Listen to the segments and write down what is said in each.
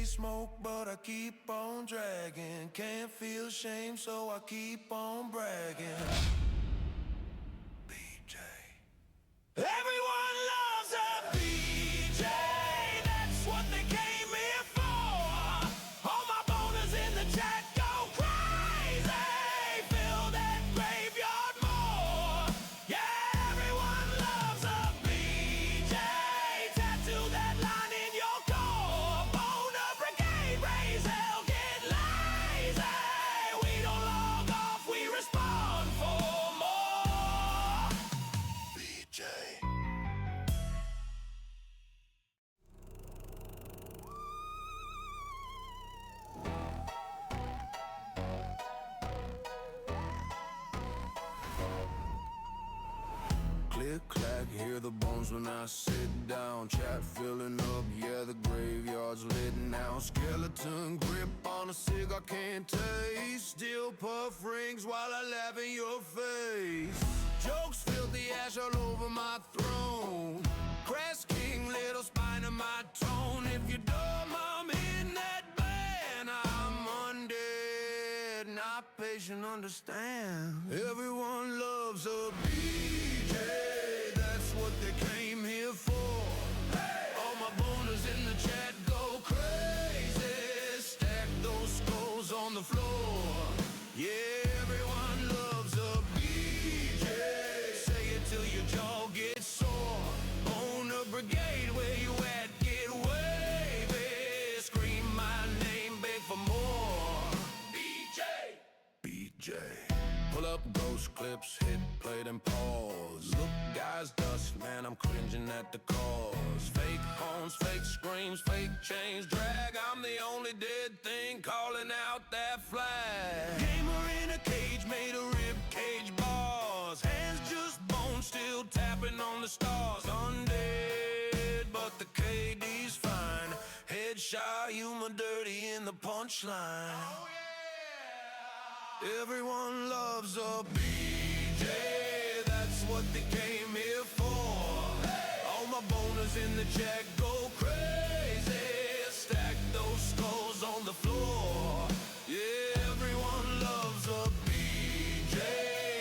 taste smoke, but I keep on dragging. Can't feel shame, so I keep on bragging. BJ. Everyone loves a BJ. That's what they came here for. All my boners in the chat go crazy. Fill that graveyard more. Yeah, everyone loves a BJ. Tattoo that line in your core. Boner brigade, raise hell, get lazy. We don't log off, we respond for more. BJ. Click, clack, hear the bones when I sit down. Chat filling up, yeah, the graveyard's lit now. Skeleton grip on a cig I can't taste. Still puff rings while I laugh in your face. Jokes fill the ash all over my throne. Crest king, little spine of my tone. If you're dumb, I'm in that band. I'm undead, not patient, understand. Everyone loves a BJ. That's what they came here for. All my boners in the chat go crazy. Stack those skulls on the floor. Yeah, everyone loves a BJ. Say it till your jaw gets sore. Boner brigade, where you at? Get wavy. Scream my name, beg for more. BJ. BJ. Pull up ghost clips, hit play then pause. Look, guys, dust, man, I'm cringing at the cause. Fake horns, fake screams, fake chains drag. I'm the only dead thing calling out that flag. Gamer in a cage, made of rib cage bars. Hands just bones, still tapping on the stars. Undead, but the KD's fine. Headshot, humor dirty in the punchline. Oh, yeah. Everyone loves a BJ. That's what they came here for. All my boners in the chat go crazy. Stack those skulls on the floor. Yeah, everyone loves a BJ.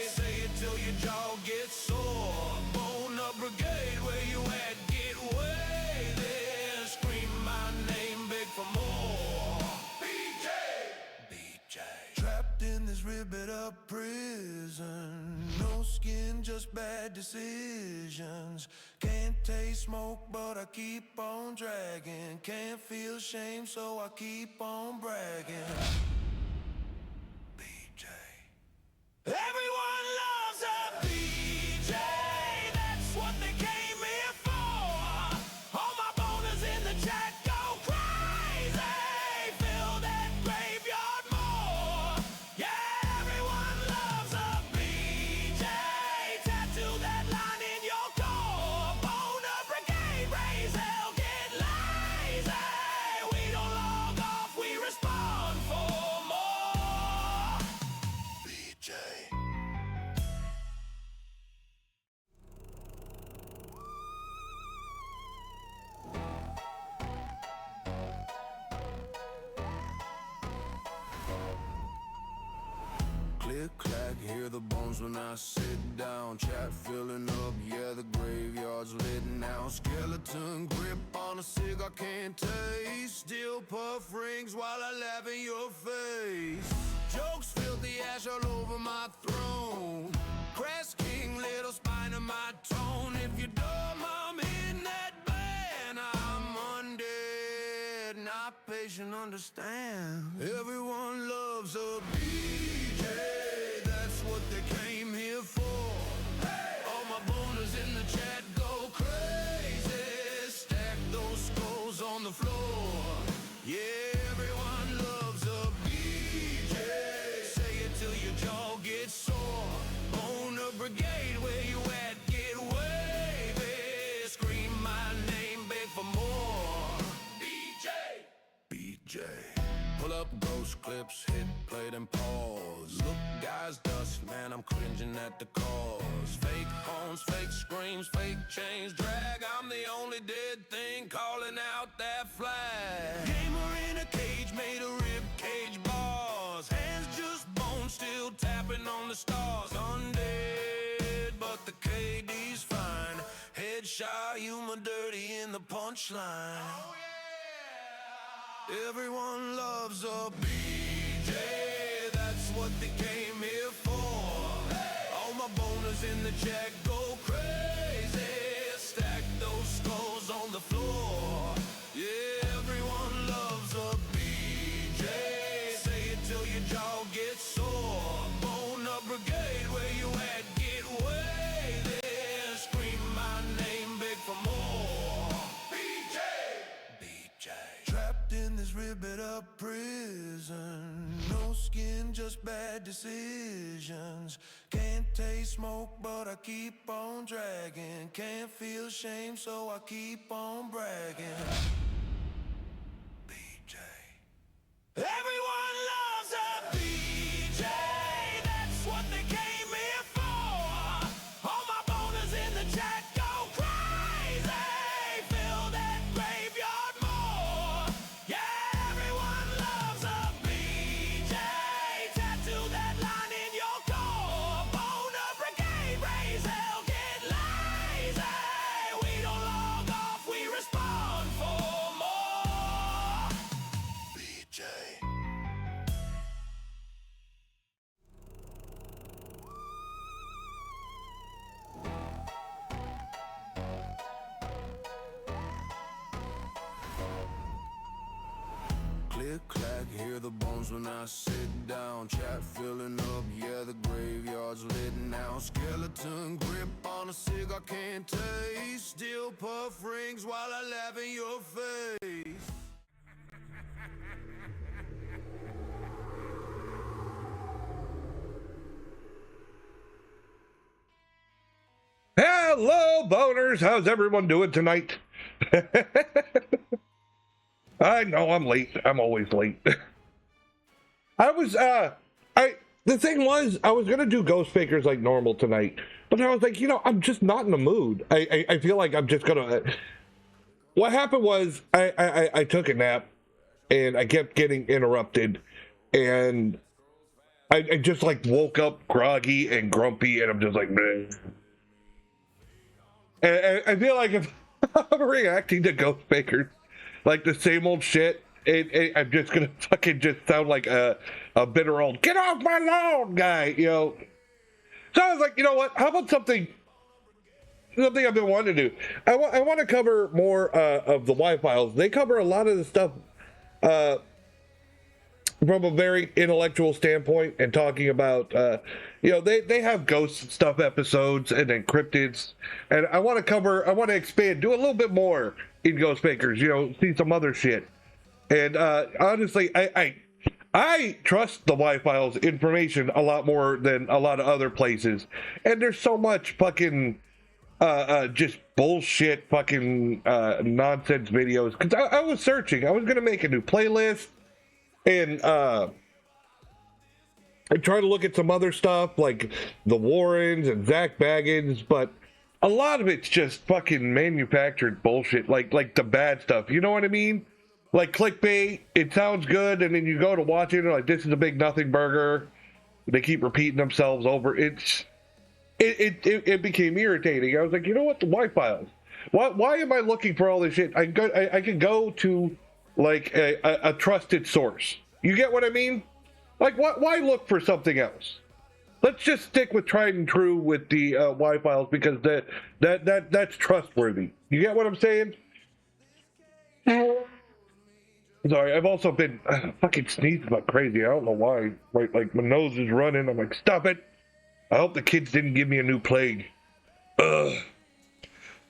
Say it till your jaw gets sore. Boner brigade, where you at? Get wavy. Scream my name, beg for more. BJ. BJ. Trapped in this ribbit up prison. No skin, just bad decisions. Can't taste smoke, but I keep on dragging. Can't feel shame, so I keep on bragging. BJ. Everyone loves a BJ. That's what they came here for. All my boners in the chat go crazy. Fill that graveyard more. Yeah, everyone loves a BJ. Tattoo that line in your core. Boner brigade, raise hell, get lazy. We don't log off, we respond for more. BJ. Click, clack, hear the bones when I sit down. Chat filling up, yeah, the graveyard's lit now. Skeleton grip on a cig I can't taste. Still puff rings while I laugh in your face. Jokes fill the ash all over my throne. Crest king, little spine of my tone. If you're dumb, I'm in that band. I'm undead, not patient, understand. Everyone loves a BJ. That's what they came here for. All my boners in the chat go crazy. Stack those skulls on the floor. Yeah, everyone loves a BJ. Say it till your jaw gets sore. Boner brigade, where you at? Get wavy. Scream my name, beg for more. BJ. BJ. Pull up ghost clips, hit play then pause. Look, guys, dust, man, I'm cringing at the cause. Fake horns, fake screams, fake chains drag. I'm the only dead thing calling out that flag. Gamer in punchline. Oh, yeah. Everyone loves a BJ, that's what they came here for. Hey. All my boners in the chat go crazy, stack those skulls on the floor. Yeah, everyone loves a BJ, say it till your jaw gets sore. Bone up brigade, where you at? Get way there, scream my name, beg for more. BJ, BJ. Trapped in this ribbit up prison, no skin, just bad decisions. Can't taste smoke, but I keep on dragging. Can't feel shame, so I keep on bragging. BJ. Everyone loves a BJ, that's what they came here for. All my boners in the chat go crazy, fill that graveyard more. Yeah, everyone loves a BJ, tattoo that line in your core. Boner brigade, raise hell, get lazy. We don't log off, we respond for more. BJ. Click, clack, hear the bones when I sit down. Chat filling up, yeah, the graveyard's lit now. Skeleton grip on a cig I can't taste. Still puff rings while I laugh in your face. Hello, boners. How's everyone doing tonight? I know I'm late. I'm always late. The thing was, I was gonna do Ghost Fakers like normal tonight, but I was like, I'm just not in the mood. I feel like I'm just gonna. What happened was, I took a nap, and I kept getting interrupted, and I just like woke up groggy and grumpy, and I'm just like, bleh. And I feel like if I'm reacting to Ghost Fakers like the same old shit, I'm just gonna fucking just sound like a bitter old get off my lawn guy, So I was like, you know what? How about something I've been wanting to do? I want to cover more of the Y-Files. They cover a lot of the stuff from a very intellectual standpoint and talking about they have ghost stuff episodes and then cryptids, and I want to expand, do a little bit more in Ghost Fakers, see some other shit. And honestly, I trust the Y-Files information a lot more than a lot of other places, and there's so much fucking just bullshit fucking nonsense videos, because I was searching, I was gonna make a new playlist, and I try to look at some other stuff like the Warrens and Zach Baggins, but a lot of it's just fucking manufactured bullshit, like the bad stuff. You know what I mean? Like clickbait. It sounds good, and then you go to watch it, and like, this is a big nothing burger. They keep repeating themselves over. It became irritating. I was like, you know what? The Y-Files. Why am I looking for all this shit? I can go to like a trusted source. You get what I mean? Like, why look for something else? Let's just stick with tried and true with the Y-Files, because that's trustworthy. You get what I'm saying? Sorry, I've also been fucking sneezing like crazy. I don't know why. Like my nose is running. I'm like, stop it. I hope the kids didn't give me a new plague. Ugh.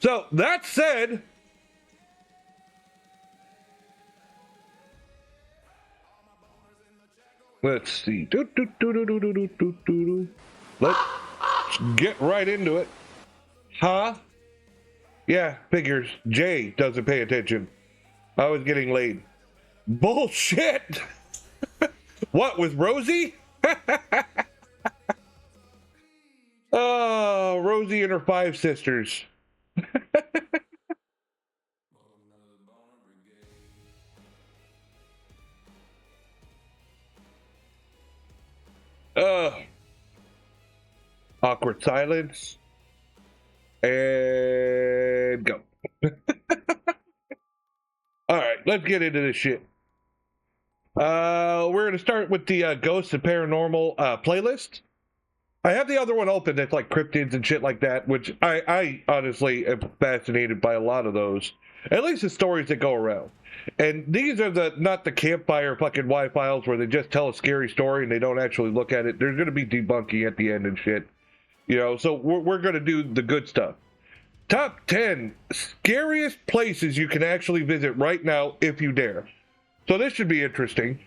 So that said, let's see. Let's get right into it. Huh? Yeah, figures. Jay doesn't pay attention. I was getting laid. Bullshit! What, with Rosie? Oh, Rosie and her 5 sisters. Awkward silence. And go. let's get into this shit. We're going to start with the Ghosts and Paranormal playlist. I have the other one open that's like cryptids and shit like that, which I honestly am fascinated by a lot of those. At least the stories that go around. And these are not the campfire fucking Y-Files where they just tell a scary story and they don't actually look at it. There's going to be debunking at the end and shit. You know, so we're going to do the good stuff. Top 10 scariest places you can actually visit right now if you dare. So this should be interesting.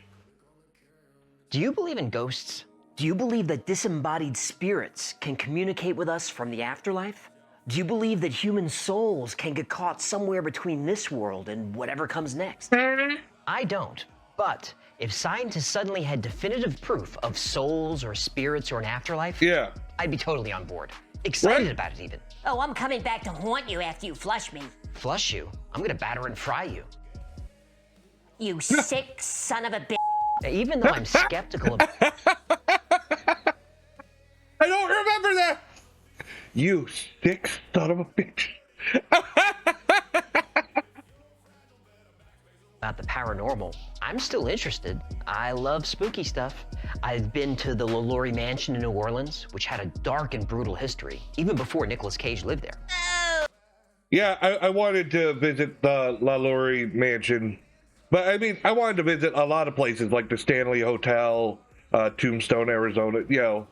Do you believe in ghosts? Do you believe that disembodied spirits can communicate with us from the afterlife? Do you believe that human souls can get caught somewhere between this world and whatever comes next? I don't, but if scientists suddenly had definitive proof of souls or spirits or an afterlife, Yeah. I'd be totally on board. Excited about it even. Oh, I'm coming back to haunt you after you flush me. Flush you? I'm gonna batter and fry you. You sick son of a bitch. Even though I'm skeptical of I don't remember that. You sick son of a bitch. about the paranormal, I'm still interested. I love spooky stuff. I've been to the LaLaurie Mansion in New Orleans, which had a dark and brutal history, even before Nicolas Cage lived there. Yeah, I wanted to visit the LaLaurie Mansion. But, I mean, I wanted to visit a lot of places, like the Stanley Hotel, Tombstone, Arizona. You know,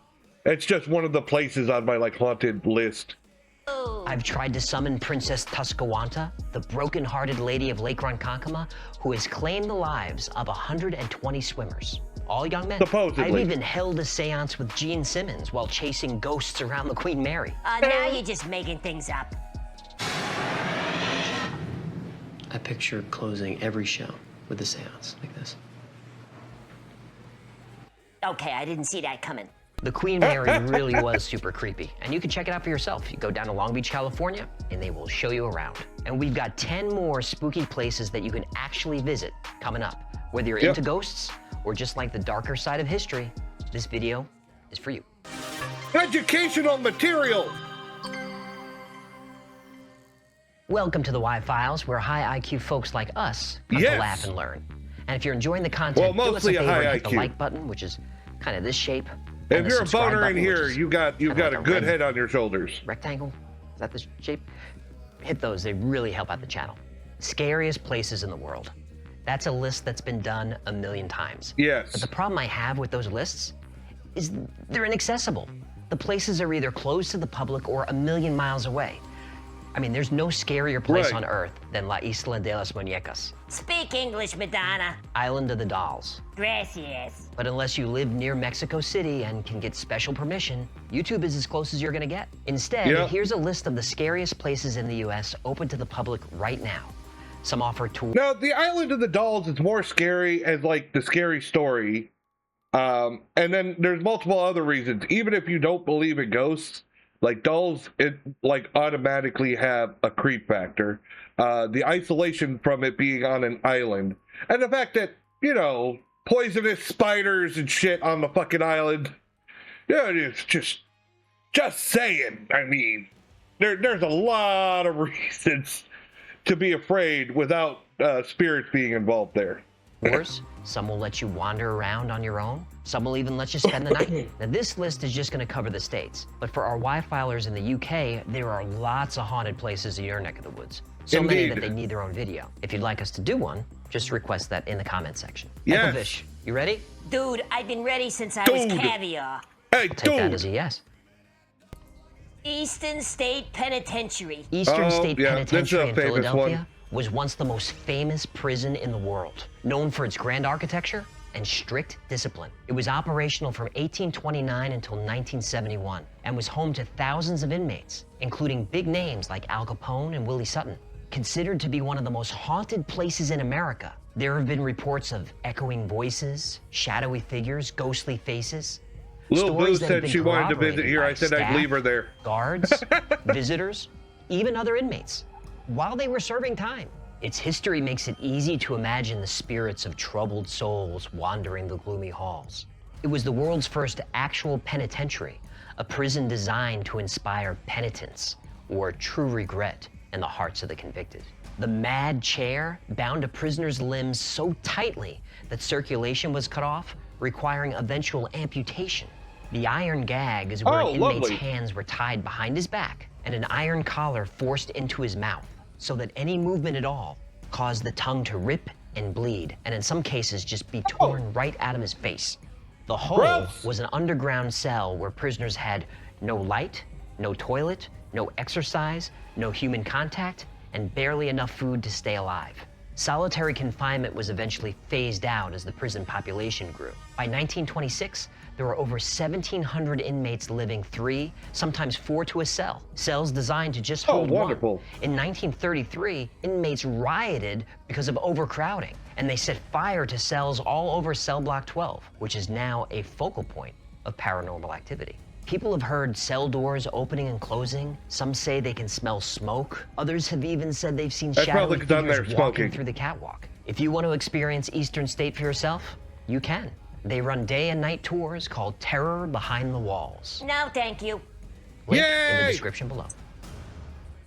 it's just one of the places on my, like, haunted list. I've tried to summon Princess Tuscawanta, the broken-hearted lady of Lake Ronkonkoma, who has claimed the lives of 120 swimmers, all young men. Supposedly. I've even held a seance with Gene Simmons while chasing ghosts around the Queen Mary. Now you're just making things up. I picture closing every show with a seance like this. Okay, I didn't see that coming. The Queen Mary really was super creepy, and you can check it out for yourself. You go down to Long Beach, California, and they will show you around. And we've got 10 more spooky places that you can actually visit coming up. Whether you're into ghosts or just like the darker side of history, this video is for you. Educational material. Welcome to the Y-Files, where high IQ folks like us come to laugh and learn. And if you're enjoying the content, Well, do us a mostly a favor high and hit the IQ. like button, which is kind of this shape. If and the you're a subscribe boner in button, which here, is you've got kinda a like good red head on your shoulders. rectangle. Is that the shape? Hit those, they really help out the channel. Scariest places in the world. That's a list that's been done a million times. Yes. But the problem I have with those lists is they're inaccessible. The places are either closed to the public or a million miles away. I mean, there's no scarier place on Earth than La Isla de las Muñecas, Speak English, Madonna. Island of the Dolls. Gracias. But unless you live near Mexico City and can get special permission, YouTube is as close as you're gonna get. Instead, here's a list of the scariest places in the US open to the public right now. Some offer tours. Now, the Island of the Dolls is more scary as, like, the scary story. And then there's multiple other reasons. Even if you don't believe in ghosts, like, dolls, it, like, automatically have a creep factor. The isolation from it being on an island. And the fact that, you know, poisonous spiders and shit on the fucking island. Yeah, it's just saying. I mean, there's a lot of reasons to be afraid without spirits being involved there. Tours. Some will let you wander around on your own. Some will even let you spend the night. Now, this list is just going to cover the States. But for our Y-Filers in the UK, there are lots of haunted places in your neck of the woods. So many that they need their own video. If you'd like us to do one, just request that in the comment section. Yes. Fish, you ready? Dude, I've been ready since I was caviar. Hey, Take that as a dude! yes. Eastern State Penitentiary. Eastern State yeah, that's a Penitentiary in famous Philadelphia one. was once the most famous prison in the world, known for its grand architecture and strict discipline. It was operational from 1829 until 1971 and was home to thousands of inmates, including big names like Al Capone and Willie Sutton. Considered to be one of the most haunted places in America, there have been reports of echoing voices, shadowy figures, ghostly faces. Lil Boo Stories that have said been she wanted to visit corroborated here. by I said I'd staff, leave her there. Guards, visitors, even other inmates, while they were serving time. Its history makes it easy to imagine the spirits of troubled souls wandering the gloomy halls. It was the world's first actual penitentiary, a prison designed to inspire penitence or true regret in the hearts of the convicted. The mad chair bound a prisoner's limbs so tightly that circulation was cut off, requiring eventual amputation. The iron gag is where an inmate's hands were tied behind his back and an iron collar forced into his mouth so that any movement at all caused the tongue to rip and bleed, and in some cases just be torn right out of his face. The hole was an underground cell where prisoners had no light, no toilet, no exercise, no human contact, and barely enough food to stay alive. Solitary confinement was eventually phased out as the prison population grew. By 1926, there were over 1,700 inmates living 3, sometimes 4 to a cell. Cells designed to just hold one. In 1933, inmates rioted because of overcrowding, and they set fire to cells all over cell block 12, which is now a focal point of paranormal activity. People have heard cell doors opening and closing. Some say they can smell smoke. Others have even said they've seen shadowy figures walking through the catwalk. If you want to experience Eastern State for yourself, you can. They run day and night tours called Terror Behind the Walls. No, thank you. Link in the description below.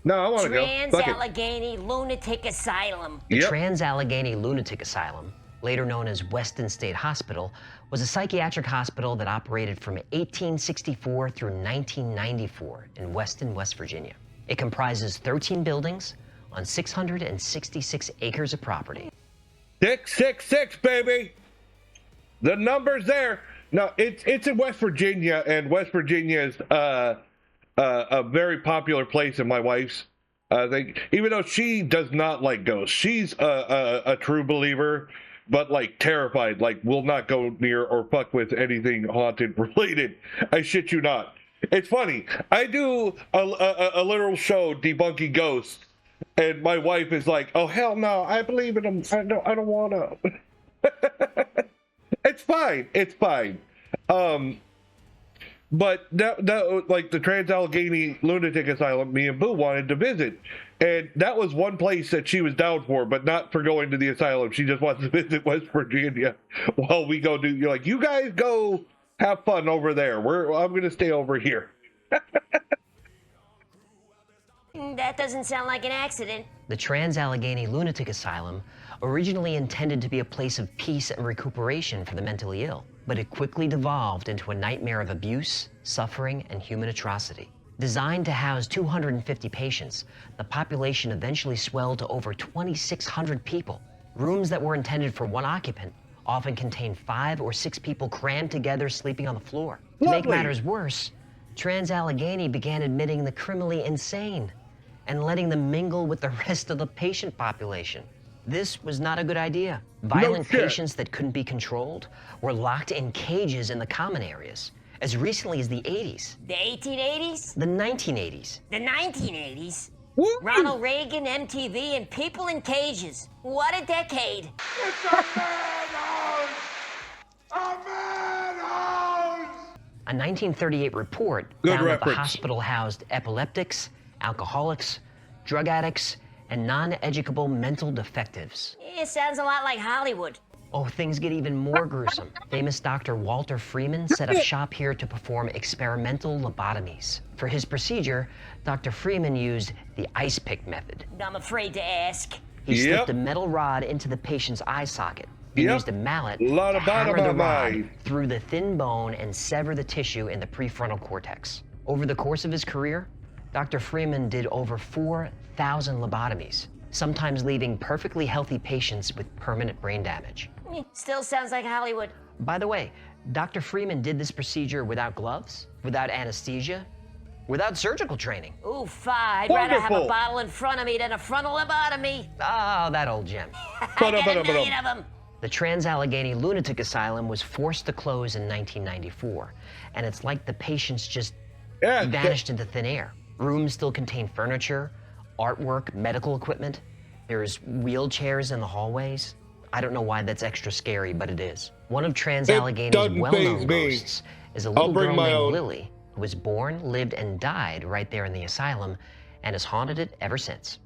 No, I want to go. Trans-Allegheny Lunatic Asylum. The Trans-Allegheny Lunatic Asylum, later known as Weston State Hospital, was a psychiatric hospital that operated from 1864 through 1994 in Weston, West Virginia. It comprises 13 buildings on 666 acres of property. 666, baby! The number's there. No, it's in West Virginia, and West Virginia is a very popular place in my wife's thing. Even though she does not like ghosts, she's a true believer, but like terrified, like will not go near or fuck with anything haunted related. I shit you not. It's funny. I do a literal show debunking ghosts, and my wife is like, "Oh hell no, I believe in them. I don't want to." It's fine. It's fine. But that like the Trans-Allegheny Lunatic Asylum, me and Boo wanted to visit. And that was one place that she was down for, but not for going to the asylum. She just wants to visit West Virginia while we go do, you're like, you guys go have fun over there. I'm going to stay over here. That doesn't sound like an accident. The Trans-Allegheny Lunatic Asylum originally intended to be a place of peace and recuperation for the mentally ill, but it quickly devolved into a nightmare of abuse, suffering, and human atrocity. Designed to house 250 patients, the population eventually swelled to over 2,600 people. Rooms that were intended for one occupant often contained 5 or 6 people crammed together sleeping on the floor. To make matters worse, Trans-Allegheny began admitting the criminally insane and letting them mingle with the rest of the patient population. This was not a good idea. Violent patients that couldn't be controlled were locked in cages in the common areas as recently as the 80s. The 1880s? The 1980s. The 1980s? Woo! Ronald Reagan, MTV, and people in cages. What a decade. It's a madhouse! A madhouse! A 1938 report found that the hospital housed epileptics, alcoholics, drug addicts, and non-educable mental defectives. It sounds a lot like Hollywood. Oh, things get even more gruesome. Famous Dr. Walter Freeman set up shop here to perform experimental lobotomies. For his procedure, Dr. Freeman used the ice pick method. I'm afraid to ask. He slipped a metal rod into the patient's eye socket and used a mallet to hammer the rod through the thin bone and sever the tissue in the prefrontal cortex. Over the course of his career, Dr. Freeman did over 4,000 lobotomies, sometimes leaving perfectly healthy patients with permanent brain damage. Still sounds like Hollywood. By the way, Dr. Freeman did this procedure without gloves, without anesthesia, without surgical training. Ooh, I'd rather have a bottle in front of me than a frontal lobotomy. Oh, that old gem. I got a million of them. The Trans-Allegheny Lunatic Asylum was forced to close in 1994, and it's like the patients just vanished into thin air. Rooms still contain furniture, artwork, medical equipment. There's wheelchairs in the hallways. I don't know why that's extra scary, but it is. One of Trans-Allegheny's well-known ghosts is a little girl named Lily, who was born, lived, and died right there in the asylum, and has haunted it ever since.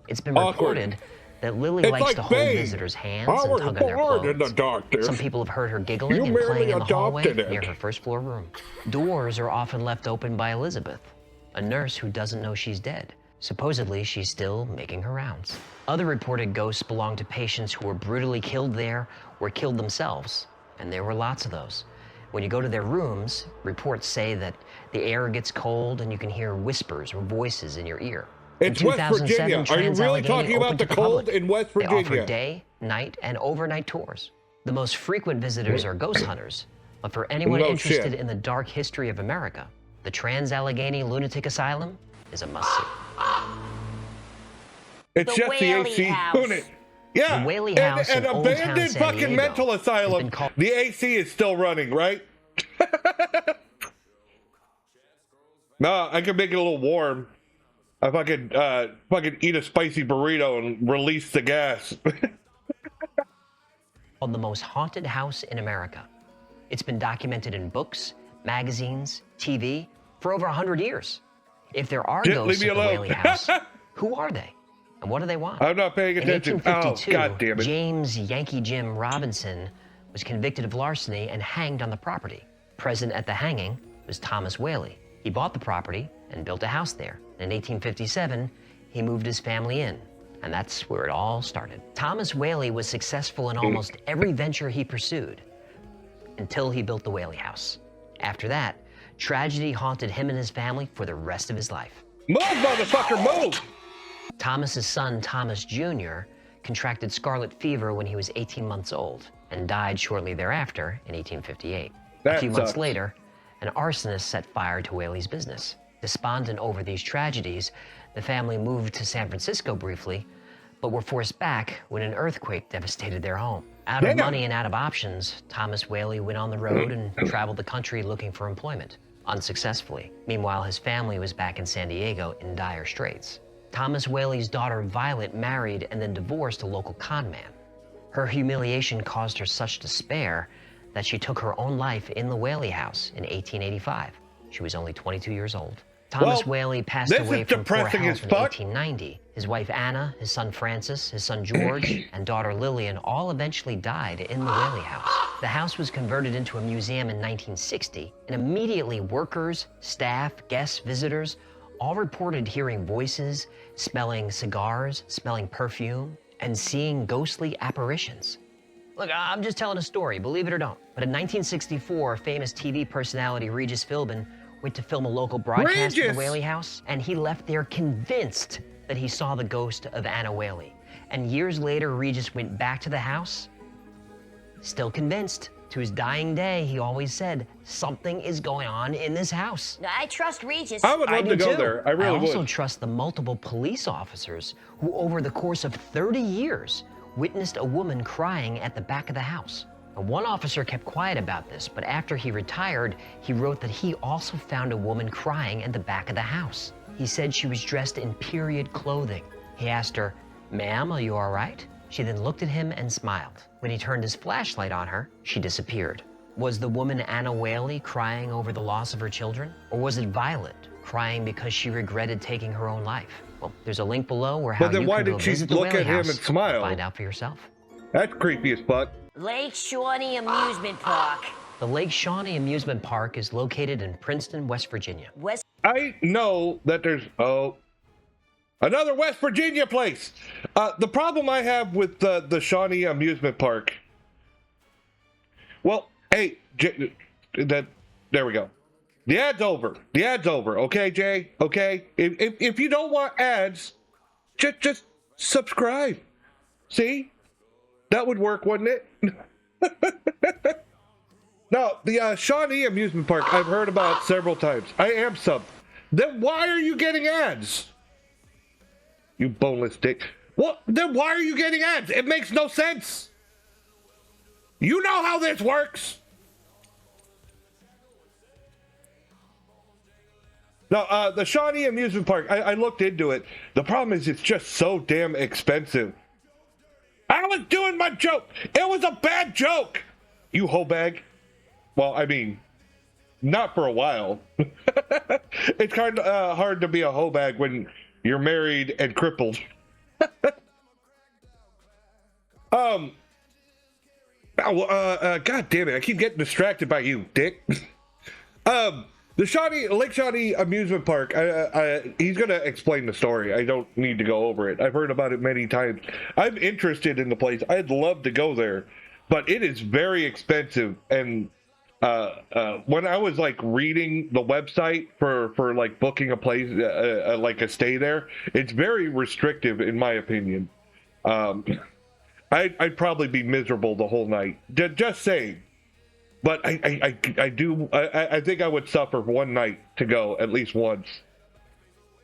It's been reported that Lily likes to hold visitors' hands and tug on their clothes. Some people have heard her giggling and playing in the hallway near her first-floor room. Doors are often left open by Elizabeth, a nurse who doesn't know she's dead. Supposedly, she's still making her rounds. Other reported ghosts belonged to patients who were brutally killed there or killed themselves, and there were lots of those. When you go to their rooms, reports say that the air gets cold and you can hear whispers or voices in your ear. It's in West Virginia. Are you really talking about the cold in West They offer Virginia? day, night, and overnight tours. The most frequent visitors are ghost hunters, but for anyone No interested shit. in the dark history of America, the Trans-Allegheny Lunatic Asylum is a must-see. It's The just the Whaley AC House. unit. Yeah, The Whaley House an in Old Town abandoned San fucking Diego mental has asylum. been called- The AC is still running, right? No, I can make it a little warm. I fucking eat a spicy burrito and release the gas. Called the most haunted house in America. It's been documented in books, magazines, TV for over 100 years. If there are Just ghosts leave at me the alone. Whaley House, who are they? And what do they want? I'm not paying In attention. Oh, 1852, God damn it. James Yankee Jim Robinson was convicted of larceny and hanged on the property. Present at the hanging was Thomas Whaley. He bought the property and built a house there. In 1857, he moved his family in, and that's where it all started. Thomas Whaley was successful in almost every venture he pursued until he built the Whaley House. After that, tragedy haunted him and his family for the rest of his life. Move, motherfucker, move! Thomas's son, Thomas Jr., contracted scarlet fever when he was 18 months old and died shortly thereafter in 1858. That A few months sucks. later, an arsonist set fire to Whaley's business. Despondent over these tragedies, the family moved to San Francisco briefly, but were forced back when an earthquake devastated their home. Out of Damn. money and out of options, Thomas Whaley went on the road and traveled the country looking for employment, unsuccessfully. Meanwhile, his family was back in San Diego in dire straits. Thomas Whaley's daughter Violet married and then divorced a local con man. Her humiliation caused her such despair that she took her own life in the Whaley House in 1885. She was only 22 years old. Thomas Well, Whaley passed this away is from poor depressing health as in fuck. 1890. His wife Anna, his son Francis, his son George, and daughter Lillian all eventually died in the Whaley House. The house was converted into a museum in 1960, and immediately workers, staff, guests, visitors all reported hearing voices, smelling cigars, smelling perfume, and seeing ghostly apparitions. Look, I'm just telling a story, believe it or don't. But in 1964, famous TV personality Regis Philbin went to film a local broadcast of Regis! the Whaley House, and he left there convinced that he saw the ghost of Anna Whaley. And years later, Regis went back to the house, still convinced. To his dying day, he always said, something is going on in this house. I trust Regis. I would love to do go too. there. I really also would. trust the multiple police officers who, over the course of 30 years, witnessed a woman crying at the back of the house. And one officer kept quiet about this, but after he retired, he wrote that he also found a woman crying at the back of the house. He said she was dressed in period clothing. He asked her, "Ma'am, are you all right?" She then looked at him and smiled. When he turned his flashlight on her, she disappeared. Was the woman Anna Whaley crying over the loss of her children? Or was it Violet crying because she regretted taking her own life? Well, there's a link below where how But then you why can go did she visit the look Whaley at him House and smile? find out for yourself. That's creepy as fuck. Lake Shawnee Amusement Park. The Lake Shawnee Amusement Park is located in Princeton, West Virginia. West I know that there's another West Virginia place. The problem I have with the Shawnee Amusement Park. Well, hey, there we go. The ad's over. The ad's over. Okay, Jay. Okay. If you don't want ads, just subscribe. See, that would work, wouldn't it? No, the Shawnee Amusement Park, I've heard about several times. I am sub. Then why are you getting ads? You boneless dick. Well, then why are you getting ads? It makes no sense. You know how this works. No, the Shawnee Amusement Park, I looked into it. The problem is it's just so damn expensive. I was doing my joke. It was a bad joke. You hoe bag. Well, I mean, not for a while. It's kind of hard to be a hoe bag when you're married and crippled. God damn it! I keep getting distracted by you, dick. The Lake Shawnee amusement park, he's going to explain the story. I don't need to go over it. I've heard about it many times. I'm interested in the place. I'd love to go there, but it is very expensive. And when I was like reading the website for like booking a place, like a stay there, it's very restrictive in my opinion. I'd probably be miserable the whole night. Just saying. But I think I would suffer one night to go at least once.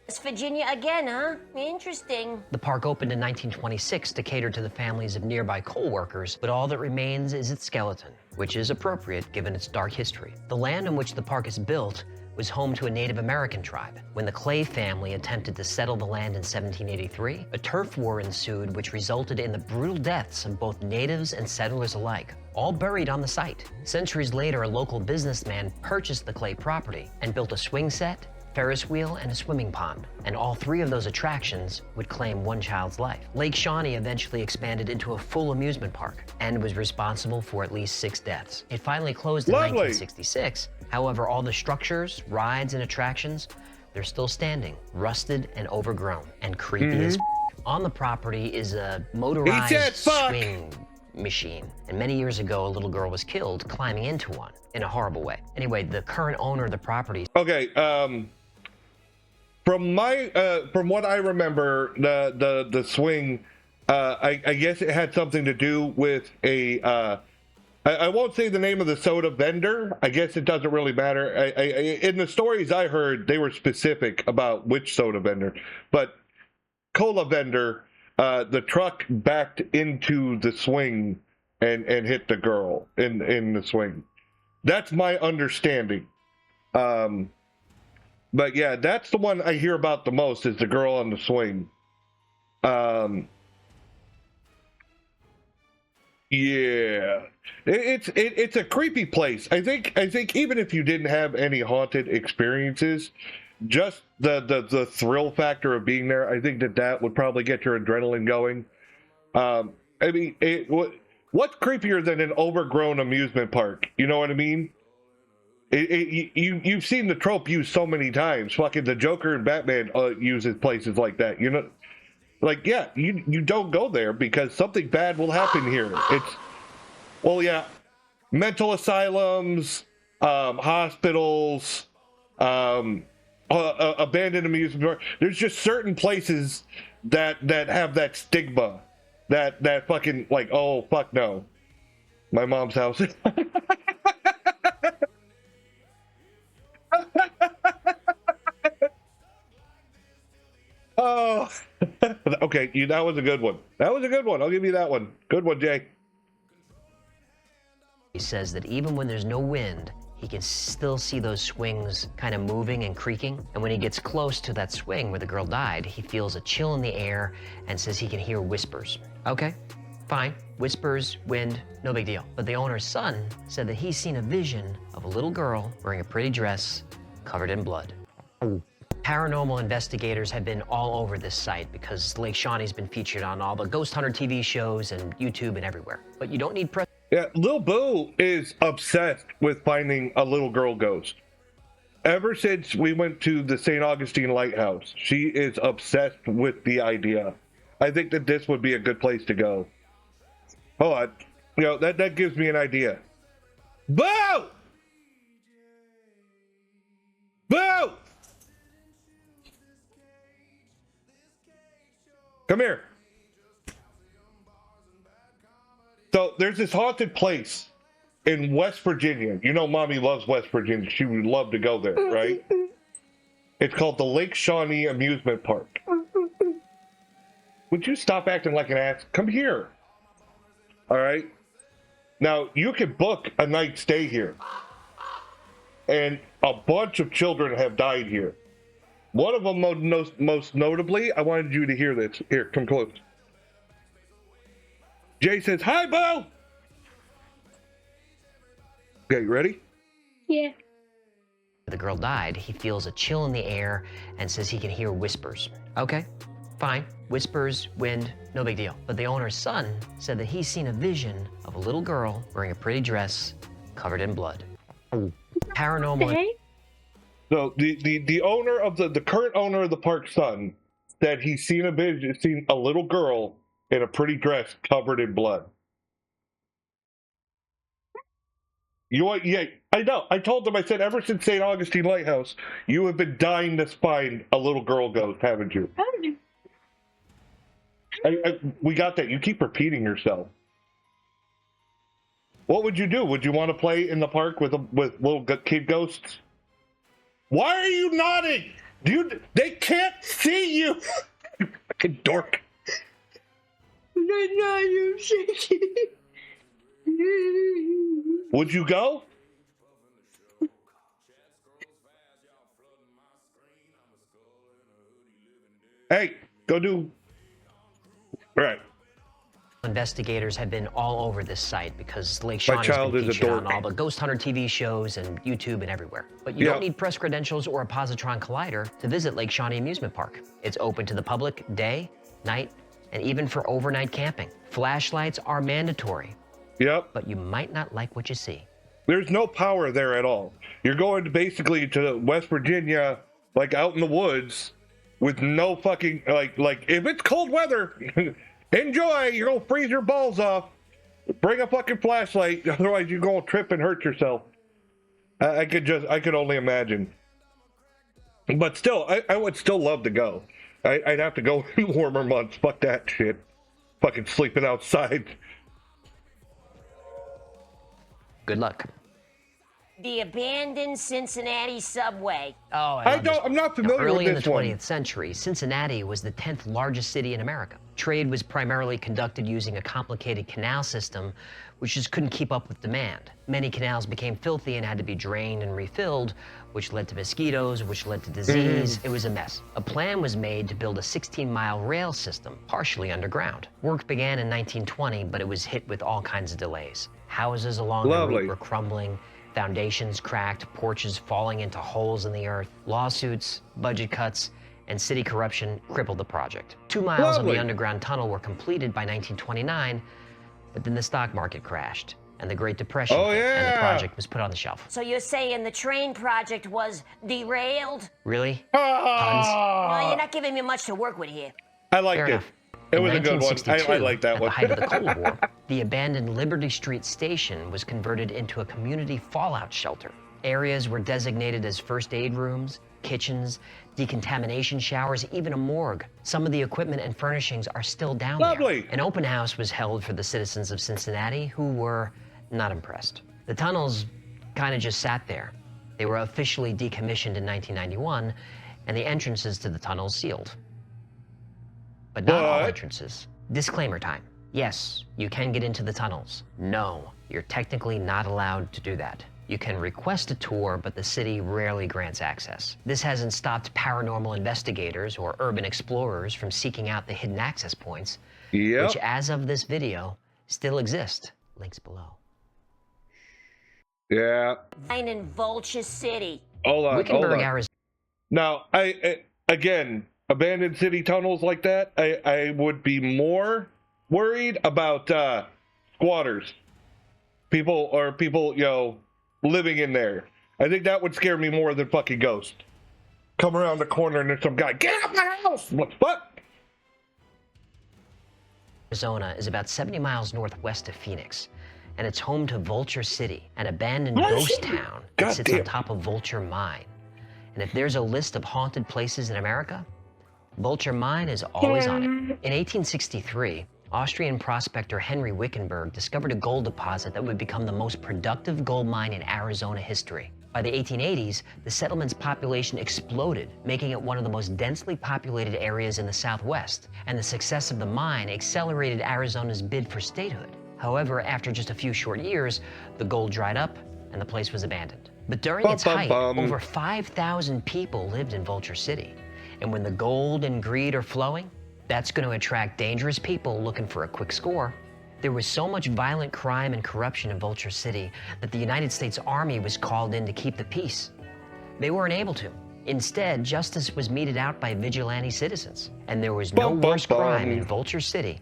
West Virginia again, huh? Interesting. The park opened in 1926 to cater to the families of nearby coal workers, but all that remains is its skeleton, which is appropriate given its dark history. The land on which the park is built was home to a Native American tribe. When the Clay family attempted to settle the land in 1783, a turf war ensued which resulted in the brutal deaths of both natives and settlers alike, all buried on the site. Centuries later, a local businessman purchased the Clay property and built a swing set, Ferris wheel, and a swimming pond, and all three of those attractions would claim one child's life. Lake Shawnee eventually expanded into a full amusement park and was responsible for at least 6 deaths. It finally closed in 1966. However, all the structures, rides, and attractions, they're still standing, rusted and overgrown, and creepy as On the property is a motorized swing machine, and many years ago, a little girl was killed climbing into one in a horrible way. Anyway, the current owner of the property. Okay, from what I remember, the swing, I guess it had something to do with a. I won't say the name of the soda vendor. I guess it doesn't really matter. In the stories I heard, they were specific about which soda vendor, but cola vendor. The truck backed into the swing and hit the girl in the swing. That's my understanding. But yeah, that's the one I hear about the most is the girl on the swing. Yeah, it's a creepy place. I think even if you didn't have any haunted experiences, just the thrill factor of being there, I think that would probably get your adrenaline going. I mean, what's creepier than an overgrown amusement park? You know what I mean? You've seen the trope used so many times. Fucking the Joker and Batman uses places like that. You know, like yeah, you don't go there because something bad will happen here. Mental asylums, hospitals, abandoned amusement park. There's just certain places that have that stigma, that fucking like, oh fuck no, my mom's house. Oh, okay. That was a good one. I'll give you that one. Good one, Jay. He says that even when there's no wind, he can still see those swings kind of moving and creaking. And when he gets close to that swing where the girl died, he feels a chill in the air and says he can hear whispers. Okay, fine. Whispers, wind, no big deal. But the owner's son said that he's seen a vision of a little girl wearing a pretty dress covered in blood. Paranormal investigators have been all over this site because Lake Shawnee's been featured on all the ghost hunter TV shows and YouTube and everywhere. But you don't need press. Yeah, Lil Boo is obsessed with finding a little girl ghost. Ever since we went to the St. Augustine Lighthouse, she is obsessed with the idea. I think that this would be a good place to go. Hold on. You know, that gives me an idea. Boo! Boo! Come here. So there's this haunted place in West Virginia. You know, Mommy loves West Virginia. She would love to go there, right? It's called the Lake Shawnee Amusement Park. Would you stop acting like an ass? Come here. All right. Now, you can book a night stay here. And a bunch of children have died here. One of them, most notably, I wanted you to hear this. Here, come close. Jay says, "Hi, Bo." Okay, you ready? Yeah. The girl died, he feels a chill in the air and says he can hear whispers. Okay, fine. Whispers, wind, no big deal. But the owner's son said that he's seen a vision of a little girl wearing a pretty dress covered in blood. Paranormal. Hey? So the owner of the current owner of the park's son said he's seen a little girl in a pretty dress covered in blood. Yeah, I know. I told them, I said, ever since St. Augustine Lighthouse, you have been dying to find a little girl ghost, haven't you? We got that. You keep repeating yourself. What would you do? Would you want to play in the park with little kid ghosts? Why are you nodding? Dude, they can't see you. You fucking dork. Would you go? Hey, go do. Right. Investigators have been all over this site because Lake Shawnee has child been is a featured on dork. all the ghost hunter TV shows and YouTube and everywhere. But you don't need press credentials or a positron collider to visit Lake Shawnee Amusement Park. It's open to the public day, night, and even for overnight camping. Flashlights are mandatory. Yep. But you might not like what you see. There's no power there at all. You're going basically to West Virginia, like out in the woods, with no fucking like if it's cold weather, enjoy. You're gonna freeze your balls off. Bring a fucking flashlight, otherwise you're gonna trip and hurt yourself. I could only imagine. But still, I would still love to go. I'd have to go in warmer months. Fuck that shit. Fucking sleeping outside. Good luck. The abandoned Cincinnati subway. Oh, I'm not familiar early with this in the one. 20th century, Cincinnati was the 10th largest city in America. Trade was primarily conducted using a complicated canal system, which just couldn't keep up with demand. Many canals became filthy and had to be drained and refilled, which led to mosquitoes, which led to disease. It was a mess. A plan was made to build a 16-mile rail system, partially underground. Work began in 1920, but it was hit with all kinds of delays. Houses along the route were crumbling, foundations cracked, porches falling into holes in the earth. Lawsuits, budget cuts, and city corruption crippled the project. 2 miles of the underground tunnel were completed by 1929, but then the stock market crashed, and the Great Depression hit, and the project was put on the shelf. So you're saying the train project was derailed? Really? Puns? Well, you're not giving me much to work with here. I liked it. It was a good one. I like that one. At the height of the Cold War, the abandoned Liberty Street station was converted into a community fallout shelter. Areas were designated as first aid rooms, kitchens, decontamination showers, even a morgue. Some of the equipment and furnishings are still down there. An open house was held for the citizens of Cincinnati who were not impressed. The tunnels kind of just sat there. They were officially decommissioned in 1991, and the entrances to the tunnels sealed. But not all entrances. Disclaimer time. Yes, you can get into the tunnels. No, you're technically not allowed to do that. You can request a tour, but the city rarely grants access. This hasn't stopped paranormal investigators or urban explorers from seeking out the hidden access points, which, as of this video, still exist. Links below. Yeah. In Vulture City. Hold on. Wickenburg, Arizona. Now, again, abandoned city tunnels like that, I would be more worried about squatters. People, you know, living in there. I think that would scare me more than fucking ghosts. Come around the corner and there's some guy, get out my house! What? Arizona is about 70 miles northwest of Phoenix, and it's home to Vulture City, an abandoned ghost town that sits on top of Vulture Mine. And if there's a list of haunted places in America, Vulture Mine is always on it. In 1863, Austrian prospector Henry Wickenburg discovered a gold deposit that would become the most productive gold mine in Arizona history. By the 1880s, the settlement's population exploded, making it one of the most densely populated areas in the Southwest, and the success of the mine accelerated Arizona's bid for statehood. However, after just a few short years, the gold dried up and the place was abandoned. But during its height, over 5,000 people lived in Vulture City. And when the gold and greed are flowing, that's going to attract dangerous people looking for a quick score. There was so much violent crime and corruption in Vulture City that the United States Army was called in to keep the peace. They weren't able to. Instead, justice was meted out by vigilante citizens. And there was no worse crime in Vulture City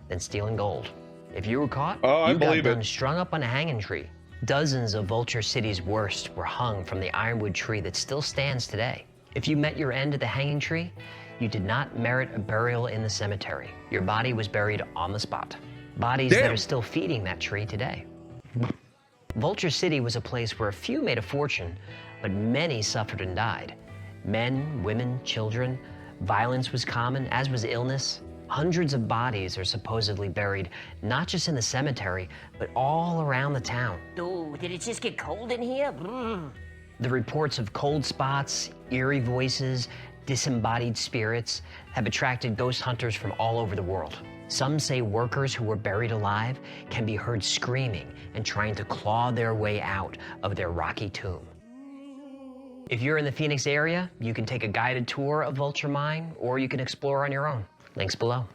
than stealing gold. If you were caught, you got done strung up on a hanging tree. Dozens of Vulture City's worst were hung from the ironwood tree that still stands today. If you met your end at the hanging tree, you did not merit a burial in the cemetery. Your body was buried on the spot. Bodies that are still feeding that tree today. Vulture City was a place where a few made a fortune, but many suffered and died. Men, women, children. Violence was common, as was illness. Hundreds of bodies are supposedly buried, not just in the cemetery, but all around the town. Dude, did it just get cold in here? The reports of cold spots, eerie voices, disembodied spirits have attracted ghost hunters from all over the world. Some say workers who were buried alive can be heard screaming and trying to claw their way out of their rocky tomb. If you're in the Phoenix area, you can take a guided tour of Vulture Mine, or you can explore on your own. Links below.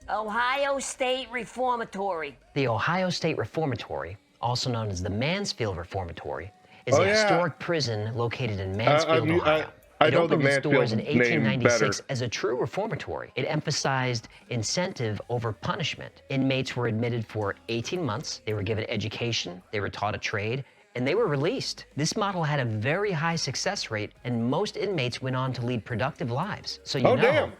Ohio State Reformatory. The Ohio State Reformatory, also known as the Mansfield Reformatory, is a historic prison located in Mansfield, Ohio. It opened its doors in 1896 as a true reformatory. It emphasized incentive over punishment. Inmates were admitted for 18 months. They were given education. They were taught a trade. And they were released. This model had a very high success rate, and most inmates went on to lead productive lives. So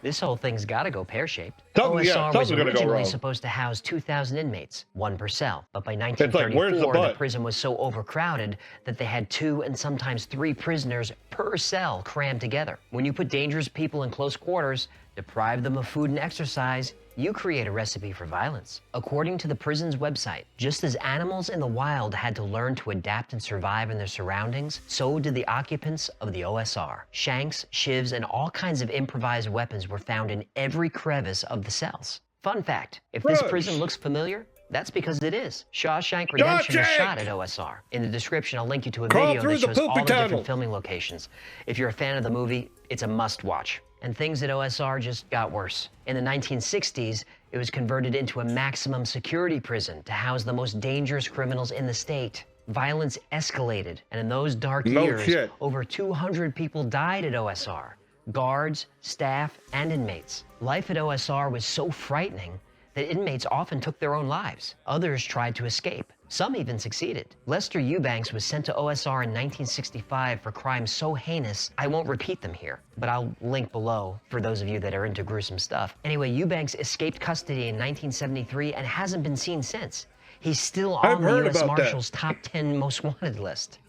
this whole thing's got to go pear-shaped. OSR was originally supposed to house 2,000 inmates, one per cell. But by 1934, the prison was so overcrowded that they had 2 and sometimes 3 prisoners per cell crammed together. When you put dangerous people in close quarters, deprive them of food and exercise, you create a recipe for violence. According to the prison's website, just as animals in the wild had to learn to adapt and survive in their surroundings, so did the occupants of the OSR. Shanks, shivs, and all kinds of improvised weapons were found in every crevice of the cells. Fun fact, if this prison looks familiar, that's because it is. Shawshank Redemption was shot at OSR. In the description, I'll link you to a video that shows all the different filming locations. If you're a fan of the movie, it's a must-watch. And things at OSR just got worse. In the 1960s, it was converted into a maximum security prison to house the most dangerous criminals in the state. Violence escalated, and in those dark years, over 200 people died at OSR. Guards, staff, and inmates. Life at OSR was so frightening that inmates often took their own lives. Others tried to escape. Some even succeeded. Lester Eubanks was sent to OSR in 1965 for crimes so heinous, I won't repeat them here, but I'll link below for those of you that are into gruesome stuff. Anyway, Eubanks escaped custody in 1973 and hasn't been seen since. He's still on the U.S. Marshal's top 10 most wanted list.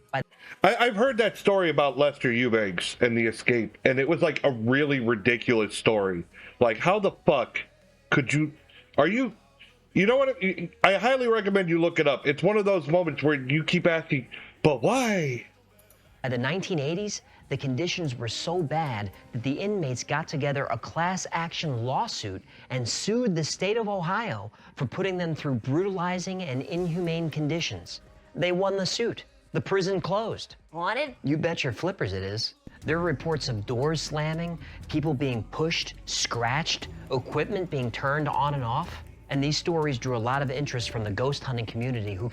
I've heard that story about Lester Eubanks and the escape, and it was like a really ridiculous story. Like, how the fuck could you... You know what? I highly recommend you look it up. It's one of those moments where you keep asking, but why? By the 1980s, the conditions were so bad that the inmates got together a class action lawsuit and sued the state of Ohio for putting them through brutalizing and inhumane conditions. They won the suit. The prison closed. Wanted? You bet your flippers it is. There are reports of doors slamming, people being pushed, scratched, equipment being turned on and off. And these stories drew a lot of interest from the ghost hunting community who...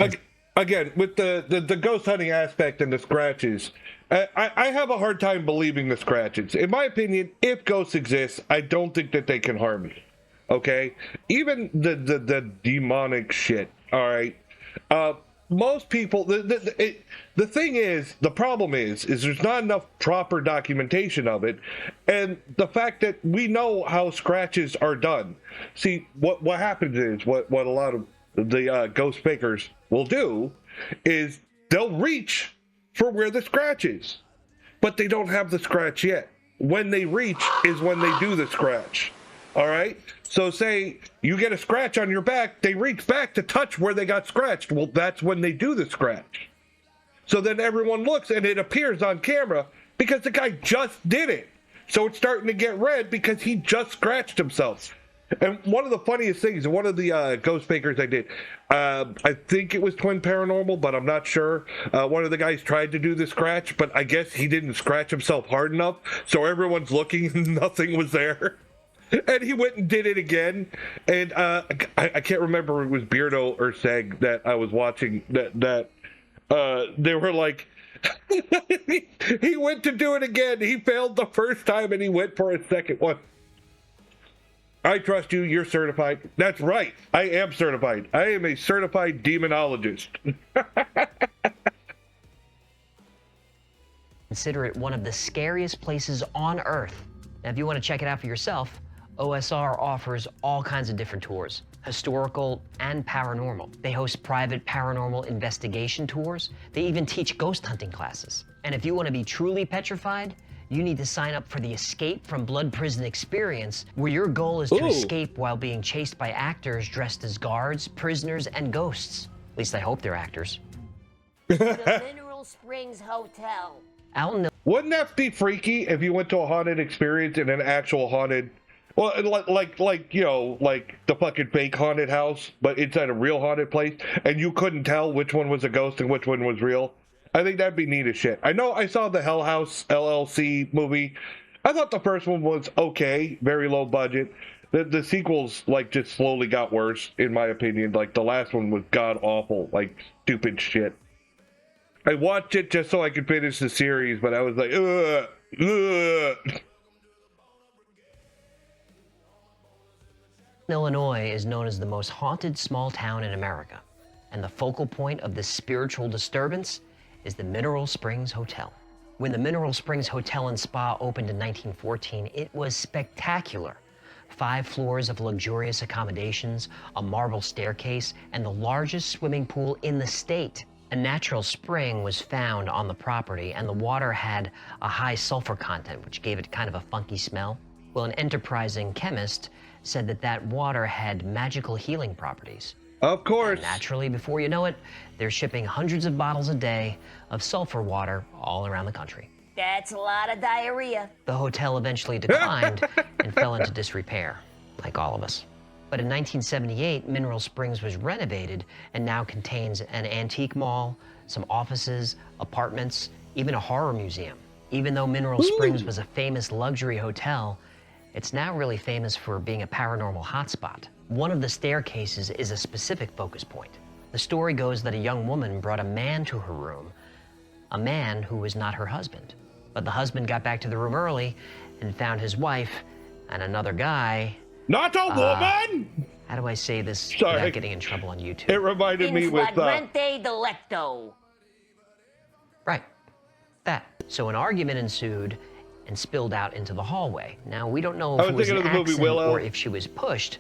Again, with the ghost hunting aspect and the scratches, I have a hard time believing the scratches. In my opinion, if ghosts exist, I don't think that they can harm me. Okay? Even the demonic shit, all right? Most people... The thing is, the problem is there's not enough proper documentation of it, and the fact that we know how scratches are done. See, what happens is, what a lot of the ghost fakers will do is they'll reach for where the scratch is, but they don't have the scratch yet. When they reach is when they do the scratch. All right? So say you get a scratch on your back, they reach back to touch where they got scratched. Well, that's when they do the scratch. So then everyone looks and it appears on camera because the guy just did it. So it's starting to get red because he just scratched himself. And one of the funniest things, one of the ghost fakers I did, I think it was Twin Paranormal, but I'm not sure. One of the guys tried to do the scratch, but I guess he didn't scratch himself hard enough. So everyone's looking and nothing was there. And he went and did it again. And I can't remember if it was Beardo or Seg that I was watching that they were like, he went to do it again. He failed the first time and he went for a second one. I trust you. You're certified. That's right. I am certified. I am a certified demonologist. Consider it one of the scariest places on Earth. Now, if you want to check it out for yourself, OSR offers all kinds of different tours, historical and paranormal. They host private paranormal investigation tours. They even teach ghost hunting classes. And if you want to be truly petrified, you need to sign up for the Escape from Blood Prison experience, where your goal is to escape while being chased by actors dressed as guards, prisoners, and ghosts. At least I hope they're actors. The Mineral Springs Hotel. Out in Wouldn't that be freaky if you went to a haunted experience in an actual haunted, well, like you know, like the fucking fake haunted house, but inside a real haunted place, and you couldn't tell which one was a ghost and which one was real? I think that'd be neat as shit. I know I saw the Hell House LLC movie. I thought the first one was okay, very low budget. The sequels, like, just slowly got worse, in my opinion. Like, the last one was god-awful, like, stupid shit. I watched it just so I could finish the series, but I was like, ugh. Illinois is known as the most haunted small town in America, and the focal point of this spiritual disturbance is the Mineral Springs Hotel. When the Mineral Springs Hotel and Spa opened in 1914, it was spectacular. 5 floors of luxurious accommodations, a marble staircase, and the largest swimming pool in the state. A natural spring was found on the property, and the water had a high sulfur content, which gave it kind of a funky smell. Well, an enterprising chemist said that that water had magical healing properties. Of course. And naturally, before you know it, they're shipping hundreds of bottles a day of sulfur water all around the country. That's a lot of diarrhea. The hotel eventually declined and fell into disrepair, like all of us. But in 1978, Mineral Springs was renovated and now contains an antique mall, some offices, apartments, even a horror museum. Even though Mineral Springs was a famous luxury hotel, it's now really famous for being a paranormal hotspot. One of the staircases is a specific focus point. The story goes that a young woman brought a man to her room, a man who was not her husband. But the husband got back to the room early and found his wife and another guy. Not a woman! How do I say this Sorry. without getting in trouble on YouTube? It reminded In me with... flagrante delicto. Right, that. So an argument ensued and spilled out into the hallway. Now, we don't know if it was an accident or if she was pushed,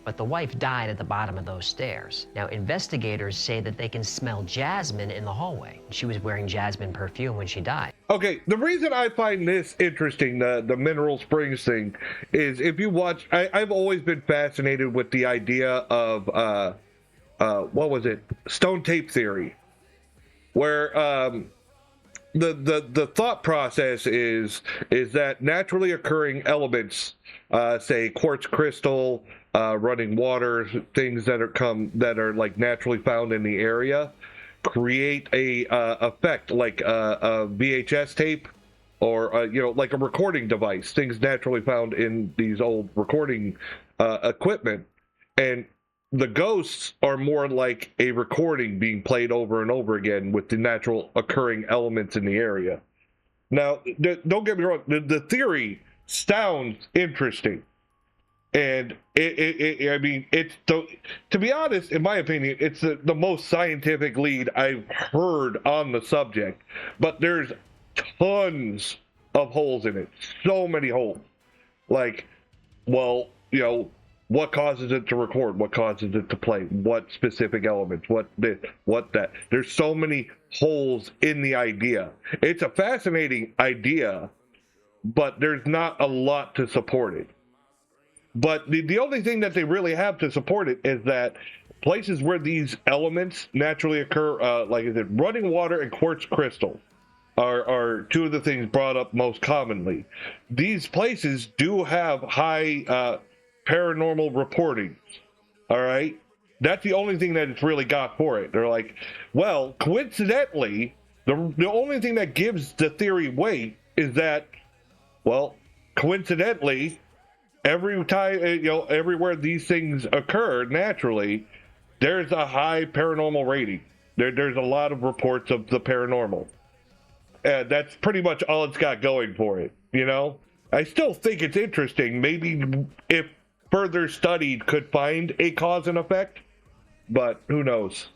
but the wife died at the bottom of those stairs. Now, investigators say that they can smell jasmine in the hallway. She was wearing jasmine perfume when she died. Okay, the reason I find this interesting, the Mineral Springs thing, is if you watch, I've always been fascinated with the idea of, what was it? Stone tape theory. Where, the thought process is that naturally occurring elements, say quartz crystal, running water, things that are like naturally found in the area, create a effect like a VHS tape or you know, like a recording device, things naturally found in these old recording equipment. And the ghosts are more like a recording being played over and over again with the natural occurring elements in the area. Now, don't get me wrong, the theory sounds interesting. And I mean, it's to be honest, in my opinion, it's the most scientific lead I've heard on the subject. But there's tons of holes in it, so many holes. Like, well, you know, what causes it to record? What causes it to play? What specific elements? What this? What that? There's so many holes in the idea. It's a fascinating idea, but there's not a lot to support it. But the only thing that they really have to support it is that places where these elements naturally occur, like I said, running water and quartz crystal are two of the things brought up most commonly. These places do have high paranormal reporting. All right? That's the only thing that it's really got for it. They're like, well, coincidentally, the only thing that gives the theory weight is that, well, coincidentally, every time, you know, everywhere these things occur naturally, there's a high paranormal rating. There's a lot of reports of the paranormal. That's pretty much all it's got going for it, you know? I still think it's interesting. Maybe if further studied, could find a cause and effect, but who knows?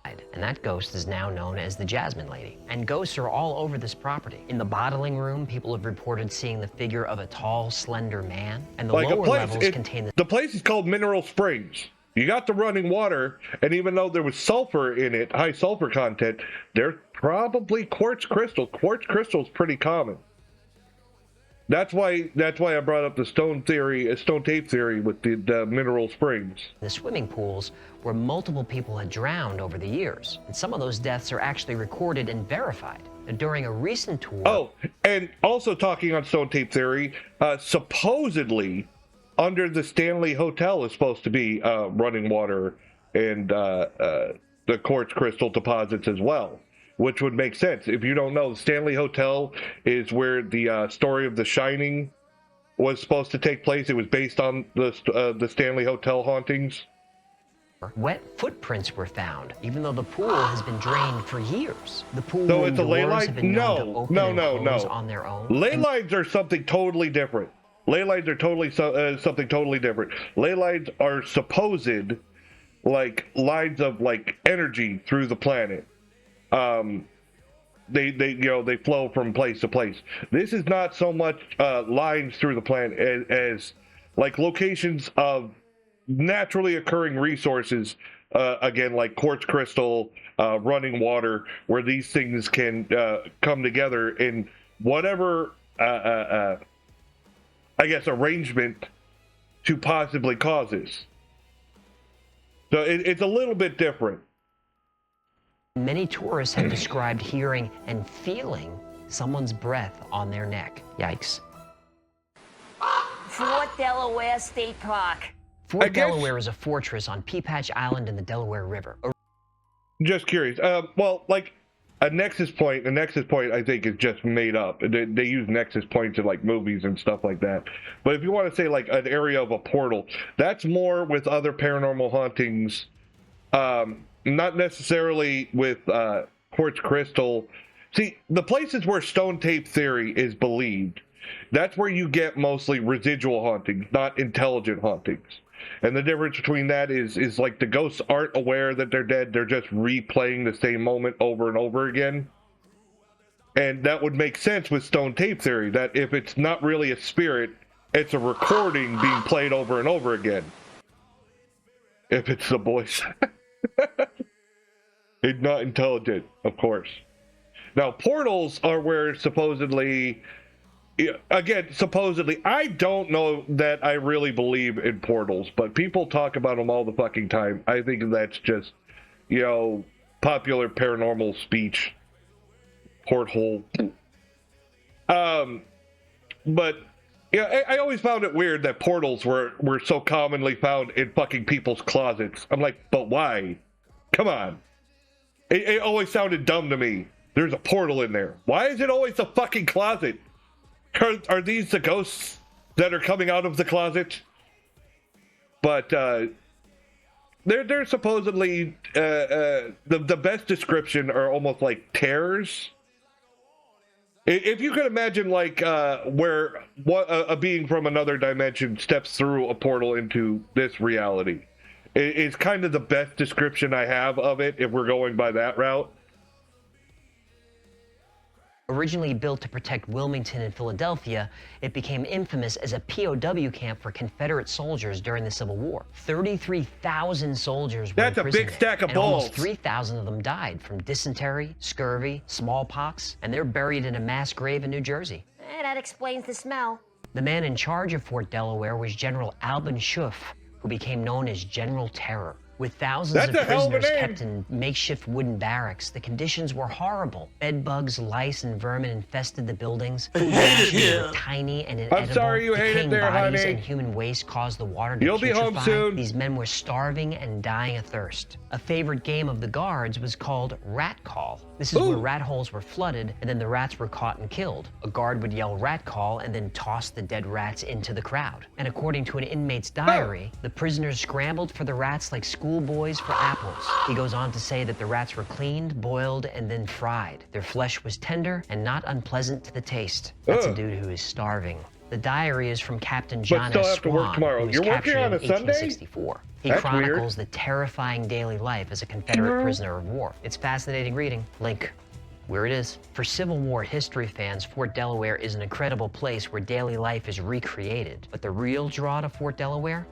And that ghost is now known as the Jasmine Lady. And ghosts are all over this property. In the bottling room, people have reported seeing the figure of a tall, slender man. And the lower levels contain the place is called Mineral Springs. You got the running water, and even though there was sulfur in it, high sulfur content, there's probably quartz crystal. Quartz crystal is pretty common. That's why I brought up the stone tape theory with the Mineral Springs. The swimming pools where multiple people had drowned over the years. And some of those deaths are actually recorded and verified. During a recent tour... Oh, and also talking on stone tape theory, supposedly under the Stanley Hotel is supposed to be running water and the quartz crystal deposits as well. Which would make sense. If you don't know, the Stanley Hotel is where the story of The Shining was supposed to take place. It was based on the Stanley Hotel hauntings. Wet footprints were found, even though the pool has been drained for years. The pool so it's a ley line? Have been known to open and close on their own. Ley lines are something totally different. Ley lines are something totally different. Ley lines are supposed like lines of like energy through the planet. They flow from place to place. This is not so much lines through the planet as like locations of naturally occurring resources, again, like quartz crystal, running water, where these things can come together in whatever, I guess, arrangement to possibly cause this. So it's a little bit different. Many tourists have described hearing and feeling someone's breath on their neck. Yikes. Fort Delaware State Park. Fort Delaware is a fortress on Peapatch Island in the Delaware River. Just curious. Well, like a nexus point I think is just made up. They use nexus points in like movies and stuff like that. But if you want to say like an area of a portal, that's more with other paranormal hauntings. Not necessarily with quartz crystal. See, the places where stone tape theory is believed, that's where you get mostly residual hauntings, not intelligent hauntings. And the difference between that is like the ghosts aren't aware that they're dead, they're just replaying the same moment over and over again. And that would make sense with stone tape theory, that if it's not really a spirit, it's a recording being played over and over again. If it's the voice. It's not intelligent, of course. Now, portals are where supposedly, I don't know that I really believe in portals, but people talk about them all the fucking time. I think that's just, popular paranormal speech. Porthole. But, I always found it weird that portals were so commonly found in fucking people's closets. I'm like, but why? Come on. It always sounded dumb to me. There's a portal in there. Why is it always a fucking closet? Are these the ghosts that are coming out of the closet? But they're supposedly the best description are almost like tears. If you could imagine like where a being from another dimension steps through a portal into this reality. It's kind of the best description I have of it, if we're going by that route. Originally built to protect Wilmington and Philadelphia, it became infamous as a POW camp for Confederate soldiers during the Civil War. 33,000 soldiers were imprisoned. That's a big stack of balls. Almost 3,000 of them died from dysentery, scurvy, smallpox, and they're buried in a mass grave in New Jersey. That explains the smell. The man in charge of Fort Delaware was General Alban Schuff, who became known as General Terror. With thousands of prisoners kept in makeshift wooden barracks, the conditions were horrible. Bed bugs, lice, and vermin infested the buildings. Food rations were tiny and inedible. I'm sorry you hate it there, bodies honey. And human waste caused the water to You'll be home soon. These men were starving and dying of thirst. A favorite game of the guards was called rat call. This is where rat holes were flooded, and then the rats were caught and killed. A guard would yell rat call and then toss the dead rats into the crowd. And according to an inmate's diary, the prisoners scrambled for the rats like schoolboys for apples. He goes on to say that the rats were cleaned, boiled, and then fried. Their flesh was tender and not unpleasant to the taste. That's a dude who is starving. The diary is from Captain John still S. have to work Swan, tomorrow. who was You're working captured on in a Sunday? 1864. He That's chronicles weird. the terrifying daily life as a Confederate prisoner of war. It's fascinating reading. Link where it is. For Civil War history fans, Fort Delaware is an incredible place where daily life is recreated. But the real draw to Fort Delaware?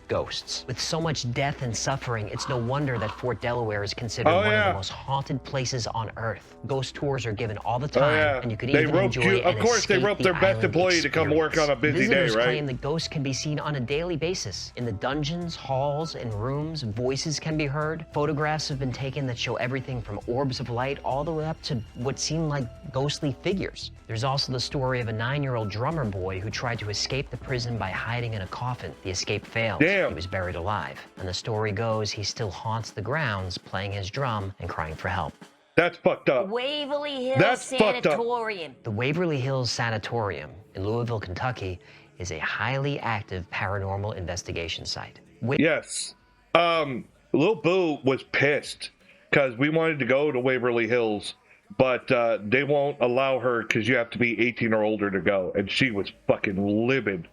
Ghosts. With so much death and suffering, it's no wonder that Fort Delaware is considered one of the most haunted places on Earth. Ghost tours are given all the time, and you could even enjoy an Of course, they escape roped their the best island employee to come work on a busy Visitors day, right? claim that ghosts can be seen on a daily basis. In the dungeons, halls, and rooms, voices can be heard. Photographs have been taken that show everything from orbs of light all the way up to what seem like ghostly figures. There's also the story of a 9-year-old drummer boy who tried to escape the prison by hiding in a coffin. The escape failed. Damn. He was buried alive. And the story goes he still haunts the grounds, playing his drum and crying for help. That's fucked up. Waverly Hills That's fucked up. Sanatorium. The Waverly Hills Sanatorium in Louisville, Kentucky is a highly active paranormal investigation site. Yes. Lil Boo was pissed because we wanted to go to Waverly Hills, but they won't allow her because you have to be 18 or older to go, and she was fucking livid.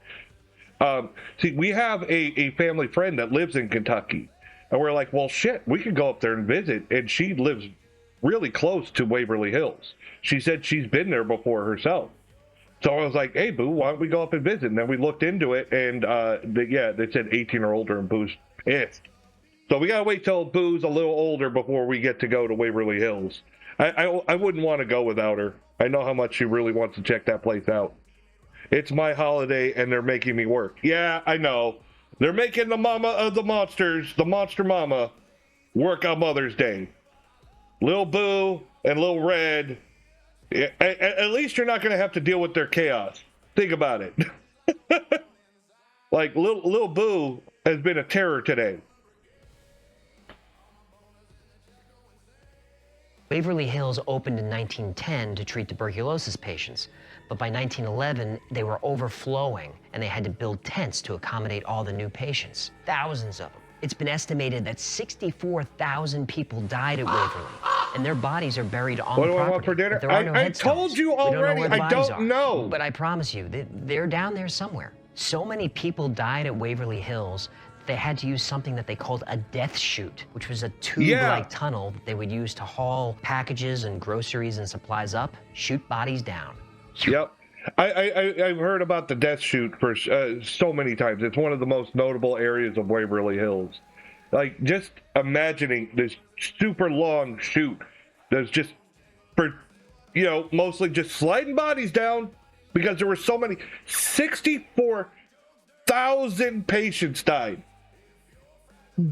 See, we have a family friend that lives in Kentucky, and we're like, well, shit, we could go up there and visit, and she lives really close to Waverly Hills. She said she's been there before herself. So I was like, hey, Boo, why don't we go up and visit? And then we looked into it, and they said 18 or older, and Boo's pissed. So we gotta wait till Boo's a little older before we get to go to Waverly Hills. I wouldn't want to go without her. I know how much she really wants to check that place out. It's my holiday, and they're making me work. Yeah, I know. They're making the mama of the monsters, the monster mama, work on Mother's Day. Lil Boo and Lil Red, at least you're not going to have to deal with their chaos. Think about it. Like, Lil Boo has been a terror today. Waverly Hills opened in 1910 to treat tuberculosis patients, but by 1911, they were overflowing and they had to build tents to accommodate all the new patients, thousands of them. It's been estimated that 64,000 people died at Waverly, and their bodies are buried on the property. What do I want for dinner? But there are no I headstones. told you We don't know already, where the I bodies don't are. know. But I promise you, they're down there somewhere. So many people died at Waverly Hills, they had to use something that they called a death chute, which was a tube-like tunnel that they would use to haul packages and groceries and supplies up, shoot bodies down. Yep. I've heard about the death chute for so many times. It's one of the most notable areas of Waverly Hills. Like, just imagining this super long chute that's just for, mostly just sliding bodies down because there were so many. 64,000 patients died.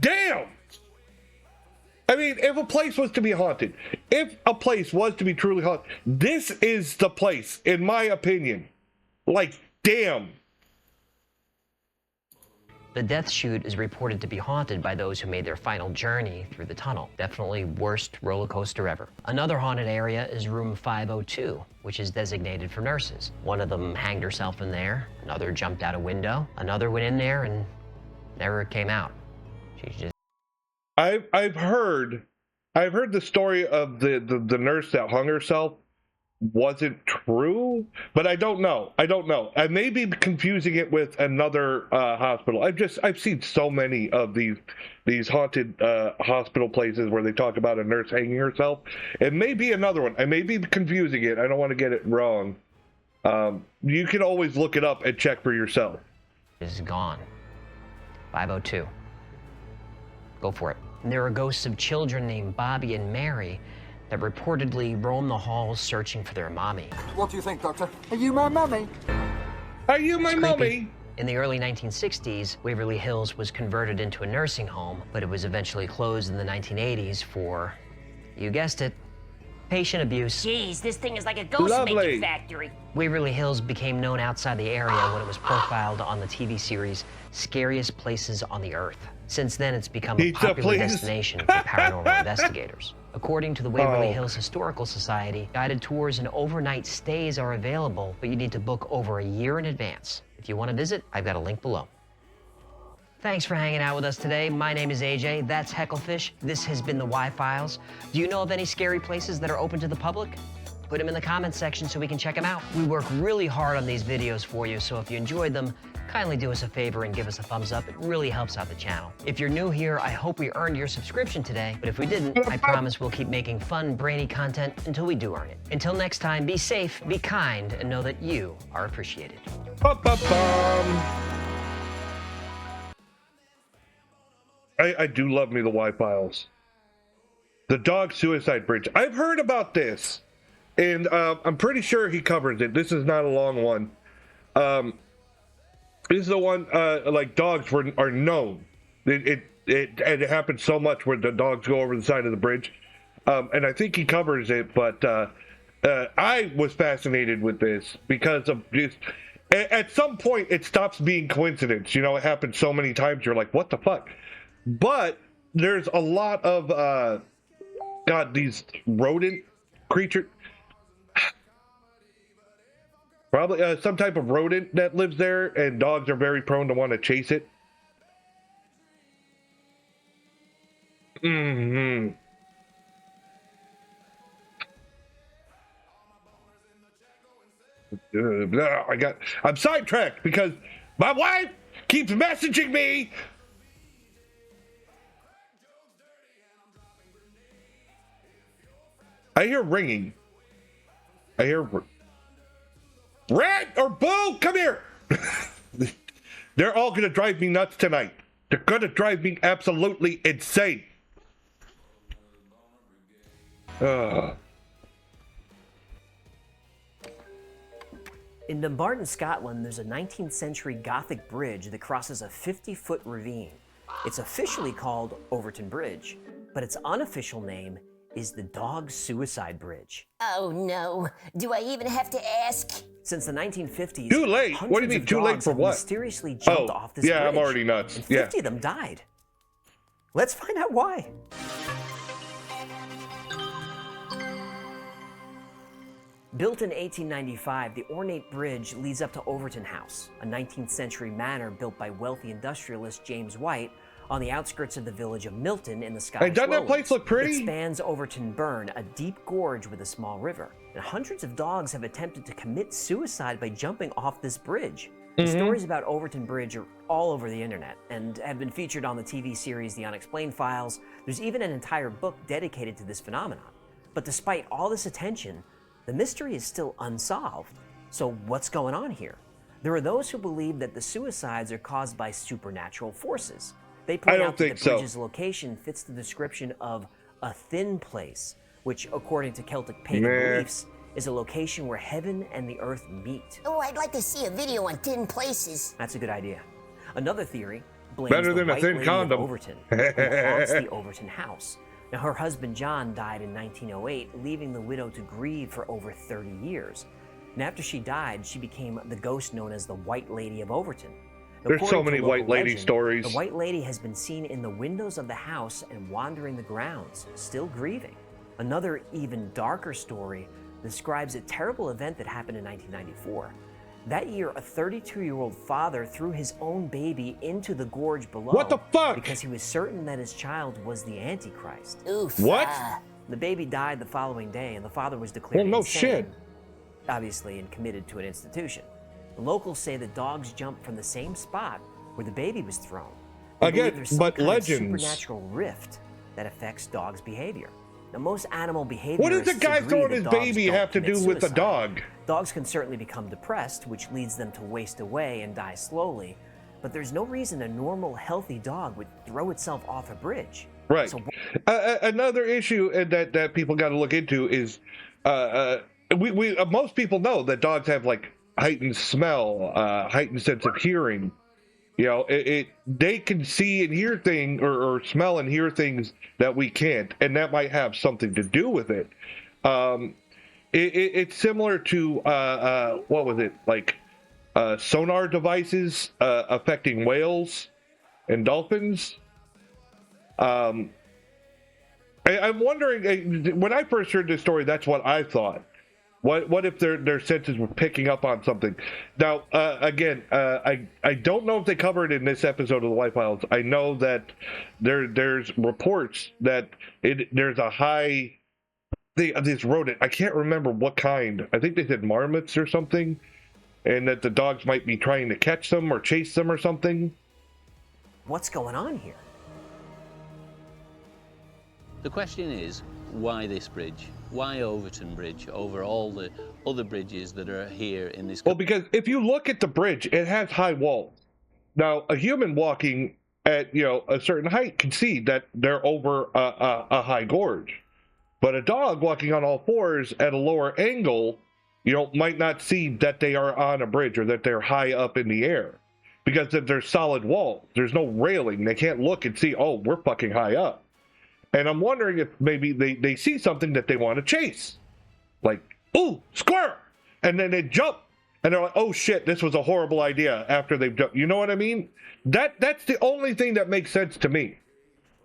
Damn! I mean, if a place was to be haunted, if a place was to be truly haunted, this is the place, in my opinion. Like, damn. The death chute is reported to be haunted by those who made their final journey through the tunnel. Definitely worst roller coaster ever. Another haunted area is room 502, which is designated for nurses. One of them hanged herself in there, another jumped out a window, another went in there and never came out. She's just... I've heard the story of the nurse that hung herself wasn't true, but I don't know. I may be confusing it with another hospital. I've seen so many of these haunted hospital places where they talk about a nurse hanging herself. It may be another one. I may be confusing it. I don't want to get it wrong. You can always look it up and check for yourself. is gone. 502. Go for it. There are ghosts of children named Bobby and Mary that reportedly roam the halls searching for their mommy. What do you think, Doctor? Are you my mummy? Are you my mommy? In the early 1960s, Waverly Hills was converted into a nursing home, but it was eventually closed in the 1980s for, you guessed it, patient abuse. Jeez, this thing is like a ghost-making factory. Waverly Hills became known outside the area when it was profiled on the TV series Scariest Places on the Earth. Since then, it's become a popular destination for paranormal investigators. According to the Waverly Hills Historical Society, guided tours and overnight stays are available, but you need to book over a year in advance. If you want to visit, I've got a link below. Thanks for hanging out with us today. My name is AJ, that's Hecklefish. This has been the Y-Files. Do you know of any scary places that are open to the public? Put them in the comments section so we can check them out. We work really hard on these videos for you, so if you enjoyed them, kindly do us a favor and give us a thumbs up. It really helps out the channel. If you're new here, I hope we earned your subscription today, but if we didn't, I promise we'll keep making fun, brainy content until we do earn it. Until next time, be safe, be kind, and know that you are appreciated. I do love me the Y-Files. The dog suicide bridge. I've heard about this, and I'm pretty sure he covers it. This is not a long one. This is the one, like, dogs are known. It happens so much where the dogs go over the side of the bridge. And I think he covers it, but I was fascinated with this because of just... At some point, it stops being coincidence. You know, it happens so many times, you're like, what the fuck? But there's a lot of... God, these rodent creature, probably some type of rodent that lives there, and dogs are very prone to want to chase it. I'm sidetracked because my wife keeps messaging me. I hear ringing. I hear... Red or Boo, come here! They're all gonna drive me nuts tonight. They're gonna drive me absolutely insane. In Dumbarton, Scotland, there's a 19th century Gothic bridge that crosses a 50-foot ravine. It's officially called Overton Bridge, but its unofficial name is the Dog Suicide Bridge. Oh no, do I even have to ask? Since the 1950s, too late. What do you mean too late for what? Mysteriously jumped off this bridge. I'm already nuts. And 50 of them died. Let's find out why. Built in 1895, the ornate bridge leads up to Overton House, a 19th century manor built by wealthy industrialist James White on the outskirts of the village of Milton in the Scottish Doesn't that place look pretty? It spans Overton Burn, a deep gorge with a small river. And hundreds of dogs have attempted to commit suicide by jumping off this bridge. The stories about Overton Bridge are all over the internet and have been featured on the TV series The Unexplained Files. There's even an entire book dedicated to this phenomenon. But despite all this attention, the mystery is still unsolved. So what's going on here? There are those who believe that the suicides are caused by supernatural forces. They point out that the bridge's location fits the description of a thin place, which, according to Celtic pagan beliefs, is a location where heaven and the earth meet. Oh, I'd like to see a video on thin places. That's a good idea. Another theory blames Better the than a White thin Lady condom. of Overton, who haunts the Overton house. Now, her husband John died in 1908, leaving the widow to grieve for over 30 years. And after she died, she became the ghost known as the White Lady of Overton. There's so many White Lady stories. The White Lady has been seen in the windows of the house and wandering the grounds, still grieving. Another, even darker story describes a terrible event that happened in 1994. That year, a 32-year-old father threw his own baby into the gorge below. What the fuck? Because he was certain that his child was the Antichrist. Oof. What? The baby died the following day, and the father was declared no insane, shit. obviously, and committed to an institution. The locals say that dogs jump from the same spot where the baby was thrown. They believe there's some kind of legends. supernatural rift that affects dogs' behavior. Now, most animal behaviorists What does the guy agree throwing that his dogs baby don't have to commit do with the suicide. dog? Dogs can certainly become depressed, which leads them to waste away and die slowly. But there's no reason a normal, healthy dog would throw itself off a bridge. Right. So, Another issue that people got to look into is most people know that dogs have like heightened smell, heightened sense of hearing. You know, they can see and hear things or smell and hear things that we can't, and that might have something to do with it. It's similar to what was it, like sonar devices affecting whales and dolphins. I'm wondering, when I first heard this story, that's what I thought. What if their senses were picking up on something? Now, again, I don't know if they covered it in this episode of the Y-Files. I know that there's reports that there's a high this rodent. I can't remember what kind. I think they said marmots or something, and that the dogs might be trying to catch them or chase them or something. What's going on here? The question is, why this bridge? Why Overton Bridge over all the other bridges that are here in this country? Well, because if you look at the bridge, it has high walls. Now, a human walking at a certain height can see that they're over a high gorge, but a dog walking on all fours at a lower angle, might not see that they are on a bridge or that they're high up in the air, because if there's solid walls, there's no railing. They can't look and see, oh, we're fucking high up. And I'm wondering if maybe they see something that they want to chase. Like, ooh, squirrel! And then they jump. And they're like, oh shit, this was a horrible idea after they've jumped. You know what I mean? That's the only thing that makes sense to me.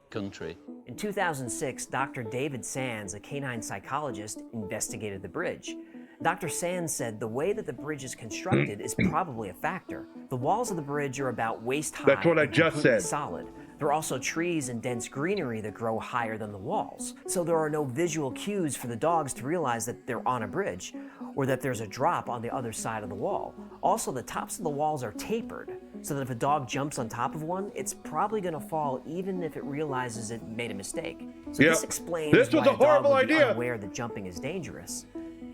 Country. In 2006, Dr. David Sands, a canine psychologist, investigated the bridge. Dr. Sands said the way that the bridge is constructed is probably a factor. The walls of the bridge are about waist high. That's what I and just completely said. Solid. There are also trees and dense greenery that grow higher than the walls. So there are no visual cues for the dogs to realize that they're on a bridge or that there's a drop on the other side of the wall. Also, the tops of the walls are tapered, so that if a dog jumps on top of one, it's probably going to fall even if it realizes it made a mistake. So Yep. this explains This was why a horrible dog would be idea. unaware that jumping is dangerous.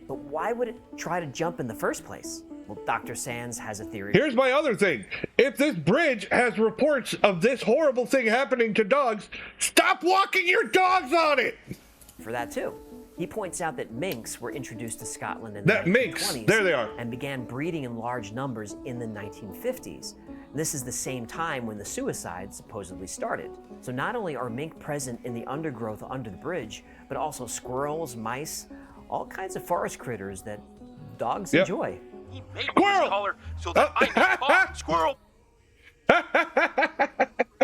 But why would it try to jump in the first place? Well, Dr. Sands has a theory. Here's my other thing. If this bridge has reports of this horrible thing happening to dogs, stop walking your dogs on it! For that too. He points out that minks were introduced to Scotland in the That minks, 1920s there they are. and began breeding in large numbers in the 1950s. This is the same time when the suicide supposedly started. So not only are mink present in the undergrowth under the bridge, but also squirrels, mice, all kinds of forest critters that dogs Yep. enjoy. He made Squirrel! this color so that I may talk. Squirrel!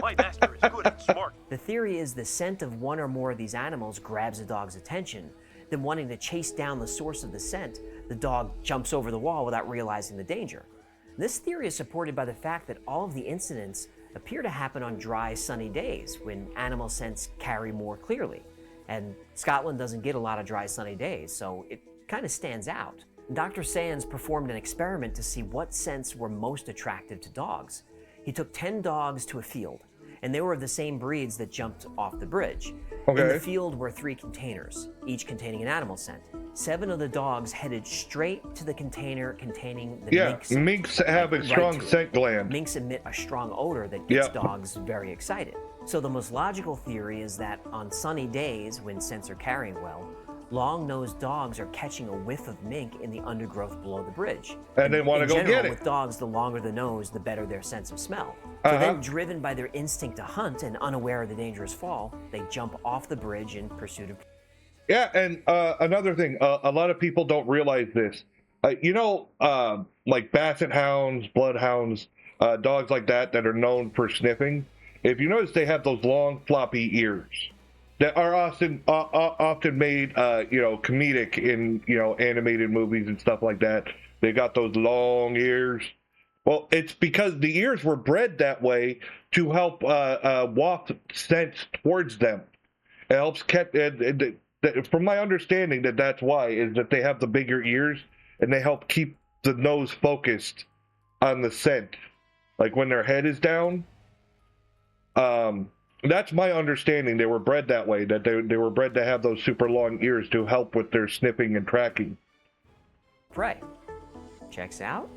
My master is good and smart. The theory is the scent of one or more of these animals grabs a dog's attention. Then, wanting to chase down the source of the scent, the dog jumps over the wall without realizing the danger. This theory is supported by the fact that all of the incidents appear to happen on dry, sunny days when animal scents carry more clearly. And Scotland doesn't get a lot of dry, sunny days, so it kind of stands out. Dr. Sands performed an experiment to see what scents were most attractive to dogs. He took 10 dogs to a field, and they were of the same breeds that jumped off the bridge. In Okay. the field were 3 containers, each containing an animal scent. 7 of the dogs headed straight to the container containing the Yeah, mink scent. minks have a Right strong to it. scent gland. Minks emit a strong odor that gets Yep. dogs very excited. So the most logical theory is that on sunny days when scents are carrying well, long-nosed dogs are catching a whiff of mink in the undergrowth below the bridge. And they wanna In go general, get it. With dogs, the longer the nose, the better their sense of smell. So then, Uh-huh. driven by their instinct to hunt and unaware of the dangerous fall, they jump off the bridge in pursuit of. Yeah, and another thing, a lot of people don't realize this. Like basset hounds, bloodhounds, dogs like that are known for sniffing. If you notice, they have those long, floppy ears that are often made, comedic in animated movies and stuff like that. They got those long ears. Well, it's because the ears were bred that way to help waft scents towards them. It helps catch. From my understanding, that's why is that they have the bigger ears and they help keep the nose focused on the scent, like when their head is down. That's my understanding. They were bred that way. That they were bred to have those super long ears to help with their sniffing and tracking. prey. Checks out.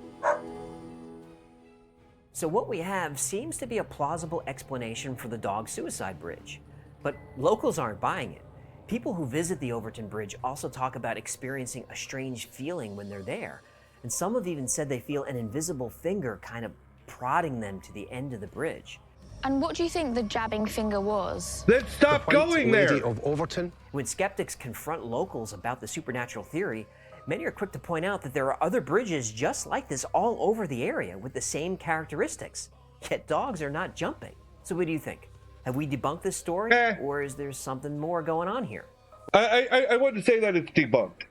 So what we have seems to be a plausible explanation for the dog suicide bridge. But locals aren't buying it. People who visit the Overton Bridge also talk about experiencing a strange feeling when they're there. And some have even said they feel an invisible finger kind of prodding them to the end of the bridge. And what do you think the jabbing finger was? Then stop going there. Of Overton. When skeptics confront locals about the supernatural theory, many are quick to point out that there are other bridges just like this all over the area with the same characteristics. Yet dogs are not jumping. So what do you think? Have we debunked this story, or is there something more going on here? I wouldn't say that it's debunked.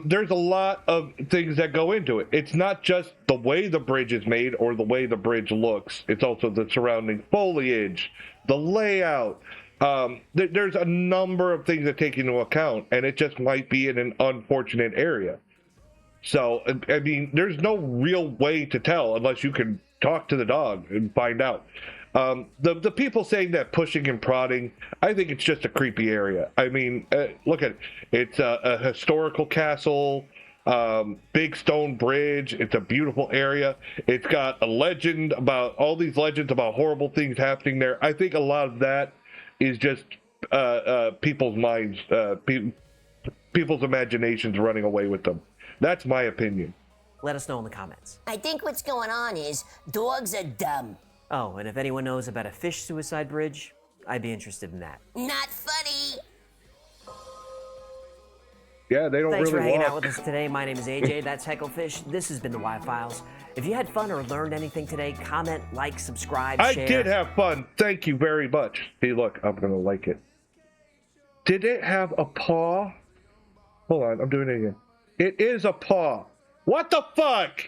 There's a lot of things that go into it. It's not just the way the bridge is made or the way the bridge looks. It's also the surrounding foliage, the layout, There's a number of things that take into account, and it just might be in an unfortunate area. So, I mean, there's no real way to tell unless you can talk to the dog and find out. The people saying that pushing and prodding, I think it's just a creepy area. I mean, look at it. It's a historical castle, big stone bridge. It's a beautiful area. It's got a legend about all these legends about horrible things happening there. I think a lot of that is just people's minds, people's imaginations running away with them. That's my opinion. Let us know in the comments. I think what's going on is dogs are dumb. Oh, and if anyone knows about a fish suicide bridge, I'd be interested in that. Not funny. Yeah, they don't Thanks really for hanging walk. out with us today. My name is AJ. That's Hecklefish. This has been the Y-Files. If you had fun or learned anything today, comment, like, subscribe, share. I did have fun. Thank you very much. Hey, look, I'm going to like it. Did it have a paw? Hold on, I'm doing it again. It is a paw. What the fuck?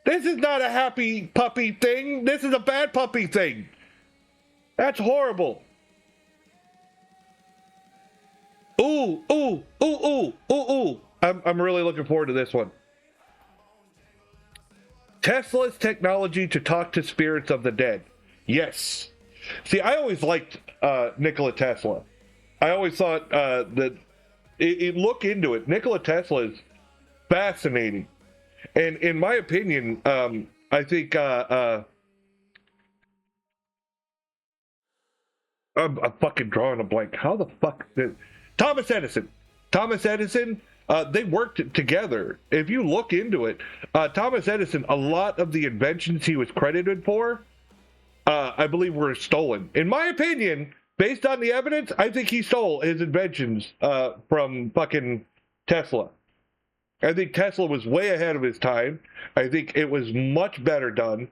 This is not a happy puppy thing. This is a bad puppy thing. That's horrible. Ooh, ooh, ooh, ooh, ooh, ooh. I'm really looking forward to this one. Tesla's technology to talk to spirits of the dead. Yes. See, I always liked Nikola Tesla. I always thought that look into it. Nikola Tesla is fascinating. And in my opinion, I think I'm fucking drawing a blank. How the fuck did Thomas Edison, they worked together. If you look into it, Thomas Edison, a lot of the inventions he was credited for, I believe were stolen. In my opinion, based on the evidence, I think he stole his inventions from fucking Tesla. I think Tesla was way ahead of his time. I think it was much better done.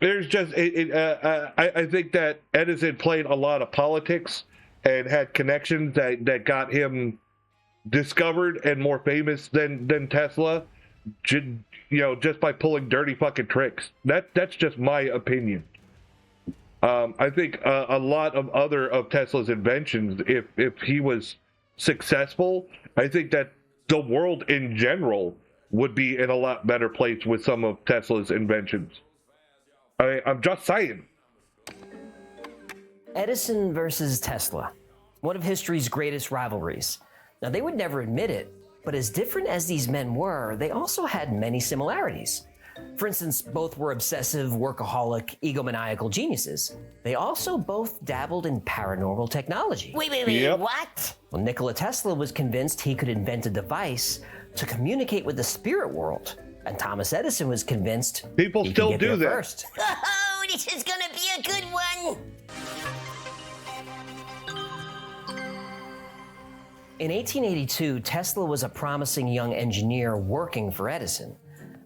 There's just, I think that Edison played a lot of politics and had connections that got him discovered and more famous than Tesla, just by pulling dirty fucking tricks. That's just my opinion. I think a lot of Tesla's inventions, if he was successful, I think that the world in general would be in a lot better place with some of Tesla's inventions. I'm just saying. Edison versus Tesla, one of history's greatest rivalries. Now, they would never admit it, but as different as these men were, they also had many similarities. For instance, both were obsessive, workaholic, egomaniacal geniuses. They also both dabbled in paranormal technology. Wait, Yep. what? Well, Nikola Tesla was convinced he could invent a device to communicate with the spirit world. And Thomas Edison was convinced People he still could get do there that. first. Oh, this is gonna be a good one. In 1882, Tesla was a promising young engineer working for Edison.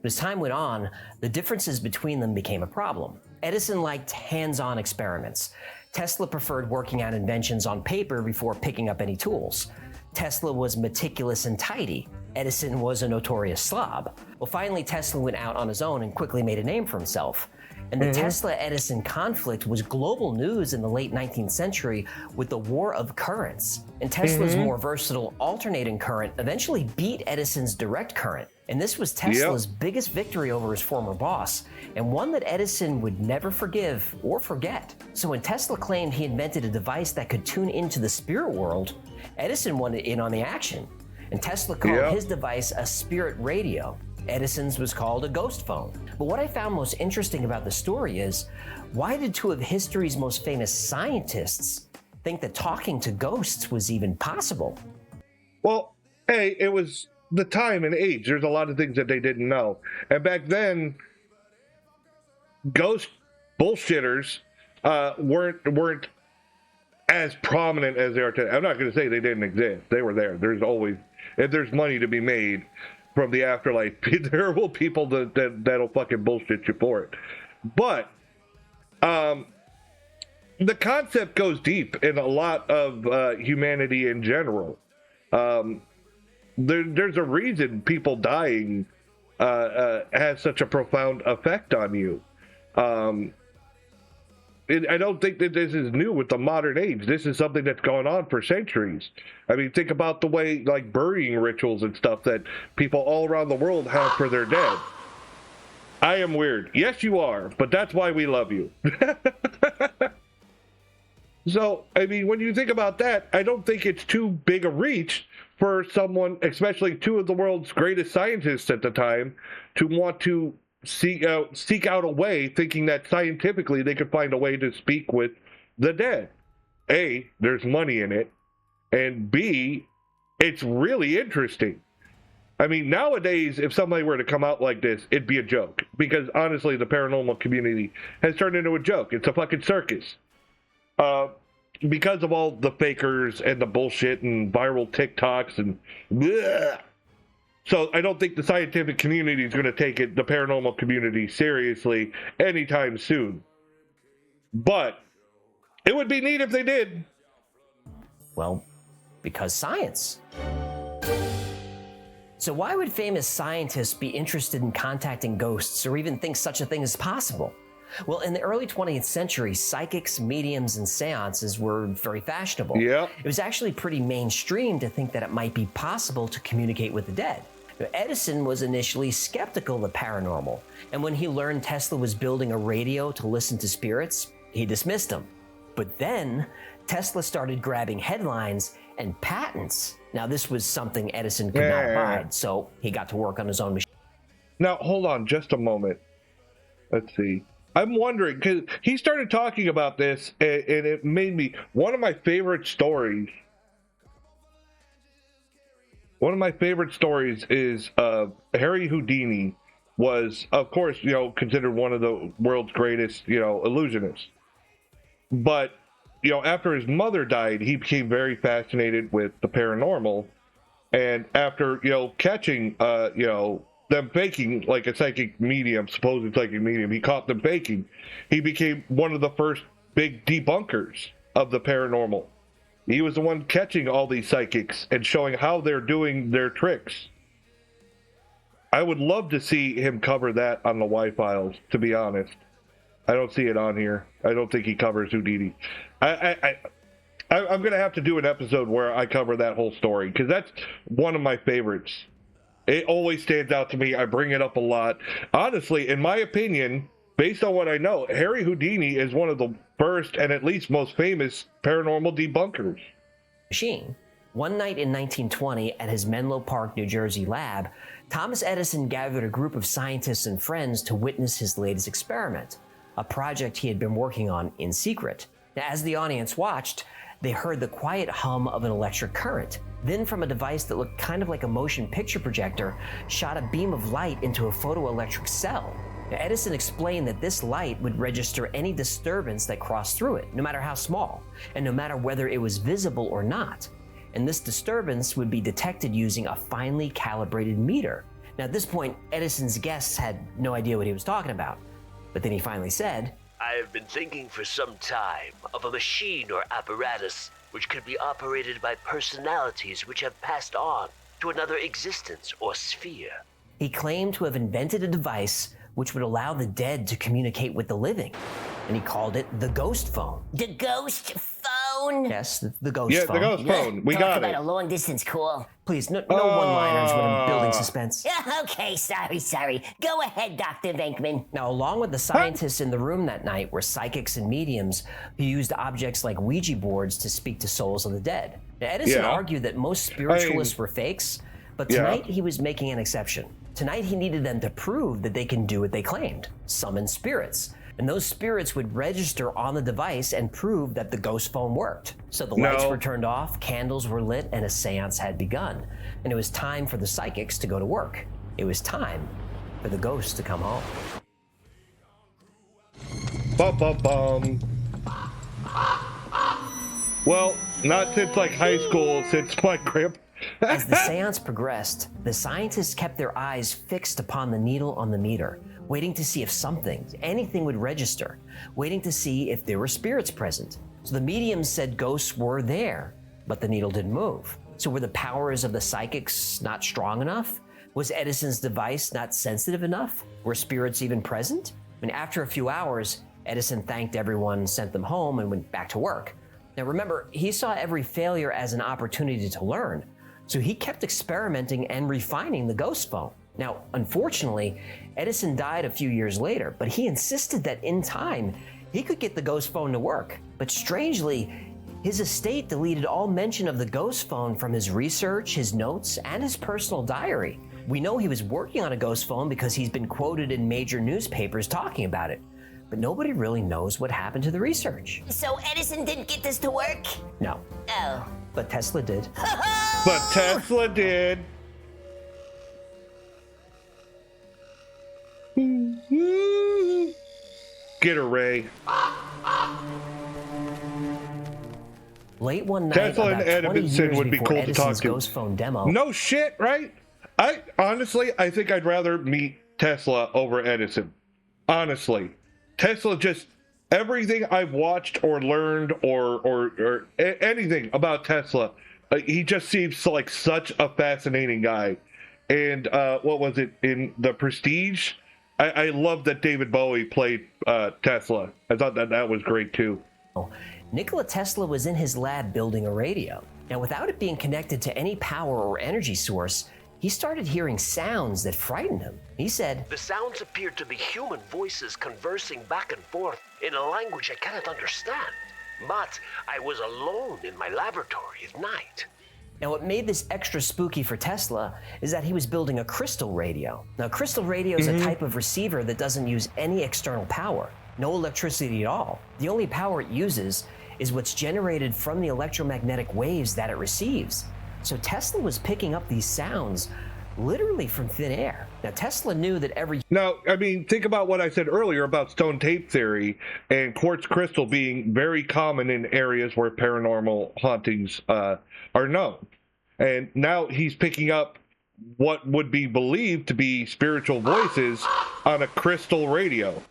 But as time went on, the differences between them became a problem. Edison liked hands-on experiments. Tesla preferred working out inventions on paper before picking up any tools. Tesla was meticulous and tidy. Edison was a notorious slob. Well, finally, Tesla went out on his own and quickly made a name for himself. And the Tesla-Edison conflict was global news in the late 19th century with the War of Currents. And Tesla's more versatile alternating current eventually beat Edison's direct current. And this was Tesla's biggest victory over his former boss, and one that Edison would never forgive or forget. So when Tesla claimed he invented a device that could tune into the spirit world, Edison wanted in on the action. And Tesla called his device a spirit radio. Edison's was called a ghost phone. But what I found most interesting about the story is, why did two of history's most famous scientists think that talking to ghosts was even possible? Well, hey, it was the time and age. There's a lot of things that they didn't know. And back then, ghost bullshitters weren't as prominent as they are today. I'm not going to say they didn't exist. They were there. There's always, if there's money to be made from the afterlife, there will people that'll fucking bullshit you for it. But the concept goes deep in a lot of humanity in general. There's a reason people dying has such a profound effect on you. I don't think that this is new with the modern age. This is something that's gone on for centuries. I mean, think about the way, like, burying rituals and stuff that people all around the world have for their dead. I am weird. Yes, you are, but that's why we love you. So, I mean, when you think about that, I don't think it's too big a reach for someone, especially two of the world's greatest scientists at the time, to want to seek out a way, thinking that scientifically they could find a way to speak with the dead. A, there's money in it, and B, it's really interesting. I mean, nowadays, if somebody were to come out like this, it'd be a joke. Because, honestly, the paranormal community has turned into a joke. It's a fucking circus. Because of all the fakers and the bullshit and viral TikToks and bleh. So I don't think the scientific community is going to take the paranormal community seriously anytime soon. But it would be neat if they did. Well, because science. So why would famous scientists be interested in contacting ghosts or even think such a thing is possible? Well, in the early 20th century, psychics, mediums, and seances were very fashionable. Yeah. It was actually pretty mainstream to think that it might be possible to communicate with the dead. Now, Edison was initially skeptical of the paranormal, and when he learned Tesla was building a radio to listen to spirits, he dismissed him. But then, Tesla started grabbing headlines and patents. Now, this was something Edison could not abide, so he got to work on his own machine. Now, hold on just a moment. Let's see. I'm wondering, because he started talking about this, and it made me, one of my favorite stories is Harry Houdini was, of course, considered one of the world's greatest, illusionists. But, after his mother died, he became very fascinated with the paranormal. And after, catching, them faking like a psychic medium, supposed psychic medium, he caught them faking. He became one of the first big debunkers of the paranormal. He was the one catching all these psychics and showing how they're doing their tricks. I would love to see him cover that on the Y-Files, to be honest. I don't see it on here. I don't think he covers Houdini. I'm going to have to do an episode where I cover that whole story, because that's one of my favorites. It always stands out to me. I bring it up a lot. Honestly, in my opinion, based on what I know, Harry Houdini is one of the first and at least most famous paranormal debunkers. Machine. One night in 1920 at his Menlo Park, New Jersey lab, Thomas Edison gathered a group of scientists and friends to witness his latest experiment, a project he had been working on in secret. Now, as the audience watched, they heard the quiet hum of an electric current. Then from a device that looked kind of like a motion picture projector, shot a beam of light into a photoelectric cell. Now, Edison explained that this light would register any disturbance that crossed through it, no matter how small, and no matter whether it was visible or not. And this disturbance would be detected using a finely calibrated meter. Now, at this point, Edison's guests had no idea what he was talking about. But then he finally said, I have been thinking for some time of a machine or apparatus which could be operated by personalities which have passed on to another existence or sphere. He claimed to have invented a device which would allow the dead to communicate with the living, and he called it the ghost phone. The ghost phone? Yes, the ghost phone. Yeah, the ghost phone. We got it. Talk about a long-distance call. Please, no one-liners when I'm building suspense. Yeah, okay, sorry. Go ahead, Dr. Venkman. Now, along with the scientists in the room that night were psychics and mediums who used objects like Ouija boards to speak to souls of the dead. Now, Edison argued that most spiritualists were fakes, but tonight he was making an exception. Tonight he needed them to prove that they can do what they claimed, summon spirits. And those spirits would register on the device and prove that the ghost phone worked. So the lights were turned off, candles were lit, and a seance had begun. And it was time for the psychics to go to work. It was time for the ghosts to come home. Bum, bum, bum. Well, not since like high school, since my grip. As the seance progressed, the scientists kept their eyes fixed upon the needle on the meter, waiting to see if anything would register, waiting to see if there were spirits present. So the mediums said ghosts were there, but the needle didn't move. So were the powers of the psychics not strong enough? Was Edison's device not sensitive enough? Were spirits even present? And after a few hours, Edison thanked everyone, sent them home, and went back to work. Now remember, he saw every failure as an opportunity to learn, so he kept experimenting and refining the ghost phone. Now, unfortunately, Edison died a few years later, but he insisted that in time, he could get the ghost phone to work. But strangely, his estate deleted all mention of the ghost phone from his research, his notes, and his personal diary. We know he was working on a ghost phone because he's been quoted in major newspapers talking about it. But nobody really knows what happened to the research. So Edison didn't get this to work? No. Oh. But Tesla did. But Tesla did. Get her, Ray. Late one night, Tesla and about 20 Edison years would be before cool Edison's to talk to. ghost phone demo. No shit, right? I think I'd rather meet Tesla over Edison. Honestly, Tesla just everything I've watched or learned or anything about Tesla, he just seems like such a fascinating guy. And what was it in The Prestige? I love that David Bowie played Tesla. I thought that was great too. Nikola Tesla was in his lab building a radio. Now, without it being connected to any power or energy source, he started hearing sounds that frightened him. He said, "The sounds appeared to be human voices conversing back and forth in a language I cannot understand. But I was alone in my laboratory at night." Now, what made this extra spooky for Tesla is that he was building a crystal radio. Now, a crystal radio is a type of receiver that doesn't use any external power, no electricity at all. The only power it uses is what's generated from the electromagnetic waves that it receives. So Tesla was picking up these sounds literally from thin air. Now, Tesla knew that Now, I mean, think about what I said earlier about stone tape theory and quartz crystal being very common in areas where paranormal hauntings are known. And now he's picking up what would be believed to be spiritual voices on a crystal radio.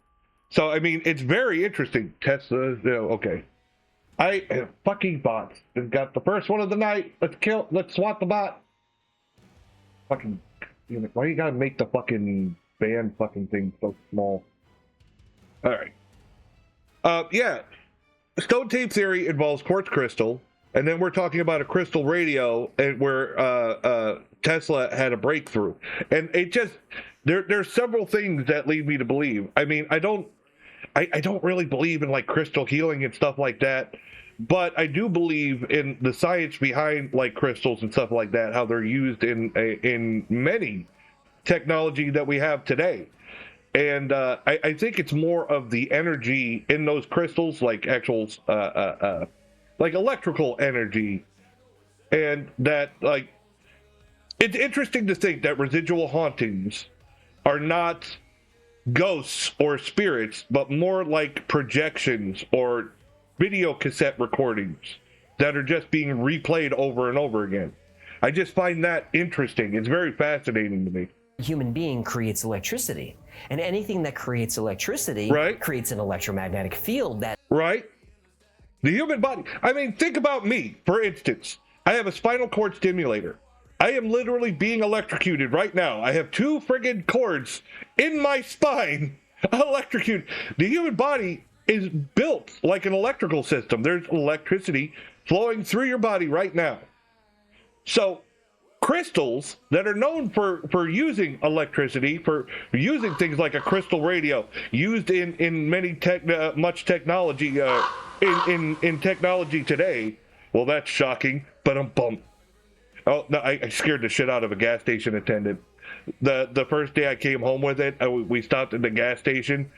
So, I mean, it's very interesting. Tesla, okay. Fucking bots. We've got the first one of the night. Let's swat the bot. Fucking, why you gotta make the fucking band fucking thing so small? Alright. Yeah. Stone tape theory involves quartz crystal, and then we're talking about a crystal radio and where Tesla had a breakthrough. And it just, there's several things that lead me to believe. I mean, I don't really believe in like crystal healing and stuff like that, but I do believe in the science behind like crystals and stuff like that, how they're used in many technology that we have today. And I think it's more of the energy in those crystals, like actual like electrical energy, and that like it's interesting to think that residual hauntings are not ghosts or spirits, but more like projections or video cassette recordings that are just being replayed over and over again. I just find that interesting. It's very fascinating to me. a human being creates electricity, and anything that creates electricity creates an electromagnetic field that... Right? The human body. I mean, think about me, for instance. I have a spinal cord stimulator. I am literally being electrocuted right now. I have 2 friggin' cords in my spine electrocuted. The human body is built like an electrical system. There's electricity flowing through your body right now. So crystals that are known for using electricity, for using things like a crystal radio, used in many much technology in technology today. Well, that's shocking, but I'm bummed. Oh, no, I scared the shit out of a gas station attendant. The first day I came home with it, we stopped at the gas station,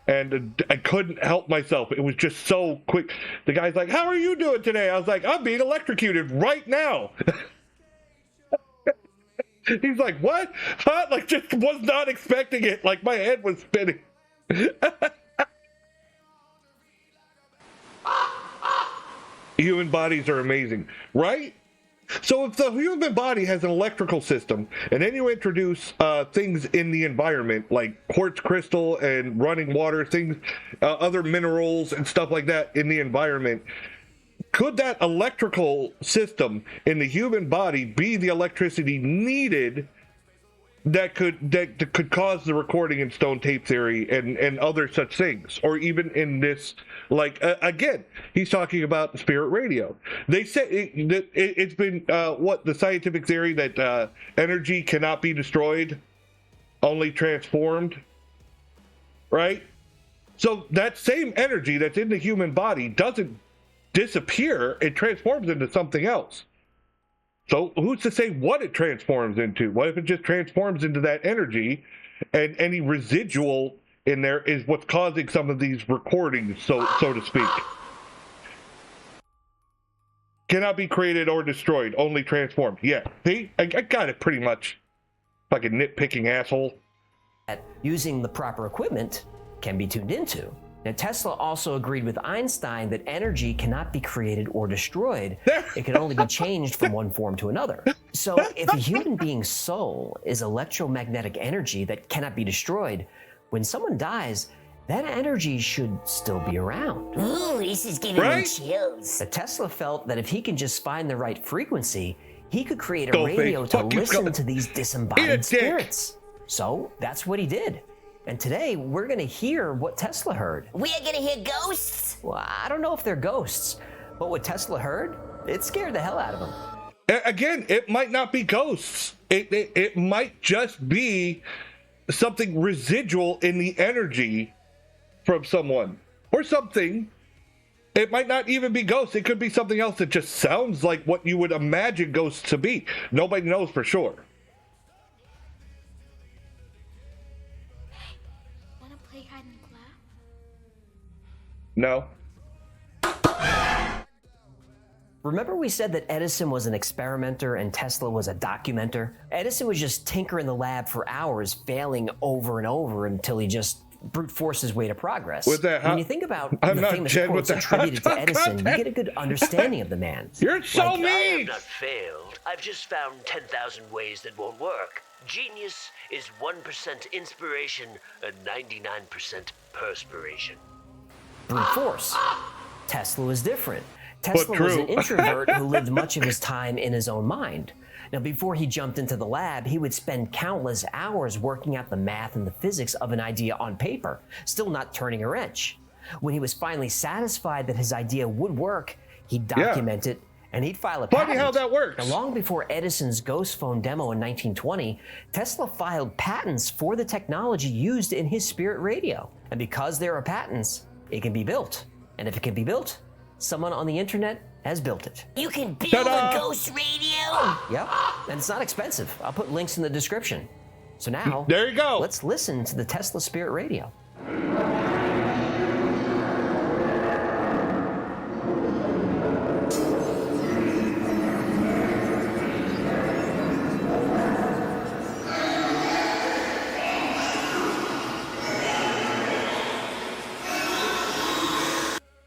and I couldn't help myself. It was just so quick. The guy's like, "How are you doing today?" I was like, "I'm being electrocuted right now." He's like, "What? Huh?" Like, just was not expecting it. Like, my head was spinning. Human bodies are amazing, right? So if the human body has an electrical system, and then you introduce things in the environment like quartz crystal and running water, things, other minerals and stuff like that in the environment, could that electrical system in the human body be the electricity needed that could cause the recording in stone tape theory and other such things, or even in this, like again, he's talking about spirit radio. They say it's been what the scientific theory that energy cannot be destroyed, only transformed, right? So that same energy that's in the human body doesn't disappear, it transforms into something else. So who's to say what it transforms into? What if it just transforms into that energy, and any residual in there is what's causing some of these recordings, so to speak? Cannot be created or destroyed, only transformed. Yeah, see? I got it pretty much. Like a nitpicking asshole. Using the proper equipment can be tuned into. Now, Tesla also agreed with Einstein that energy cannot be created or destroyed. It can only be changed from one form to another. So if a human being's soul is electromagnetic energy that cannot be destroyed, when someone dies, that energy should still be around. Ooh, this is giving me chills. Now, Tesla felt that if he can just find the right frequency, he could create a radio to listen to these disembodied spirits. So that's what he did. And today, we're gonna hear what Tesla heard. We are gonna hear ghosts? Well, I don't know if they're ghosts, but what Tesla heard, it scared the hell out of him. Again, it might not be ghosts. It might just be something residual in the energy from someone or something. It might not even be ghosts. It could be something else that just sounds like what you would imagine ghosts to be. Nobody knows for sure. No. Remember we said that Edison was an experimenter and Tesla was a documenter? Edison was just tinkering in the lab for hours, failing over and over until he just brute forced his way to progress. When you think about the famous quotes attributed to Edison, you get a good understanding of the man. You're so mean! I have not failed. I've just found 10,000 ways that won't work. Genius is 1% inspiration and 99% perspiration. Brute force. Tesla was different. Tesla was an introvert who lived much of his time in his own mind. Now, before he jumped into the lab, he would spend countless hours working out the math and the physics of an idea on paper, still not turning a wrench. When he was finally satisfied that his idea would work, he'd document it and he'd file a patent. Funny how that works. Now, long before Edison's ghost phone demo in 1920, Tesla filed patents for the technology used in his spirit radio. And because there are patents, it can be built. And if it can be built, someone on the internet has built it. You can build a ghost radio? Yep, and it's not expensive. I'll put links in the description. So now, there you go. Let's listen to the Tesla Spirit Radio.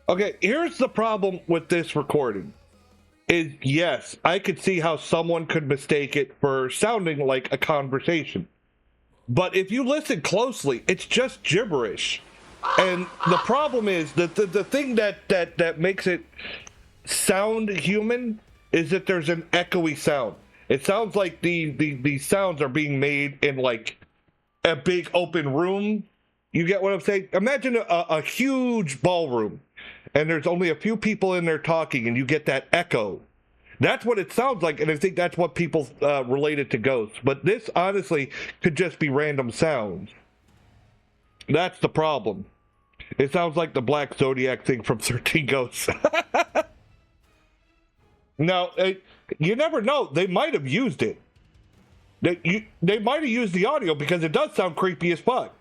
Okay, here's the problem with this recording. Is yes, I could see how someone could mistake it for sounding like a conversation. But if you listen closely, it's just gibberish. And the problem is that the thing that makes it sound human is that there's an echoey sound. It sounds like the sounds are being made in like a big open room. You get what I'm saying? Imagine a huge ballroom. And there's only a few people in there talking, and you get that echo. That's what it sounds like, and I think that's what people relate it to ghosts. But this, honestly, could just be random sounds. That's the problem. It sounds like the Black Zodiac thing from 13 Ghosts. Now, you never know. They might have used it. They might have used the audio because it does sound creepy as fuck.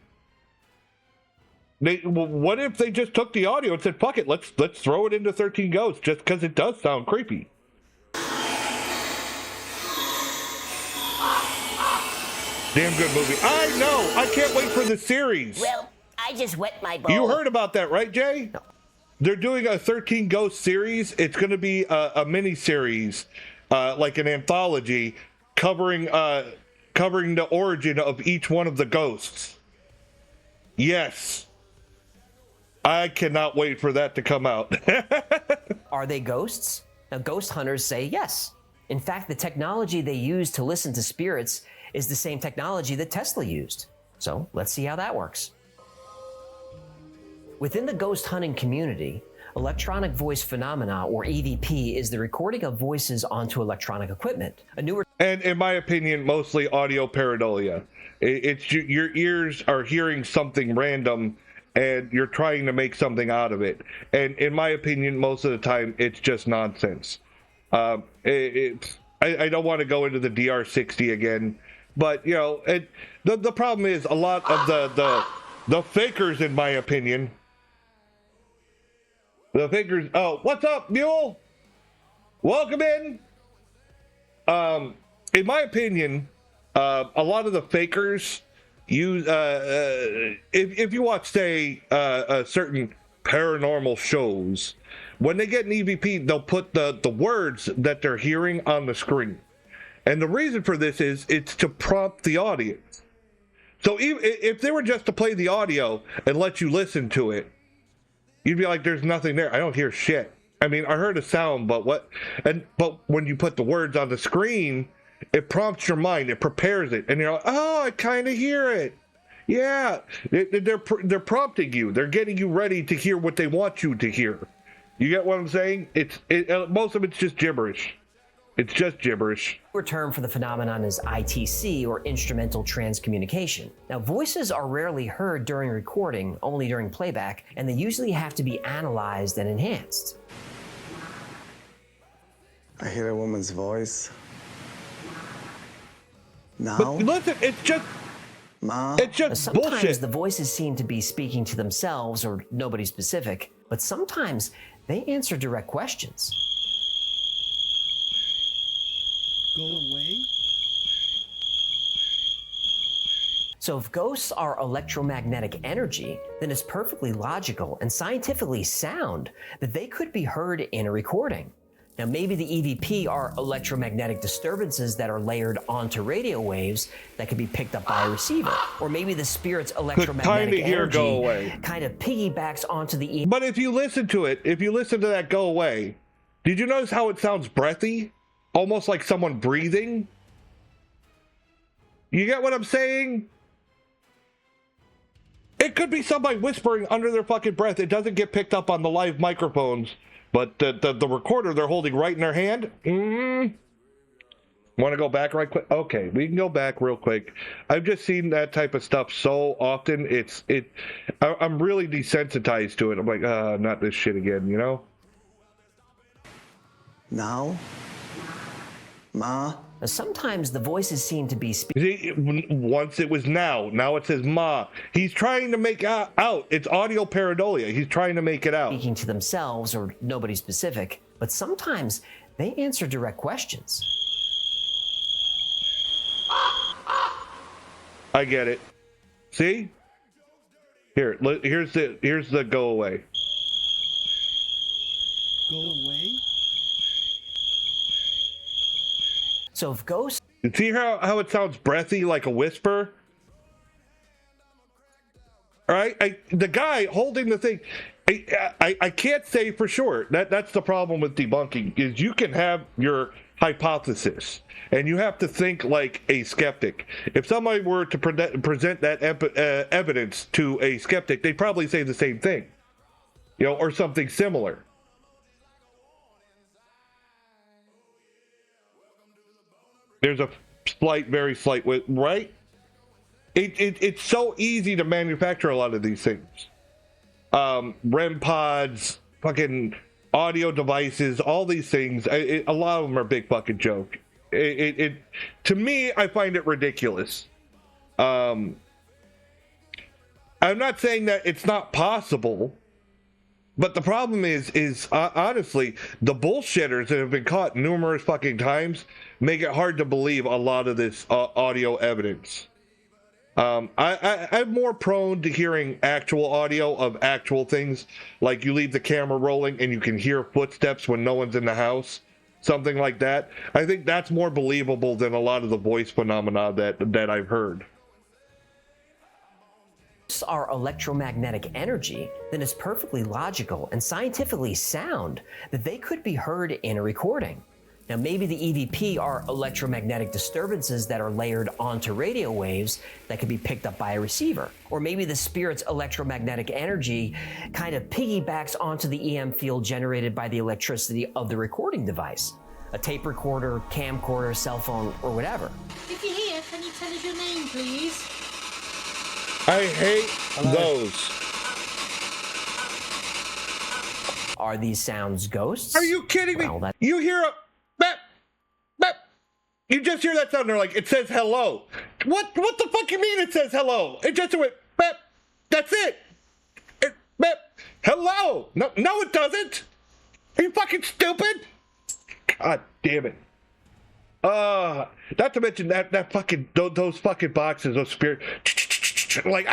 What if they just took the audio and said, fuck it, let's throw it into 13 Ghosts just because it does sound creepy. Damn good movie. I know. I can't wait for the series. Well, I just wet my bowl. You heard about that, right, Jay? No. They're doing a 13 Ghosts series. It's going to be a mini series, like an anthology, covering the origin of each one of the ghosts. Yes. I cannot wait for that to come out. Are they ghosts? Now, ghost hunters say yes. In fact, the technology they use to listen to spirits is the same technology that Tesla used. So let's see how that works. Within the ghost hunting community, electronic voice phenomena, or EVP, is the recording of voices onto electronic equipment. A newer and in my opinion, mostly audio pareidolia. It's your ears are hearing something random and you're trying to make something out of it. And in my opinion, most of the time, it's just nonsense. I don't want to go into the DR60 again, but you know, the problem is a lot of the fakers, in my opinion. The fakers. Oh, what's up, Mule? Welcome in. In my opinion, a lot of the fakers use if you watch, say, certain paranormal shows, when they get an EVP, they'll put the words that they're hearing on the screen. And the reason for this is it's to prompt the audience. So even if they were just to play the audio and let you listen to it, you'd be like, there's nothing there. I don't hear shit. I mean, I heard a sound, but what? But when you put the words on the screen, it prompts your mind. It prepares it, and you're like, oh, I kind of hear it. Yeah, they're prompting you. They're getting you ready to hear what they want you to hear. You get what I'm saying? Most of it's just gibberish. It's just gibberish. The term for the phenomenon is ITC, or instrumental transcommunication. Now, voices are rarely heard during recording, only during playback, and they usually have to be analyzed and enhanced. I hear a woman's voice. Now? But listen, it's just Sometimes bullshit. The voices seem to be speaking to themselves or nobody specific, but sometimes they answer direct questions. Go away? So if ghosts are electromagnetic energy, then it's perfectly logical and scientifically sound that they could be heard in a recording. Now, maybe the EVP are electromagnetic disturbances that are layered onto radio waves that could be picked up by a receiver. Or maybe the spirit's electromagnetic energy kind of piggybacks onto the EVP. But if you listen to it, if you listen to that go away, did you notice how it sounds breathy? Almost like someone breathing? You get what I'm saying? It could be somebody whispering under their fucking breath. It doesn't get picked up on the live microphones. But the recorder they're holding right in their hand? Want to go back right quick? Okay, we can go back real quick. I've just seen that type of stuff so often. I'm really desensitized to it. I'm like, not this shit again, you know? Now? Ma? Sometimes the voices seem to be once it was now it says ma. He's trying to make out. It's audio pareidolia. He's trying to make it out. Speaking to themselves or nobody specific, but sometimes they answer direct questions. I get it. See? Here's the go away. Go away? So if ghosts... You see how it sounds breathy, like a whisper? All right? The guy holding the thing, I can't say for sure. That's the problem with debunking, is you can have your hypothesis, and you have to think like a skeptic. If somebody were to present that evidence to a skeptic, they'd probably say the same thing, you know, or something similar. There's a very slight, right? It's so easy to manufacture a lot of these things. REM pods, fucking audio devices, all these things. A lot of them are a big fucking joke. To me, I find it ridiculous. I'm not saying that it's not possible, but the problem is honestly, the bullshitters that have been caught numerous fucking times make it hard to believe a lot of this audio evidence. I'm more prone to hearing actual audio of actual things, like you leave the camera rolling and you can hear footsteps when no one's in the house, something like that. I think that's more believable than a lot of the voice phenomena that I've heard. Are electromagnetic energy, then it's perfectly logical and scientifically sound that they could be heard in a recording. Now, maybe the EVP are electromagnetic disturbances that are layered onto radio waves that can be picked up by a receiver. Or maybe the spirit's electromagnetic energy kind of piggybacks onto the EM field generated by the electricity of the recording device. A tape recorder, camcorder, cell phone, or whatever. If you're here, can you tell us your name, please? I hate those. Are these sounds ghosts? Are you kidding me? Well, You hear a beep, beep. You just hear that sound. They're like, it says hello. What the fuck you mean it says hello? It just went beep. That's it. Beep. Hello. No, it doesn't. Are you fucking stupid? God damn it. Not to mention that fucking those fucking boxes, those spirit, like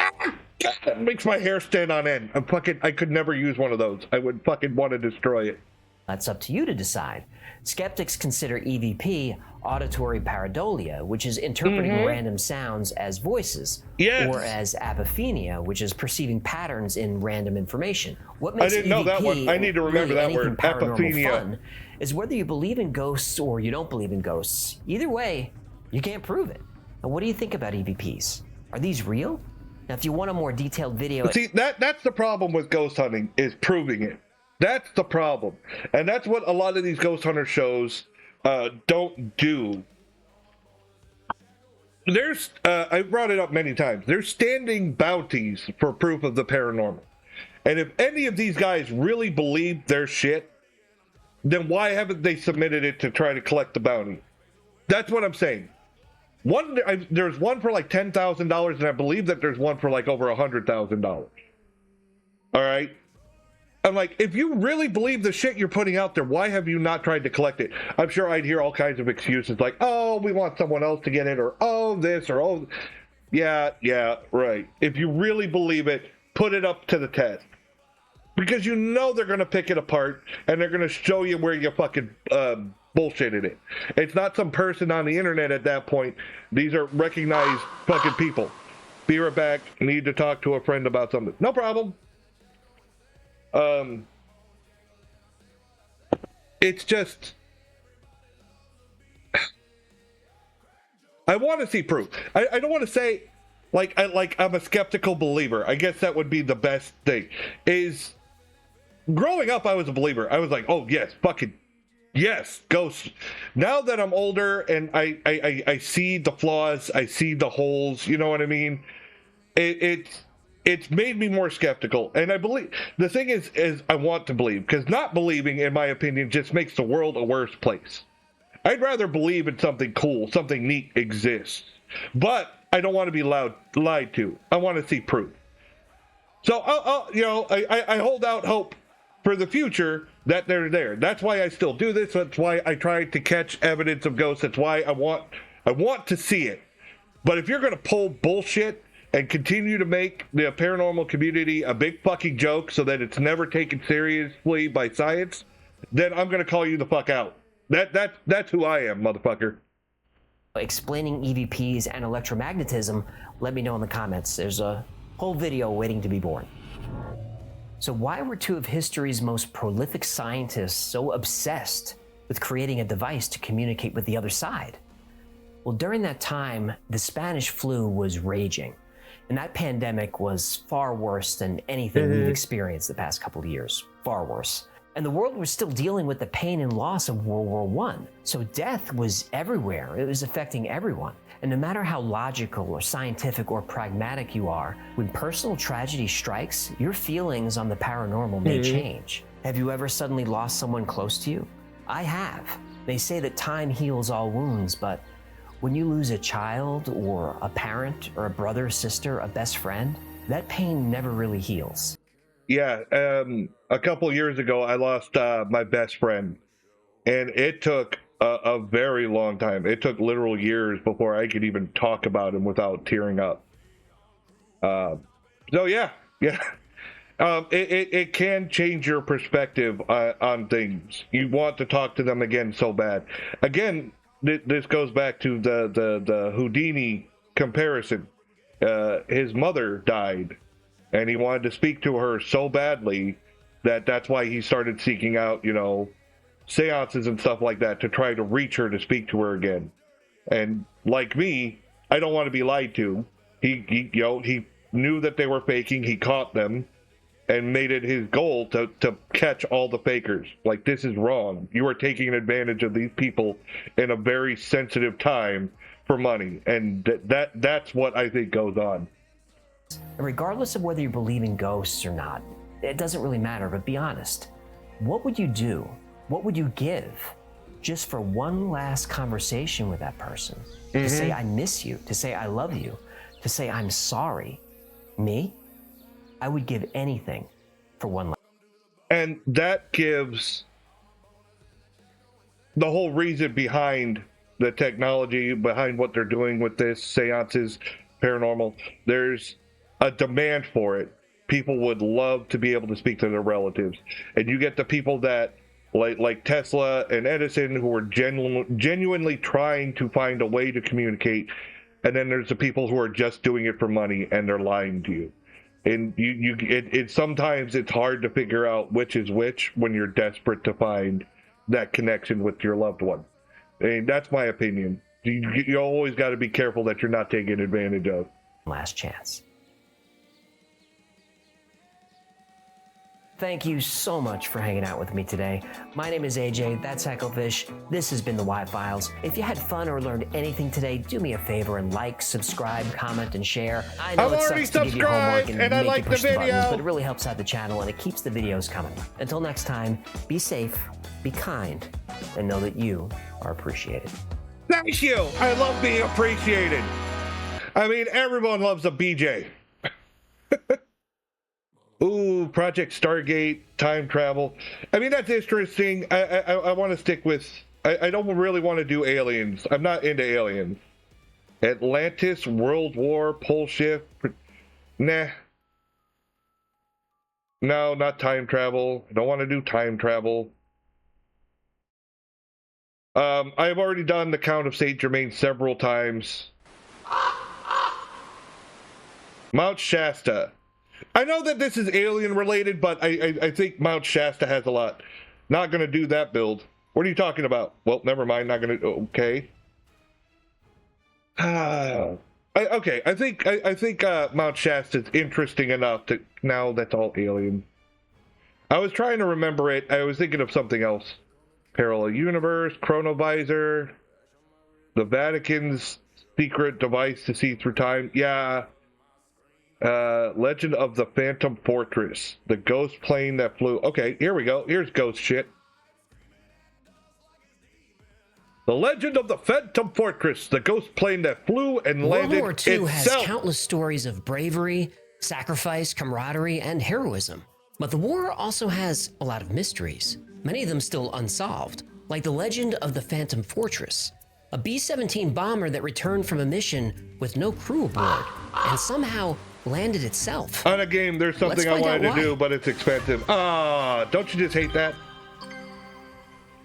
God, that makes my hair stand on end. I could never use one of those. I would fucking want to destroy it. That's up to you to decide. Skeptics consider EVP auditory pareidolia, which is interpreting random sounds as voices, or as apophenia, which is perceiving patterns in random information. What makes I didn't know that one. I need to remember that word. Apophenia. Fun is whether you believe in ghosts or you don't believe in ghosts. Either way, you can't prove it. Now, what do you think about EVPs? Are these real? Now, if you want a more detailed video... See, that's the problem with ghost hunting, is proving it. That's the problem. And that's what a lot of these ghost hunter shows don't do. There's, I brought it up many times, there's standing bounties for proof of the paranormal. And if any of these guys really believe their shit, then why haven't they submitted it to try to collect the bounty? That's what I'm saying. There's one for like $10,000, and I believe that there's one for like over $100,000. All right? I'm like, if you really believe the shit you're putting out there, why have you not tried to collect it? I'm sure I'd hear all kinds of excuses like, oh, we want someone else to get it, or oh, this, or oh. Yeah, right. If you really believe it, put it up to the test. Because you know they're going to pick it apart, and they're going to show you where you fucking bullshitted it. It's not some person on the internet at that point. These are recognized fucking people. Be right back. Need to talk to a friend about something. No problem. It's just, I want to see proof. I don't want to say I'm a skeptical believer. I guess that would be the best thing. Is growing up, I was a believer. I was like, oh yes, fucking yes, ghosts. Now that I'm older and I see the flaws, I see the holes. You know what I mean? It's made me more skeptical, and I believe the thing is I want to believe, because not believing, in my opinion, just makes the world a worse place. I'd rather believe in something cool, something neat exists, but I don't want to be lied to. I want to see proof. So I hold out hope for the future that they're there. That's why I still do this. That's why I try to catch evidence of ghosts. That's why I want to see it. But if you're gonna pull bullshit and continue to make the paranormal community a big fucking joke so that it's never taken seriously by science, then I'm gonna call you the fuck out. That's who I am, motherfucker. Explaining EVPs and electromagnetism, let me know in the comments. There's a whole video waiting to be born. So why were two of history's most prolific scientists so obsessed with creating a device to communicate with the other side? Well, during that time, the Spanish flu was raging. And that pandemic was far worse than anything we've experienced the past couple of years. Far worse. And the world was still dealing with the pain and loss of World War I. So death was everywhere. It was affecting everyone. And no matter how logical or scientific or pragmatic you are, when personal tragedy strikes, your feelings on the paranormal may change. Have you ever suddenly lost someone close to you? I have. They say that time heals all wounds, but when you lose a child or a parent or a brother, sister, a best friend, that pain never really heals. Yeah, a couple years ago, I lost my best friend, and it took a very long time. It took literal years before I could even talk about him without tearing up. So yeah. It can change your perspective on things. You want to talk to them again so bad. Again, this goes back to the Houdini comparison. His mother died, and he wanted to speak to her so badly that's why he started seeking out, seances and stuff like that to try to reach her to speak to her again. And like me, I don't want to be lied to. He knew that they were faking. He caught them and made it his goal to catch all the fakers. Like, this is wrong. You are taking advantage of these people in a very sensitive time for money. And that's what I think goes on. Regardless of whether you believe in ghosts or not, it doesn't really matter, but be honest. What would you do? What would you give just for one last conversation with that person? To say, I miss you, to say, I love you, to say, I'm sorry. Me? I would give anything for one last. And that gives the whole reason behind the technology, behind what they're doing with this, seances, paranormal. There's a demand for it. People would love to be able to speak to their relatives. And you get the people that, like Tesla and Edison, who are genuinely trying to find a way to communicate. And then there's the people who are just doing it for money, and they're lying to you. And sometimes it's hard to figure out which is which when you're desperate to find that connection with your loved one. And that's my opinion. You always got to be careful that you're not taken advantage of. Last chance. Thank you so much for hanging out with me today. My name is AJ, that's Hecklefish. This has been the Y Files. If you had fun or learned anything today, do me a favor and like, subscribe, comment, and share. I know it sucks to give you homework and make you push the buttons, but it really helps out the channel and it keeps the videos coming. Until next time, be safe, be kind, and know that you are appreciated. Thank you. I love being appreciated. I mean, everyone loves a BJ. Ooh, Project Stargate, time travel. I mean, that's interesting. I want to stick with... I don't really want to do aliens. I'm not into aliens. Atlantis, World War, Pole Shift. Nah. No, not time travel. I don't want to do time travel. I've already done the Count of St. Germain several times. Mount Shasta. I know that this is alien related, but I think Mount Shasta has a lot. Not gonna do that build. What are you talking about? Well, never mind. Not gonna. Okay. Okay. I think Mount Shasta is interesting enough to. Now that's all alien. I was trying to remember it. I was thinking of something else. Parallel universe, chronovisor, the Vatican's secret device to see through time. Yeah. Legend of the Phantom Fortress, the ghost plane that flew. Okay, here we go. Here's ghost shit. The Legend of the Phantom Fortress, the ghost plane that flew and landed World War II itself. has countless stories of bravery, sacrifice, camaraderie, and heroism. But the war also has a lot of mysteries, many of them still unsolved, like the legend of the Phantom Fortress, a B-17 bomber that returned from a mission with no crew aboard and somehow landed itself. On a game, there's something I wanted to do, but it's expensive. Don't you just hate that?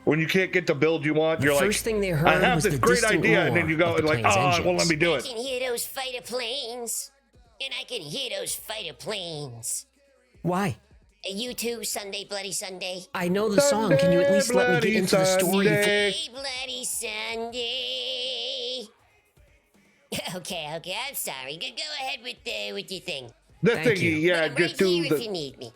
When you can't get the build you want, you're like, first thing they heard I have was this the great distant idea, roar and then you go of and the like, plane's oh, engines. well, let me do I it. can hear those fighter planes. And I can hear those fighter planes. Why? You too, Sunday, Bloody Sunday. I know the song. Can you at least let me get into the story? Sunday, Bloody Sunday. Okay, I'm sorry. Go ahead with your thing. The Thank thingy, you. yeah, I'm just right do here the. if you need me.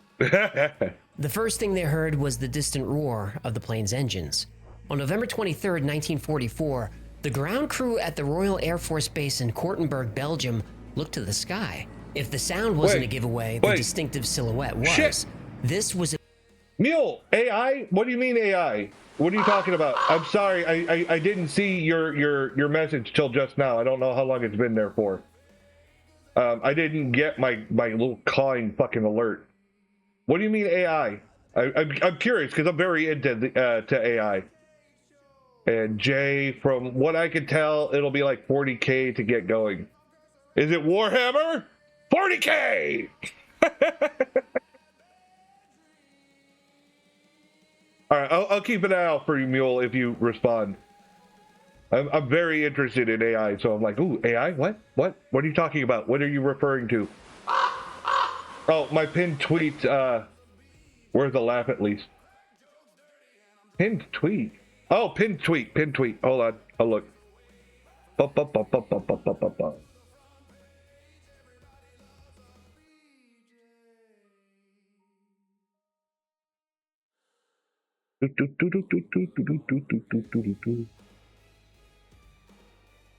The first thing they heard was the distant roar of the plane's engines. On November 23rd, 1944, the ground crew at the Royal Air Force Base in Kortenberg, Belgium, looked to the sky. If the sound wasn't a giveaway, the distinctive silhouette was. Shit. This was a... Mule, AI? What do you mean AI? What are you talking about? I'm sorry, I didn't see your message till just now. I don't know how long it's been there for. I didn't get my little cawing fucking alert. What do you mean AI? I'm curious because I'm very into to AI. And Jay, from what I can tell, it'll be like 40K to get going. Is it Warhammer? 40K! All right, I'll keep an eye out for you, Mule, if you respond. I'm very interested in AI, so I'm like, ooh, AI? What? What are you talking about? What are you referring to? Oh, my pinned tweet, where's the laugh at least? Pinned tweet. Oh, pinned tweet. Pinned tweet. Hold on. I'll look.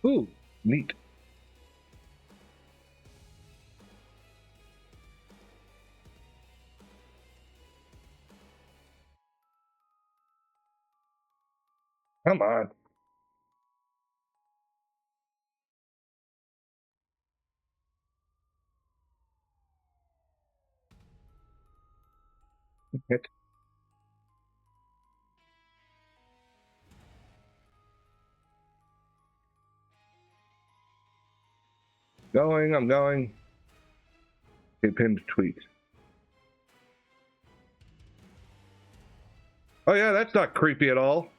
Ooh, neat. Come on. Hit. Going, I'm going. A pinned tweet. Oh yeah, that's not creepy at all.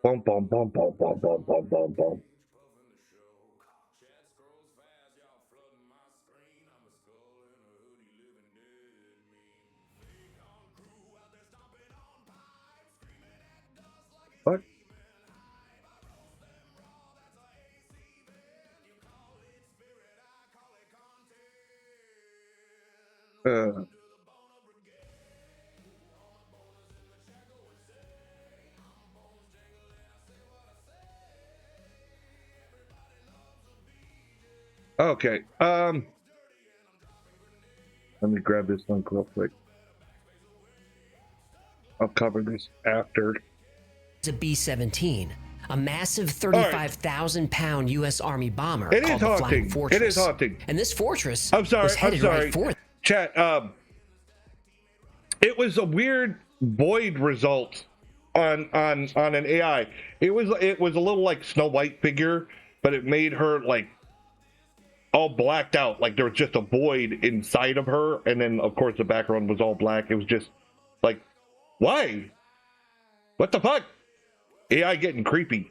Bum bum bum bum bum bum bum bum bum. What? Okay. Let me grab this link real quick. I'll cover this after. It's a B-17, a massive 35,000-pound U.S. Army bomber called the Flying Fortress. It is haunting. And this fortress was headed right for it. Chat, it was a weird void result on an AI. It was a little like Snow White figure, but it made her like all blacked out. Like there was just a void inside of her, and then of course the background was all black. It was just like, why? What the fuck? AI getting creepy.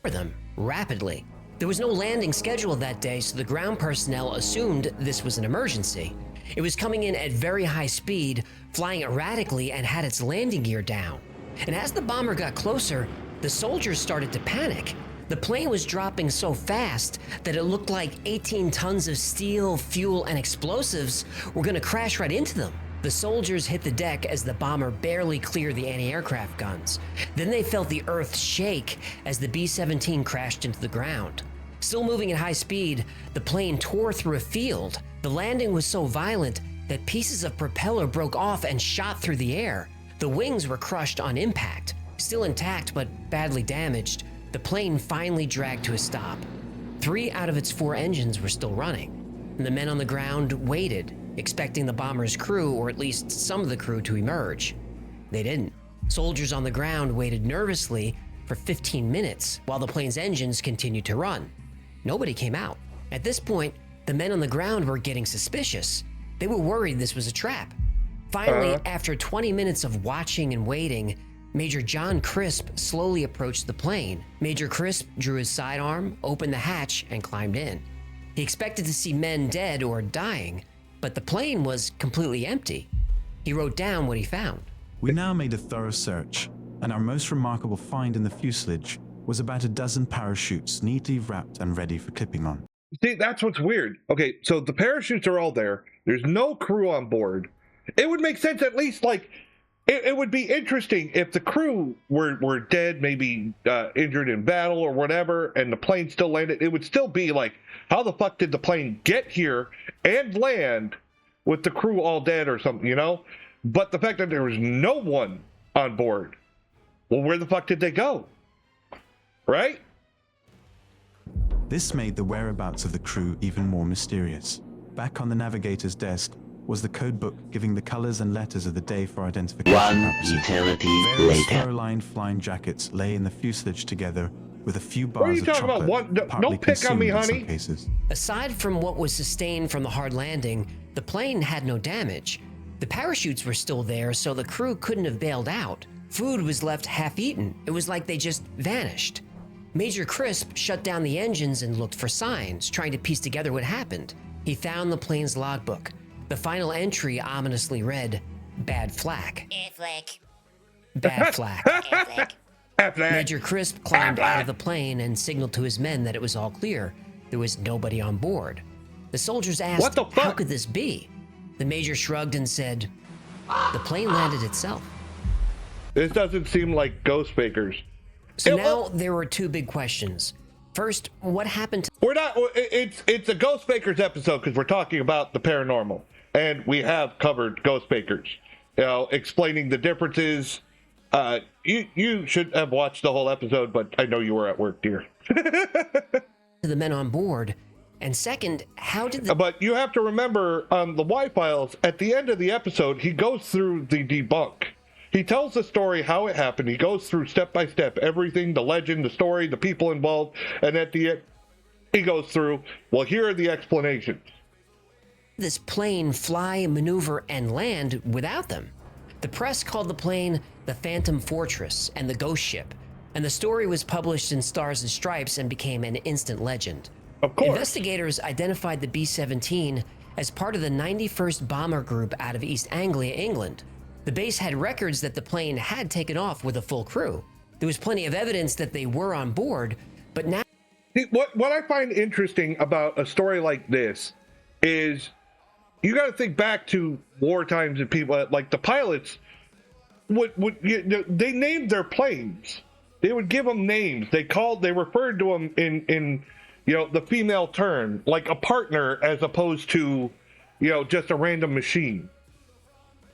For them rapidly. There was no landing scheduled that day, so the ground personnel assumed this was an emergency. It was coming in at very high speed, flying erratically, and had its landing gear down. And as the bomber got closer, the soldiers started to panic. The plane was dropping so fast that it looked like 18 tons of steel, fuel, and explosives were going to crash right into them. The soldiers hit the deck as the bomber barely cleared the anti-aircraft guns. Then they felt the earth shake as the B-17 crashed into the ground. Still moving at high speed, the plane tore through a field. The landing was so violent that pieces of propeller broke off and shot through the air. The wings were crushed on impact. Still intact but badly damaged, the plane finally dragged to a stop. 3 out of its 4 engines were still running, and the men on the ground waited, expecting the bomber's crew, or at least some of the crew, to emerge. They didn't. Soldiers on the ground waited nervously for 15 minutes while the plane's engines continued to run. Nobody came out. At this point, the men on the ground were getting suspicious. They were worried this was a trap. Finally, after 20 minutes of watching and waiting, Major John Crisp slowly approached the plane. Major Crisp drew his sidearm, opened the hatch, and climbed in. He expected to see men dead or dying, but the plane was completely empty. He wrote down what he found. We now made a thorough search, and our most remarkable find in the fuselage was about a dozen parachutes neatly wrapped and ready for clipping on. See, that's what's weird. Okay, so the parachutes are all there. There's no crew on board. It would make sense, at least, like, it would be interesting if the crew were dead, maybe injured in battle or whatever, and the plane still landed. It would still be like, how the fuck did the plane get here and land with the crew all dead or something, you know? But the fact that there was no one on board, well, where the fuck did they go? Right? This made the whereabouts of the crew even more mysterious. Back on the navigator's desk was the code book giving the colors and letters of the day for identification purposes. Various fur-lined flying jackets lay in the fuselage together with a few bars of chocolate, Don't pick on me, honey. Aside from what was sustained from the hard landing, the plane had no damage. The parachutes were still there, so the crew couldn't have bailed out. Food was left half-eaten. It was like they just vanished. Major Crisp shut down the engines and looked for signs, trying to piece together what happened. He found the plane's logbook. The final entry ominously read, "Bad flak." Affleck. Bad flak. Affleck. Major Crisp climbed out of the plane and signaled to his men that it was all clear. There was nobody on board. The soldiers asked, "What the fuck? How could this be?" The major shrugged and said, "The plane landed itself." This doesn't seem like ghost fakers. So now there were two big questions. First, what happened to... We're not, it's a Ghost Fakers episode because we're talking about the paranormal. And we have covered Ghost Fakers. You know, explaining the differences. You should have watched the whole episode, but I know you were at work, dear. the men on board? And second, how did the... But you have to remember, on the Y-Files, at the end of the episode, he goes through the debunk. He tells the story, how it happened. He goes through step by step, everything, the legend, the story, the people involved. And at the end, he goes through, well, here are the explanations. This plane fly, maneuver, and land without them. The press called the plane the Phantom Fortress and the Ghost Ship. And the story was published in Stars and Stripes and became an instant legend. Of course. Investigators identified the B-17 as part of the 91st Bomber Group out of East Anglia, England. The base had records that the plane had taken off with a full crew. There was plenty of evidence that they were on board, but now... What I find interesting about a story like this is you got to think back to war times and people, like the pilots, they named their planes. They would give them names. They referred to them in the female term, like a partner as opposed to, just a random machine.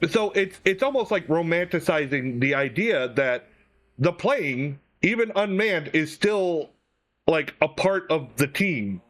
So it's almost like romanticizing the idea that the plane, even unmanned, is still like a part of the team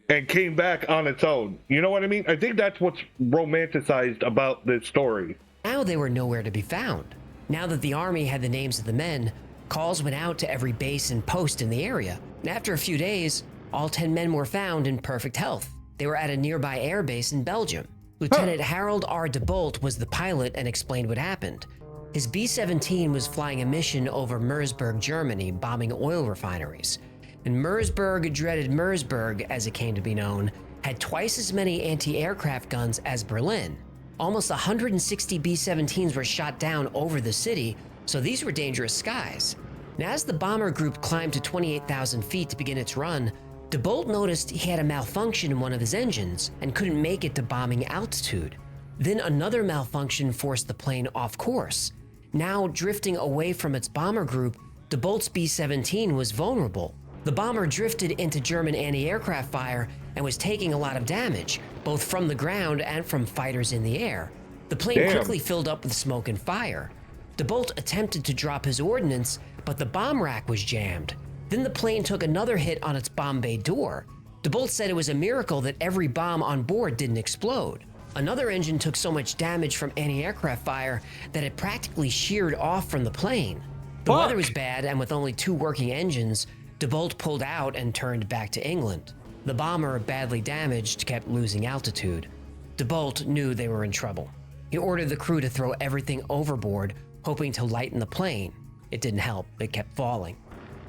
and came back on its own. You know what I mean? I think that's what's romanticized about this story. Now they were nowhere to be found. Now that the Army had the names of the men, calls went out to every base and post in the area. And after a few days, all 10 men were found in perfect health. They were at a nearby air base in Belgium. Lieutenant Harold R. DeBolt was the pilot and explained what happened. His B-17 was flying a mission over Mersburg, Germany, bombing oil refineries. And Mersburg, dreaded Mersburg, as it came to be known, had twice as many anti-aircraft guns as Berlin. Almost 160 B-17s were shot down over the city, so these were dangerous skies. And as the bomber group climbed to 28,000 feet to begin its run, DeBolt noticed he had a malfunction in one of his engines and couldn't make it to bombing altitude. Then another malfunction forced the plane off course. Now drifting away from its bomber group, DeBolt's B-17 was vulnerable. The bomber drifted into German anti-aircraft fire and was taking a lot of damage, both from the ground and from fighters in the air. The plane quickly filled up with smoke and fire. DeBolt attempted to drop his ordnance, but the bomb rack was jammed. Then the plane took another hit on its bomb bay door. DeBolt said it was a miracle that every bomb on board didn't explode. Another engine took so much damage from anti-aircraft fire that it practically sheared off from the plane. The weather was bad, and with only 2 working engines, DeBolt pulled out and turned back to England. The bomber, badly damaged, kept losing altitude. DeBolt knew they were in trouble. He ordered the crew to throw everything overboard, hoping to lighten the plane. It didn't help, it kept falling.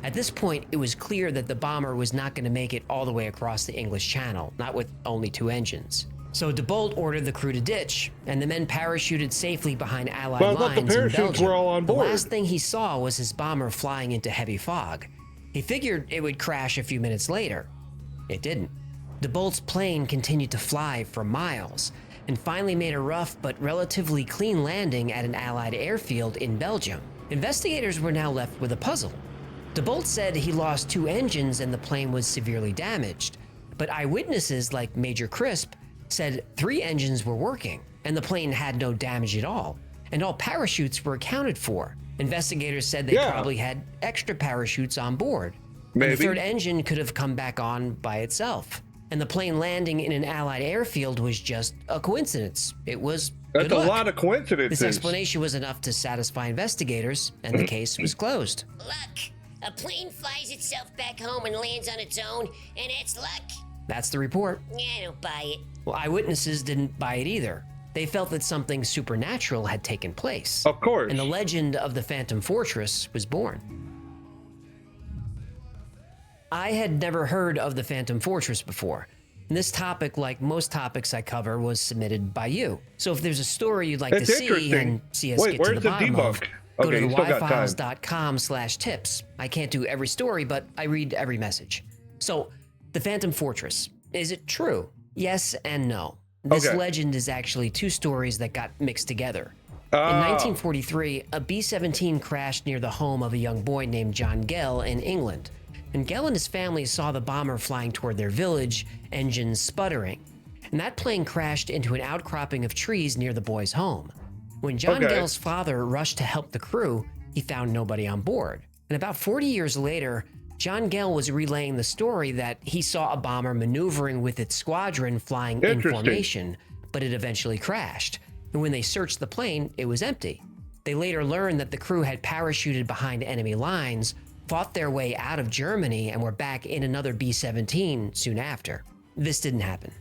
At this point, it was clear that the bomber was not going to make it all the way across the English Channel, not with only 2 engines. So DeBolt ordered the crew to ditch, and the men parachuted safely behind Allied lines in Belgium. Were all on board. The last thing he saw was his bomber flying into heavy fog. He figured it would crash a few minutes later. It didn't. DeBolt's plane continued to fly for miles, and finally made a rough but relatively clean landing at an Allied airfield in Belgium. Investigators were now left with a puzzle. DeBolt said he lost 2 engines and the plane was severely damaged, but eyewitnesses like Major Crisp said 3 engines were working and the plane had no damage at all, and all parachutes were accounted for. Investigators said they probably had extra parachutes on board. Maybe. And the 3rd engine could have come back on by itself. And the plane landing in an Allied airfield was just a coincidence. It was That's a lot of coincidences. This explanation was enough to satisfy investigators, and the case was closed. Luck. A plane flies itself back home and lands on its own, and it's luck. That's the report. Yeah, I don't buy it. Well, eyewitnesses didn't buy it either. They felt that something supernatural had taken place. Of course. And the legend of the Phantom Fortress was born. I had never heard of the Phantom Fortress before. And this topic, like most topics I cover, was submitted by you. So if there's a story you'd like It's to see interesting. and see us Wait, get to the where's the bottom of, debunk? go Okay, to you still got time. thewhyfiles.com/tips. I can't do every story, but I read every message. So, the Phantom Fortress. Is it true? Yes and no. This Okay. legend is actually two stories that got mixed together. In Ah. 1943, a B-17 crashed near the home of a young boy named John Gell in England. And Gell and his family saw the bomber flying toward their village, engines sputtering. And that plane crashed into an outcropping of trees near the boy's home. When John Okay. Gell's father rushed to help the crew, he found nobody on board. And about 40 years later, John Gell was relaying the story that he saw a bomber maneuvering with its squadron flying in Interesting. formation, but it eventually crashed. And when they searched the plane, it was empty. They later learned that the crew had parachuted behind enemy lines, fought their way out of Germany, and were back in another B-17 soon after. This didn't happen.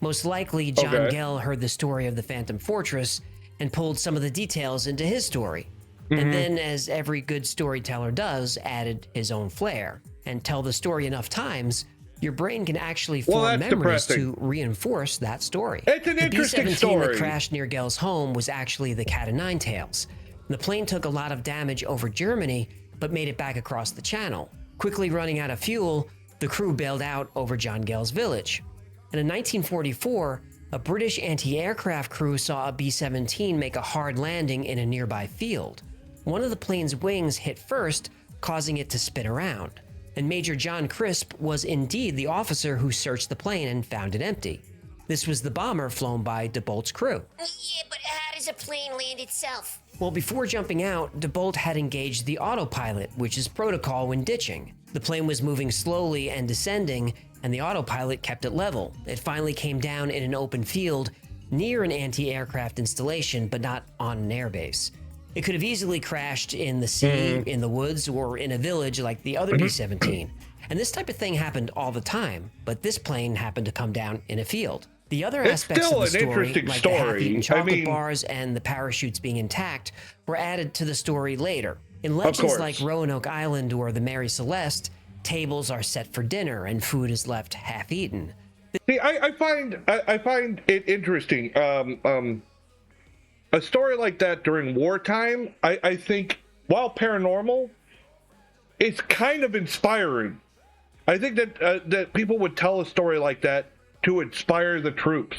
Most likely, John Okay. Gell heard the story of the Phantom Fortress and pulled some of the details into his story. And then, as every good storyteller does, added his own flair. And tell the story enough times, your brain can actually Well, form that's memories depressing. to reinforce that story. It's an the interesting B-17 story. that crashed near Gell's home was actually the Cat o' Nine Tails. The plane took a lot of damage over Germany, but made it back across the channel. Quickly running out of fuel, the crew bailed out over John Gell's village. And in 1944, a British anti-aircraft crew saw a B-17 make a hard landing in a nearby field. One of the plane's wings hit first, causing it to spin around. And Major John Crisp was indeed the officer who searched the plane and found it empty. This was the bomber flown by DeBolt's crew. Yeah, but how does a plane land itself? Well, before jumping out, DeBolt had engaged the autopilot, which is protocol when ditching. The plane was moving slowly and descending, and the autopilot kept it level. It finally came down in an open field near an anti-aircraft installation, but not on an airbase. It could have easily crashed in the sea, in the woods, or in a village like the other B-17. And this type of thing happened all the time, but this plane happened to come down in a field. The other It's aspects still of the an story, interesting like the half-eaten story. chocolate I mean- bars and the parachutes being intact, were added to the story later. In Of legends course. like Roanoke Island or the Mary Celeste, tables are set for dinner and food is left half-eaten. See, I find it interesting. A story like that during wartime, I think, while paranormal, it's kind of inspiring. I think that that people would tell a story like that to inspire the troops.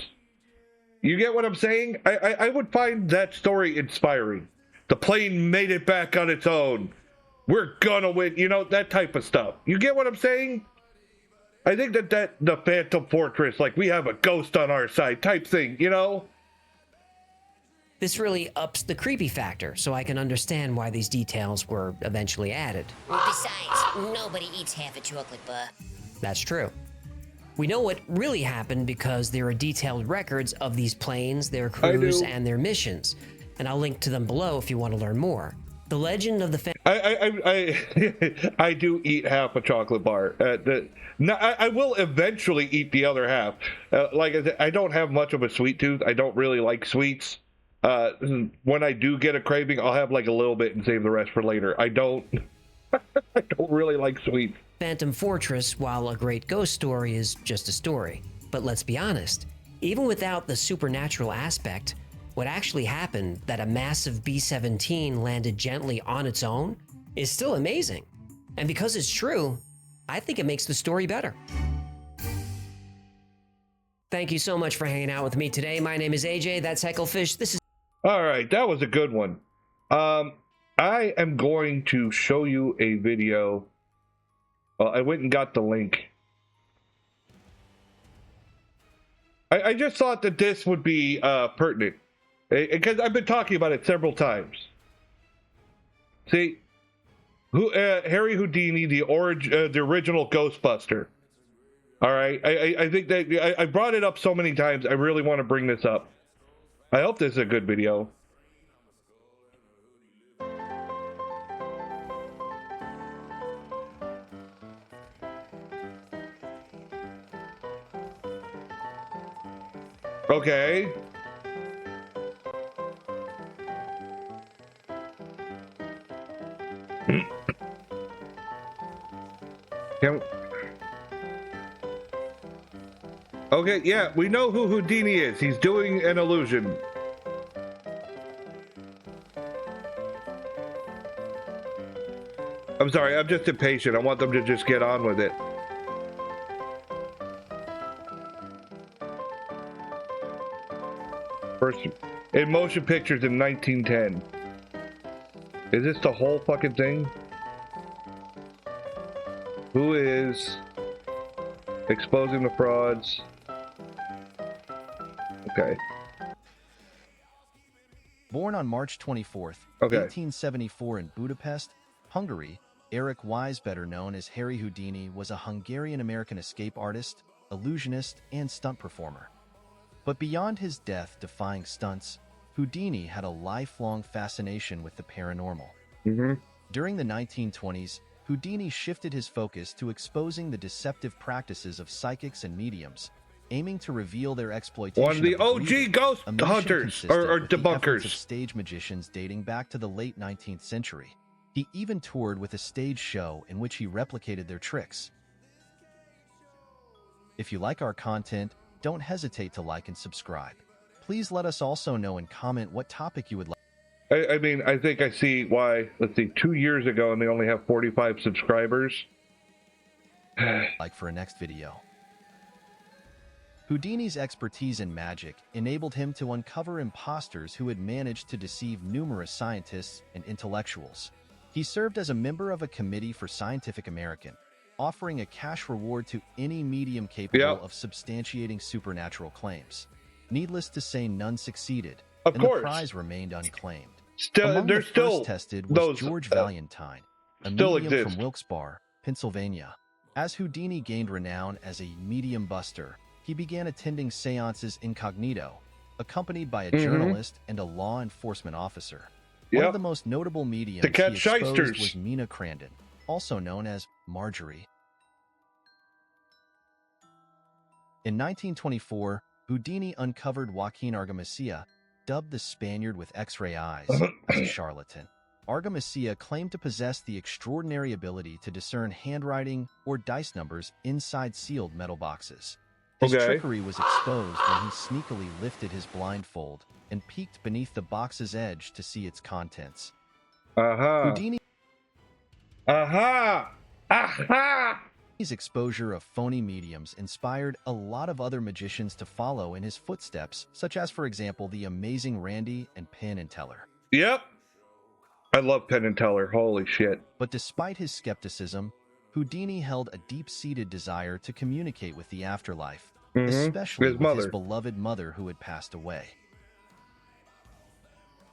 You get what I'm saying? I would find that story inspiring. The plane made it back on its own. We're gonna win. You know, that type of stuff. You get what I'm saying? I think that the Phantom Fortress, like we have a ghost on our side type thing, you know? This really ups the creepy factor, so I can understand why these details were eventually added. Besides, nobody eats half a chocolate bar. That's true. We know what really happened because there are detailed records of these planes, their crews, do. and their missions, and I'll link to them below if you want to learn more. The legend of the I do eat half a chocolate bar. I will eventually eat the other half. Like I said, I don't have much of a sweet tooth. I don't really like sweets. When I do get a craving, I'll have like a little bit and save the rest for later. I don't really like sweets. Phantom Fortress, while a great ghost story, is just a story. But let's be honest, even without the supernatural aspect, what actually happened, that a massive B-17 landed gently on its own, is still amazing. And because it's true, I think it makes the story better. Thank you so much for hanging out with me today. My name is AJ, that's Hecklefish. This is... All right, that was a good one. I am going to show you a video. Well, I went and got the link. I just thought that this would be pertinent, because I've been talking about it several times. See, Harry Houdini, the original Ghostbuster. All right, I think that I brought it up so many times. I really want to bring this up. I hope this is a good video. Okay. Okay, yeah, we know who Houdini is. He's doing an illusion. I'm sorry, I'm just impatient. I want them to just get on with it. First, in motion pictures in 1910. Is this the whole fucking thing? Who is exposing the frauds? Okay. Born on March 24th, Okay. 1874 in Budapest, Hungary, Eric Wise, better known as Harry Houdini, was a Hungarian-American escape artist, illusionist, and stunt performer. But beyond his death-defying stunts, Houdini had a lifelong fascination with the paranormal. During the 1920s, Houdini shifted his focus to exposing the deceptive practices of psychics and mediums, aiming to reveal their exploitation One of the OG breathing, ghost a mission hunters consistent or with the efforts debunkers. of stage magicians dating back to the late 19th century. He even toured with a stage show in which he replicated their tricks. If you like our content, don't hesitate to like and subscribe. Please let us also know and comment what topic you would like. I mean, I think I see why. Let's see, 2 years ago, and they only have 45 subscribers. Like for a next video. Houdini's expertise in magic enabled him to uncover imposters who had managed to deceive numerous scientists and intellectuals. He served as a member of a committee for Scientific American, offering a cash reward to any medium capable of substantiating supernatural claims. Needless to say, none succeeded, Of and course. the prize remained unclaimed. Still, Among there's the still first tested was those, George Valentine, a still medium exist. from Wilkes-Barre, Pennsylvania. As Houdini gained renown as a medium buster, he began attending seances incognito, accompanied by a journalist and a law enforcement officer. One of the most notable mediums To catch he exposed shysters. was Mina Crandon, also known as Marjorie. In 1924, Houdini uncovered Joaquin Argamasilla, dubbed the Spaniard with X-ray eyes, as a charlatan. Argamasilla claimed to possess the extraordinary ability to discern handwriting or dice numbers inside sealed metal boxes. His trickery was exposed when he sneakily lifted his blindfold and peeked beneath the box's edge to see its contents. Houdini His exposure of phony mediums inspired a lot of other magicians to follow in his footsteps, such as, for example, the amazing Randy and Penn and Teller. Yep. I love Penn and Teller. Holy shit. But despite his skepticism, Houdini held a deep-seated desire to communicate with the afterlife, especially with his beloved mother who had passed away.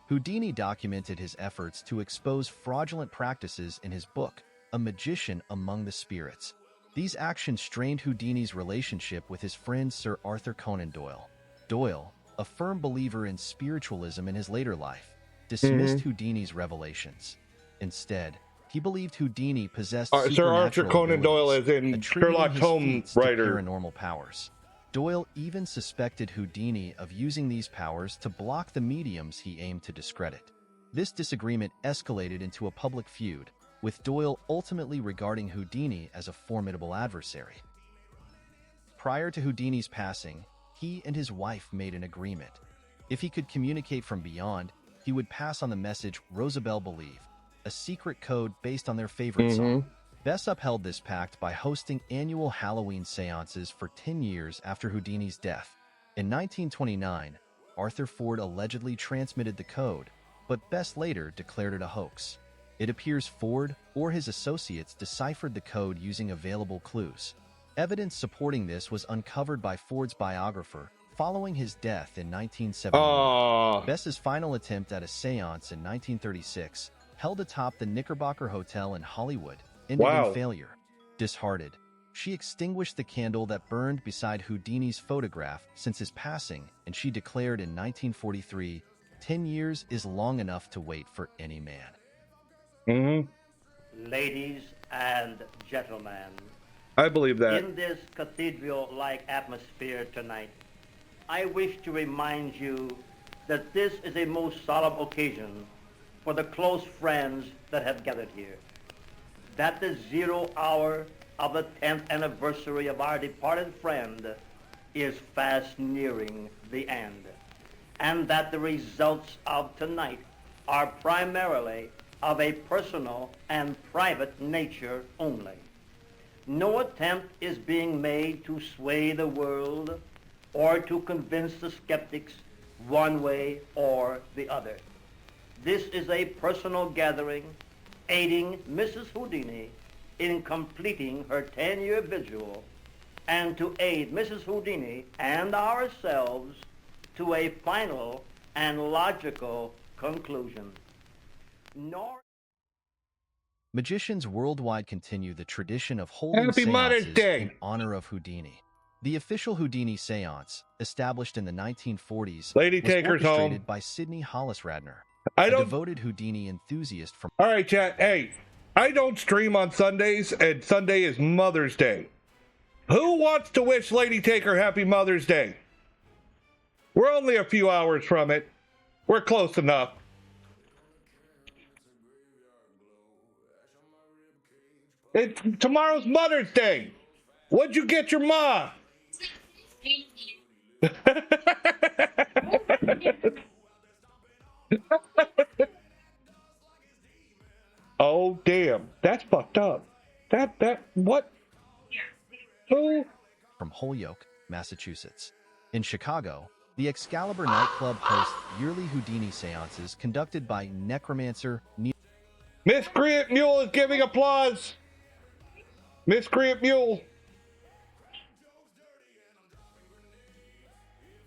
Houdini documented his efforts to expose fraudulent practices in his book, A Magician Among the Spirits. These actions strained Houdini's relationship with his friend Sir Arthur Conan Doyle. Doyle, a firm believer in spiritualism in his later life, dismissed Houdini's revelations. Instead, he believed Houdini possessed Sir Arthur Conan Doyle as in Sherlock Holmes writer. Paranormal powers. Doyle even suspected Houdini of using these powers to block the mediums he aimed to discredit. This disagreement escalated into a public feud, with Doyle ultimately regarding Houdini as a formidable adversary. Prior to Houdini's passing, he and his wife made an agreement. If he could communicate from beyond, he would pass on the message Rosabelle believed, a secret code based on their favorite song. Bess upheld this pact by hosting annual Halloween seances for 10 years after Houdini's death. In 1929, Arthur Ford allegedly transmitted the code, but Bess later declared it a hoax. It appears Ford or his associates deciphered the code using available clues. Evidence supporting this was uncovered by Ford's biographer following his death in 1971. Bess's final attempt at a seance in 1936, held atop the Knickerbocker Hotel in Hollywood, ended in failure. Disheartened, she extinguished the candle that burned beside Houdini's photograph since his passing, and she declared in 1943, 10 years is long enough to wait for any man. Ladies and gentlemen, I believe that. in this cathedral-like atmosphere tonight, I wish to remind you that this is a most solemn occasion for the close friends that have gathered here. That the 0 hour of the 10th anniversary of our departed friend is fast nearing the end, and that the results of tonight are primarily of a personal and private nature only. No attempt is being made to sway the world or to convince the skeptics one way or the other. This is a personal gathering aiding Mrs. Houdini in completing her 10-year vigil and to aid Mrs. Houdini and ourselves to a final and logical conclusion. Magicians worldwide continue the tradition of holding Happy Mother's seances Day. in honor of Houdini. The official Houdini seance, established in the 1940s, Lady was Taker's orchestrated home. by Sidney Hollis Radner, I a don't- devoted Houdini enthusiast from... All right, chat. Hey, I don't stream on Sundays, and Sunday is Mother's Day. Who wants to wish Lady Taker Happy Mother's Day? We're only a few hours from it. We're close enough. Tomorrow's Mother's Day. What'd you get your ma? Oh, damn. That's fucked up. What? Who? From Holyoke, Massachusetts. In Chicago, the Excalibur nightclub hosts yearly Houdini seances conducted by necromancer Neil... Miscreant Mule is giving applause. Miscreant Mule.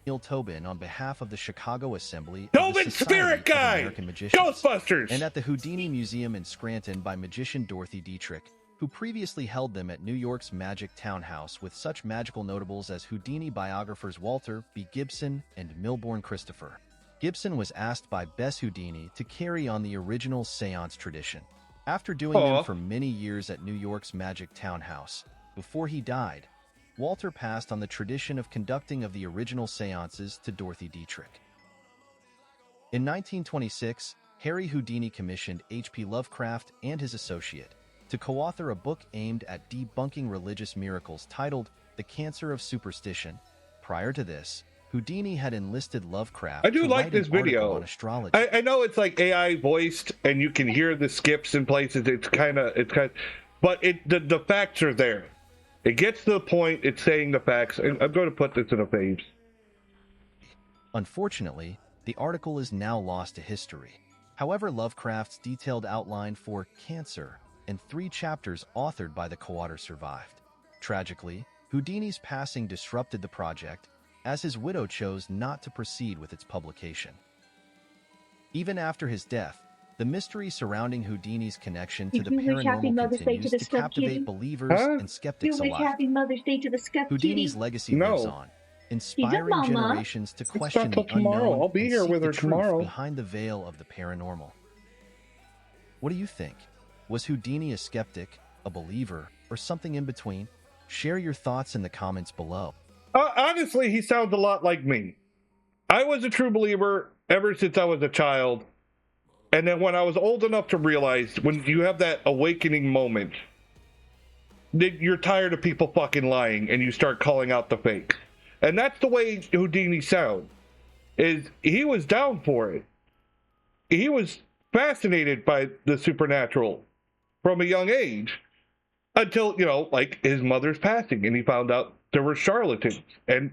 Neil Tobin on behalf of the Chicago Assembly of Tobin the Society Spirit of Guy! American Magicians, Ghostbusters! and at the Houdini Museum in Scranton by magician Dorothy Dietrich, who previously held them at New York's Magic Townhouse with such magical notables as Houdini biographers Walter B. Gibson and Milbourne Christopher. Gibson was asked by Bess Houdini to carry on the original seance tradition. After doing them for many years at New York's Magic Townhouse, before he died, Walter passed on the tradition of conducting of the original seances to Dorothy Dietrich. In 1926, Harry Houdini commissioned H.P. Lovecraft and his associate to co-author a book aimed at debunking religious miracles titled The Cancer of Superstition. Prior to this, Houdini had enlisted Lovecraft I do to like write this an article video. on astrology. I know it's like AI voiced, and you can hear the skips in places. It's kind of, but the facts are there. It gets to the point. It's saying the facts. And I'm going to put this in a faves. Unfortunately, the article is now lost to history. However, Lovecraft's detailed outline for Cancer and 3 chapters authored by the co-author survived. Tragically, Houdini's passing disrupted the project, as his widow chose not to proceed with its publication. Even after his death, the mystery surrounding Houdini's connection to the paranormal continues to captivate believers and skeptics alike. Happy Mother's Day to the Skep Houdini's legacy lives on, inspiring generations to question the tomorrow. unknown I'll be and here seek with the her truth tomorrow. behind the veil of the paranormal. What do you think? Was Houdini a skeptic, a believer, or something in between? Share your thoughts in the comments below. Honestly, he sounds a lot like me. I was a true believer ever since I was a child. And then when I was old enough to realize, when you have that awakening moment, that you're tired of people fucking lying and you start calling out the fake. And that's the way Houdini sounds. Is he was down for it. He was fascinated by the supernatural from a young age until, like his mother's passing, and he found out there were charlatans. And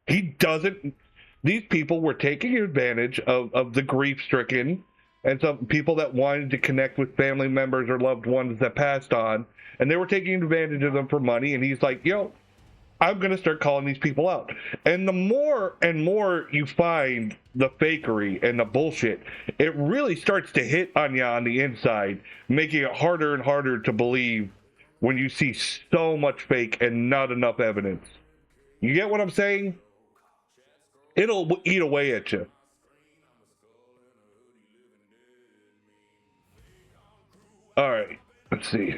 these people were taking advantage of the grief-stricken and some people that wanted to connect with family members or loved ones that passed on, and they were taking advantage of them for money. And he's like, I'm going to start calling these people out. And the more and more you find the fakery and the bullshit, it really starts to hit on you on the inside, making it harder and harder to believe when you see so much fake and not enough evidence. You get what I'm saying? It'll eat away at you. All right, let's see.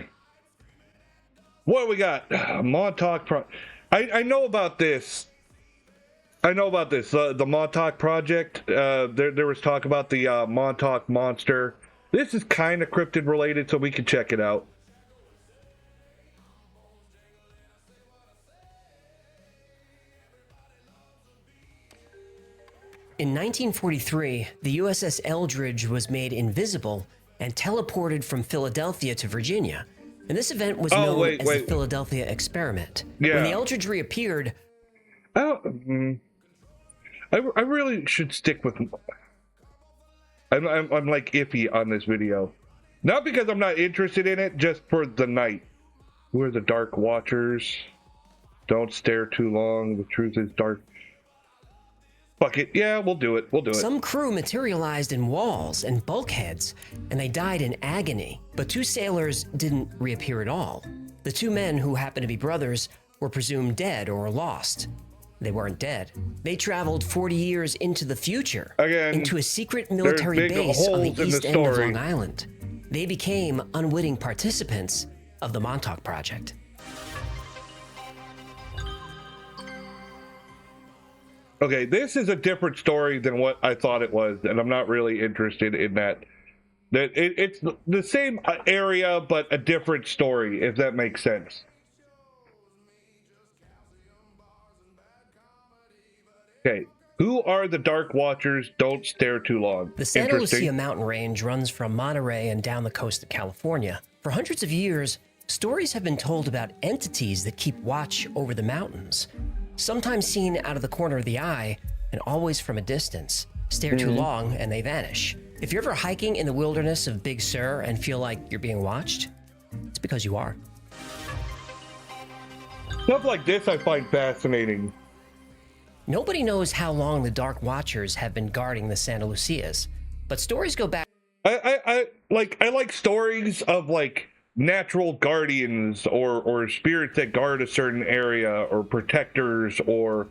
What do we got? Montauk I know about this. The Montauk Project. There was talk about the Montauk Monster. This is kind of cryptid related, so we can check it out. In 1943, the USS Eldridge was made invisible and teleported from Philadelphia to Virginia. And this event was known as the Philadelphia Experiment. Yeah. When the Eldridge reappeared... I really should stick with... I'm like iffy on this video. Not because I'm not interested in it, just for the night. Who are the Dark Watchers? Don't stare too long. The truth is dark. Fuck it. Yeah, we'll do it. We'll do it. Some crew materialized in walls and bulkheads, and they died in agony. But 2 sailors didn't reappear at all. The 2 men, who happened to be brothers, were presumed dead or lost. They weren't dead. They traveled 40 years into the future, into a secret military base on the east end of Long Island. They became unwitting participants of the Montauk Project. Okay, this is a different story than what I thought it was, and I'm not really interested in that. It's the same area, but a different story, if that makes sense. Okay, who are the Dark Watchers? Don't stare too long. The Santa Lucia mountain range runs from Monterey and down the coast of California. For hundreds of years, stories have been told about entities that keep watch over the mountains. Sometimes seen out of the corner of the eye, and always from a distance. Stare too long, and they vanish. If you're ever hiking in the wilderness of Big Sur and feel like you're being watched, it's because you are. Stuff like this I find fascinating. Nobody knows how long the Dark Watchers have been guarding the Santa Lucias, but stories go back. I like stories of like natural guardians or spirits that guard a certain area, or protectors, or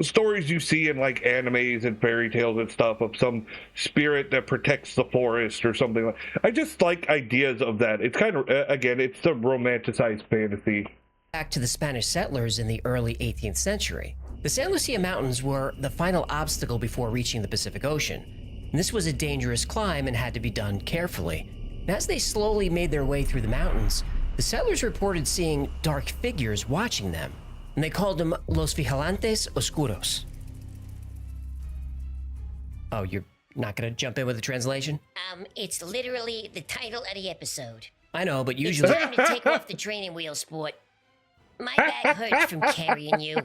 stories you see in like animes and fairy tales and stuff of some spirit that protects the forest or something like. I just like ideas of that. It's kind of again, it's the romanticized fantasy. Back to the Spanish settlers in the early 18th century. The Santa Lucia Mountains were the final obstacle before reaching the Pacific Ocean. And this was a dangerous climb and had to be done carefully. And as they slowly made their way through the mountains, the settlers reported seeing dark figures watching them, and they called them Los Vigilantes Oscuros. Oh, you're not gonna jump in with a translation? It's literally the title of the episode. I know, but usually... It's time to take off the training wheels, sport. My back hurts from carrying you.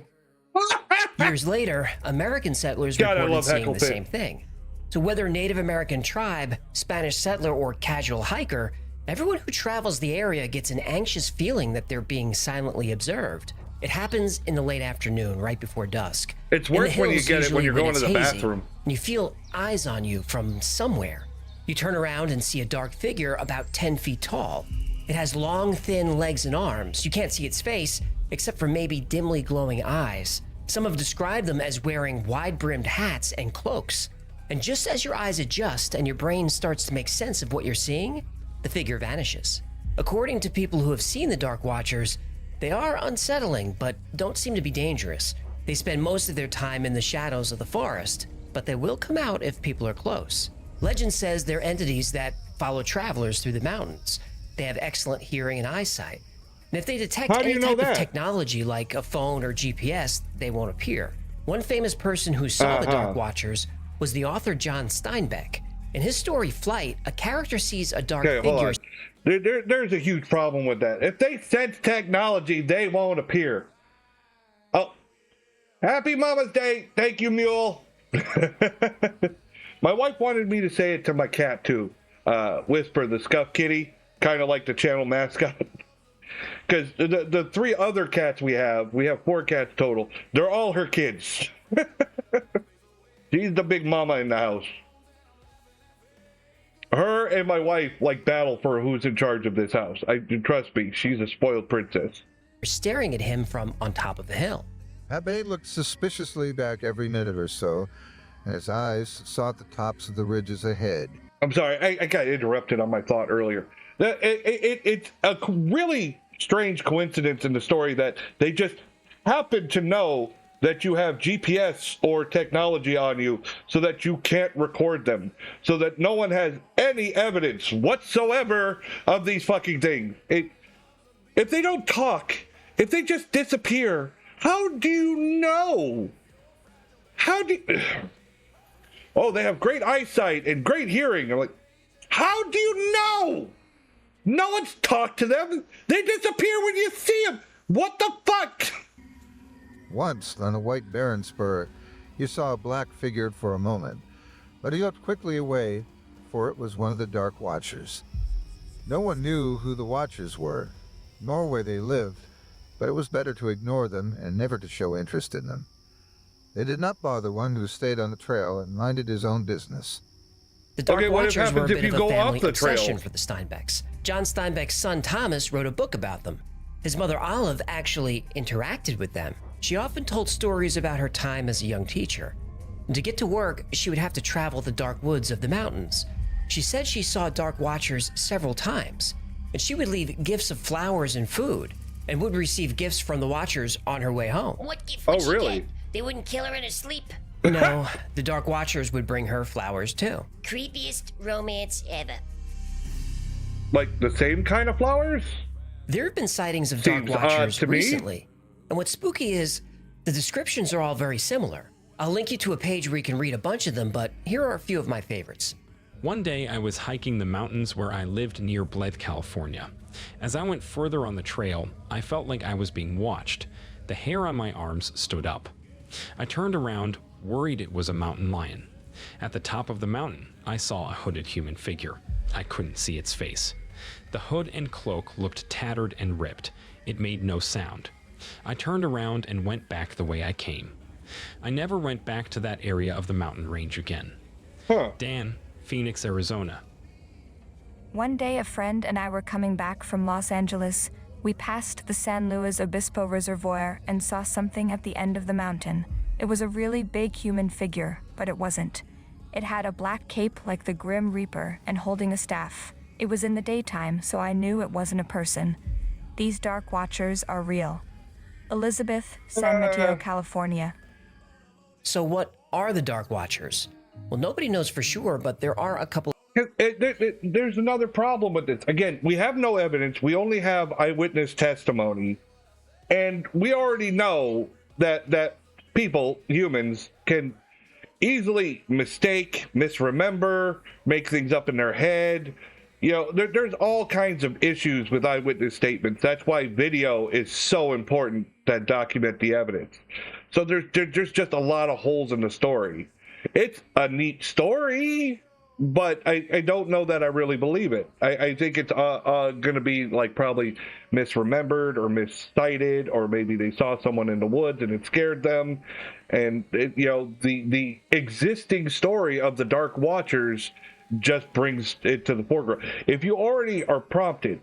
Years later, American settlers reported seeing the same thing. So whether Native American tribe, Spanish settler, or casual hiker, everyone who travels the area gets an anxious feeling that they're being silently observed. It happens in the late afternoon, right before dusk. It's worse when you get it when you're going to the bathroom. And you feel eyes on you from somewhere. You turn around and see a dark figure about 10 feet tall. It has long, thin legs and arms. You can't see its face, except for maybe dimly glowing eyes. Some have described them as wearing wide-brimmed hats and cloaks. And just as your eyes adjust and your brain starts to make sense of what you're seeing, the figure vanishes. According to people who have seen the Dark Watchers, they are unsettling, but don't seem to be dangerous. They spend most of their time in the shadows of the forest, but they will come out if people are close. Legend says they're entities that follow travelers through the mountains. They have excellent hearing and eyesight. And if they detect any type of technology like a phone or GPS, they won't appear. One famous person who saw the Dark Watchers was the author John Steinbeck. In his story Flight, a character sees a dark figure. There's a huge problem with that. If they sense technology, they won't appear. Oh, happy Mama's Day. Thank you, Mule. My wife wanted me to say it to my cat too. Whisper, the Scuff Kitty, kind of like the channel mascot. Because the 3 other cats we have 4 cats total. They're all her kids. She's the big mama in the house. Her and my wife like battle for who's in charge of this house. Trust me, she's a spoiled princess. Staring at him from on top of the hill. Abe looked suspiciously back every minute or so, and his eyes sought the tops of the ridges ahead. I'm sorry, I got interrupted on my thought earlier. It's a really strange coincidence in the story that they just happen to know that you have GPS or technology on you so that you can't record them, so that no one has any evidence whatsoever of these fucking things. If they don't talk, if they just disappear, how do you know? how do you... Oh, they have great eyesight and great hearing. I'm like, how do you know? No one's talked to them. They disappear when you see them. What the fuck? Once, on a white barren spur, you saw a black figure for a moment, but he got quickly away, for it was one of the Dark Watchers. No one knew who the Watchers were, nor where they lived, but it was better to ignore them and never to show interest in them. They did not bother one who stayed on the trail and minded his own business. The Dark Watchers were a bit of a family obsession trail? for the Steinbecks. John Steinbeck's son Thomas wrote a book about them. His mother Olive actually interacted with them. She often told stories about her time as a young teacher. And to get to work, she would have to travel the dark woods of the mountains. She said she saw Dark Watchers several times, and she would leave gifts of flowers and food, and would receive gifts from the Watchers on her way home. What gift would she get? They wouldn't kill her in her sleep. No, the Dark Watchers would bring her flowers too. Creepiest romance ever. Like the same kind of flowers? There have been sightings of Dark Watchers recently. And what's spooky is the descriptions are all very similar. I'll link you to a page where you can read a bunch of them, but here are a few of my favorites. One day I was hiking the mountains where I lived near Blythe, California. As I went further on the trail, I felt like I was being watched. The hair on my arms stood up. I turned around, worried it was a mountain lion. At the top of the mountain, I saw a hooded human figure. I couldn't see its face. The hood and cloak looked tattered and ripped. It made no sound. I turned around and went back the way I came. I never went back to that area of the mountain range again. Dan, Phoenix, Arizona. One day, a friend and I were coming back from Los Angeles. We passed the San Luis Obispo Reservoir and saw something at the end of the mountain. It was a really big human figure, but it wasn't. It had a black cape like the Grim Reaper and holding a staff. It was in the daytime, so I knew it wasn't a person. These Dark Watchers are real. Elizabeth, San Mateo, California. So what are the Dark Watchers? Well, nobody knows for sure, but there are a couple. There's another problem with this. Again, we have no evidence. We only have eyewitness testimony. And we already know that people, humans, can easily mistake, misremember, make things up in their head. You know, there's all kinds of issues with eyewitness statements. That's why video is so important to document the evidence. So there's just a lot of holes in the story. It's a neat story, but I don't know that I really believe it. I think it's going to be like probably misremembered or miscited, or maybe they saw someone in the woods and it scared them. And the existing story of the Dark Watchers just brings it to the foreground. If you already are prompted,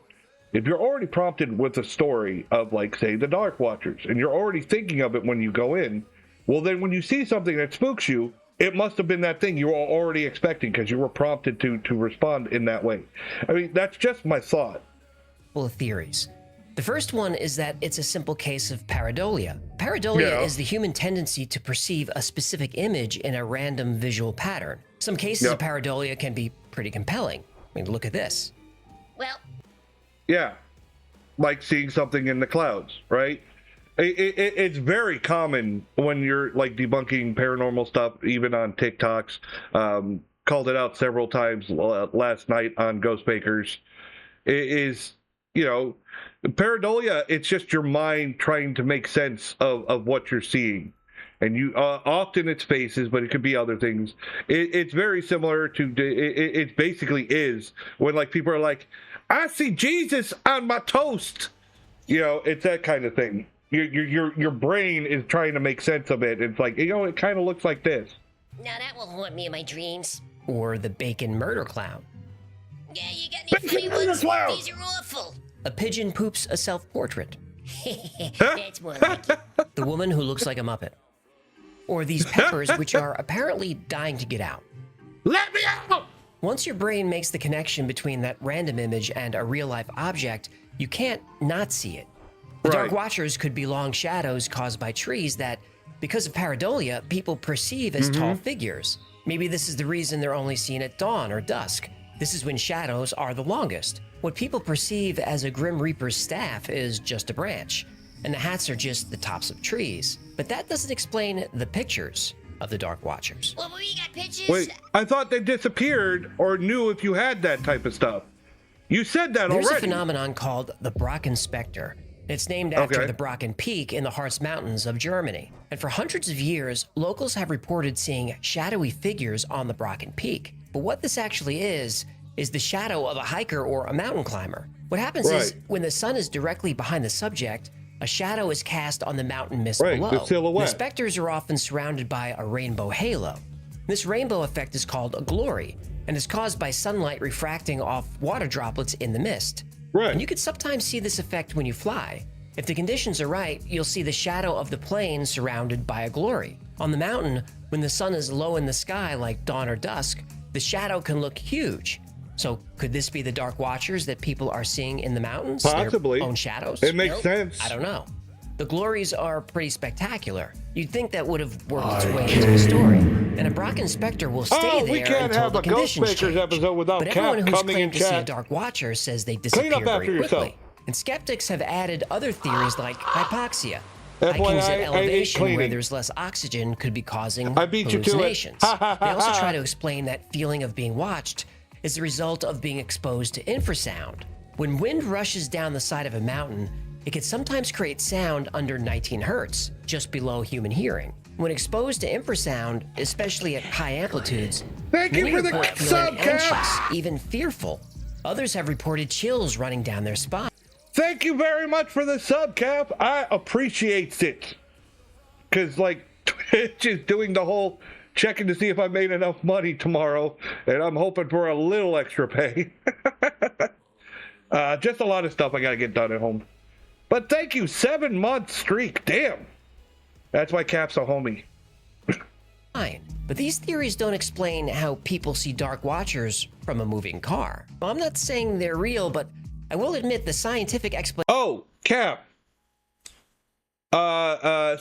if you're already prompted with a story of, like, say, the Dark Watchers, and you're already thinking of it when you go in, well, then when you see something that spooks you, it must have been that thing you were already expecting because you were prompted to respond in that way. I mean, that's just my thought. Full of theories. The first one is that it's a simple case of pareidolia. Pareidolia is the human tendency to perceive a specific image in a random visual pattern. Some cases of pareidolia can be pretty compelling. I mean, look at this. Well. Yeah. Like seeing something in the clouds, right? It's very common when you're like debunking paranormal stuff, even on TikToks. Called it out several times last night on Ghost Bakers. It is, pareidolia, it's just your mind trying to make sense of what you're seeing. And you often it's faces, but it could be other things. It's very similar to, it basically is when like people are like, I see Jesus on my toast. It's that kind of thing. Your brain is trying to make sense of it. It's like, it kind of looks like this. Now that will haunt me in my dreams. Or the bacon murder clown. Yeah, you got any funny ones? These are awful. A pigeon poops a self-portrait. That's more like it. The woman who looks like a Muppet. Or these peppers, which are apparently dying to get out. Let me out! Once your brain makes the connection between that random image and a real-life object, you can't not see it. The Dark Watchers could be long shadows caused by trees that, because of pareidolia, people perceive as tall figures. Maybe this is the reason they're only seen at dawn or dusk. This is when shadows are the longest. What people perceive as a Grim Reaper's staff is just a branch, and the hats are just the tops of trees. But that doesn't explain the pictures. of the Dark Watchers. Well, we got pictures. Wait, I thought they disappeared or knew if you had that type of stuff. You said that There's already. a phenomenon called the Brocken Spectre. It's named after the Brocken Peak in the Harz Mountains of Germany. And for hundreds of years, locals have reported seeing shadowy figures on the Brocken Peak. But what this actually is the shadow of a hiker or a mountain climber. What happens is when the sun is directly behind the subject, a shadow is cast on the mountain mist below. The silhouette. The specters are often surrounded by a rainbow halo. This rainbow effect is called a glory and is caused by sunlight refracting off water droplets in the mist. Right. And you can sometimes see this effect when you fly. If the conditions are right, you'll see the shadow of the plane surrounded by a glory. On the mountain, when the sun is low in the sky like dawn or dusk, the shadow can look huge. So could this be the Dark Watchers that people are seeing in the mountains? Possibly. Their own shadows? It makes sense. I don't know. The glories are pretty spectacular. You'd think that would have worked its way into the story. And a Brocken Spectre will stay there we can't until have the a conditions Ghostmakers change. episode without But Cap everyone who's coming in claimed to see a chat. Dark Watcher says they Clean disappear up after very quickly. yourself. And skeptics have added other theories like hypoxia. FYI, Hiking's at I hate elevation where cleaning. there's less oxygen could be causing I beat you to it. hallucinations. They also try to explain that feeling of being watched is the result of being exposed to infrasound. When wind rushes down the side of a mountain, it can sometimes create sound under 19 hertz, just below human hearing. When exposed to infrasound, especially at high amplitudes, many report feeling anxious, even fearful. Others have reported chills running down their spine. Thank you very much for the sub, Cap. I appreciate it. Because, like, Twitch is doing the whole checking to see if I made enough money tomorrow, and I'm hoping for a little extra pay. Just a lot of stuff I got to get done at home. But thank you, 7-month streak. Damn. That's why Cap's a homie. Fine, but these theories don't explain how people see Dark Watchers from a moving car. Well, I'm not saying they're real, but I will admit the scientific explanation. Oh, Cap.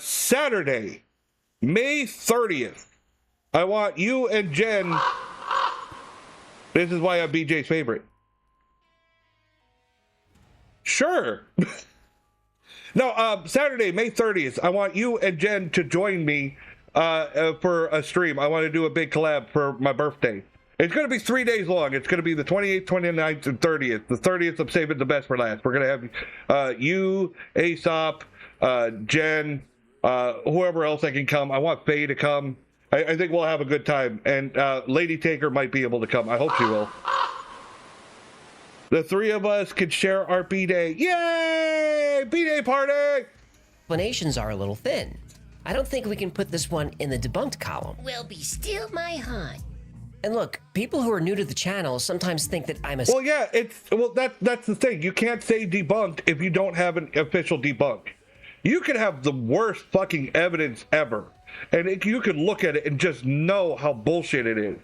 Saturday, May 30th. I want you and Jen. This is why I'm BJ's favorite. Sure. No, Saturday, May 30th. I want you and Jen to join me for a stream. I want to do a big collab for my birthday. It's going to be 3 days long. It's going to be the 28th, 29th, and 30th. The 30th, I'm saving the best for last. We're going to have you, Aesop, Jen, whoever else I can come. I want Faye to come. I think we'll have a good time. And Lady Taker might be able to come. I hope she will. The three of us could share our B-Day. Yay! B-Day party! Explanations are a little thin. I don't think we can put this one in the debunked column. Well, be still my heart. And look, people who are new to the channel sometimes think that I'm a... Well, yeah, that's the thing. You can't say debunked if you don't have an official debunk. You could have the worst fucking evidence ever, and you could look at it and just know how bullshit it is.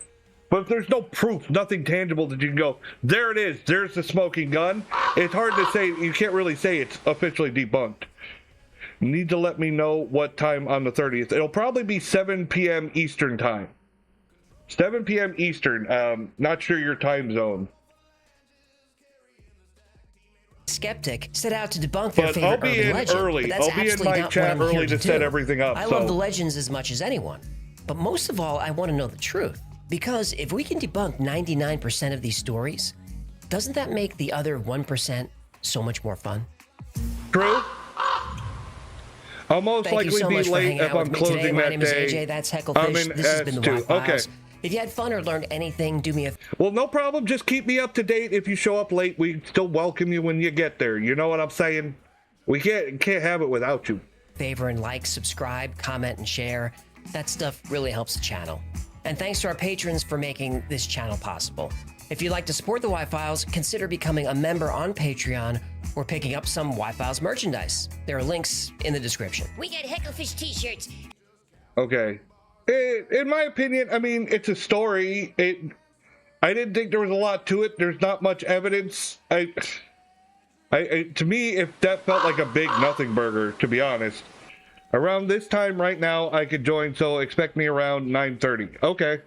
But if there's no proof, nothing tangible that you can go, there it is, there's the smoking gun, it's hard to say, you can't really say it's officially debunked. You need to let me know what time on the 30th. It'll probably be 7 p.m. Eastern time. 7 p.m. Eastern. Not sure your time zone. Skeptic set out to debunk their But favorite I'll be urban in legend. early. But that's I'll be in absolutely my not chat what I'm here early to do. set everything up. I love the legends as much as anyone. But most of all, I want to know the truth. Because if we can debunk 99% of these stories, doesn't that make the other 1% so much more fun? True. I'll most Thank you likely so be much for late hanging if out with I'm me closing today. My that name day. is AJ. That's I'm Hecklefish. in This has been the S2. Y Files. Okay. If you had fun or learned anything, do me a Well, no problem. Just keep me up to date. If you show up late, we still welcome you when you get there. You know what I'm saying? We can't have it without you. favor and like, subscribe, comment, and share. That stuff really helps the channel. And thanks to our patrons for making this channel possible. If you'd like to support the Y-Files, consider becoming a member on Patreon or picking up some Y-Files merchandise. There are links in the description. We got Hecklefish t-shirts. Okay. In my opinion, I mean, it's a story. I didn't think there was a lot to it. There's not much evidence. To me, if that felt like a big nothing burger, to be honest. Around this time right now, I could join, so expect me around 9:30. Okay.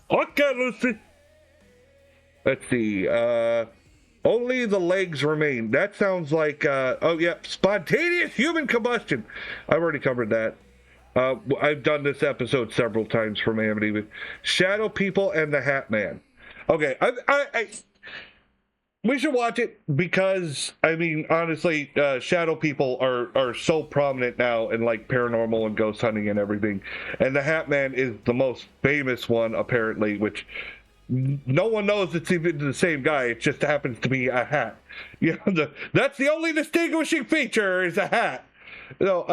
Okay, Lucy. Let's see. Only the legs remain. That sounds like, oh yeah, spontaneous human combustion. I've already covered that. I've done this episode several times from Amityville. Shadow People and the Hat Man. Okay, we should watch it because, I mean, honestly, shadow people are so prominent now in, like, paranormal and ghost hunting and everything. And the Hat Man is the most famous one, apparently, which no one knows it's even the same guy. It just happens to be a hat. You know, that's the only distinguishing feature is a hat. You know,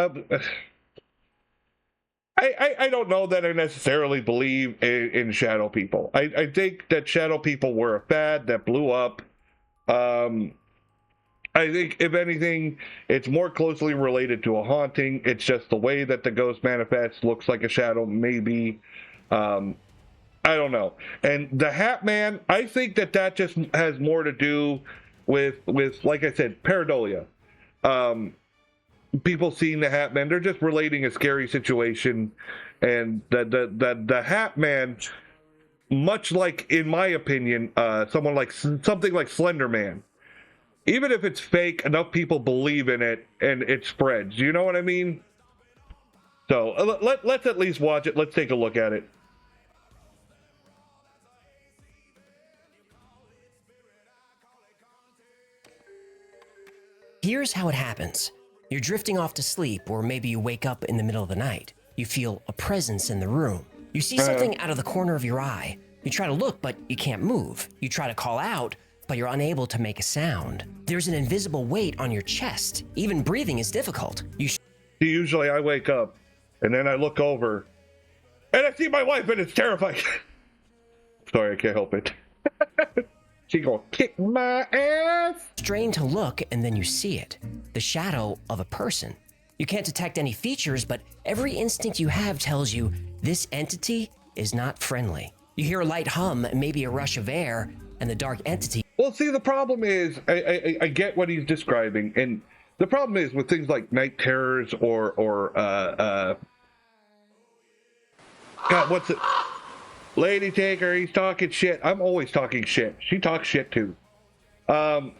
I don't know that I necessarily believe in shadow people. I think that shadow people were a fad that blew up. I think, if anything, it's more closely related to a haunting. It's just the way that the ghost manifests looks like a shadow, maybe. I don't know. And the Hat Man, I think that just has more to do with like I said, pareidolia. People seeing the Hat Man, they're just relating a scary situation, and the Hat Man, much like, in my opinion, something like Slender Man. Even if it's fake, enough people believe in it, and it spreads. You know what I mean? So let's at least watch it. Let's take a look at it. Here's how it happens. You're drifting off to sleep, or maybe you wake up in the middle of the night. You feel a presence in the room. You see something out of the corner of your eye. You try to look, but you can't move. You try to call out, but you're unable to make a sound. There's an invisible weight on your chest. Even breathing is difficult. Usually I wake up, and then I look over, and I see my wife, and it's terrifying. Sorry, I can't help it. She gonna kick my ass. Strain to look, and then you see it. The shadow of a person. You can't detect any features, but every instinct you have tells you this entity is not friendly. You hear a light hum, maybe a rush of air, and the dark entity. Well, see, the problem is, I get what he's describing, and the problem is with things like night terrors or God, what's it? Lady Taker, he's talking shit. I'm always talking shit. She talks shit too. Or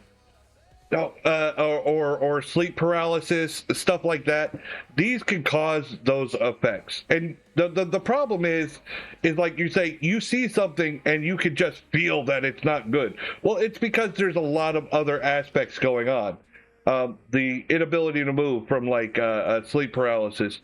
sleep paralysis, stuff like that. These can cause those effects. And the problem is like you say, you see something and you can just feel that it's not good. Well, it's because there's a lot of other aspects going on. The inability to move from like sleep paralysis,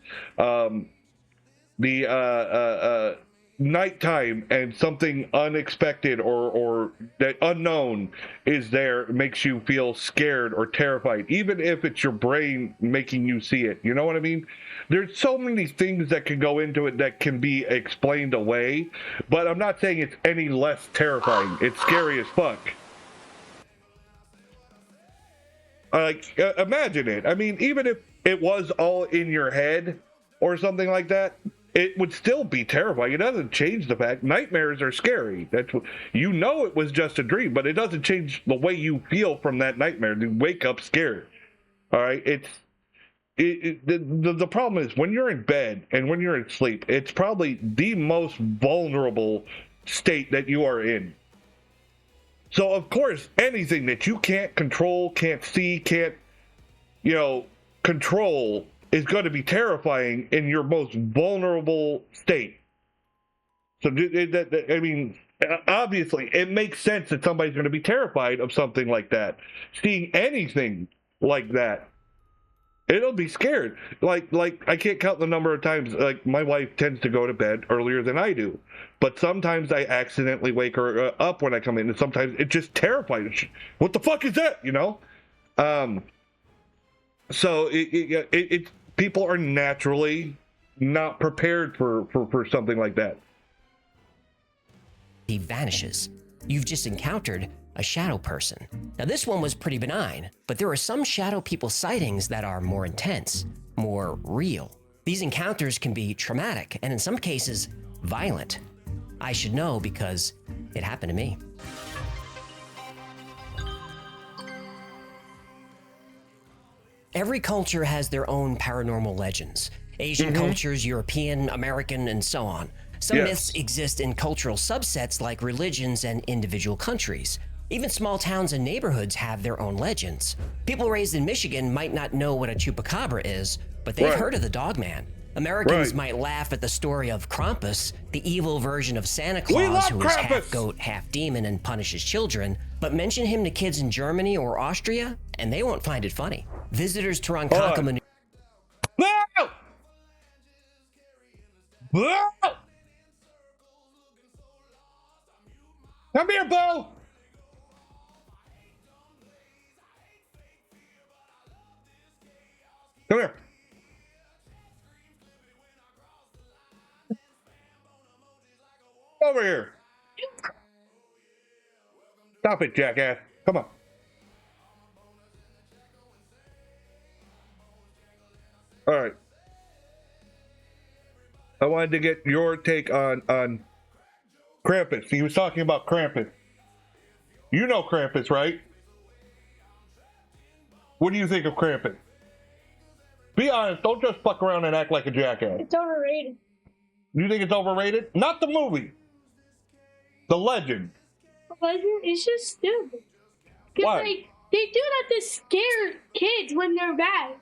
nighttime and something unexpected or that unknown is there makes you feel scared or terrified, even if it's your brain making you see it. You know what I mean? There's so many things that can go into it that can be explained away, but I'm not saying it's any less terrifying. It's scary as fuck. Like, imagine it. I mean, even if it was all in your head or something like that, it would still be terrifying. It doesn't change the fact nightmares are scary. That's what, you know, it was just a dream, but it doesn't change the way you feel from that nightmare. You wake up scared. All right, the problem is when you're in bed and when you're in sleep, it's probably the most vulnerable state that you are in. So of course, anything that you can't control, can't see, can't, control is going to be terrifying in your most vulnerable state. So, I mean, obviously, it makes sense that somebody's going to be terrified of something like that. Seeing anything like that, it'll be scared. Like I can't count the number of times, like, my wife tends to go to bed earlier than I do. But sometimes I accidentally wake her up when I come in, and sometimes it just terrifies her. What the fuck is that, So people are naturally not prepared for something like that. He vanishes. You've just encountered a shadow person. Now, this one was pretty benign, but there are some shadow people sightings that are more intense, more real. These encounters can be traumatic and in some cases violent. I should know because it happened to me. Every culture has their own paranormal legends. Asian cultures, European, American, and so on. Some myths exist in cultural subsets like religions and individual countries. Even small towns and neighborhoods have their own legends. People raised in Michigan might not know what a chupacabra is, but they've heard of the Dogman. Americans Right. might laugh at the story of Krampus, the evil version of Santa We Claus love who is half Krampus! goat, half demon and punishes children, but mention him to kids in Germany or Austria, and they won't find it funny. Visitors to Ronkonkoma, No! No! Come here, Bo! Come here. Over here. Stop it, jackass. Come on. All right. I wanted to get your take on Krampus. He was talking about Krampus. You know Krampus, right? What do you think of Krampus? Be honest. Don't just fuck around and act like a jackass. It's overrated. You think it's overrated? Not the movie. The legend. Legend is just stupid. Because, Why? like, they do that to scare kids when they're bad.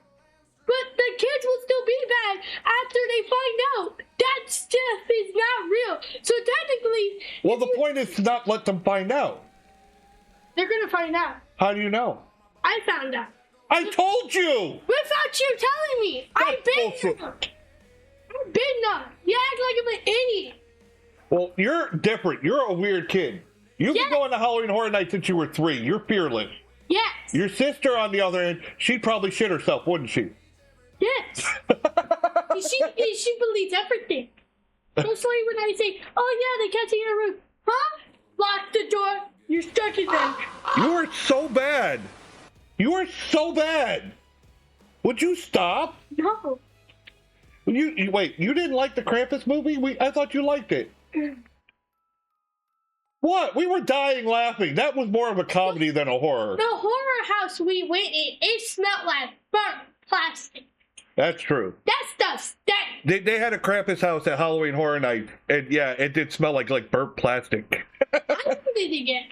But the kids will still be bad after they find out that stuff is not real. So technically... Well, the point is to not let them find out. They're going to find out. How do you know? I found out. I told you! Without you telling me! I've been bullshit. there! I've been there! You act like I'm an idiot! Well, you're different. You're a weird kid. You've been going to Halloween Horror Nights since you were 3. You're fearless. Yes! Your sister, on the other end, she'd probably shit herself, wouldn't she? Yes! she believes everything. Mostly when I say, oh yeah, they can't see in a room. Huh? Lock the door. You're stuck in there. You are so bad. You are so bad. Would you stop? No. You wait. You didn't like the Krampus movie? I thought you liked it. What? We were dying laughing. That was more of a comedy than a horror. The horror house we went in, it smelled like burnt plastic. That's true. That stuff stank. They had a Krampus house at Halloween Horror Nights, and yeah, it did smell like burnt plastic. I did it again.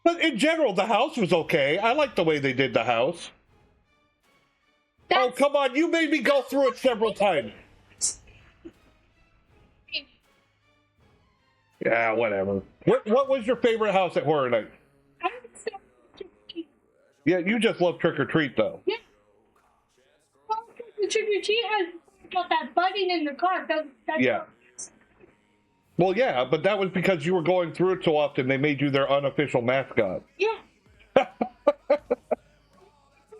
But in general, the house was okay. I like the way they did the house. Oh, come on. You made me go through it several times. Yeah, whatever. What was your favorite house at Horror Night? Yeah, you just love Trick or Treat, though. Yeah. Well, the Trick or Treat has got that button in the car. Yeah. Well, yeah, but that was because you were going through it so often, they made you their unofficial mascot. Yeah. You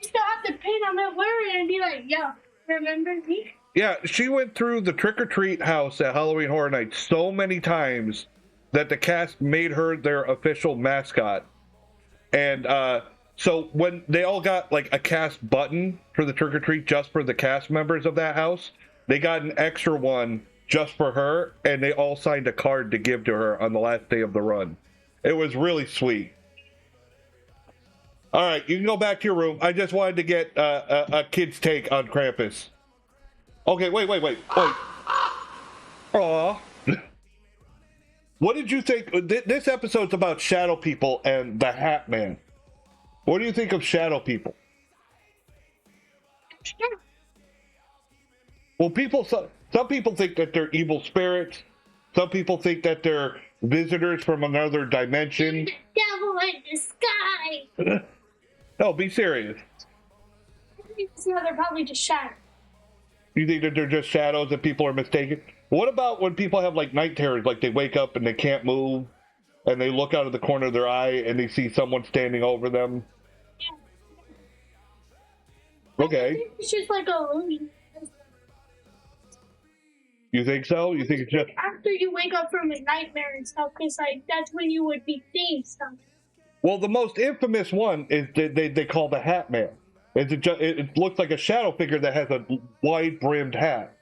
still have to pin on it wearing and be like, yo, remember me? Yeah, she went through the Trick or Treat house at Halloween Horror Nights so many times that the cast made her their official mascot. And so when they all got like a cast button for the Trick or Treat just for the cast members of that house, they got an extra one just for her, and they all signed a card to give to her on the last day of the run. It was really sweet. All right, you can go back to your room. I just wanted to get a kid's take on Krampus. Okay, wait. Aw. What did you think? This episode's about shadow people and the Hat Man. What do you think of shadow people? Well, some people think that they're evil spirits. Some people think that they're visitors from another dimension. Devil in the sky. No, be serious. No, they're probably just shadows. You think that they're just shadows that people are mistaken? What about when people have like night terrors, like they wake up and they can't move, and they look out of the corner of their eye and they see someone standing over them? Yeah. Okay. It's just like a illusion. You think so? You think it's just after you wake up from a nightmare and stuff, because like that's when you would be seeing stuff. Well, the most infamous one is they call the Hat Man. It looks like a shadow figure that has a wide-brimmed hat.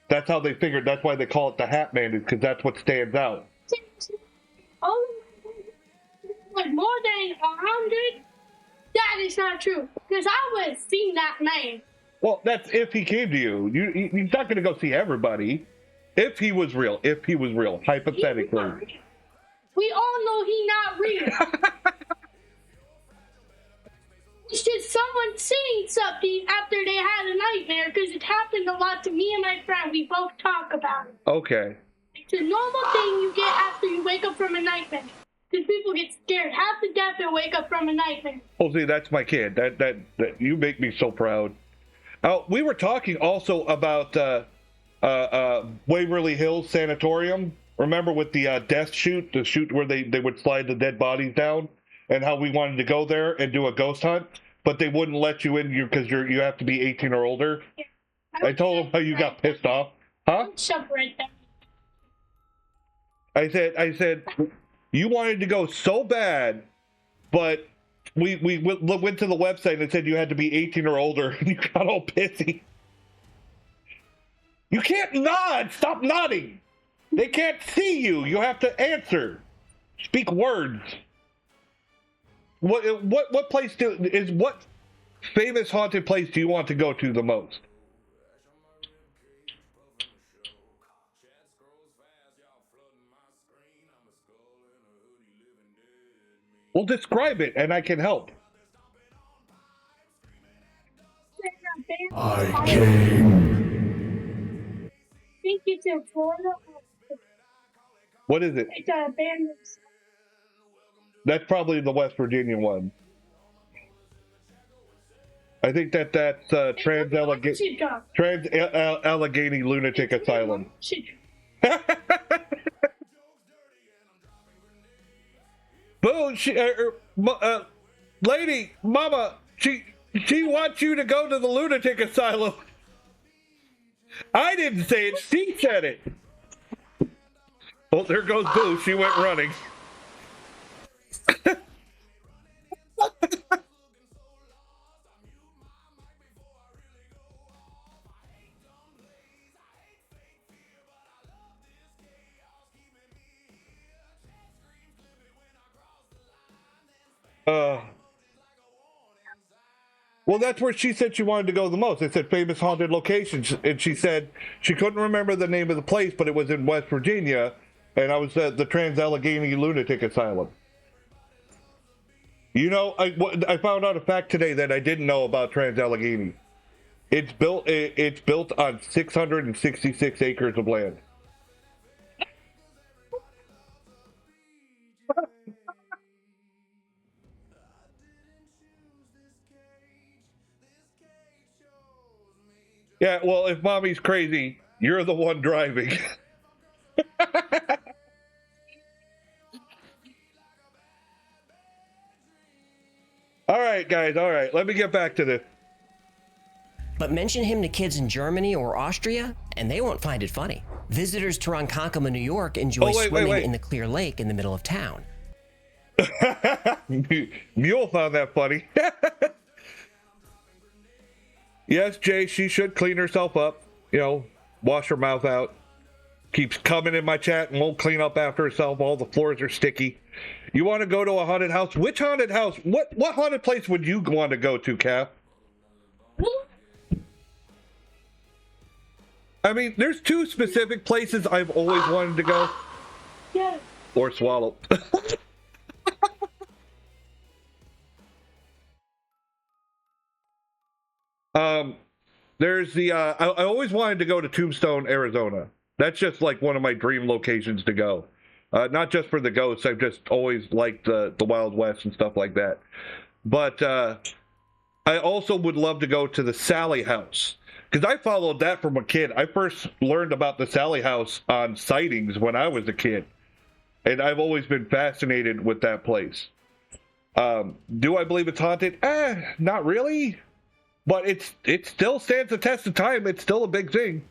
That's how they figured. That's why they call it the Hat Man, is because that's what stands out. Oh, like more than 100? That is not true, because I would have seen that man. Well, that's if he came to you. You're not going to go see everybody. If he was real, hypothetically. We all know he's not real. It's just someone saying something after they had a nightmare, because it happened a lot to me and my friend. We both talk about it. Okay. It's a normal thing you get after you wake up from a nightmare. Because people get scared half to death and wake up from a nightmare. Oh, see, that's my kid. That you make me so proud. We were talking also about Waverly Hills Sanatorium. Remember with the death chute, the chute where they would slide the dead bodies down, and how we wanted to go there and do a ghost hunt, but they wouldn't let you in because you have to be 18 or older. Yeah. I told them how you got pissed off. Huh? I said, you wanted to go so bad, but we went to the website and it said you had to be 18 or older, and you got all pissy. You can't nod! Stop nodding! They can't see you! You have to answer! Speak words! What place what famous haunted place do you want to go to the most? Well, describe it, and I can help. I came. I think it's in Florida. What is it? It's a abandoned. That's probably the West Virginia one. I think that's Trans-Allegheny Lunatic Asylum. Boo! Lady, Mama, she wants you to go to the lunatic asylum. I didn't say it. She said it. Well, there goes Boo. She went running. Well, that's where she said she wanted to go the most. It said famous haunted locations, and she said she couldn't remember the name of the place, but it was in West Virginia, and I was at the Trans-Allegheny Lunatic Asylum. You know, I found out a fact today that I didn't know about Trans-Allegheny. It's built on 666 acres of land. Yeah, well, if mommy's crazy, you're the one driving. All right, guys, all right. Let me get back to this. But mention him to kids in Germany or Austria, and they won't find it funny. Visitors to Ronkonkoma, New York enjoy swimming in the clear lake in the middle of town. Mule found that funny. Yes, Jay, she should clean herself up. You know, wash her mouth out. Keeps coming in my chat and won't clean up after herself. All the floors are sticky. You want to go to a haunted house? Which haunted house? What haunted place would you want to go to, Kath? I mean, there's two specific places I've always wanted to go. Yeah. Or swallow. There's the I always wanted to go to Tombstone, Arizona. That's just like one of my dream locations to go. Not just for the ghosts. I've just always liked the Wild West and stuff like that. But I also would love to go to the Sally House, because I followed that from a kid. I first learned about the Sally House on sightings when I was a kid, and I've always been fascinated with that place. Do I believe it's haunted? Not really. But it still stands the test of time. It's still a big thing.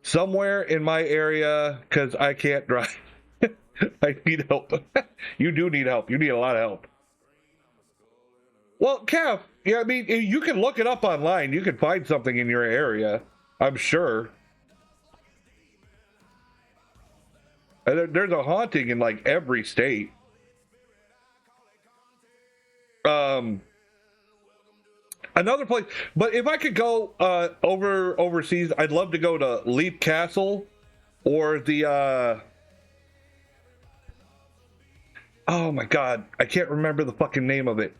Somewhere in my area, because I can't drive. I need help. You do need help. You need a lot of help. Well, Kev, yeah, I mean, you can look it up online. You can find something in your area, I'm sure. And there's a haunting in like every state. Another place, but if I could go overseas, I'd love to go to Leap Castle, or the oh my god, I can't remember the fucking name of it.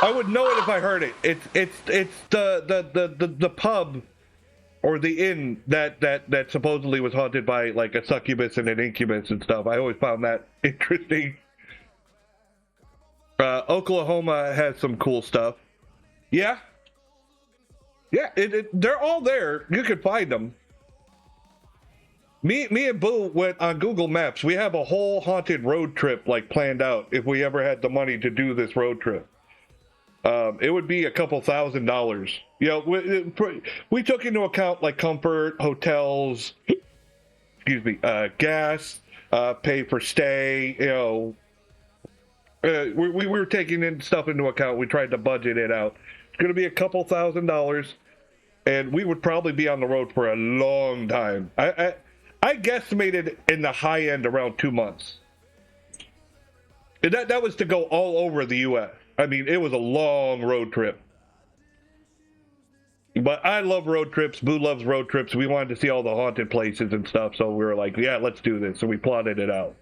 I would know it if I heard it. It's the pub or the inn that supposedly was haunted by like a succubus and an incubus and stuff. I always found that interesting. Oklahoma has some cool stuff. Yeah. Yeah, they're all there. You can find them. Me and Boo went on Google Maps. We have a whole haunted road trip like planned out if we ever had the money to do this road trip. It would be a couple $1,000s. You know, we took into account like comfort, hotels, excuse me, gas, pay for stay. You know, we were taking in stuff into account. We tried to budget it out. It's going to be a couple $1,000s, and we would probably be on the road for a long time. I guesstimated in the high end around 2 months. And that was to go all over the U.S. I mean, it was a long road trip. But I love road trips. Boo loves road trips. We wanted to see all the haunted places and stuff, so we were like, yeah, let's do this. So we plotted it out.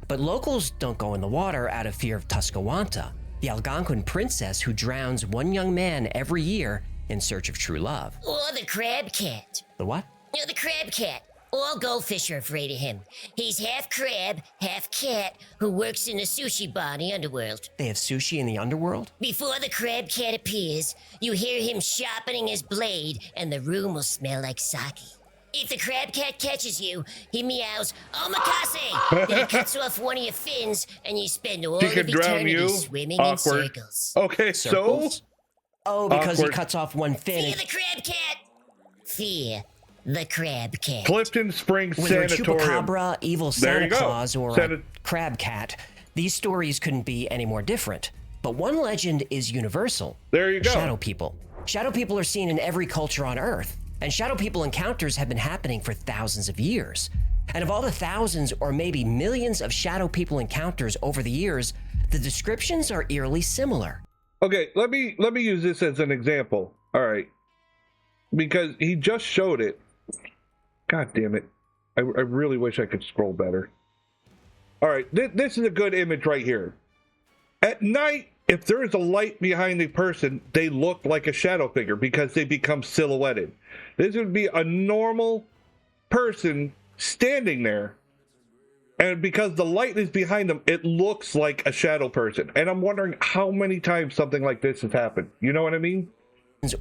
But locals don't go in the water out of fear of Tuscawanta, the Algonquin princess who drowns one young man every year in search of true love. Or the crab cat. The what? No, the crab cat. All goldfish are afraid of him. He's half crab, half cat, who works in a sushi bar in the underworld. They have sushi in the underworld? Before the crab cat appears, you hear him sharpening his blade, and the room will smell like sake. If the crab cat catches you, he meows, omakase! Then he cuts off one of your fins, and you spend all of eternity swimming in circles. Okay, circles? So? Oh, because awkward. He cuts off one fin. Fear the crab cat! Fear the crab cat. Clifton Springs Whether Sanatorium. a chupacabra, evil Santa Claus, or a crab cat, these stories couldn't be any more different. But one legend is universal. There you go. Shadow people. Shadow people are seen in every culture on Earth, and shadow people encounters have been happening for thousands of years. And of all the thousands or maybe millions of shadow people encounters over the years, the descriptions are eerily similar. Okay, let me use this as an example. All right. Because he just showed it. God damn it. I really wish I could scroll better. All right, this is a good image right here. At night, if there is a light behind the person, they look like a shadow figure because they become silhouetted. This would be a normal person standing there, and because the light is behind them, it looks like a shadow person. And I'm wondering how many times something like this has happened. You know what I mean?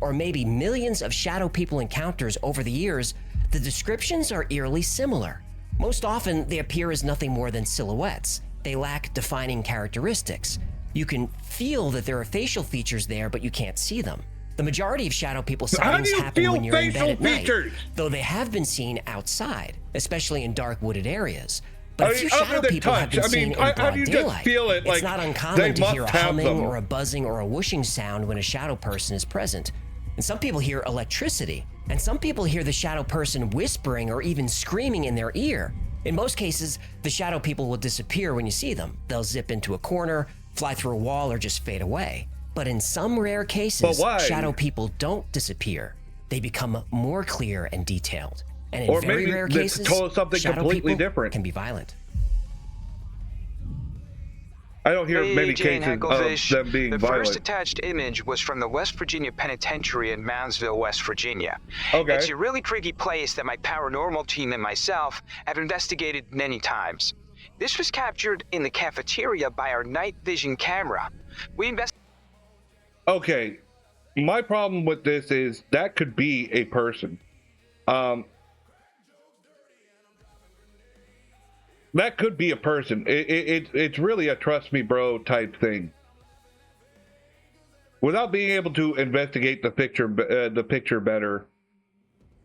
Or maybe millions of shadow people encounters over the years, the descriptions are eerily similar. Most often, they appear as nothing more than silhouettes. They lack defining characteristics. You can feel that there are facial features there, but you can't see them. The majority of shadow people sightings happen when you're in bed at night, though they have been seen outside, especially in dark wooded areas. But a few shadow people have been seen in broad daylight. It's not uncommon to hear a humming or a buzzing or a whooshing sound when a shadow person is present. And some people hear electricity, and some people hear the shadow person whispering or even screaming in their ear. In most cases, the shadow people will disappear when you see them. They'll zip into a corner, fly through a wall, or just fade away. But in some rare cases, shadow people don't disappear. They become more clear and detailed. And in very rare cases, shadow people can be violent. I don't hear many cases of them being violent. The first attached image was from the West Virginia Penitentiary in Moundsville, West Virginia. Okay. It's a really creepy place that my paranormal team and myself have investigated many times. This was captured in the cafeteria by our night vision camera. Okay, my problem with this is that could be a person. That could be a person. It's really a trust me bro type thing. Without being able to investigate the picture better.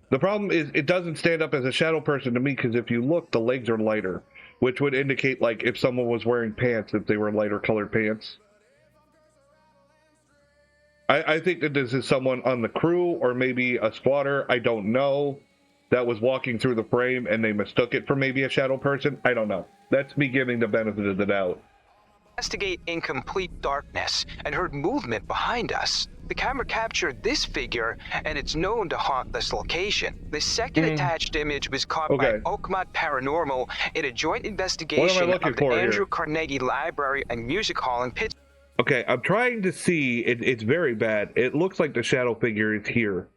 The problem is it doesn't stand up as a shadow person to me because if you look, the legs are lighter, which would indicate like if someone was wearing pants, if they were lighter colored pants. I think that this is someone on the crew or maybe a squatter. I don't know. That was walking through the frame and they mistook it for maybe a shadow person. I don't know. That's me giving the benefit of the doubt. Investigate in complete darkness and heard movement behind us. The camera captured this figure and it's known to haunt this location. The second attached image was caught by Oakmont Paranormal in a joint investigation of the Andrew Carnegie Library and Music Hall in Pittsburgh. Okay, I'm trying to see. It's very bad. It looks like the shadow figure is here.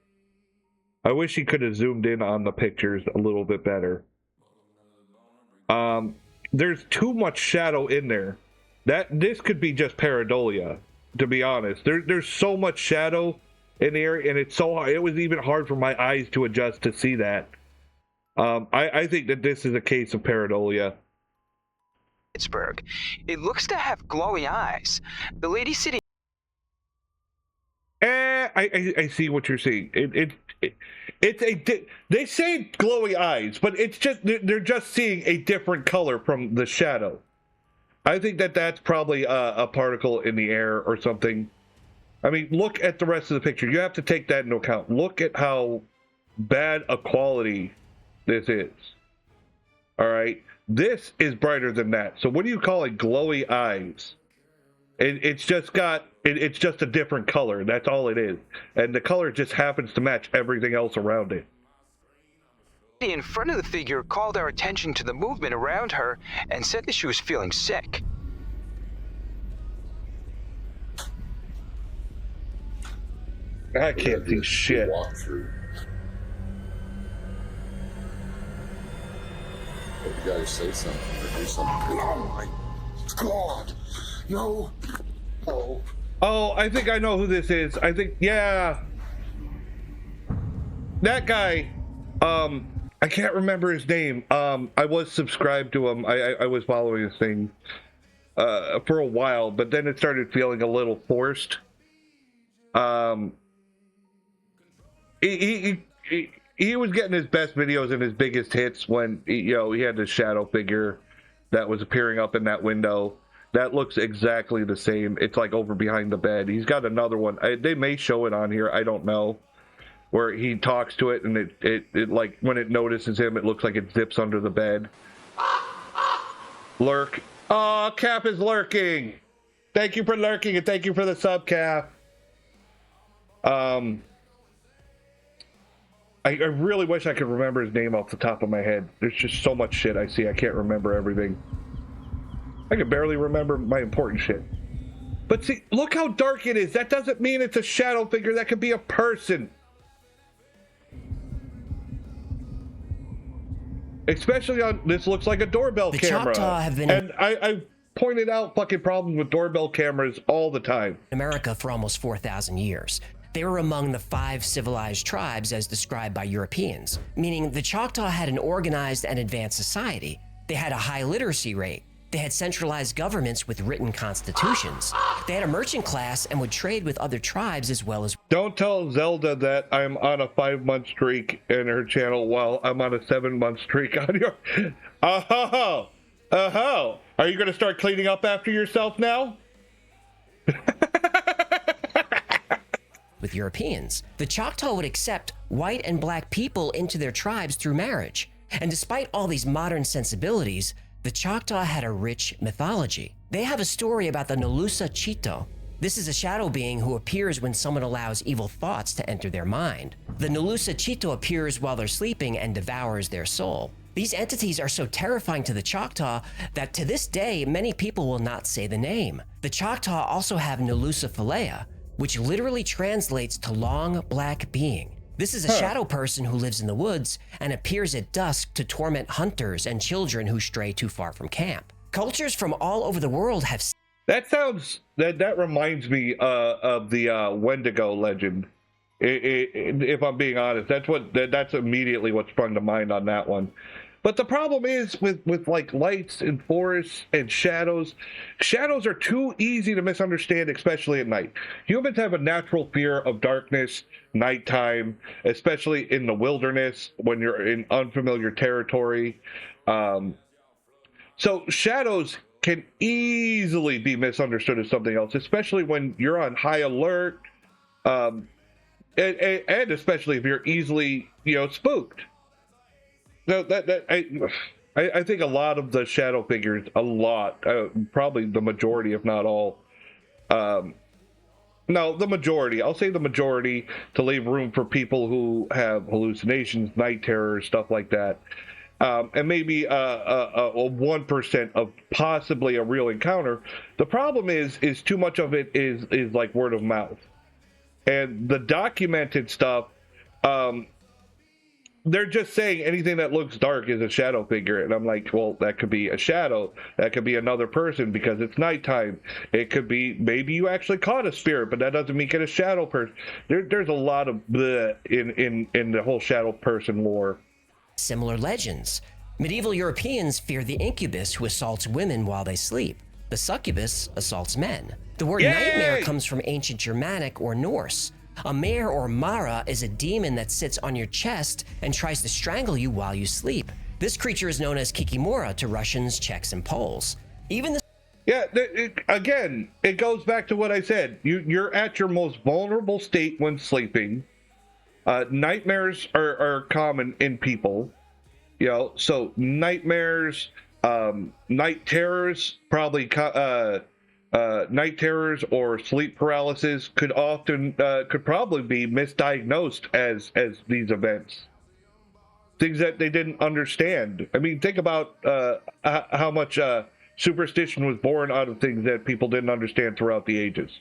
I wish he could have zoomed in on the pictures a little bit better. There's too much shadow in there. This could be just pareidolia, to be honest. There's so much shadow in the area, and it's so hard. It was even hard for my eyes to adjust to see that. I think that this is a case of pareidolia. Pittsburgh. It looks to have glowing eyes. The lady sitting. I see what you're saying. They say glowing eyes, but it's just they're just seeing a different color from the shadow. I think that's probably a particle in the air or something. I mean, look at the rest of the picture. You have to take that into account. Look at how bad a quality this is. All right, this is brighter than that. So what do you call it? Glowy eyes. It's just a different color. That's all it is, and the color just happens to match everything else around it. In front of the figure called our attention to the movement around her and said that she was feeling sick. I can't see shit. You gotta say something or do something. Oh my God! No! Oh. Oh, I think I know who this is. I think, yeah. That guy, I can't remember his name. I was subscribed to him. I was following his thing for a while, but then it started feeling a little forced. He was getting his best videos and his biggest hits when he had the shadow figure that was appearing up in that window. That looks exactly the same. It's like over behind the bed. He's got another one. They may show it on here. I don't know. Where he talks to it and it like when it notices him, it looks like it zips under the bed. Lurk. Oh, Cap is lurking. Thank you for lurking and thank you for the sub, Cap. I really wish I could remember his name off the top of my head. There's just so much shit I see. I can't remember everything. I can barely remember my important shit. But see, look how dark it is. That doesn't mean it's a shadow figure. That could be a person. Especially on, this looks like a doorbell camera. Choctaw have been... And I pointed out fucking problems with doorbell cameras all the time. America for almost 4,000 years. They were among the 5 civilized tribes as described by Europeans, meaning the Choctaw had an organized and advanced society. They had a high literacy rate. They had centralized governments with written constitutions. They had a merchant class and would trade with other tribes as well as... Don't tell Zelda that I'm on a 5-month streak in her channel while I'm on a 7-month streak on your... Oh, oh. Are you going to start cleaning up after yourself now? With Europeans. The Choctaw would accept white and black people into their tribes through marriage. And despite all these modern sensibilities, the Choctaw had a rich mythology. They have a story about the Nulusa Chito. This is a shadow being who appears when someone allows evil thoughts to enter their mind. The Nulusa Chito appears while they're sleeping and devours their soul. These entities are so terrifying to the Choctaw that to this day, many people will not say the name. The Choctaw also have Nulusa Philea, which literally translates to long black being. This is a shadow person who lives in the woods and appears at dusk to torment hunters and children who stray too far from camp. Cultures from all over the world have... That sounds... That reminds me of the Wendigo legend. If I'm being honest, that's immediately what sprung to mind on that one. But the problem is with like lights and forests and shadows are too easy to misunderstand, especially at night. Humans have a natural fear of darkness, nighttime, especially in the wilderness when you're in unfamiliar territory. So shadows can easily be misunderstood as something else, especially when you're on high alert, and especially if you're easily, spooked. No, I think a lot of the shadow figures, probably the majority, if not all. No, the majority. I'll say the majority to leave room for people who have hallucinations, night terrors, stuff like that. and maybe a 1% of possibly a real encounter. The problem is too much of it is like word of mouth, and the documented stuff. They're just saying anything that looks dark is a shadow figure, and I'm like, well, that could be a shadow, that could be another person because it's nighttime. It could be maybe you actually caught a spirit, but that doesn't make it a shadow person. There's a lot of bleh in the whole shadow person lore. Similar legends. Medieval Europeans feared the incubus who assaults women while they sleep. The succubus assaults men. The word nightmare comes from ancient Germanic or Norse. A mare or mara is a demon that sits on your chest and tries to strangle you while you sleep. This creature is known as Kikimora to Russians, Czechs, and Poles. Even the again, it goes back to what I said. You're at your most vulnerable state when sleeping. Nightmares are common in people, so nightmares, night terrors, probably night terrors or sleep paralysis could probably be misdiagnosed as these events, things that they didn't understand. I mean, think about how much superstition was born out of things that people didn't understand throughout the ages.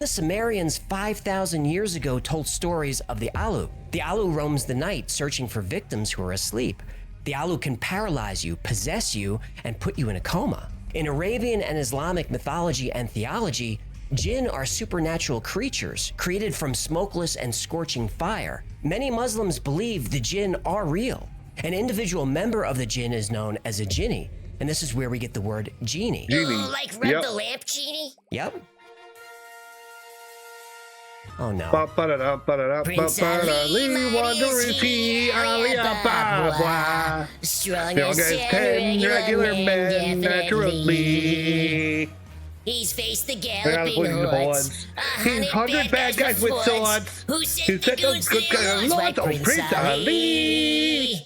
The Sumerians 5,000 years ago told stories of the Alu. The Alu roams the night searching for victims who are asleep. The Alu can paralyze you, possess you, and put you in a coma. In Arabian and Islamic mythology and theology, jinn are supernatural creatures created from smokeless and scorching fire. Many Muslims believe the jinn are real. An individual member of the jinn is known as a jinni, and this is where we get the word genie. Like Rub the Lamp Genie? Yep. Oh no. Prince Ali, wonder if he strong as 10 regular men naturally. He's faced the galloping hordes, 100 bad guys with swords, who set the goons their lords like Prince Ali.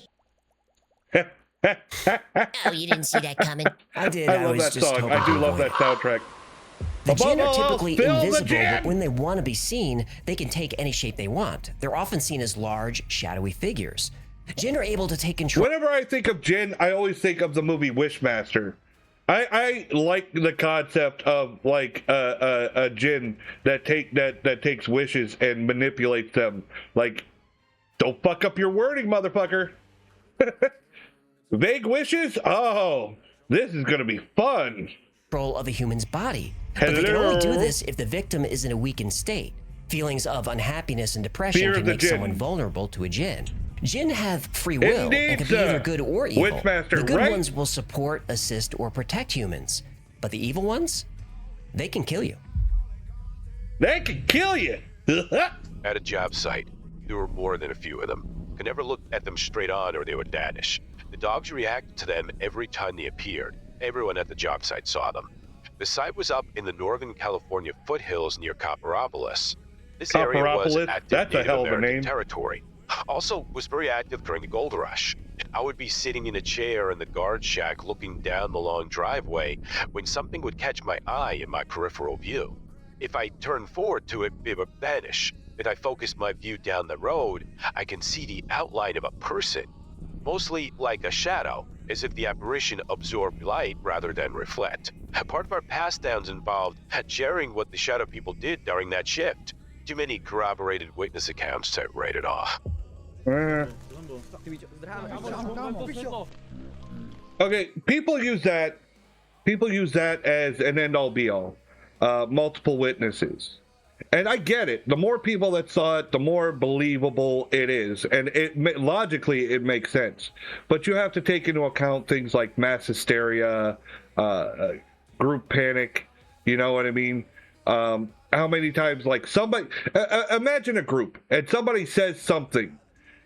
Oh, you didn't see that coming? I did. I love that song. I do love that soundtrack. The jinn are typically invisible, but when they want to be seen, they can take any shape they want. They're often seen as large, shadowy figures. Jinn are able to take control. Whenever I think of jinn, I always think of the movie Wishmaster. I like the concept of like a jinn that takes wishes and manipulates them. Like, don't fuck up your wording, motherfucker. Vague wishes? Oh, this is gonna be fun. Control of a human's body. But they can only do this if the victim is in a weakened state. Feelings of unhappiness and depression can make someone vulnerable to a jinn. Jinn have free will and can be either good or evil. The good ones will support, assist, or protect humans. But the evil ones, they can kill you. They can kill you! At a job site, there were more than a few of them. Could never look at them straight on or they would vanish. The dogs reacted to them every time they appeared. Everyone at the job site saw them. The site was up in the Northern California foothills near Copperopolis. This area was active Native American territory. Also was very active during the gold rush. I would be sitting in a chair in the guard shack looking down the long driveway when something would catch my eye in my peripheral view. If I turned forward to it, it would vanish. If I focused my view down the road, I can see the outline of a person, mostly like a shadow, as if the apparition absorbed light rather than reflect. Part of our pass downs involved sharing what the shadow people did during that shift. Too many corroborated witness accounts to write it off. Okay, people use that as an end-all be-all. Multiple witnesses. And I get it. The more people that saw it, the more believable it is. And logically, it makes sense. But you have to take into account things like mass hysteria, group panic, you know what I mean? How many times, like, somebody... imagine a group, and somebody says something.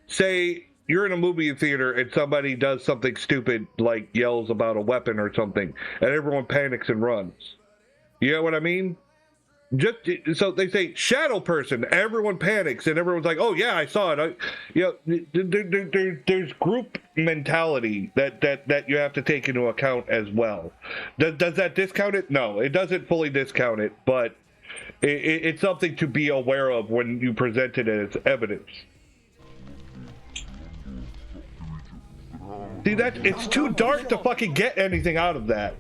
Say, you're in a movie theater, and somebody does something stupid, like yells about a weapon or something, and everyone panics and runs. You know what I mean? Just so they say shadow person, everyone panics and everyone's like, "Oh yeah, I saw it." There's group mentality that you have to take into account as well. Does that discount it? No, it doesn't fully discount it, but it's something to be aware of when you present it as evidence. See, it's too dark to fucking get anything out of that.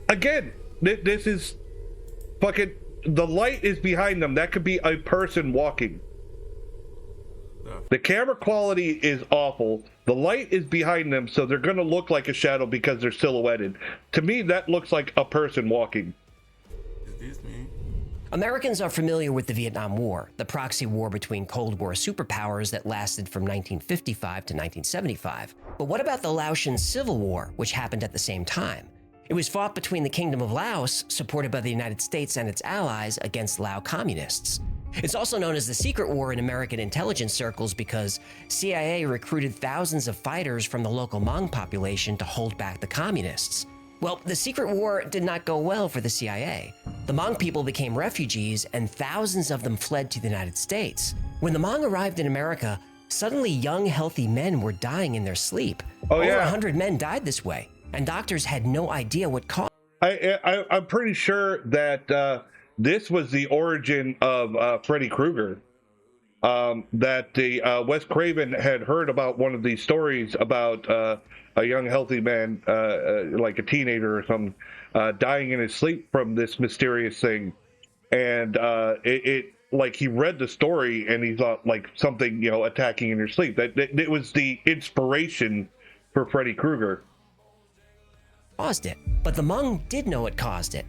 Again, this is fucking, the light is behind them. That could be a person walking. The camera quality is awful. The light is behind them, so they're going to look like a shadow because they're silhouetted. To me, that looks like a person walking. Is this me? Americans are familiar with the Vietnam War, the proxy war between Cold War superpowers that lasted from 1955 to 1975. But what about the Laotian Civil War, which happened at the same time? It was fought between the Kingdom of Laos, supported by the United States and its allies, against Lao communists. It's also known as the Secret War in American intelligence circles because CIA recruited thousands of fighters from the local Hmong population to hold back the communists. Well, the Secret War did not go well for the CIA. The Hmong people became refugees and thousands of them fled to the United States. When the Hmong arrived in America, suddenly young, healthy men were dying in their sleep. Over 100 men died this way, and doctors had no idea what caused. I'm pretty sure that this was the origin of Freddy Krueger. That the Wes Craven had heard about one of these stories about a young, healthy man, like a teenager or something, dying in his sleep from this mysterious thing. And it like he read the story and he thought like something, attacking in your sleep. That it was the inspiration for Freddy Krueger. Caused it, but the Hmong did know what caused it.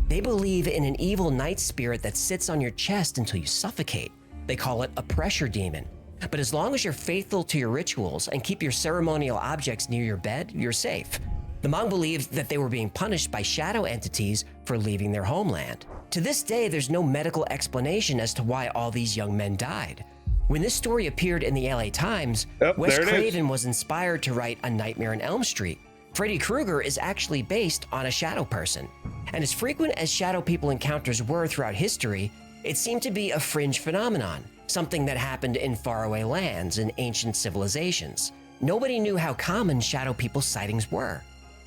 They believe in an evil night spirit that sits on your chest until you suffocate. They call it a pressure demon. But as long as you're faithful to your rituals and keep your ceremonial objects near your bed, you're safe. The Hmong believed that they were being punished by shadow entities for leaving their homeland. To this day, there's no medical explanation as to why all these young men died. When this story appeared in the LA Times, Wes Craven was inspired to write A Nightmare on Elm Street. Freddy Krueger is actually based on a shadow person. And as frequent as shadow people encounters were throughout history, it seemed to be a fringe phenomenon, something that happened in faraway lands and ancient civilizations. Nobody knew how common shadow people sightings were.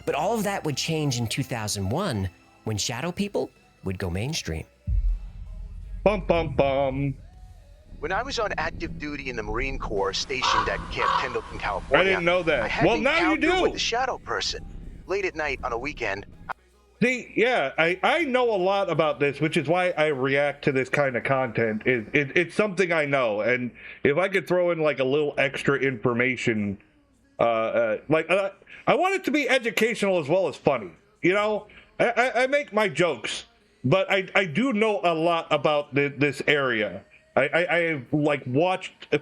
But all of that would change in 2001 when shadow people would go mainstream. Bum, bum, bum. When I was on active duty in the Marine Corps stationed at Camp Pendleton, California, I didn't know that. I had Well, an now you encounter do. with the shadow person. Late at night on a weekend. See, yeah, I know a lot about this, which is why I react to this kind of content. It's something I know, and if I could throw in like a little extra information, I want it to be educational as well as funny. I make my jokes, but I do know a lot about this area. I have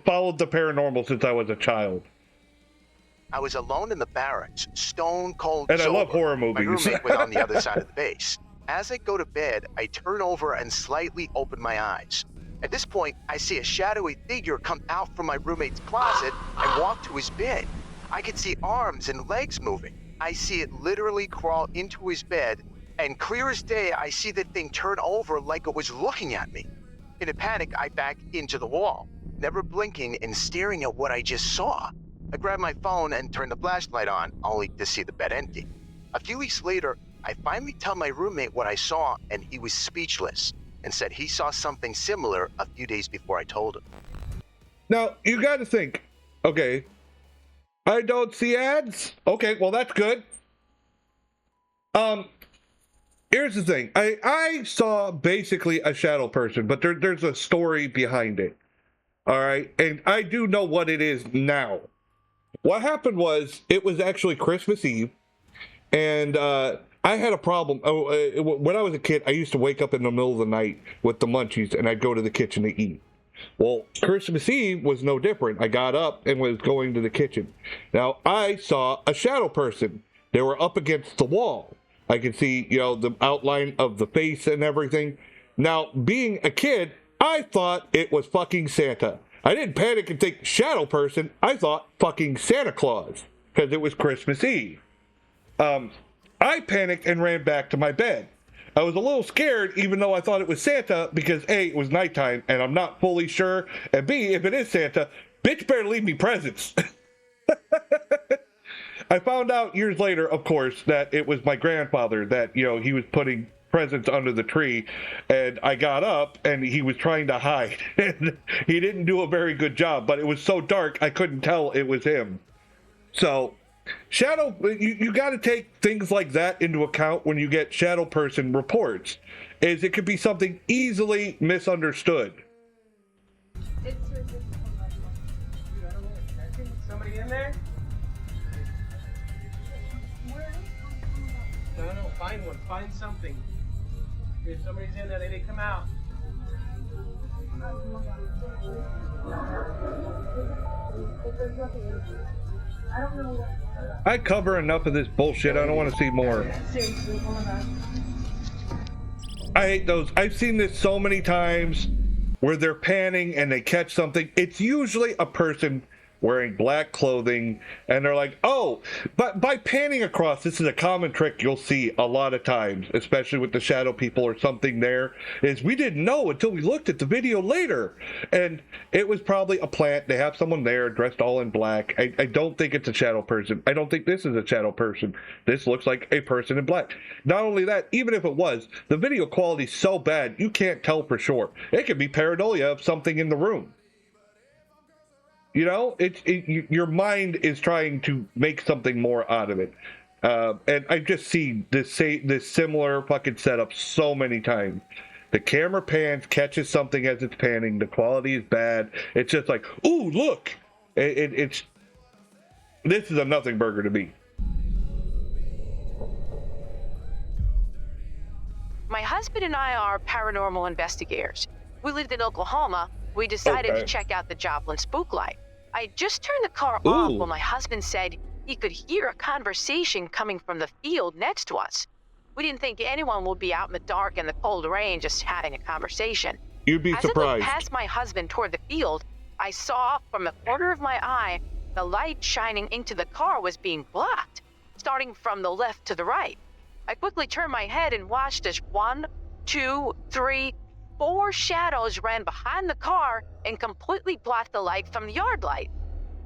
followed the paranormal since I was a child. I was alone in the barracks, stone cold and sober. I love horror movies. My roommate was on the other side of the base. As I go to bed, I turn over and slightly open my eyes. At this point, I see a shadowy figure come out from my roommate's closet and walk to his bed. I can see arms and legs moving. I see it literally crawl into his bed, and clear as day, I see the thing turn over like it was looking at me. In a panic, I back into the wall, never blinking and staring at what I just saw. I grabbed my phone and turned the flashlight on, only to see the bed empty. A few weeks later, I finally tell my roommate what I saw, and he was speechless and said he saw something similar a few days before I told him. Now, you got to think, okay, I don't see ads? Okay, well, that's good. Here's the thing. I saw basically a shadow person, but there's a story behind it. All right, and I do know what it is now. What happened was, it was actually Christmas Eve, and I had a problem. When I was a kid, I used to wake up in the middle of the night with the munchies, and I'd go to the kitchen to eat. Well, Christmas Eve was no different. I got up and was going to the kitchen. Now, I saw a shadow person. They were up against the wall. I could see, the outline of the face and everything. Now, being a kid, I thought it was fucking Santa. I didn't panic and think shadow person. I thought fucking Santa Claus, because it was Christmas Eve. I panicked and ran back to my bed. I was a little scared, even though I thought it was Santa, because A, it was nighttime, and I'm not fully sure, and B, if it is Santa, bitch better leave me presents. I found out years later, of course, that it was my grandfather that, he was putting presence under the tree, and I got up and he was trying to hide. And he didn't do a very good job, but it was so dark I couldn't tell it was him. So shadow, you got to take things like that into account when you get shadow person reports, is it could be something easily misunderstood. Somebody in there? No, find one. Find something. If somebody's in there, they need to come out. I cover enough of this bullshit. I don't want to see more. I hate those. I've seen this so many times where they're panning and they catch something. It's usually a person wearing black clothing, and they're like, oh, but by panning across, this is a common trick you'll see a lot of times, especially with the shadow people or something there, is we didn't know until we looked at the video later. And it was probably a plant. They have someone there dressed all in black. I don't think it's a shadow person. I don't think this is a shadow person. This looks like a person in black. Not only that, even if it was, the video quality's so bad, you can't tell for sure. It could be pareidolia of something in the room. You know, your mind is trying to make something more out of it. And I've just seen this similar fucking setup so many times. The camera pans, catches something as it's panning. The quality is bad. It's just like, ooh, look. This is a nothing burger to me. My husband and I are paranormal investigators. We lived in Oklahoma. We decided to check out the Joplin spook light. I just turned the car off when my husband said he could hear a conversation coming from the field next to us. We didn't think anyone would be out in the dark and the cold rain just having a conversation. You'd be surprised. As I looked past my husband toward the field, I saw from the corner of my eye the light shining into the car was being blocked, starting from the left to the right. I quickly turned my head and watched as 1, 2, 3, 4 shadows ran behind the car and completely blocked the light from the yard light.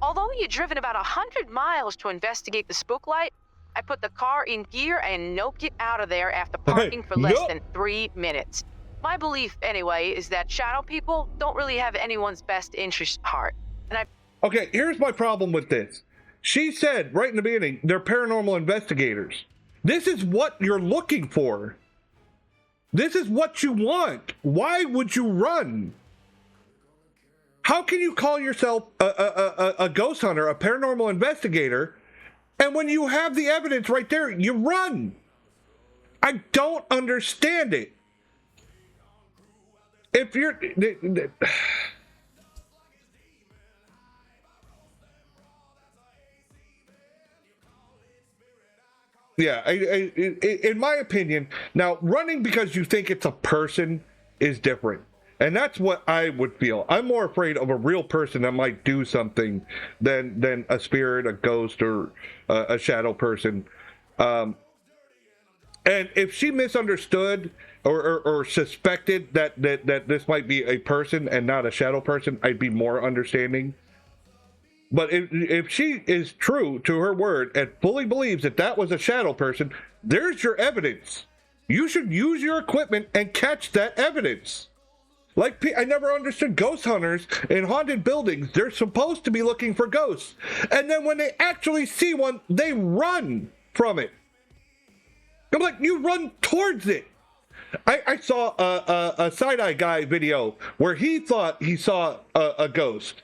Although he had driven about 100 miles to investigate the spook light, I put the car in gear and noped it out of there after parking for less than 3 minutes. My belief, anyway, is that shadow people don't really have anyone's best interest at heart. Okay, here's my problem with this. She said right in the beginning, they're paranormal investigators. This is what you're looking for. This is what you want. Why would you run? How can you call yourself a ghost hunter, a paranormal investigator, and when you have the evidence right there, you run? I don't understand it. If you're... Yeah, in my opinion, now running because you think it's a person is different. And that's what I would feel. I'm more afraid of a real person that might do something than a spirit, a ghost, or a shadow person. And if she misunderstood or suspected that this might be a person and not a shadow person, I'd be more understanding. But if she is true to her word and fully believes that was a shadow person, there's your evidence. You should use your equipment and catch that evidence. Like, I never understood ghost hunters in haunted buildings. They're supposed to be looking for ghosts. And then when they actually see one, they run from it. I'm like, you run towards it. I saw a side-eye guy video where he thought he saw a ghost.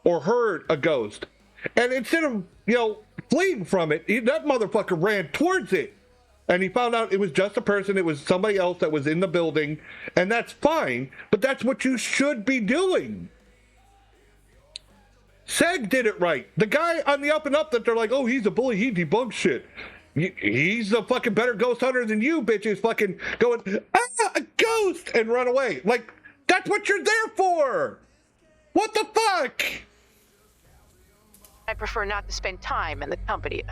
Or heard a ghost. And instead of, fleeing from it, that motherfucker ran towards it. And he found out it was just a person, it was somebody else that was in the building. And that's fine, but that's what you should be doing. Seg did it right. The guy on the up and up that they're like, oh, he's a bully, he debunks shit. He's a fucking better ghost hunter than you bitches fucking going, a ghost, and run away. Like, that's what you're there for. What the fuck? I prefer not to spend time in the company of.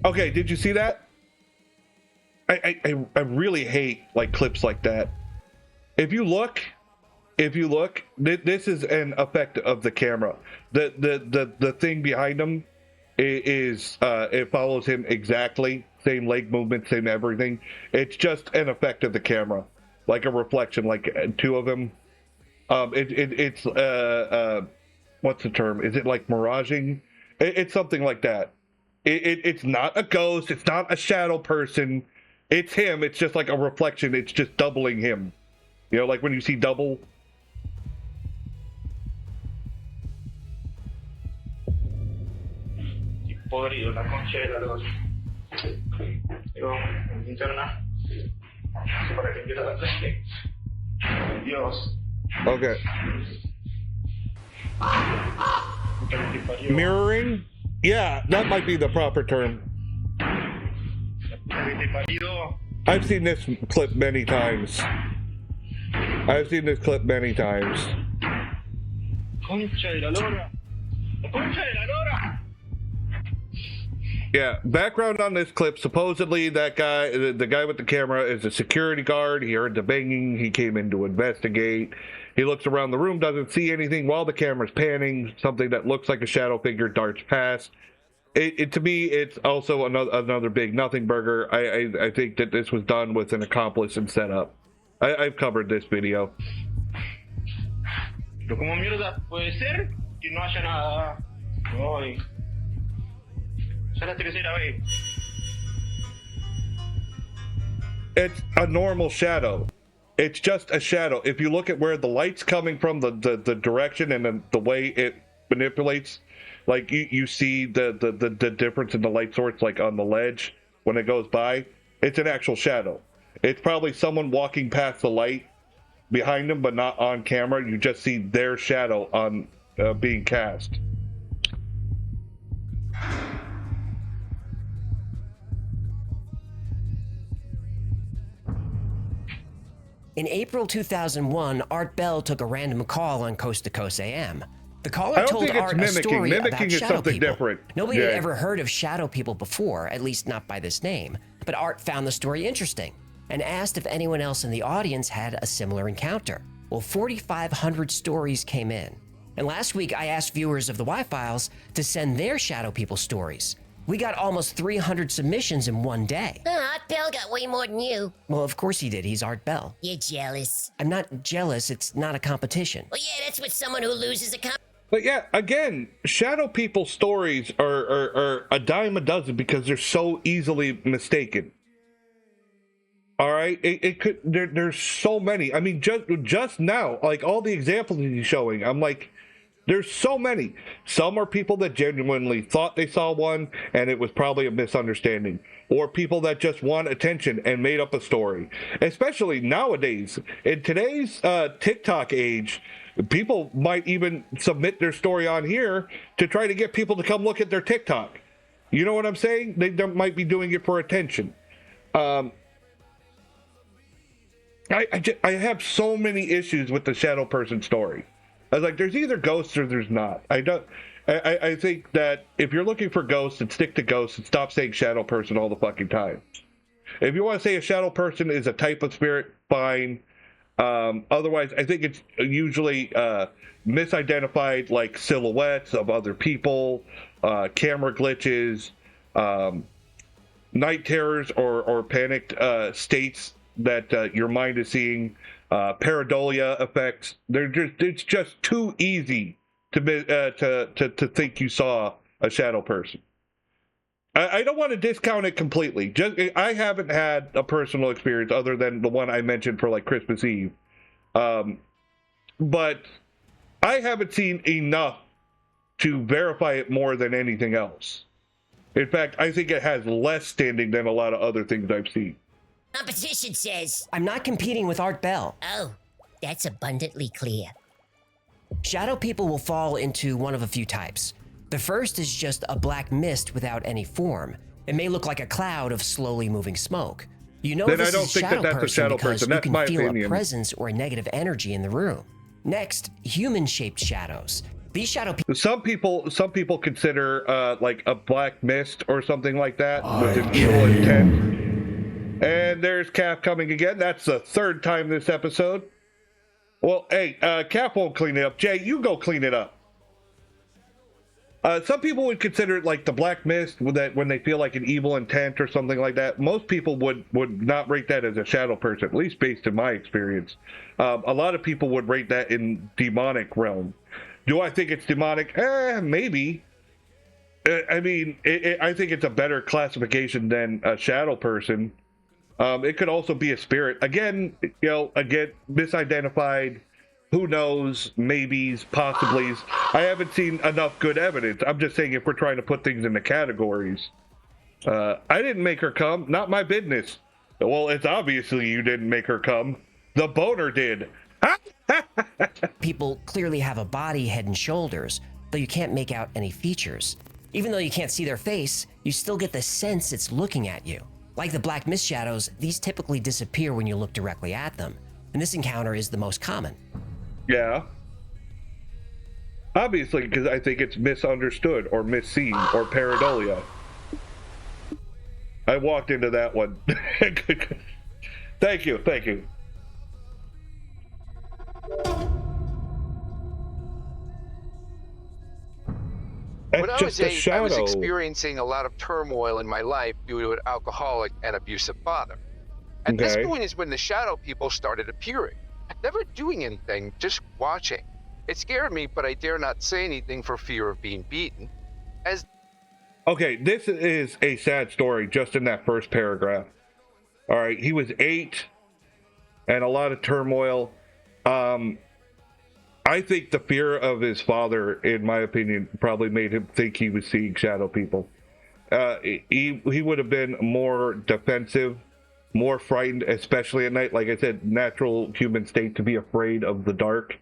Okay, did you see that? I really hate like clips like that. If you look, this is an effect of the camera. The thing behind them it follows him exactly, same leg movement, same everything. It's just an effect of the camera, like a reflection, like two of them. It's what's the term? Is it like miraging? It's something like that. It's not a ghost. It's not a shadow person. It's him. It's just like a reflection. It's just doubling him. You know, like when you see double. Podrido, la concha de la lora. Digo, linterna. Para que empiece la frente. Dios. Okay. Mirroring? Yeah, that might be the proper term. I've seen this clip many times. Concha de la lora. Concha de la lora. Yeah, background on this clip. Supposedly that guy, the guy with the camera, is a security guard. He heard the banging. He came in to investigate. He looks around the room, doesn't see anything while the camera's panning. Something that looks like a shadow figure darts past. To me, it's also another big nothing burger. I think that this was done with an accomplice and set up. I've covered this video. Pero como mierda puede ser que no haya nada. Ay. Ya la tercera vez. It's a normal shadow. It's just a shadow. If you look at where the light's coming from, the direction and the way it manipulates, like you see the difference in the light source, like on the ledge when it goes by, it's an actual shadow. It's probably someone walking past the light behind them, but not on camera. You just see their shadow on being cast. In April 2001, Art Bell took a random call on Coast to Coast AM. The caller told Art a story about shadow people. Different. Nobody had ever heard of shadow people before, at least not by this name. But Art found the story interesting and asked if anyone else in the audience had a similar encounter. Well, 4,500 stories came in. And last week, I asked viewers of the Y-Files to send their shadow people stories. We got almost 300 submissions in one day. Art Bell got way more than you. Well, of course he did. He's Art Bell. You're jealous. I'm not jealous. It's not a competition. Well, yeah, that's what someone who loses a But yeah, again, shadow people stories are a dime a dozen because they're so easily mistaken. All right, there's so many. I mean, just now, like all the examples that he's showing, I'm like, there's so many. Some are people that genuinely thought they saw one and it was probably a misunderstanding, or people that just want attention and made up a story. Especially nowadays, in today's TikTok age, people might even submit their story on here to try to get people to come look at their TikTok. You know what I'm saying? They might be doing it for attention. I have so many issues with the shadow person story. I was like, there's either ghosts or there's not. I think that if you're looking for ghosts, and stick to ghosts and stop saying shadow person all the fucking time. If you want to say a shadow person is a type of spirit, fine. Otherwise, I think it's usually misidentified, like silhouettes of other people, camera glitches, night terrors or panicked states that your mind is seeing, pareidolia effects. It's just too easy to think you saw a shadow person. I don't want to discount it completely. I haven't had a personal experience other than the one I mentioned for like Christmas Eve, but I haven't seen enough to verify it more than anything else. In fact, I think it has less standing than a lot of other things I've seen. Competition says. I'm not competing with Art Bell. Oh, that's abundantly clear. Shadow people will fall into one of a few types. The first is just a black mist without any form. It may look like a cloud of slowly moving smoke. You know this is a shadow person because you can feel a presence or a negative energy in the room. Next, human-shaped shadows. These shadow people. Some people consider like a black mist or something like that with an evil intent. And there's Cap coming again. That's the third time this episode. Well, hey, Cap won't clean it up. Jay, you go clean it up. Some people would consider it like the black mist, that when they feel like an evil intent or something like that. Most people would not rate that as a shadow person, at least based in my experience. A lot of people would rate that in demonic realm. Do I think it's demonic? Maybe. I mean, I think it's a better classification than a shadow person. It could also be a spirit. Again, misidentified. Who knows? Maybes, possiblies. I haven't seen enough good evidence. I'm just saying if we're trying to put things into categories. I didn't make her come. Not my business. Well, it's obviously you didn't make her come. The boner did. People clearly have a body, head, and shoulders, though you can't make out any features. Even though you can't see their face, you still get the sense it's looking at you. Like the black mist shadows, these typically disappear when you look directly at them, and this encounter is the most common. Yeah. Obviously, because I think it's misunderstood or misseen or pareidolia. I walked into that one. Thank you. When I was 8, I was experiencing a lot of turmoil in my life due to an alcoholic and abusive father. At this point is when the shadow people started appearing. Never doing anything, just watching. It scared me, but I dare not say anything for fear of being beaten. Okay, this is a sad story just in that first paragraph. All right, he was 8 and a lot of turmoil. I think the fear of his father, in my opinion, probably made him think he was seeing shadow people. He would have been more defensive, more frightened, especially at night. Like I said, natural human state to be afraid of the dark.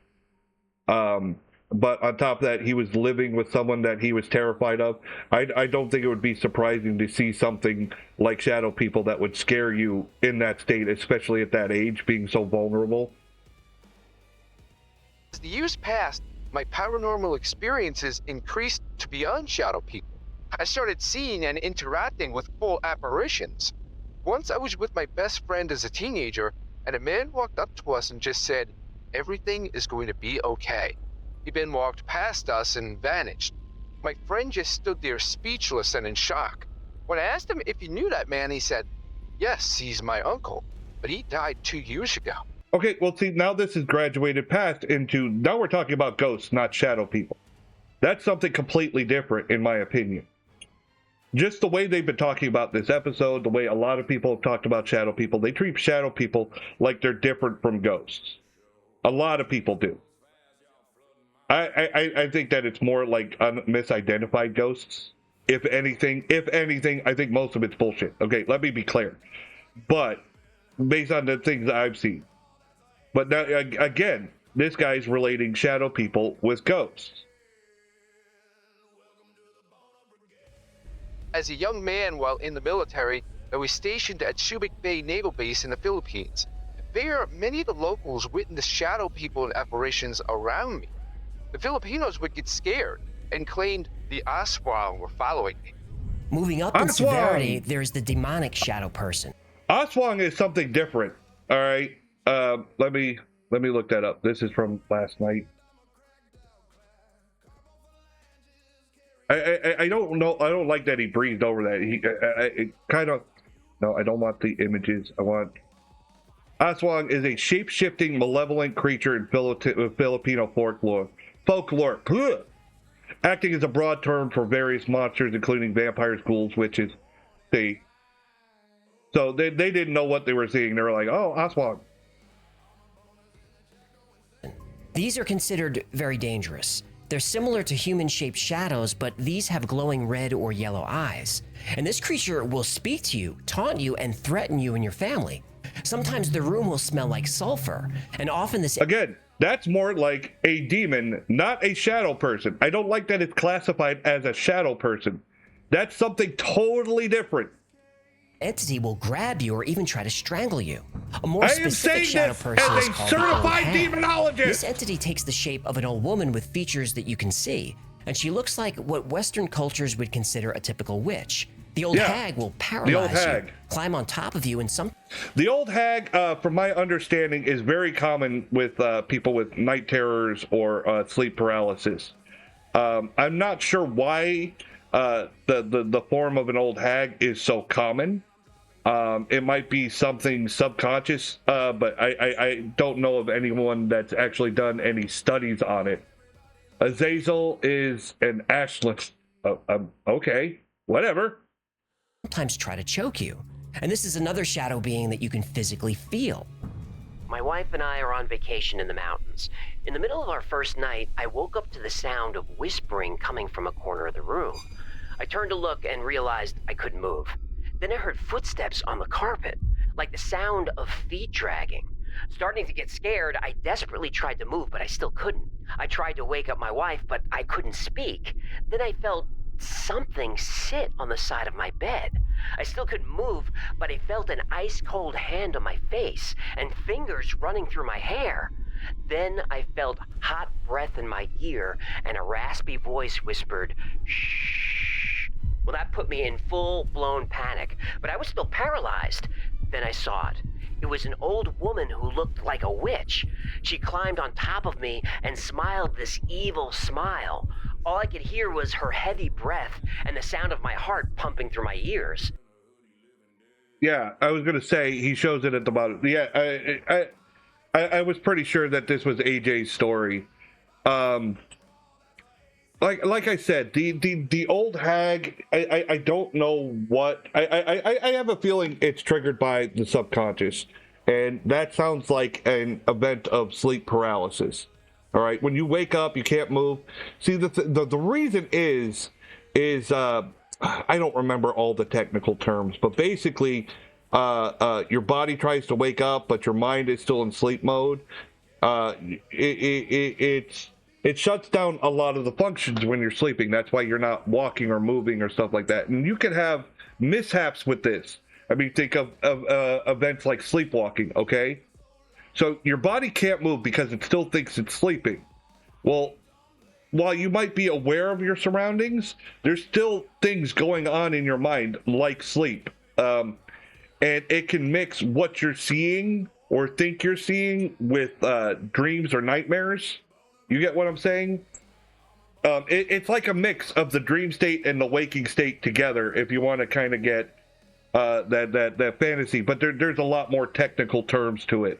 But on top of that, he was living with someone that he was terrified of. I don't think it would be surprising to see something like shadow people that would scare you in that state, especially at that age, being so vulnerable. As the years passed, my paranormal experiences increased to beyond shadow people. I started seeing and interacting with full apparitions. Once I was with my best friend as a teenager, and a man walked up to us and just said, "Everything is going to be okay." He then walked past us and vanished. My friend just stood there speechless and in shock. When I asked him if he knew that man, he said, "Yes, he's my uncle, but he died 2 years ago." Okay, well, see, now this has graduated past into, now we're talking about ghosts, not shadow people. That's something completely different, in my opinion. Just the way they've been talking about this episode, the way a lot of people have talked about shadow people, they treat shadow people like they're different from ghosts. A lot of people do. I think that it's more like misidentified ghosts. If anything, I think most of it's bullshit. Okay, let me be clear. But based on the things I've seen. But now, again, this guy's relating shadow people with ghosts. As a young man while in the military, I was stationed at Subic Bay Naval Base in the Philippines. There, many of the locals witnessed shadow people and apparitions around me. The Filipinos would get scared and claimed the aswang were following me. Moving up in severity, there's the demonic shadow person. Aswang is something different. All right. Let me look that up. This is from last night. I don't know. I don't like that he breathed over that. He kind of. No, I don't want the images. I want. Aswang is a shape-shifting, malevolent creature in Filipino folklore. Acting as a broad term for various monsters, including vampires, ghouls, witches. So they didn't know what they were seeing. They were like, "Oh, Aswang." These are considered very dangerous. They're similar to human-shaped shadows, but these have glowing red or yellow eyes. And this creature will speak to you, taunt you, and threaten you and your family. Sometimes the room will smell like sulfur, and often this... Again, that's more like a demon, not a shadow person. I don't like that it's classified as a shadow person. That's something totally different. Entity will grab you or even try to strangle you. A more specific shadow person is called the old hag. Demonologist. This entity takes the shape of an old woman with features that you can see, and she looks like what Western cultures would consider a typical witch. The old hag will paralyze you, climb on top of you, and some... The old hag, from my understanding, is very common with people with night terrors or sleep paralysis. I'm not sure why the form of an old hag is so common. It might be something subconscious, but I don't know of anyone that's actually done any studies on it. Azazel is an Ashland. Okay, whatever. Sometimes try to choke you. And this is another shadow being that you can physically feel. My wife and I are on vacation in the mountains. In the middle of our first night, I woke up to the sound of whispering coming from a corner of the room. I turned to look and realized I couldn't move. Then I heard footsteps on the carpet, like the sound of feet dragging. Starting to get scared, I desperately tried to move, but I still couldn't. I tried to wake up my wife, but I couldn't speak. Then I felt something sit on the side of my bed. I still couldn't move, but I felt an ice-cold hand on my face and fingers running through my hair. Then I felt hot breath in my ear and a raspy voice whispered, "Shh." Well, that put me in full-blown panic, but I was still paralyzed. Then I saw it. It was an old woman who looked like a witch. She climbed on top of me and smiled this evil smile. All I could hear was her heavy breath and the sound of my heart pumping through my ears. Yeah, I was gonna say he shows it at the bottom. Yeah, I was pretty sure that this was AJ's story. Like I said, the old hag. I don't know what. I have a feeling it's triggered by the subconscious, and that sounds like an event of sleep paralysis. All right, when you wake up, you can't move. See, the reason is I don't remember all the technical terms, but basically, your body tries to wake up, but your mind is still in sleep mode. It shuts down a lot of the functions when you're sleeping. That's why you're not walking or moving or stuff like that. And you can have mishaps with this. I mean, think of events like sleepwalking, okay? So your body can't move because it still thinks it's sleeping. Well, while you might be aware of your surroundings, there's still things going on in your mind like sleep. And it can mix what you're seeing or think you're seeing with dreams or nightmares. You get what I'm saying? It's like a mix of the dream state and the waking state together if you want to kind of get that fantasy. But there's a lot more technical terms to it.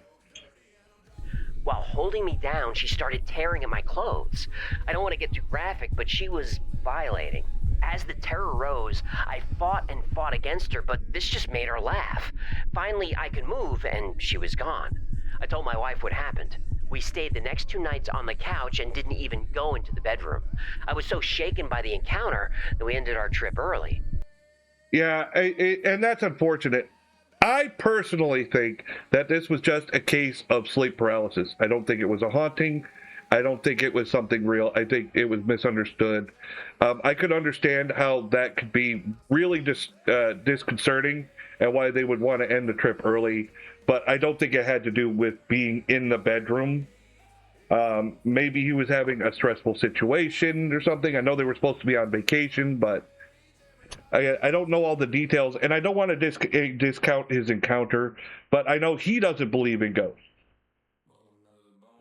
While holding me down, she started tearing at my clothes. I don't want to get too graphic, but she was violating. As the terror rose, I fought and fought against her, but this just made her laugh. Finally, I could move, and she was gone. I told my wife what happened. We stayed the next 2 nights on the couch and didn't even go into the bedroom. I was so shaken by the encounter that we ended our trip early. Yeah, and that's unfortunate. I personally think that this was just a case of sleep paralysis. I don't think it was a haunting. I don't think it was something real. I think it was misunderstood. I could understand how that could be really disconcerting and why they would want to end the trip early, but I don't think it had to do with being in the bedroom. Maybe he was having a stressful situation or something. I know they were supposed to be on vacation, but I don't know all the details, and I don't want to discount his encounter, but I know he doesn't believe in ghosts.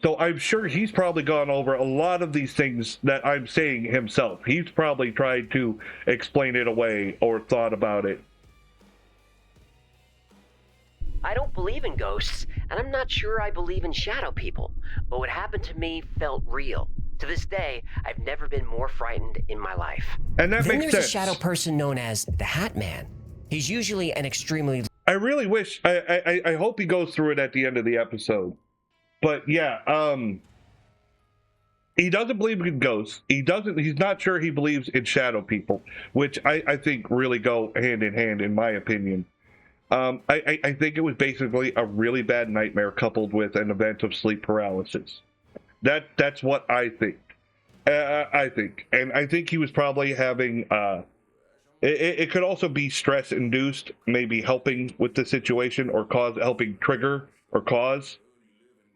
So I'm sure he's probably gone over a lot of these things that I'm saying himself. He's probably tried to explain it away or thought about it. I don't believe in ghosts, and I'm not sure I believe in shadow people, but what happened to me felt real. To this day, I've never been more frightened in my life. And that then makes there's sense. a shadow person known as the Hat Man. He's usually an extremely... I really wish... I hope he goes through it at the end of the episode. But yeah, he doesn't believe in ghosts. He's not sure he believes in shadow people, which I think really go hand in hand, in my opinion. I think it was basically a really bad nightmare coupled with an event of sleep paralysis. That's what I think. And I think he was probably having. It could also be stress induced, maybe helping with the situation or helping trigger or cause.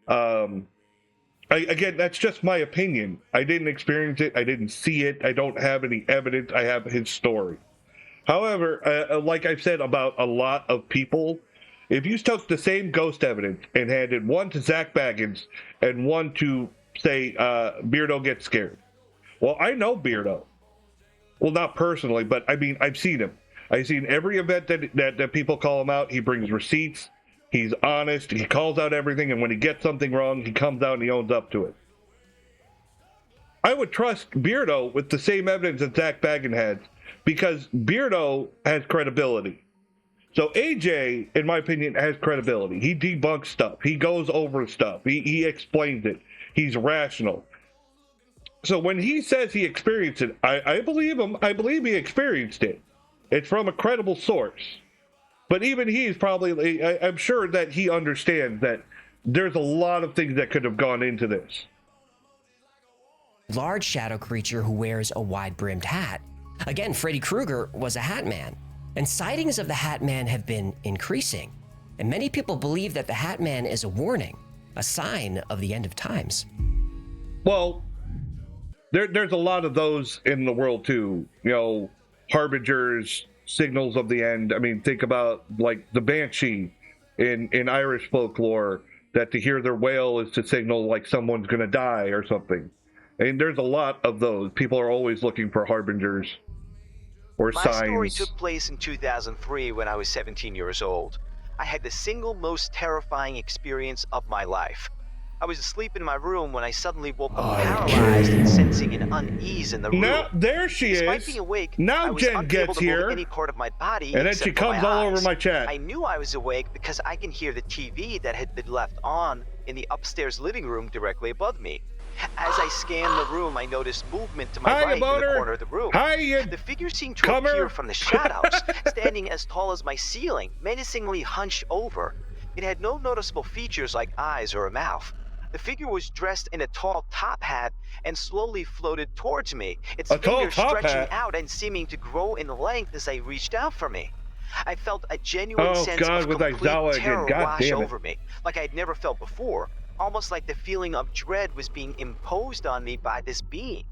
Again, that's just my opinion. I didn't experience it. I didn't see it. I don't have any evidence. I have his story. However, like I've said about a lot of people, if you took the same ghost evidence and handed one to Zach Baggins and one to, say, Beardo Gets Scared, Well, I know Beardo. Well, not personally, but I mean, I've seen him. I've seen every event that people call him out. He brings receipts. He's honest. He calls out everything, and when he gets something wrong, he comes out and he owns up to it. I would trust Beardo with the same evidence that Zach Baggin had, because Beardo has credibility. So AJ, in my opinion, has credibility. He debunks stuff. He goes over stuff. He explains it. He's rational. So when he says he experienced it, I believe him. I believe he experienced it. It's from a credible source. But even he's probably, I'm sure that he understands that there's a lot of things that could have gone into this. Large shadow creature who wears a wide-brimmed hat. Again, Freddy Krueger was a Hat Man, and sightings of the Hat Man have been increasing. And many people believe that the Hat Man is a warning, a sign of the end of times. Well, there's a lot of those in the world too. You know, harbingers, signals of the end. I mean, think about like the Banshee in Irish folklore, that to hear their wail is to signal like someone's going to die or something. I mean, there's a lot of those. People are always looking for harbingers or signs. My story took place in 2003 when I was 17 years old. I had the single most terrifying experience of my life. I was asleep in my room when I suddenly woke up paralyzed and sensing an unease in the room. Now, there she Despite is. being awake, now I was Jen unable gets to move here. any part of my body, And then she except for comes my all over eyes. my chat. I knew I was awake because I can hear the TV that had been left on in the upstairs living room directly above me. As I scanned the room, I noticed movement to my right in the corner of the room. The figure seemed to appear from the shadows, standing as tall as my ceiling, menacingly hunched over. It had no noticeable features like eyes or a mouth. The figure was dressed in a tall top hat and slowly floated towards me, its fingers stretching out and seeming to grow in length as I reached out for me. I felt a genuine sense of complete terror wash over me, like I'd never felt before, almost like the feeling of dread was being imposed on me by this being.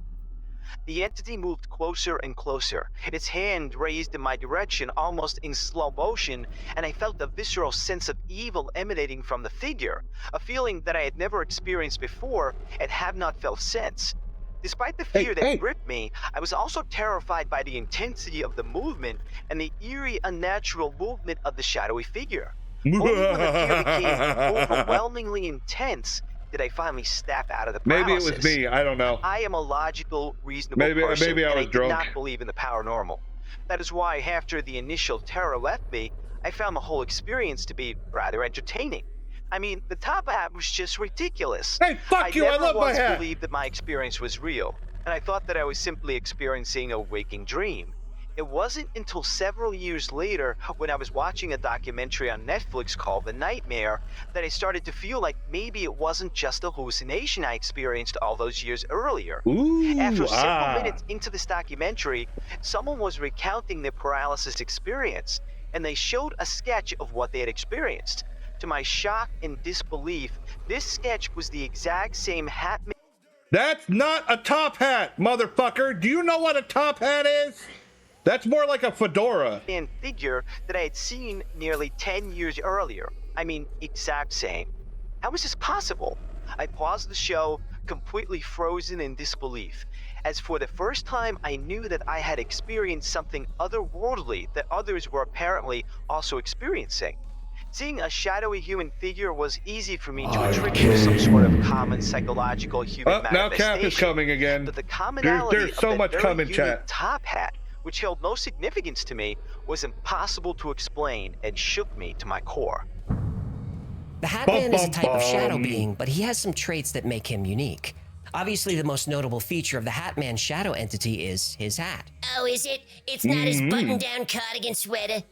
The entity moved closer and closer, its hand raised in my direction almost in slow motion, and I felt a visceral sense of evil emanating from the figure, a feeling that I had never experienced before and have not felt since. Despite the fear that gripped me, I was also terrified by the intensity of the movement and the eerie, unnatural movement of the shadowy figure. Only when the fear became overwhelmingly intense did I finally snap out of the paralysis. Maybe it was me. I don't know. I am a logical, reasonable person, maybe I was and drunk. did not believe in the paranormal. That is why, after the initial terror left me, I found the whole experience to be rather entertaining. I mean, the top hat was just ridiculous. Hey, fuck you! I love my hat. I never once believed that my experience was real, and I thought that I was simply experiencing a waking dream. It wasn't until several years later, when I was watching a documentary on Netflix called The Nightmare, that I started to feel like maybe it wasn't just a hallucination I experienced all those years earlier. After several minutes into this documentary, someone was recounting their paralysis experience, and they showed a sketch of what they had experienced. To my shock and disbelief, this sketch was the exact same hat. That's not a top hat, motherfucker. Do you know what a top hat is? That's more like a fedora. And figure that I had seen nearly 10 years earlier. I mean, exact same. How is this possible? I paused the show, completely frozen in disbelief, as for the first time I knew that I had experienced something otherworldly that others were apparently also experiencing. Seeing a shadowy human figure was easy for me to attribute to some sort of common psychological human manifestation. Now Cap is coming again. But the commonality there's so of much that coming, very chat. unique top hat, which held no significance to me, was impossible to explain and shook me to my core. The Hat Man is a type of shadow being, but he has some traits that make him unique. Obviously, the most notable feature of the Hat Man shadow entity is his hat. Oh, is it? It's not his button-down cardigan sweater?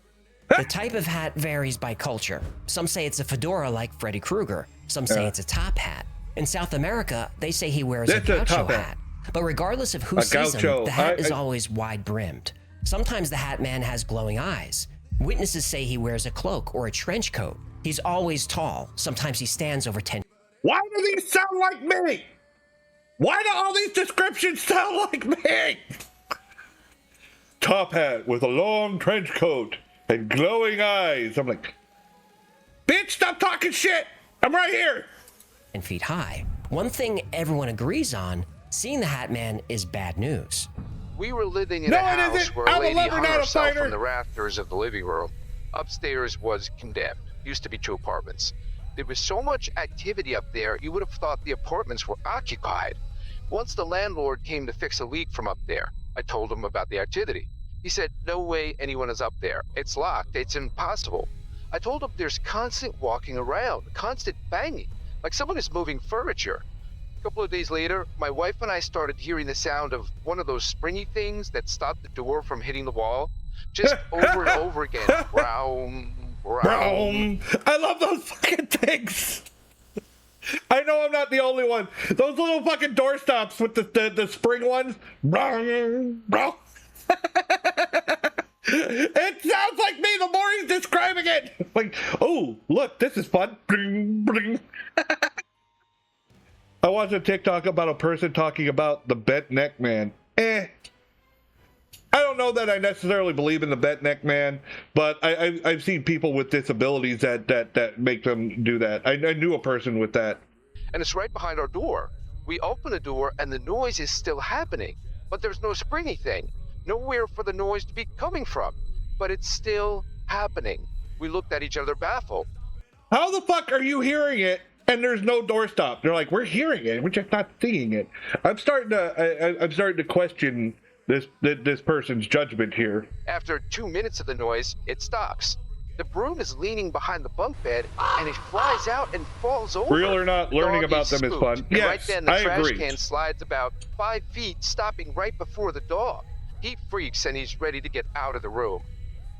The type of hat varies by culture. Some say it's a fedora like Freddy Krueger. Some say it's a top hat. In South America, they say he wears a gaucho hat. But regardless of who sees him, the hat is always wide-brimmed. Sometimes the Hat Man has glowing eyes. Witnesses say he wears a cloak or a trench coat. He's always tall. Sometimes he stands over 10. Why do these sound like me? Why do all these descriptions sound like me? Top hat with a long trench coat and glowing eyes. I'm like, bitch, stop talking shit. I'm right here. 10 feet high. One thing everyone agrees on, Seeing the Hat Man is bad news. We were living in a house where a lady hung herself from the rafters of the living room. Upstairs was condemned. Used to be 2 apartments. There was so much activity up there, you would have thought the apartments were occupied. Once the landlord came to fix a leak from up there, I told him about the activity. He said, no way anyone is up there. It's locked. It's impossible. I told him there's constant walking around, constant banging, like someone is moving furniture. A couple of days later, my wife and I started hearing the sound of one of those springy things that stop the door from hitting the wall. Just over and over again. Brown, brown. I love those fucking things. I know I'm not the only one. Those little fucking doorstops with the spring ones. Brown, brown. It sounds like me the more he's describing it. Like, oh, look, this is fun. Bring, bring. I watched a TikTok about a person talking about the bent neck man. I don't know that I necessarily believe in the bent neck man, but I've seen people with disabilities that make them do that. I knew a person with that. And it's right behind our door. We open the door and the noise is still happening, but there's no springy thing. Nowhere for the noise to be coming from, but it's still happening. We looked at each other baffled. How the fuck are you hearing it and there's no doorstop? They're like, we're hearing it, we're just not seeing it. I'm starting to question this person's judgment here. After 2 minutes of the noise, it stops. The broom is leaning behind the bunk bed, and it flies out and falls over. Real or not, learning about them is fun. Yes, right then the trash agree. can slides about 5 feet, stopping right before the dog. He freaks and he's ready to get out of the room.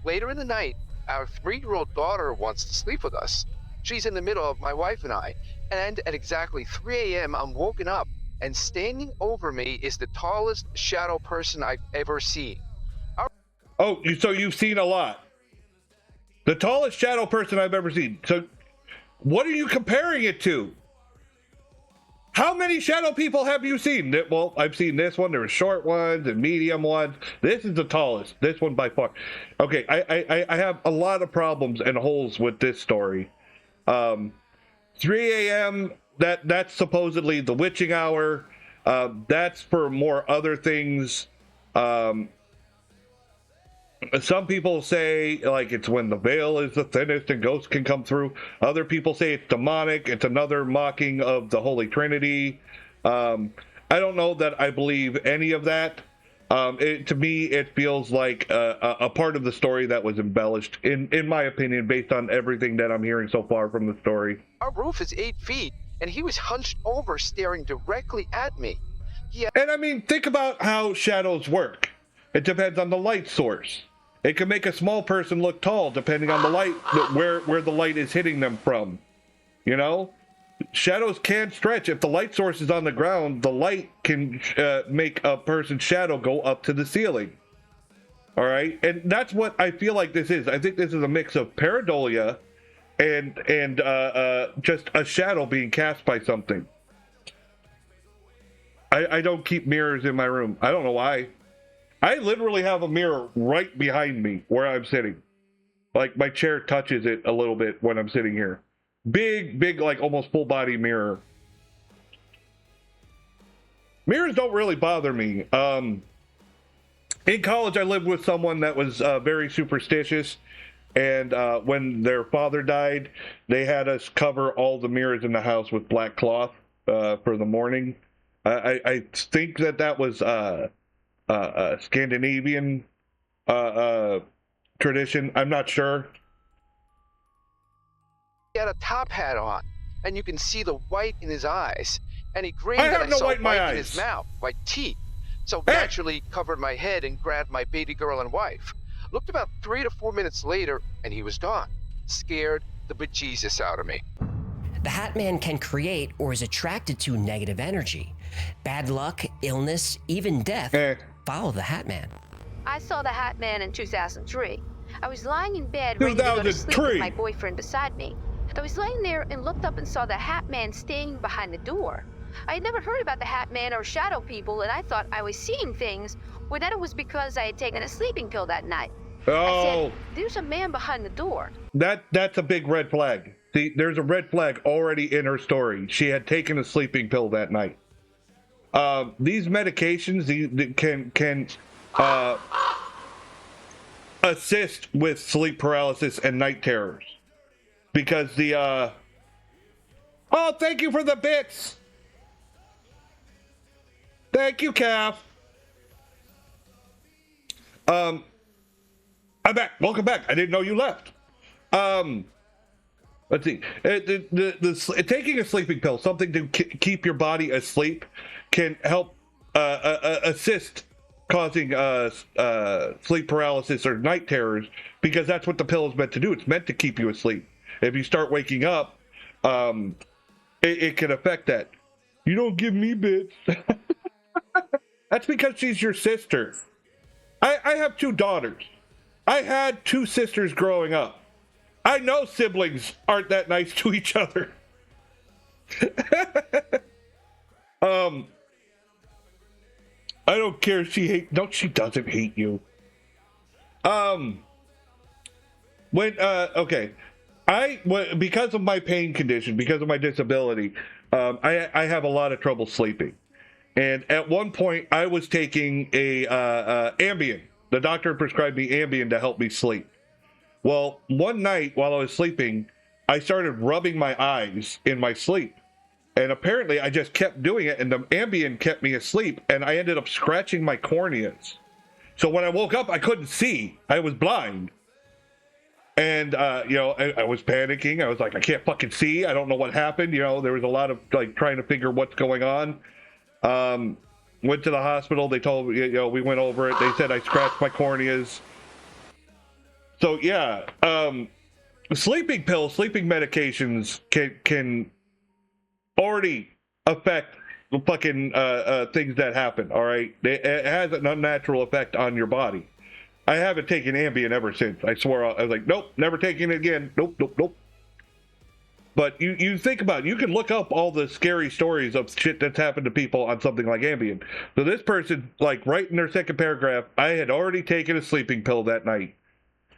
Later in the night, our 3-year-old daughter wants to sleep with us. She's in the middle of my wife and I, and at exactly 3 a.m. I'm woken up, and standing over me is the tallest shadow person I've ever seen. So you've seen a lot. The tallest shadow person I've ever seen. So what are you comparing it to? How many shadow people have you seen? Well, I've seen this one. There were short ones and medium ones. This is the tallest. This one by far. Okay, I have a lot of problems and holes with this story. 3 a.m., that's supposedly the witching hour. That's for more other things. Some people say, like, it's when the veil is the thinnest and ghosts can come through. Other people say it's demonic. It's another mocking of the Holy Trinity. I don't know that I believe any of that. To me, it feels like a part of the story that was embellished, in my opinion, based on everything that I'm hearing so far from the story. Our roof is 8 feet, and he was hunched over, staring directly at me. And I mean, think about how shadows work. It depends on the light source. It can make a small person look tall depending on the light, where the light is hitting them from. You know? Shadows can stretch. If the light source is on the ground, the light can make a person's shadow go up to the ceiling. All right? And that's what I feel like this is. I think this is a mix of pareidolia and just a shadow being cast by something. I don't keep mirrors in my room. I don't know why. I literally have a mirror right behind me where I'm sitting. Like, my chair touches it a little bit when I'm sitting here. Big, like, almost full body mirror. Mirrors don't really bother me. In college, I lived with someone that was very superstitious. And when their father died, they had us cover all the mirrors in the house with black cloth for the mourning. I think that was... Scandinavian tradition. I'm not sure. He had a top hat on, and you can see the white in his eyes. And he grinned and I saw white in his mouth, white teeth. So naturally covered my head and grabbed my baby girl and wife. Looked about 3 to 4 minutes later, and he was gone. Scared the bejesus out of me. The Hat Man can create or is attracted to negative energy. Bad luck, illness, even death follow the Hat Man. I saw the Hat Man in 2003. I was lying in bed ready to go to sleep with my boyfriend beside me. I was laying there and looked up and saw the Hat Man standing behind the door. I had never heard about the Hat Man or shadow people, and I thought I was seeing things, or that it was because I had taken a sleeping pill that night. I said, there's a man behind the door. That's a big red flag. See, there's a red flag already in her story. She had taken a sleeping pill that night. these medications can assist with sleep paralysis and night terrors, because the oh, thank you for the bits. Thank you, Calf. I'm back. Welcome back. I didn't know you left. Let's see. Taking a sleeping pill, something to keep your body asleep, can help assist causing sleep paralysis or night terrors, because that's what the pill is meant to do. It's meant to keep you asleep. If you start waking up, it can affect that. You don't give me bits. That's because she's your sister. I have 2 daughters. I had 2 sisters growing up. I know siblings aren't that nice to each other. I don't care if she she doesn't hate you. Because of my pain condition, because of my disability, I have a lot of trouble sleeping. And at one point I was taking a Ambien. The doctor prescribed me Ambien to help me sleep. Well, one night while I was sleeping, I started rubbing my eyes in my sleep. And apparently I just kept doing it, and the Ambien kept me asleep, and I ended up scratching my corneas. So when I woke up, I couldn't see. I was blind. And, I was panicking. I was like, I can't fucking see. I don't know what happened. There was a lot of, trying to figure what's going on. Went to the hospital. They told me, we went over it. They said I scratched my corneas. So yeah, sleeping pills, sleeping medications can already affect the fucking things that happen. All right, it has an unnatural effect on your body. I haven't taken Ambien ever since. I swore I was like, nope, never taking it again. Nope. But you think about it, you can look up all the scary stories of shit that's happened to people on something like Ambien. So this person, right in their second paragraph, I had already taken a sleeping pill that night.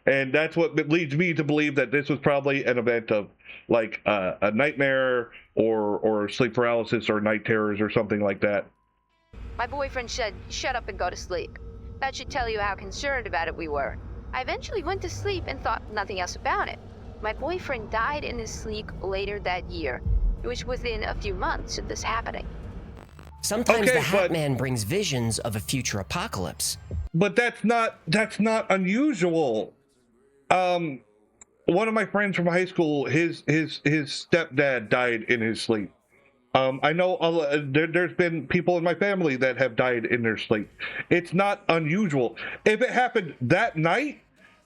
And that's what leads me to believe that this was probably an event of a nightmare or sleep paralysis or night terrors or something like that. My boyfriend said, shut up and go to sleep. That should tell you how concerned about it we were. I eventually went to sleep and thought nothing else about it. My boyfriend died in his sleep later that year. It was within a few months of this happening. Sometimes the Hat Man brings visions of a future apocalypse. But that's not unusual. One of my friends from high school, his stepdad died in his sleep. I know there's been people in my family that have died in their sleep. It's not unusual. If it happened that night,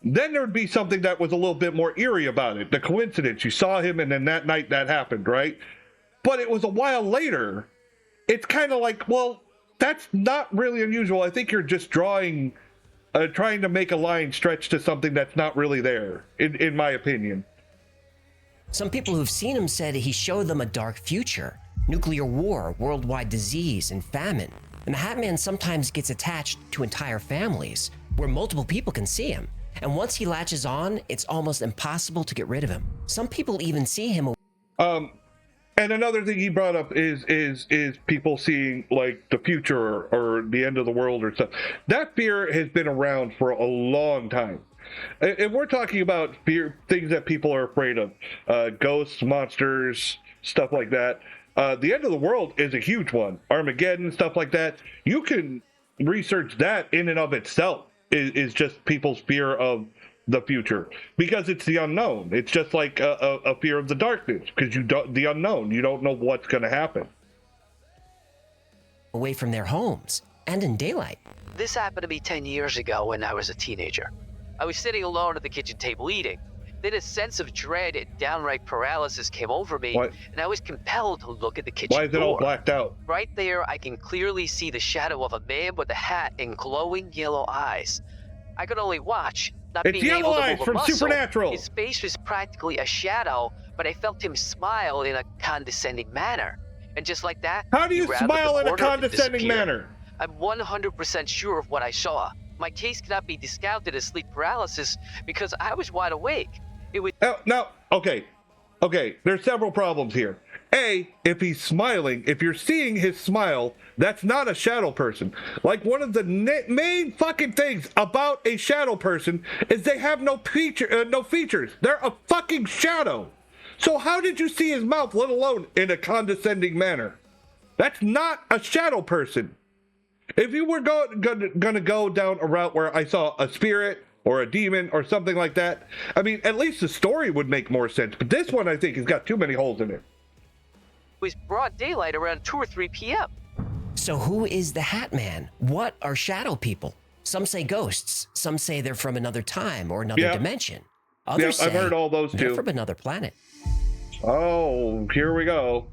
then there would be something that was a little bit more eerie about it. The coincidence, you saw him and then that night that happened, right? But it was a while later. It's kind of like, well, that's not really unusual. I think you're just trying to make a line stretch to something that's not really there, in my opinion. Some people who've seen him said he showed them a dark future, nuclear war, worldwide disease, and famine. And the Hat Man sometimes gets attached to entire families, where multiple people can see him. And once he latches on, it's almost impossible to get rid of him. Some people even see him. And another thing he brought up is people seeing the future or the end of the world or stuff. That fear has been around for a long time. If we're talking about fear, things that people are afraid of, ghosts, monsters, stuff like that. The end of the world is a huge one. Armageddon, stuff like that. You can research that in and of itself. Is just people's fear of the future, because it's the unknown. It's just like a fear of the darkness, because the unknown, you don't know what's going to happen. Away from their homes and in daylight. This happened to me 10 years ago when I was a teenager. I was sitting alone at the kitchen table eating. Then a sense of dread and downright paralysis came over me, and I was compelled to look at the kitchen door. Why is it all blacked out? Right there, I can clearly see the shadow of a man with a hat and glowing yellow eyes. I could only watch, not being able to move a muscle. Supernatural. His face was practically a shadow, but I felt him smile in a condescending manner. And just like that, how do you smile in a condescending manner? I'm 100% sure of what I saw. My case cannot be discounted as sleep paralysis because I was wide awake. It was okay. There's several problems here. If he's smiling, if you're seeing his smile, that's not a shadow person. Like, one of the main fucking things about a shadow person is they have no features. They're a fucking shadow. So how did you see his mouth, let alone in a condescending manner? That's not a shadow person. If you were gonna go down a route where I saw a spirit or a demon or something like that, I mean, at least the story would make more sense. But this one, I think, has got too many holes in it. It was broad daylight around 2 or 3 p.m. So who is the Hat Man? What are shadow people? Some say ghosts. Some say they're from another time or another dimension. Others say I've heard all those they're too. from another planet. Oh, here we go.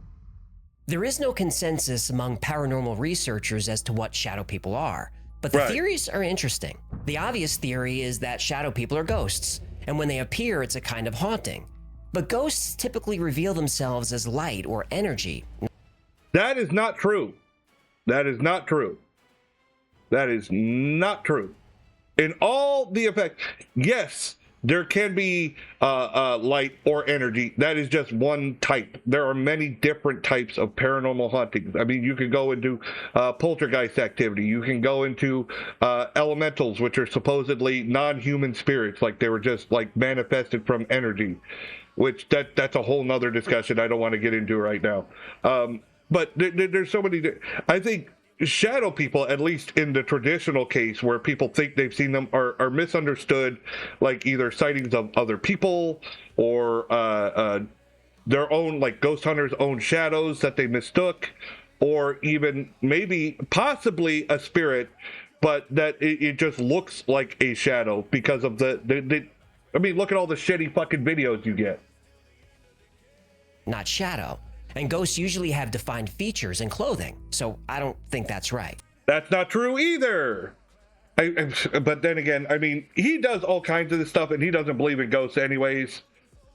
There is no consensus among paranormal researchers as to what shadow people are, but the theories are interesting. The obvious theory is that shadow people are ghosts, and when they appear, it's a kind of haunting. But ghosts typically reveal themselves as light or energy. That is not true. That is not true. That is not true. In all the effects, yes, there can be light or energy. That is just one type. There are many different types of paranormal hauntings. I mean, you could go into poltergeist activity. You can go into elementals, which are supposedly non-human spirits, like they were just like manifested from energy, which that's a whole nother discussion I don't want to get into right now. But there's so many. I think shadow people, at least in the traditional case where people think they've seen them, are misunderstood, like either sightings of other people or their own, like ghost hunters' own shadows that they mistook, or even maybe possibly a spirit, but that it just looks like a shadow because of the I mean, look at all the shitty fucking videos you get. Not shadow. And ghosts usually have defined features and clothing, so I don't think that's right. That's not true either. But then again, I mean, he does all kinds of this stuff, and he doesn't believe in ghosts anyways.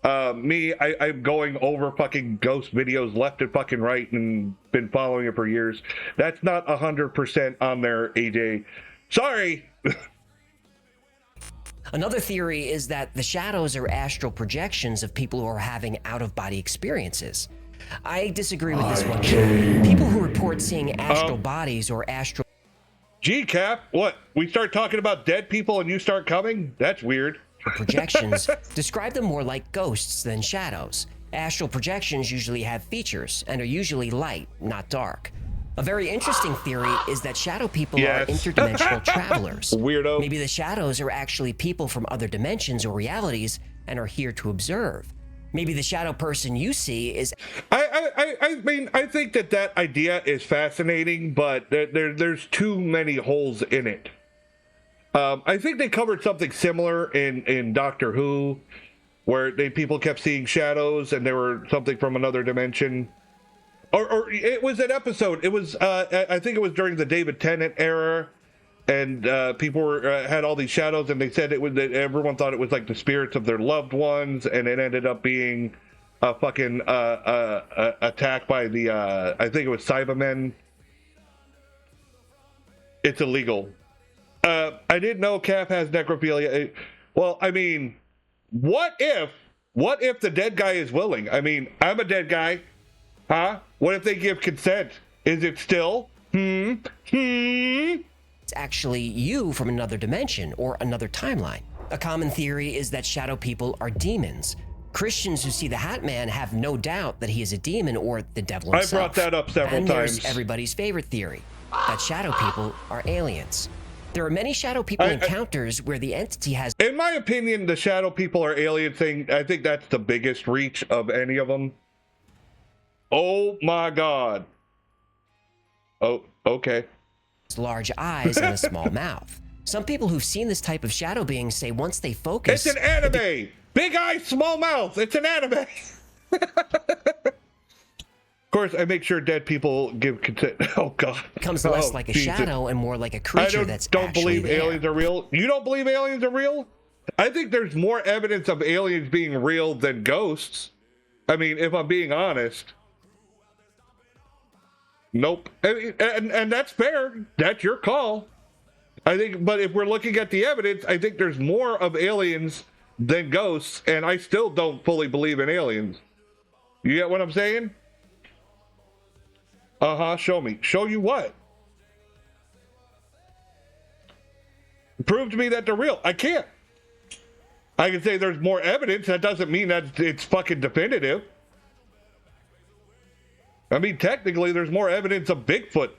I'm going over fucking ghost videos left and fucking right and been following it for years. That's not 100% on there, AJ. Sorry. Another theory is that the shadows are astral projections of people who are having out-of-body experiences. I disagree with this one. People who report seeing astral bodies or astral... G-Cap, what? We start talking about dead people and you start coming? That's weird. Projections describe them more like ghosts than shadows. Astral projections usually have features and are usually light, not dark. A very interesting theory is that shadow people are interdimensional travelers. Weirdo. Maybe the shadows are actually people from other dimensions or realities and are here to observe. Maybe the shadow person you see is... I mean, I think that idea is fascinating, but there's too many holes in it. I think they covered something similar in Doctor Who, where people kept seeing shadows and they were something from another dimension. Or it was an episode. It was, I think it was during the David Tennant era, and people had all these shadows, and they said that everyone thought it was like the spirits of their loved ones, and it ended up being a fucking attack by the I think it was Cybermen. It's illegal. I didn't know Cap has necrophilia. Well, I mean, what if the dead guy is willing? I mean, I'm a dead guy, huh? What if they give consent? Is it still? It's actually you from another dimension or another timeline. A common theory is that shadow people are demons. Christians who see the Hat Man have no doubt that he is a demon or the devil himself. I brought that up several times. There's everybody's favorite theory, that shadow people are aliens. There are many shadow people encounters where the entity has... In my opinion, the shadow people are alien thing, I think that's the biggest reach of any of them. Oh my God. Oh, okay. Large eyes and a small mouth. Some people who've seen this type of shadow being say once they focus... It's an anime! Big eyes, small mouth! It's an anime! Of course, I make sure dead people give consent. Oh, God. Becomes less like a shadow and more like a creature that's don't believe there. Aliens are real. You don't believe aliens are real? I think there's more evidence of aliens being real than ghosts. I mean, if I'm being honest. Nope. And that's fair. That's your call. I think, but if we're looking at the evidence, I think there's more of aliens than ghosts, and I still don't fully believe in aliens. You get what I'm saying? Show me. Show you what? Prove to me that they're real. I can't. I can say there's more evidence. That doesn't mean that it's fucking definitive. I mean, technically, there's more evidence of Bigfoot.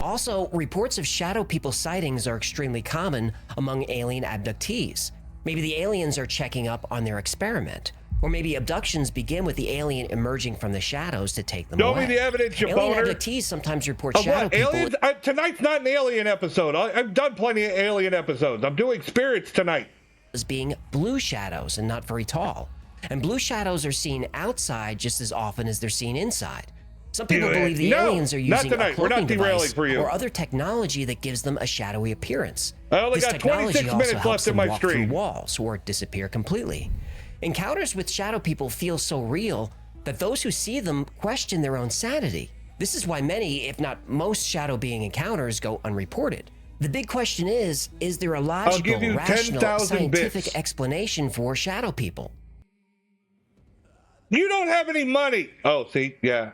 Also, reports of shadow people sightings are extremely common among alien abductees. Maybe the aliens are checking up on their experiment. Or maybe abductions begin with the alien emerging from the shadows to take them away. Show me the evidence, you alien boner. abductees sometimes report shadow what? people. Aliens? Tonight's not an alien episode. I've done plenty of alien episodes. I'm doing spirits tonight. As being blue shadows and not very tall. And blue shadows are seen outside just as often as they're seen inside. Some people believe the aliens are using a cloaking device or other technology that gives them a shadowy appearance. I only This got 26 technology also minutes helps left in them my walk through stream. walls or disappear completely. Encounters with shadow people feel so real that those who see them question their own sanity. This is why many, if not most, shadow being encounters go unreported. The big question is there a logical, rational, 10,000 scientific bits. explanation for shadow people? You don't have any money. Oh, see, yeah.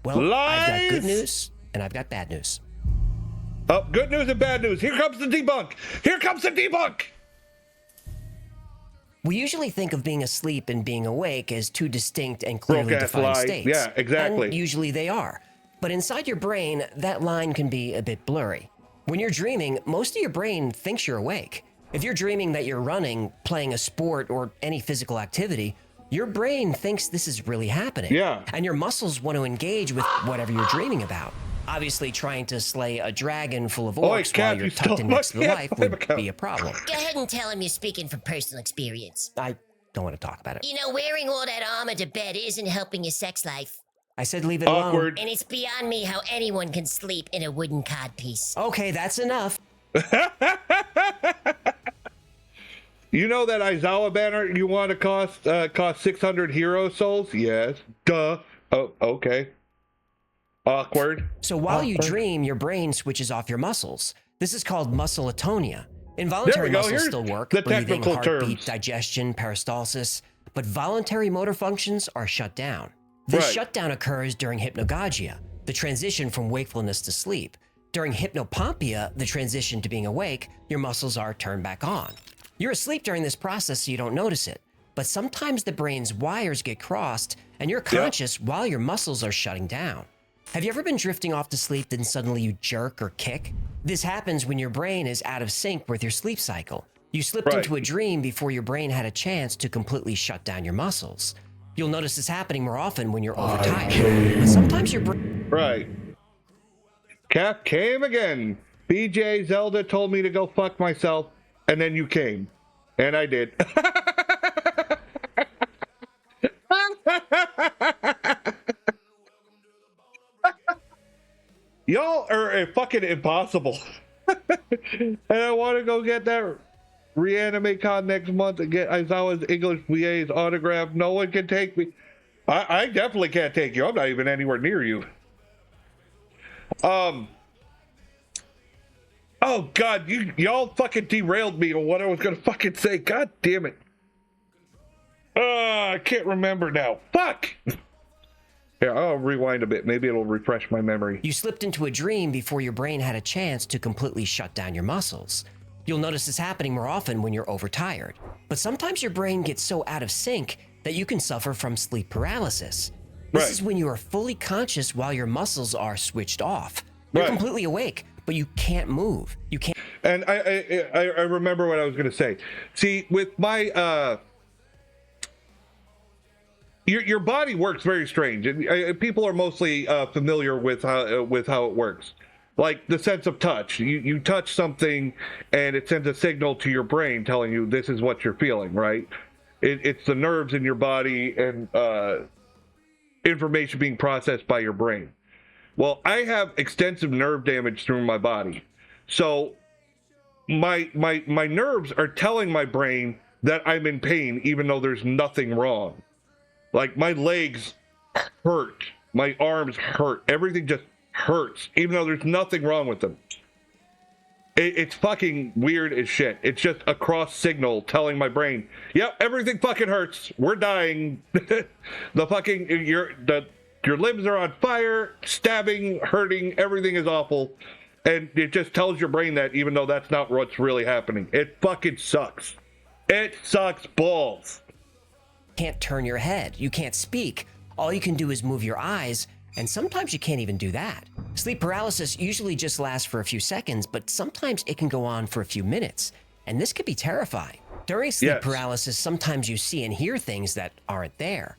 Well, Lies. I've got good news and I've got bad news. Oh, good news and bad news. Here comes the debunk. Here comes the debunk. We usually think of being asleep and being awake as two distinct and clearly Broke-ass defined lie. states. Yeah, exactly. And usually they are. But inside your brain, that line can be a bit blurry. When you're dreaming, most of your brain thinks you're awake. If you're dreaming that you're running, playing a sport, or any physical activity, your brain thinks this is really happening. Yeah. And your muscles want to engage with whatever you're dreaming about. Obviously, trying to slay a dragon full of orcs while you're tucked in next to the life would be a problem. Go ahead and tell him you're speaking from personal experience. I don't want to talk about it. You know, wearing all that armor to bed isn't helping your sex life. I said leave it alone. And it's beyond me how anyone can sleep in a wooden codpiece. Okay, that's enough. You know that Aizawa banner you want to cost 600 hero souls? Yes. Duh. Oh, okay. Awkward. So while you dream, your brain switches off your muscles. This is called muscle atonia. Involuntary muscles Here's still work, the breathing, technical heartbeat, terms. digestion, peristalsis, but voluntary motor functions are shut down. This shutdown occurs during hypnagogia, the transition from wakefulness to sleep. During hypnopompia, the transition to being awake, your muscles are turned back on. You're asleep during this process, so you don't notice it. But sometimes the brain's wires get crossed, and you're conscious while your muscles are shutting down. Have you ever been drifting off to sleep, then suddenly you jerk or kick? This happens when your brain is out of sync with your sleep cycle. You slipped into a dream before your brain had a chance to completely shut down your muscles. You'll notice this happening more often when you're overtired. But sometimes your brain... Right. Cap came again. BJ Zelda told me to go fuck myself, and then you came. And I did. Y'all are fucking impossible. And I want to go get that Reanimate Con next month and get Aizawa's English VA's autograph. No one can take me. I definitely can't take you. I'm not even anywhere near you. Oh God, y'all fucking derailed me on what I was gonna fucking say. God damn it. I can't remember now. Fuck. Yeah, I'll rewind a bit. Maybe it'll refresh my memory. You slipped into a dream before your brain had a chance to completely shut down your muscles. You'll notice this happening more often when you're overtired. But sometimes your brain gets so out of sync that you can suffer from sleep paralysis. This is when you are fully conscious while your muscles are switched off. You're completely awake, but you can't move. You can't. And I remember what I was going to say. See, with my your body works very strange, and people are mostly familiar with how it works. Like the sense of touch. You touch something, and it sends a signal to your brain telling you this is what you're feeling. Right? It's the nerves in your body and information being processed by your brain. Well, I have extensive nerve damage through my body, so my nerves are telling my brain that I'm in pain, even though there's nothing wrong. Like my legs hurt, my arms hurt, everything just hurts, even though there's nothing wrong with them. It's fucking weird as shit. It's just a cross signal telling my brain, yep, everything fucking hurts. We're dying. The your limbs are on fire, stabbing, hurting, everything is awful. And it just tells your brain that, even though that's not what's really happening. It fucking sucks. It sucks balls. Can't turn your head. You can't speak. All you can do is move your eyes, and sometimes you can't even do that. Sleep paralysis usually just lasts for a few seconds, but sometimes it can go on for a few minutes, and this could be terrifying. During sleep paralysis, sometimes you see and hear things that aren't there.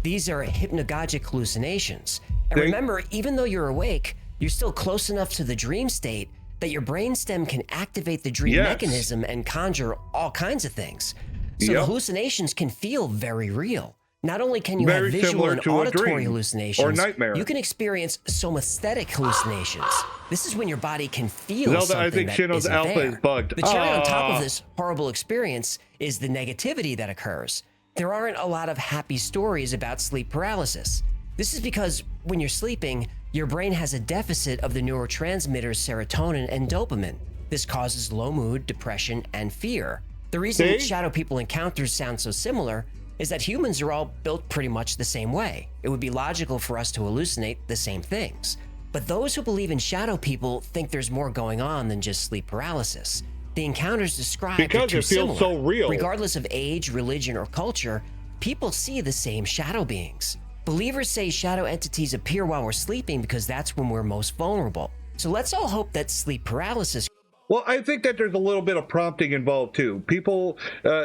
These are hypnagogic hallucinations. And remember, even though you're awake, you're still close enough to the dream state that your brainstem can activate the dream mechanism and conjure all kinds of things. So the hallucinations can feel very real. Not only can you have visual and auditory hallucinations, or nightmare. You can experience somaesthetic hallucinations. This is when your body can feel something I think that Shino's isn't alpha there. is bugged. The cherry on top of this horrible experience is the negativity that occurs. There aren't a lot of happy stories about sleep paralysis. This is because when you're sleeping, your brain has a deficit of the neurotransmitters serotonin and dopamine. This causes low mood, depression, and fear. The reason shadow people encounters sound so similar is that humans are all built pretty much the same way. It would be logical for us to hallucinate the same things. But those who believe in shadow people think there's more going on than just sleep paralysis. The encounters described are too similar. So real. Regardless of age, religion, or culture, people see the same shadow beings. Believers say shadow entities appear while we're sleeping because that's when we're most vulnerable. So let's all hope that sleep paralysis. Well, I think that there's a little bit of prompting involved too. People,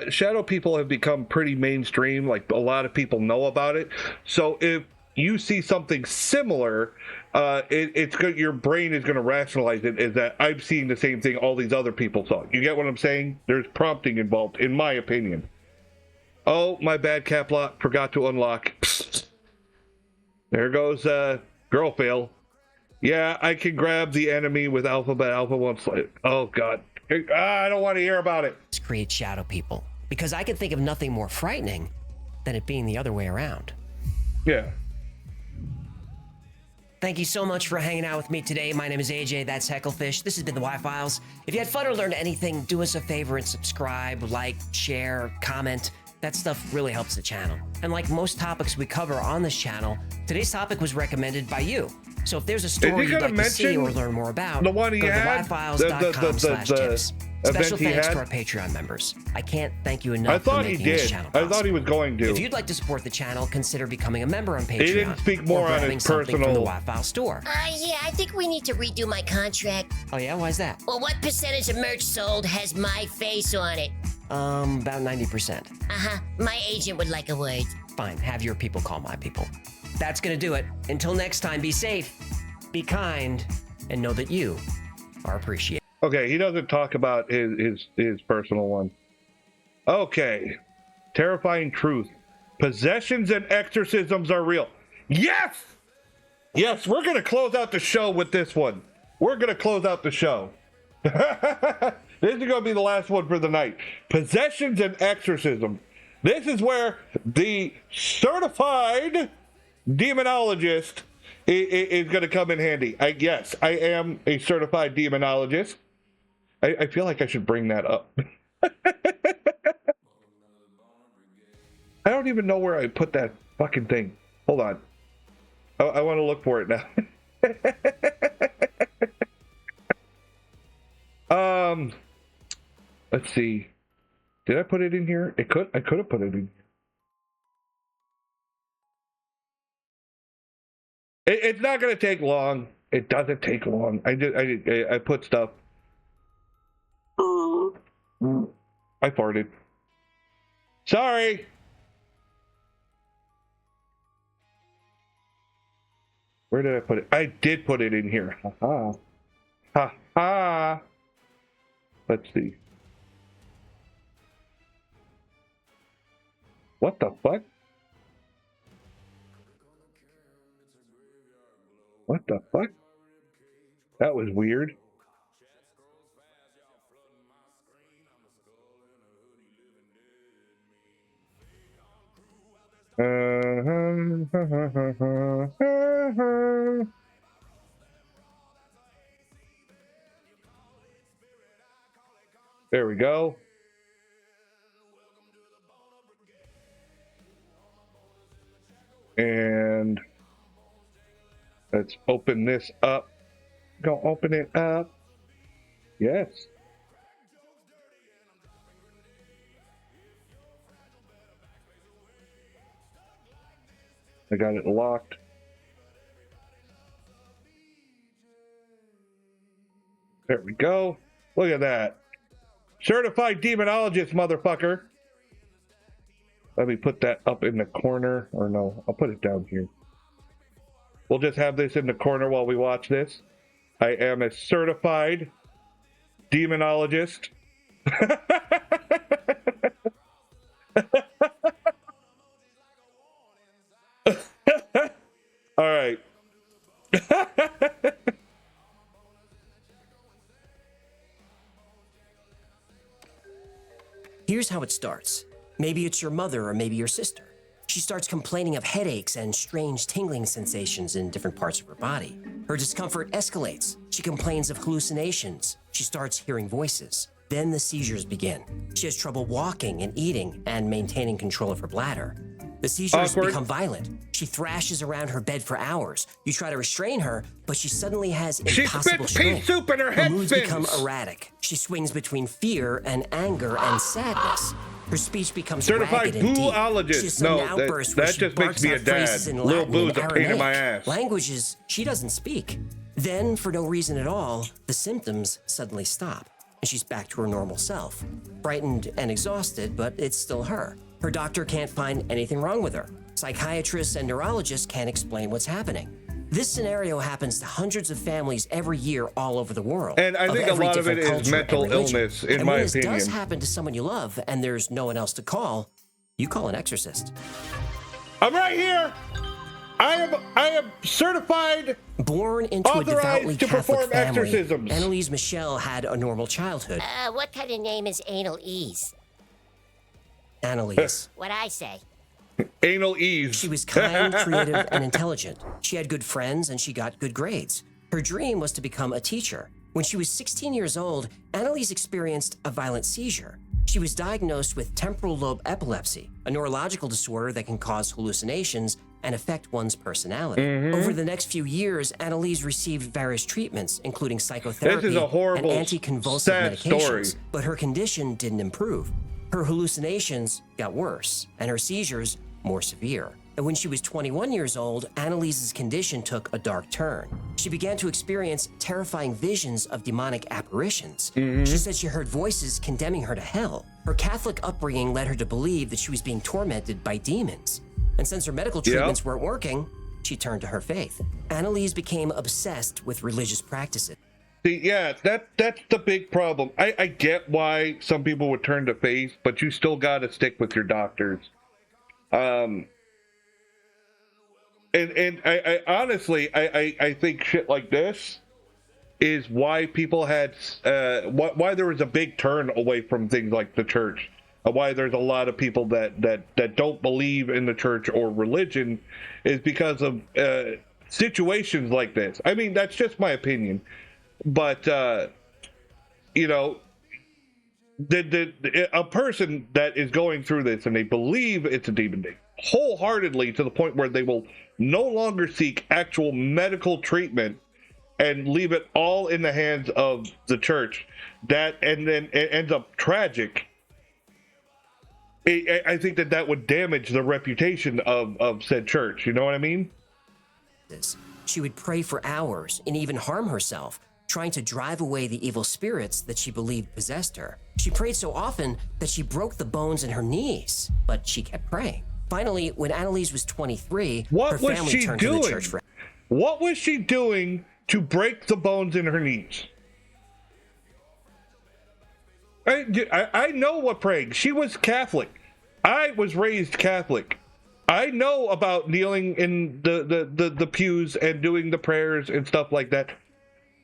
shadow people have become pretty mainstream. Like a lot of people know about it. So if you see something similar, it's good. Your brain is going to rationalize it as that I'm seeing the same thing all these other people saw. You get what I'm saying? There's prompting involved, in my opinion. Oh, my bad, cap lock. Forgot to unlock. There goes girl fail. Yeah, I can grab the enemy with alphabet alpha 1 slate. Oh god, I don't want to hear about it. Create shadow people because I can think of nothing more frightening than it being the other way around. Yeah. Thank you so much for hanging out with me today. My name is AJ, that's Hecklefish. This has been the Y-Files. If you had fun or learned anything, do us a favor and subscribe, like, share, comment. That stuff really helps the channel. And like most topics we cover on this channel, today's topic was recommended by you. So if there's a story you'd like to see or learn more about, the one he go to had, yfiles.com/tips. Special he thanks had? to our Patreon members. I can't thank you enough I thought for he making this did. channel I possible. thought he was going to. If you'd like to support the channel, consider becoming a member on Patreon. He didn't speak more or on grabbing his something personal. from the Y-File store. Yeah, I think we need to redo my contract. Oh yeah, why's that? Well, what percentage of merch sold has my face on it? About 90%. Uh-huh. My agent would like a word. Fine, have your people call my people. That's gonna do it. Until next time, be safe, be kind, and know that you are appreciated. Okay, he doesn't talk about his personal one. Okay. Terrifying truth. Possessions and exorcisms are real. Yes! Yes, we're going to close out the show with this one. We're going to close out the show. This is going to be the last one for the night. Possessions and exorcism. This is where the certified demonologist is going to come in handy. Yes, I am a certified demonologist. I feel like I should bring that up. I don't even know where I put that fucking thing. Hold on. I want to look for it now. Let's see. Did I put it in here? I could have put it in here. It's not going to take long. It doesn't take long. I put stuff. I farted. Sorry. Where did I put it? I did put it in here. Ha ha. Ha ha. Let's see. What the fuck? What the fuck? That was weird. There we go. And Let's open this up. Go open it up. Yes. I got it locked. There we go. Look at that. Certified demonologist, motherfucker. Let me put that up in the corner. Or no, I'll put it down here. We'll just have this in the corner while we watch this. I am a certified demonologist. All right. Here's how it starts. Maybe it's your mother or maybe your sister. She starts complaining of headaches and strange tingling sensations in different parts of her body. Her discomfort escalates. She complains of hallucinations. She starts hearing voices. Then the seizures begin. She has trouble walking and eating and maintaining control of her bladder. The seizures become violent. She thrashes around her bed for hours. You try to restrain her, but she suddenly has impossible strength. Pea soup and her head moods spins. become erratic. She swings between fear and anger and sadness. Her speech becomes certified ragged and deep. boo-ologist. No, that just makes me a dad. Little boo's a pain in my ass. Languages she doesn't speak. Then, for no reason at all, the symptoms suddenly stop, and she's back to her normal self. Frightened and exhausted, but it's still her. Her doctor can't find anything wrong with her. Psychiatrists and neurologists can't explain what's happening. This scenario happens to hundreds of families every year all over the world. And I think a lot of it is mental illness, in my opinion. When this does happen to someone you love and there's no one else to call, you call an exorcist. I'm right here. I am certified. Born into a devoutly to Catholic perform family, exorcisms. Annalise Michelle had a normal childhood. What kind of name is Anal Ease? Annalise. What I say? Anal ease. She was kind, creative, and intelligent. She had good friends, and she got good grades. Her dream was to become a teacher. When she was 16 years old, Annalise experienced a violent seizure. She was diagnosed with temporal lobe epilepsy, a neurological disorder that can cause hallucinations and affect one's personality. Over the next few years, Annalise received various treatments, inclling psychotherapy This is a horrible, and anticonvulsive sad medications, story. but her condition didn't improve. Her hallucinations got worse, and her seizures more severe. And when she was 21 years old, Annalise's condition took a dark turn. She began to experience terrifying visions of demonic apparitions. She said she heard voices condemning her to hell. Her Catholic upbringing led her to believe that she was being tormented by demons. And since her medical treatments weren't working, she turned to her faith. Annalise became obsessed with religious practices. See, yeah, that's the big problem. I get why some people would turn to faith, but you still got to stick with your doctors. And I honestly, I think shit like this is why people had, why there was a big turn away from things like the church. Why there's a lot of people that don't believe in the church or religion is because of situations like this. I mean, that's just my opinion. But, you know, a person that is going through this and they believe it's a demon thing wholeheartedly to the point where they will no longer seek actual medical treatment and leave it all in the hands of the church, and then it ends up tragic. I think that would damage the reputation of said church. You know what I mean? She would pray for hours and even harm herself, trying to drive away the evil spirits that she believed possessed her. She prayed so often that she broke the bones in her knees, but she kept praying. Finally, when Annalise was 23, her family turned to the church for... What was she doing to break the bones in her knees? I know what praying. She was Catholic. I was raised Catholic. I know about kneeling in the pews and doing the prayers and stuff like that.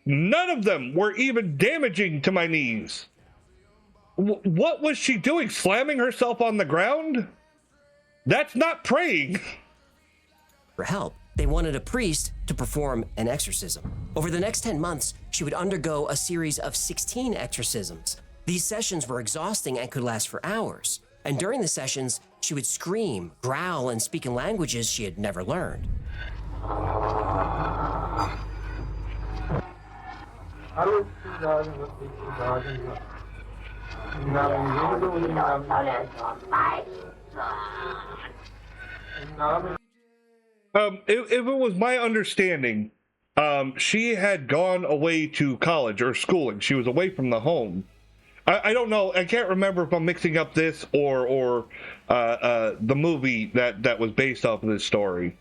None of them were even damaging to my knees. What was she doing? Slamming herself on the ground? That's not praying. For help, they wanted a priest to perform an exorcism. Over the next 10 months, she would undergo a series of 16 exorcisms. These sessions were exhausting and could last for hours. And during the sessions, she would scream, growl, and speak in languages she had never learned. Alles zu sagen, was ich zu sagen habe. Im Namen Jesu und im Namen if it was my understanding, she had gone away to college or schooling. She was away from the home. I don't know. I can't remember if I'm mixing up this or the movie that was based off of this story.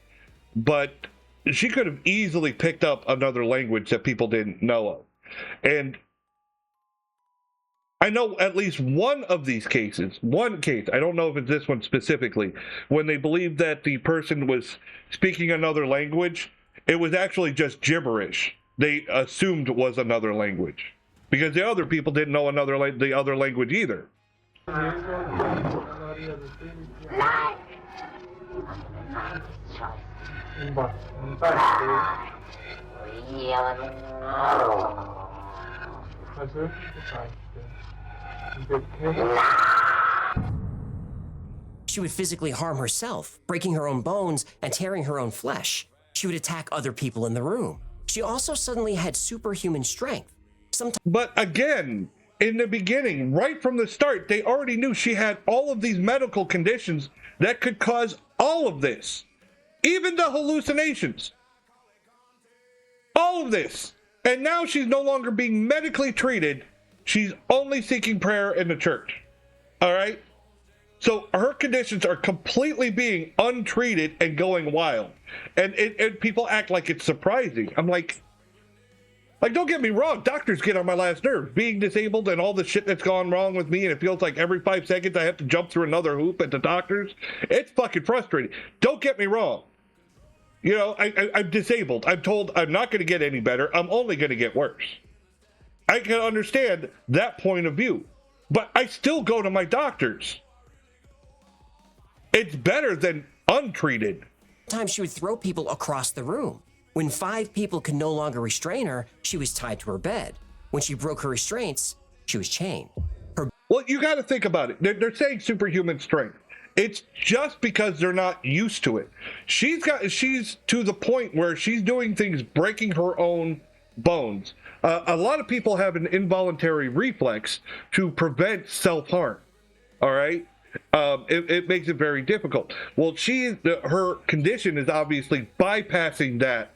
But she could have easily picked up another language that people didn't know of. And I know at least one of these cases, one case, I don't know if it's this one specifically, when they believed that the person was speaking another language, it was actually just gibberish. They assumed it was another language. Because the other people didn't know the other language either. She would physically harm herself, breaking her own bones and tearing her own flesh. She would attack other people in the room. She also suddenly had superhuman strength. But again, in the beginning, right from the start, they already knew she had all of these medical conditions that could cause all of this. Even the hallucinations. All of this. And now she's no longer being medically treated. She's only seeking prayer in the church. All right? So her conditions are completely being untreated and going wild. And people act like it's surprising. I'm like, don't get me wrong, doctors get on my last nerve. Being disabled and all the shit that's gone wrong with me, and it feels like every 5 seconds I have to jump through another hoop at the doctors. It's fucking frustrating. Don't get me wrong. You know, I'm disabled. I'm told I'm not going to get any better. I'm only going to get worse. I can understand that point of view. But I still go to my doctors. It's better than untreated. Sometimes she would throw people across the room. When 5 people could no longer restrain her, she was tied to her bed. When she broke her restraints, she was chained. Well, you got to think about it. They're saying superhuman strength. It's just because they're not used to it. She's to the point where she's doing things, breaking her own bones. A lot of people have an involuntary reflex to prevent self-harm. All right? It makes it very difficult. Well, her condition is obviously bypassing that.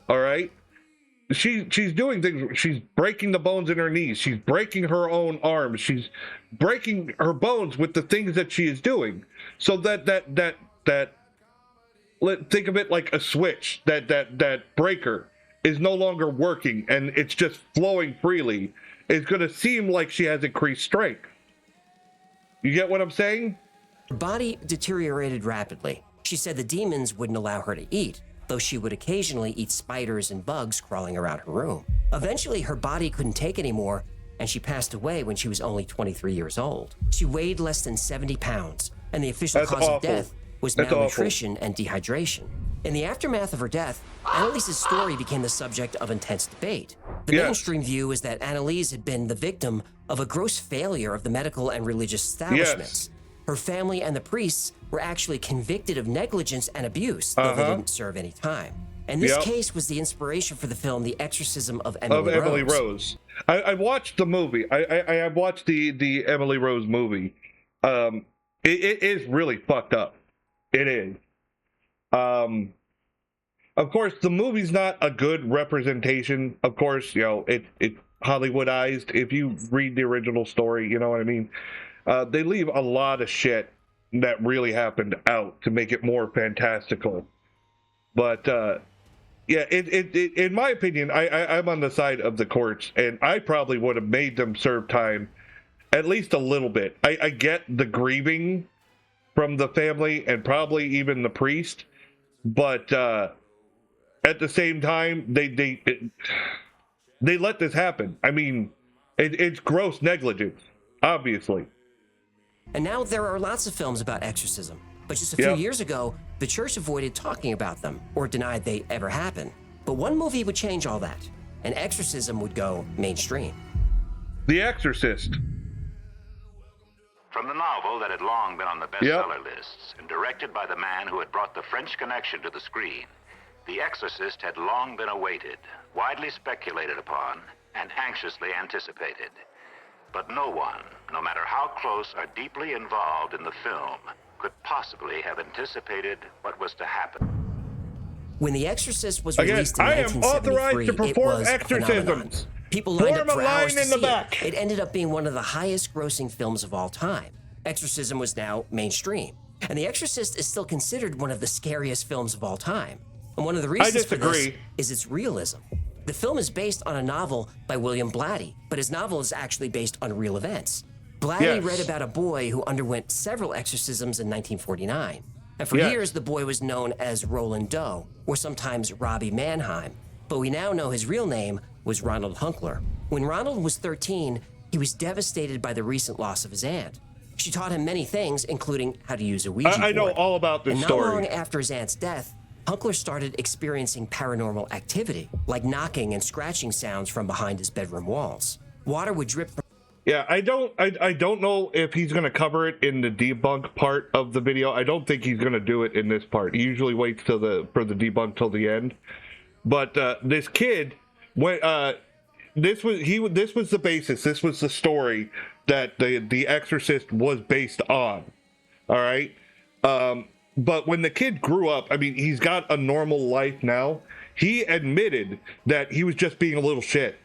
All right? She's doing things. She's breaking the bones in her knees. She's breaking her own arms. She's breaking her bones with the things that she is doing. So that think of it like a switch. That breaker is no longer working and it's just flowing freely. It's going to seem like she has increased strength. You get what I'm saying? Her body deteriorated rapidly. She said the demons wouldn't allow her to eat, though she would occasionally eat spiders and bugs crawling around her room. Eventually, her body couldn't take anymore, and she passed away when she was only 23 years old. She weighed less than 70 pounds, and the official cause of death was malnutrition and dehydration. In the aftermath of her death, Annalise's story became the subject of intense debate. The mainstream view is that Annalise had been the victim of a gross failure of the medical and religious establishments. Her family and the priests were actually convicted of negligence and abuse, though they didn't serve any time. And this case was the inspiration for the film The Exorcism of Emily Rose. I watched the movie. I watched the Emily Rose movie. It is really fucked up. It is. Of course, the movie's not a good representation. Of course, you know, it's Hollywoodized. If you read the original story, you know what I mean? They leave a lot of shit that really happened out to make it more fantastical. But, yeah, in my opinion, I'm on the side of the courts, and I probably would have made them serve time at least a little bit. I get the grieving from the family and probably even the priest, but at the same time, they let this happen. I mean, it's gross negligence, obviously. And now there are lots of films about exorcism, but just a few years ago, the church avoided talking about them or denied they ever happened. But one movie would change all that, and exorcism would go mainstream. The Exorcist. From the novel that had long been on the bestseller lists and directed by the man who had brought the French Connection to the screen, The Exorcist had long been awaited, widely speculated upon, and anxiously anticipated. But no one, no matter how close or deeply involved in the film, could possibly have anticipated what was to happen. When The Exorcist was Again, released in I am 1973, authorized to it perform was a phenomenon. exorcisms. People lined Form up a for hours line to in the see back. it. It ended up being one of the highest-grossing films of all time. Exorcism was now mainstream, and The Exorcist is still considered one of the scariest films of all time. And one of the reasons for this is its realism. The film is based on a novel by William Blatty, but his novel is actually based on real events. Blatty read about a boy who underwent several exorcisms in 1949. And for years, the boy was known as Roland Doe, or sometimes Robbie Mannheim. But we now know his real name was Ronald Hunkler. When Ronald was 13, he was devastated by the recent loss of his aunt. She taught him many things, including how to use a Ouija board. I know all about this story. Not long after his aunt's death, Hunkler started experiencing paranormal activity, like knocking and scratching sounds from behind his bedroom walls. Water would drip from... Yeah, I don't know if he's going to cover it in the debunk part of the video. I don't think he's going to do it in this part. He usually waits for the debunk till the end. But this kid, this was the basis. This was the story that the Exorcist was based on. All right. But when the kid grew up, I mean, he's got a normal life now. He admitted that he was just being a little shit.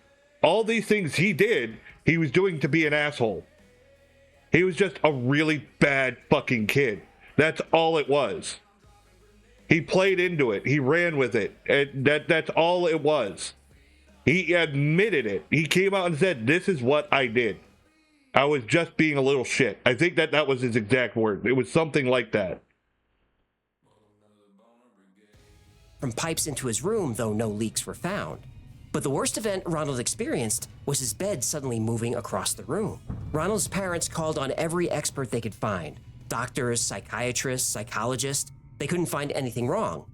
All these things he did, he was doing to be an asshole. He was just a really bad fucking kid. That's all it was. He played into it. He ran with it. And that's all it was. He admitted it. He came out and said, "This is what I did. I was just being a little shit." I think that was his exact word. It was something like that. From pipes into his room, though no leaks were found. But the worst event Ronald experienced was his bed suddenly moving across the room. Ronald's parents called on every expert they could find. Doctors, psychiatrists, psychologists. They couldn't find anything wrong.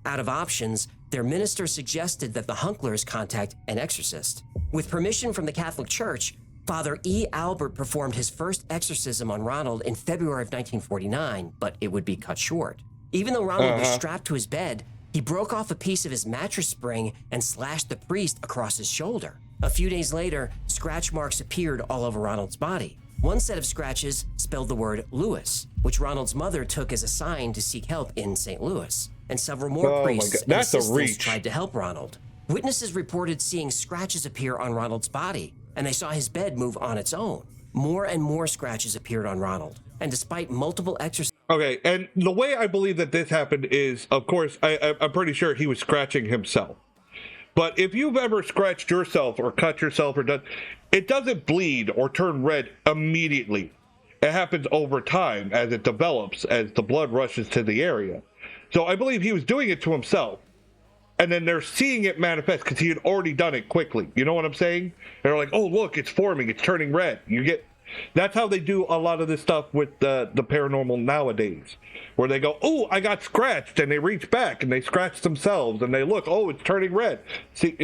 Out of options, their minister suggested that the Hunklers contact an exorcist. With permission from the Catholic Church, Father E. Albert performed his first exorcism on Ronald in February of 1949, but it would be cut short. Even though Ronald was strapped to his bed, he broke off a piece of his mattress spring and slashed the priest across his shoulder. A few days later, scratch marks appeared all over Ronald's body. One set of scratches spelled the word Louis, which Ronald's mother took as a sign to seek help in St. Louis. And several more priests and assistants tried to help Ronald. Witnesses reported seeing scratches appear on Ronald's body, and they saw his bed move on its own. More and more scratches appeared on Ronald. And despite multiple exorcisms... Okay, and the way I believe that this happened is, of course, I'm pretty sure he was scratching himself. But if you've ever scratched yourself or cut yourself or done, it doesn't bleed or turn red immediately. It happens over time as it develops, as the blood rushes to the area. So I believe he was doing it to himself. And then they're seeing it manifest because he had already done it quickly. You know what I'm saying? They're like, oh, look, it's forming. It's turning red. That's how they do a lot of this stuff with the paranormal nowadays, where they go, oh, I got scratched, and they reach back and they scratch themselves and they look, oh, it's turning red. See,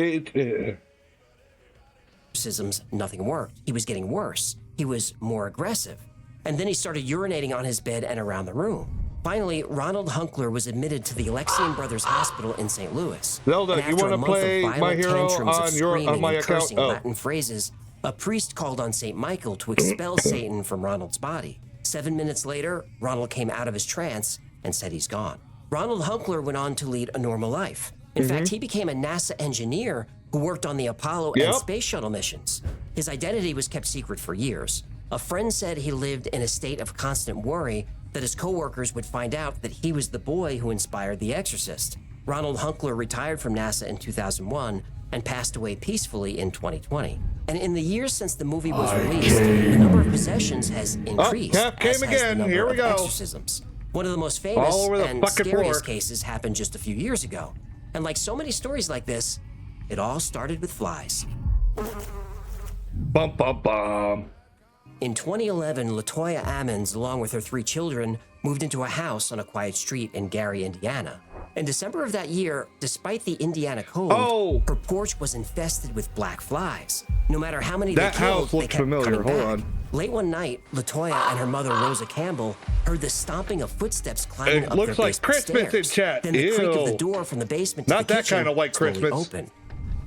exorcisms, nothing worked. He was getting worse. He was more aggressive. And then he started urinating on his bed and around the room. Finally, Ronald Hunkler was admitted to the Alexian Brothers Hospital in St. Louis. Zelda, you want to play My Hero on my account? Latin phrases, a priest called on St. Michael to expel Satan from Ronald's body. 7 minutes later, Ronald came out of his trance and said he's gone. Ronald Hunkler went on to lead a normal life. In fact, he became a NASA engineer who worked on the Apollo and space shuttle missions. His identity was kept secret for years. A friend said he lived in a state of constant worry that his coworkers would find out that he was the boy who inspired The Exorcist. Ronald Hunkler retired from NASA in 2001 and passed away peacefully in 2020. And in the years since the movie was released, the number of possessions has increased, Cap came again. Here we go. Exorcisms. One of the most famous and scariest cases happened just a few years ago. And like so many stories like this, it all started with flies. Bum, bum, bum. In 2011, LaToya Ammons, along with her 3 children, moved into a house on a quiet street in Gary, Indiana. In December of that year, despite the Indiana cold, her porch was infested with black flies. No matter how many they killed, they kept coming back. Late one night, LaToya and her mother, Rosa Campbell, heard the stomping of footsteps climbing up their basement Christmas stairs. in chat. Then the creak of the door from the basement to the kitchen kind of like Christmas. opened.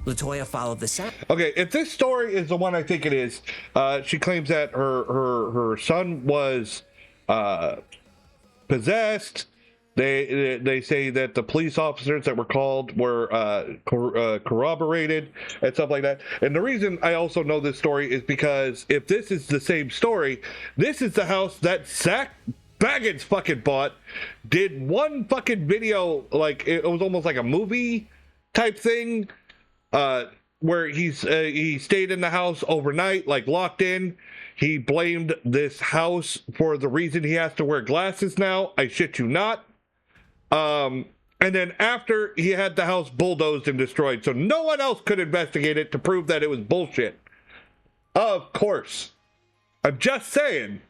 LaToya followed the sound. Okay, if this story is the one I think it is, she claims that her son was possessed. They say that the police officers that were called were corroborated and stuff like that. And the reason I also know this story is because if this is the same story, this is the house that Zach Baggins fucking bought. Did one fucking video, like it was almost like a movie type thing, where he stayed in the house overnight, like locked in. He blamed this house for the reason he has to wear glasses now. I shit you not. And then after, he had the house bulldozed and destroyed, so no one else could investigate it to prove that it was bullshit. Of course. I'm just saying.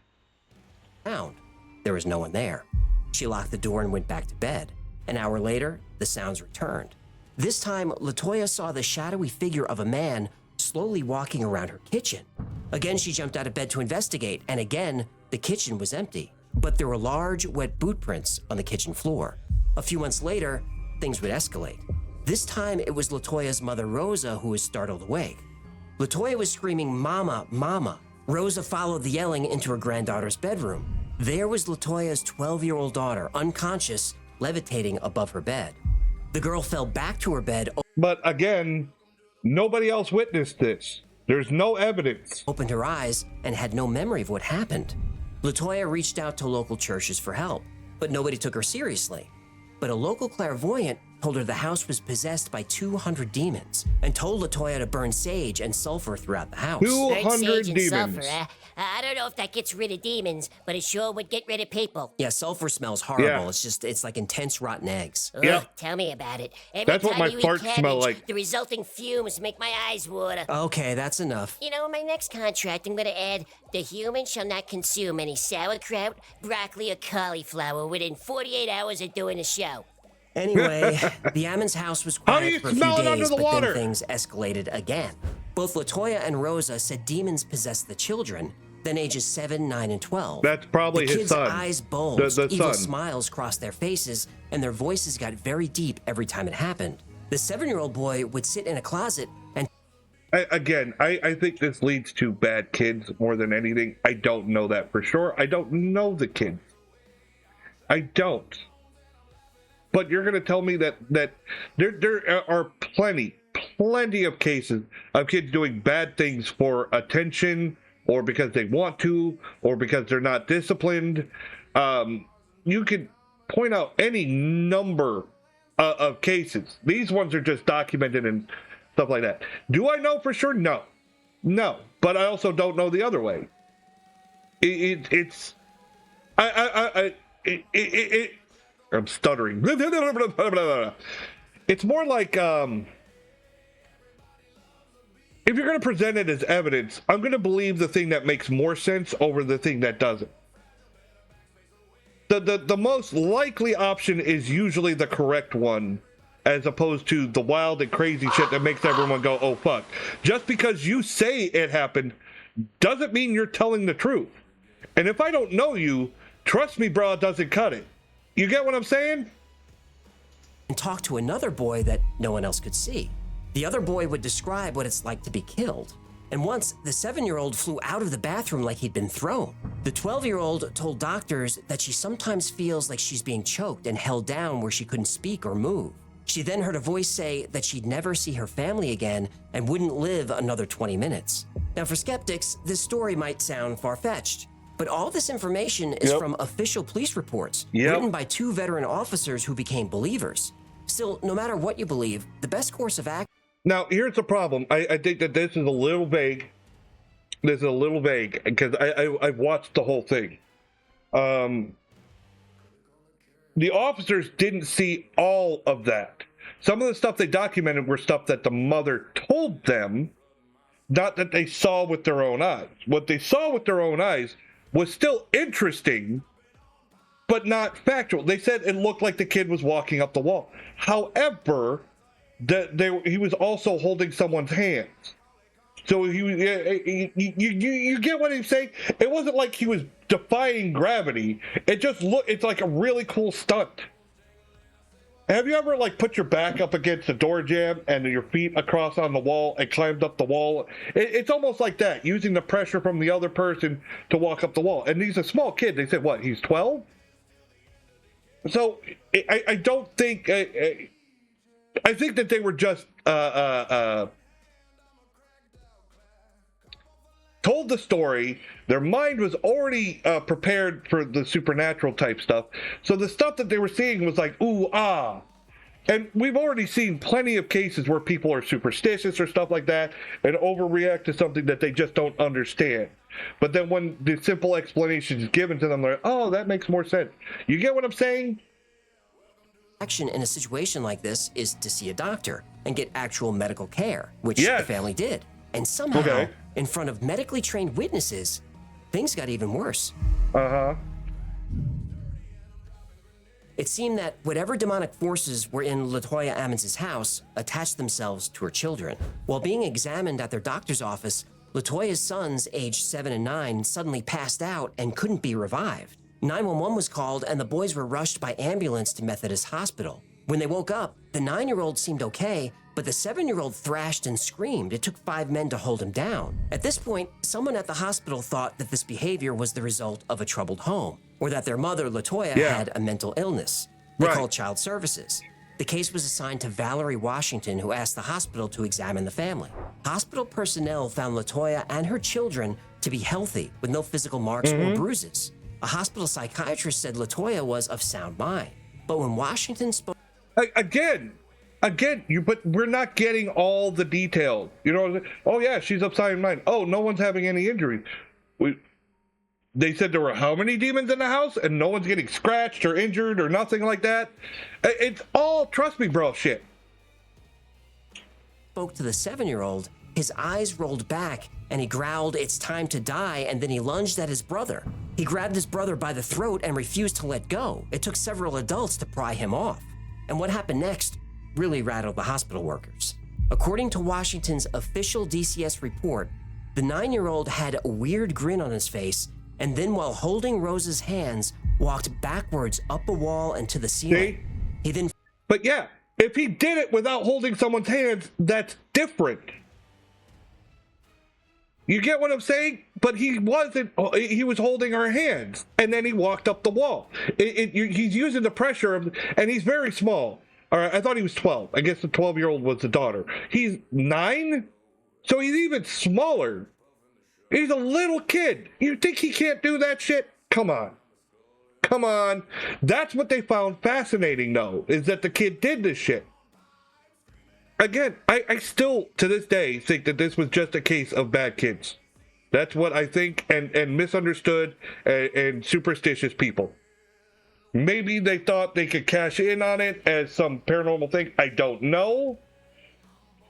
There was no one there. She locked the door and went back to bed. An hour later, the sounds returned. This time, LaToya saw the shadowy figure of a man slowly walking around her kitchen. Again, she jumped out of bed to investigate, and again, the kitchen was empty. But there were large, wet boot prints on the kitchen floor. A few months later, things would escalate. This time, it was LaToya's mother, Rosa, who was startled awake. LaToya was screaming, "Mama, Mama." Rosa followed the yelling into her granddaughter's bedroom. There was LaToya's 12-year-old daughter, unconscious, levitating above her bed. The girl fell back to her bed. But again, nobody else witnessed this. There's no evidence. Opened her eyes and had no memory of what happened. LaToya reached out to local churches for help, but nobody took her seriously. But a local clairvoyant told her the house was possessed by 200 demons and told LaToya to burn sage and sulfur throughout the house. 200 demons. Sulfur, I don't know if that gets rid of demons, but it sure would get rid of people. Yeah, sulfur smells horrible. Yeah. It's like intense rotten eggs. Ugh, tell me about it. Every That's what time my you eat farts cabbage, smell like. The resulting fumes make my eyes water. Okay, that's enough. You know, in my next contract, I'm gonna add, the human shall not consume any sauerkraut, broccoli, or cauliflower within 48 hours of doing a show. Anyway, the Ammons house was How do quiet you for a few smell it days, under the but water? then things escalated again. Both LaToya and Rosa said demons possessed the children, then ages 7, 9, and 12. That's probably the his kids' son. eyes bulged, The evil son. smiles crossed their faces, and their voices got very deep every time it happened. The 7-year-old boy would sit in a closet and... I think this leads to bad kids more than anything. I don't know that for sure. I don't know the kids. I don't. But you're going to tell me that there are plenty of cases of kids doing bad things for attention, or because they want to, or because they're not disciplined. You could point out any number of cases. These ones are just documented and stuff like that. Do I know for sure? No. But I also don't know the other way. I'm stuttering. It's more like, if you're going to present it as evidence, I'm going to believe the thing that makes more sense over the thing that doesn't. The most likely option is usually the correct one, as opposed to the wild and crazy shit that makes everyone go, oh fuck. Just because you say it happened doesn't mean you're telling the truth. And if I don't know you, trust me, bro, it doesn't cut it. You get what I'm saying? and talk to another boy that no one else could see. The other boy would describe what it's like to be killed. And once, the 7-year-old flew out of the bathroom like he'd been thrown. The 12-year-old told doctors that she sometimes feels like she's being choked and held down where she couldn't speak or move. She then heard a voice say that she'd never see her family again and wouldn't live another 20 minutes. Now, for skeptics, this story might sound far-fetched, but all this information is from official police reports written by 2 veteran officers who became believers. Still, no matter what you believe, the best course of action... Now, here's the problem. I think that this is a little vague. This is a little vague, because I've watched the whole thing. The officers didn't see all of that. Some of the stuff they documented were stuff that the mother told them, not that they saw with their own eyes. What they saw with their own eyes was still interesting, but not factual. They said it looked like the kid was walking up the wall. However, he was also holding someone's hands. So you get what he's saying? It wasn't like he was defying gravity. It just it's like a really cool stunt. Have you ever like put your back up against the door jamb and your feet across on the wall and climbed up the wall? It's almost like that, using the pressure from the other person to walk up the wall. And he's a small kid. They said, what, he's 12? So I don't think, I think that they were just told the story. Their mind was already prepared for the supernatural type stuff. So the stuff that they were seeing was like, ooh, ah. And we've already seen plenty of cases where people are superstitious or stuff like that and overreact to something that they just don't understand. But then when the simple explanation is given to them, they're like, oh, that makes more sense. You get what I'm saying? Action in a situation like this is to see a doctor and get actual medical care, which the family did. And somehow, in front of medically trained witnesses, things got even worse. It seemed that whatever demonic forces were in LaToya Ammons' house attached themselves to her children. While being examined at their doctor's office, LaToya's sons, aged 7 and 9, suddenly passed out and couldn't be revived. 911 was called and the boys were rushed by ambulance to Methodist Hospital. When they woke up, the 9-year-old seemed okay, but the 7-year-old thrashed and screamed. It took 5 men to hold him down. At this point, someone at the hospital thought that this behavior was the result of a troubled home, or that their mother, LaToya, had a mental illness. They called child services. The case was assigned to Valerie Washington, who asked the hospital to examine the family. Hospital personnel found LaToya and her children to be healthy, with no physical marks or bruises. A hospital psychiatrist said LaToya was of sound mind. But when Washington spoke... Again, but we're not getting all the details. You know, oh yeah, she's of sound mind. Oh, no one's having any injuries. They said there were how many demons in the house and no one's getting scratched or injured or nothing like that. It's all, trust me, bro, shit. Spoke to the 7-year-old, his eyes rolled back and he growled, "It's time to die," and then he lunged at his brother. He grabbed his brother by the throat and refused to let go. It took several adults to pry him off. And what happened next really rattled the hospital workers. According to Washington's official DCS report, the 9-year-old had a weird grin on his face, and then while holding Rose's hands, walked backwards up a wall and to the ceiling. He then... But yeah, if he did it without holding someone's hands, that's different. You get what I'm saying? But he wasn't, he was holding her hands, and then he walked up the wall. He's using the pressure of, and he's very small. All right, I thought he was 12. I guess the 12-year-old was the daughter. He's 9? So he's even smaller. He's a little kid. You think he can't do that shit? Come on. Come on. That's what they found fascinating, though, is that the kid did this shit. Again, I still, to this day, think that this was just a case of bad kids. That's what I think, and misunderstood and superstitious people. Maybe they thought they could cash in on it as some paranormal thing. I don't know.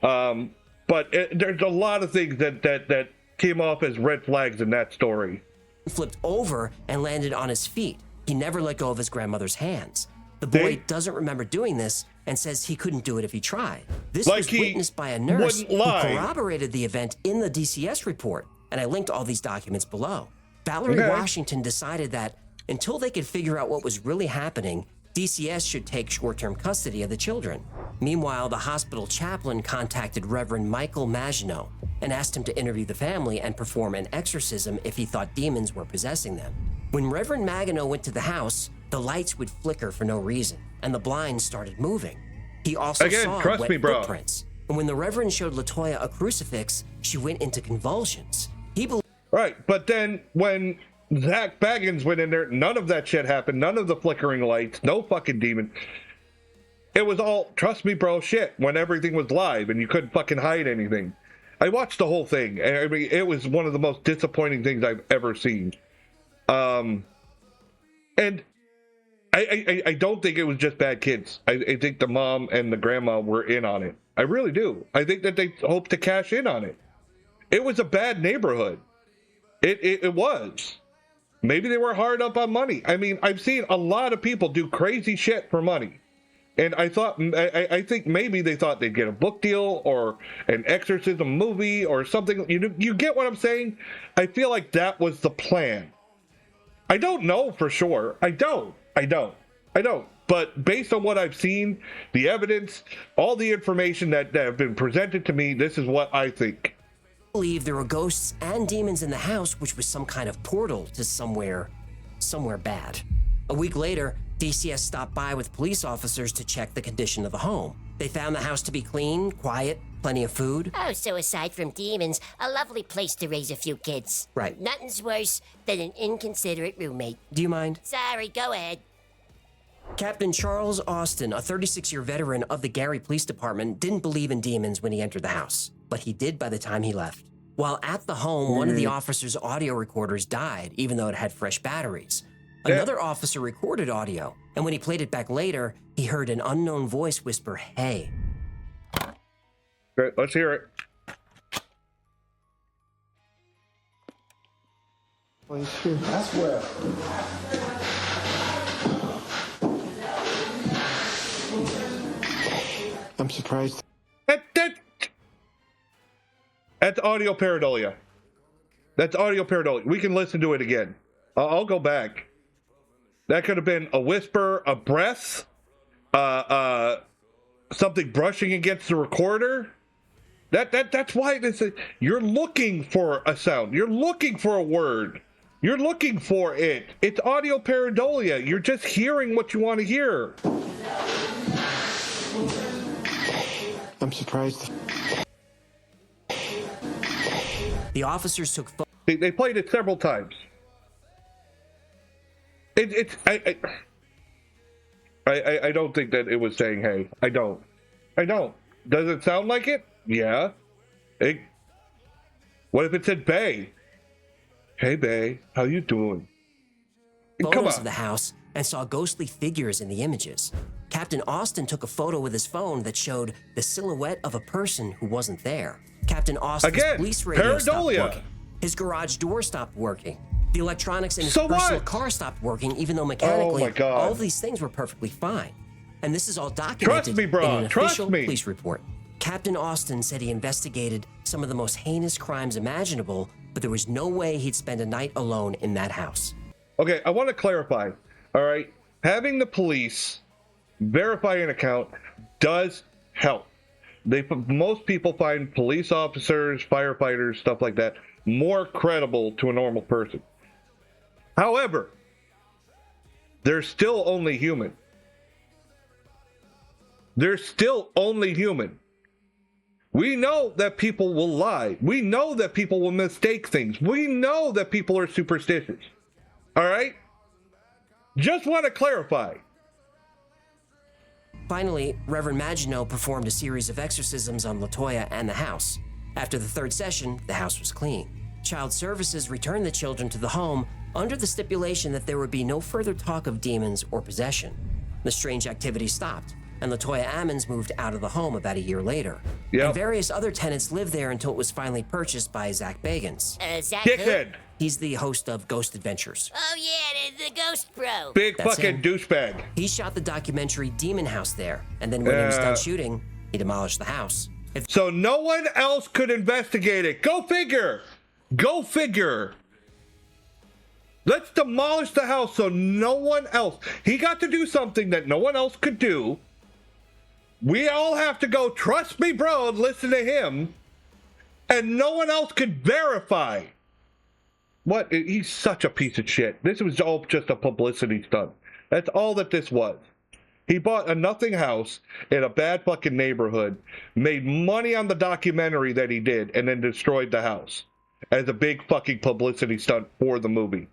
But there's a lot of things that came off as red flags in that story. Flipped over and landed on his feet. He never let go of his grandmother's hands. The boy doesn't remember doing this and says he couldn't do it if he tried. This was witnessed by a nurse who corroborated the event in the DCS report, and I linked all these documents below. Valerie Washington decided that until they could figure out what was really happening, DCS should take short-term custody of the children. Meanwhile, the hospital chaplain contacted Reverend Michael Maginot and asked him to interview the family and perform an exorcism if he thought demons were possessing them. When Reverend Maginot went to the house, the lights would flicker for no reason, and the blinds started moving. He also saw wet footprints. And when the Reverend showed LaToya a crucifix, she went into convulsions. Right, but then when Zach Baggins went in there, none of that shit happened. None of the flickering lights, no fucking demon. It was all, trust me, bro, shit, when everything was live and you couldn't fucking hide anything. I watched the whole thing. I mean, it was one of the most disappointing things I've ever seen. And I don't think it was just bad kids. I think the mom and the grandma were in on it. I really do. I think that they hoped to cash in on it. It was a bad neighborhood. It was. Maybe they were hard up on money. I mean, I've seen a lot of people do crazy shit for money. And I think maybe they thought they'd get a book deal or an exorcism movie or something. You get what I'm saying? I feel like that was the plan. I don't know for sure. I don't. But based on what I've seen, the evidence, all the information that have been presented to me, this is what I think. I believe there were ghosts and demons in the house, which was some kind of portal to somewhere bad. A week later, DCS stopped by with police officers to check the condition of the home. They found the house to be clean, quiet, plenty of food. Oh, so aside from demons, a lovely place to raise a few kids. Right. Nothing's worse than an inconsiderate roommate. Do you mind? Sorry, go ahead. Captain Charles Austin, a 36-year veteran of the Gary Police Department, didn't believe in demons when he entered the house, but he did by the time he left. While at the home, one of the officer's audio recorders died, even though it had fresh batteries. Another officer recorded audio, and when he played it back later, he heard an unknown voice whisper, "Hey." Great, let's hear it. That's where. I'm surprised. That's audio pareidolia. That's audio pareidolia. We can listen to it again. I'll go back. That could have been a whisper, a breath, something brushing against the recorder. That's why this is, you're looking for a sound. You're looking for a word. You're looking for it. It's audio pareidolia. You're just hearing what you want to hear. I'm surprised. The officers took photos. They played it several times. I don't think that it was saying, hey. I don't. Does it sound like it? Yeah. What if it said Bay? Hey, Bay, how you doing? Photos of the house and saw ghostly figures in the images. Captain Austin took a photo with his phone that showed the silhouette of a person who wasn't there. Captain Austin's police radio stopped working. His garage door stopped working. The electronics in his personal car stopped working, even though mechanically all of these things were perfectly fine. And this is all documented in an official police report. Captain Austin said he investigated some of the most heinous crimes imaginable, but there was no way he'd spend a night alone in that house. Okay, I want to clarify. All right, having the police verify an account does help. Most people find police officers, firefighters, stuff like that, more credible to a normal person. However, they're still only human. They're still only human. We know that people will lie. We know that people will mistake things. We know that people are superstitious. All right? Just want to clarify. Finally, Reverend Maginot performed a series of exorcisms on LaToya and the house. After the third session, the house was clean. Child Services returned the children to the home under the stipulation that there would be no further talk of demons or possession. The strange activity stopped, and LaToya Ammons moved out of the home about a year later. And various other tenants lived there until it was finally purchased by Zach Bagans. Zach Dickhead. He's the host of Ghost Adventures. Oh yeah, the Ghost Bro. Big fucking douchebag. He shot the documentary Demon House there, and then when he was done shooting, he demolished the house. So no one else could investigate it. Go figure. Go figure. Let's demolish the house so no one else. He got to do something that no one else could do. We all have to go, trust me, bro, and listen to him. And no one else could verify. What? He's such a piece of shit. This was all just a publicity stunt. That's all that this was. He bought a nothing house in a bad fucking neighborhood, made money on the documentary that he did, and then destroyed the house as a big fucking publicity stunt for the movie.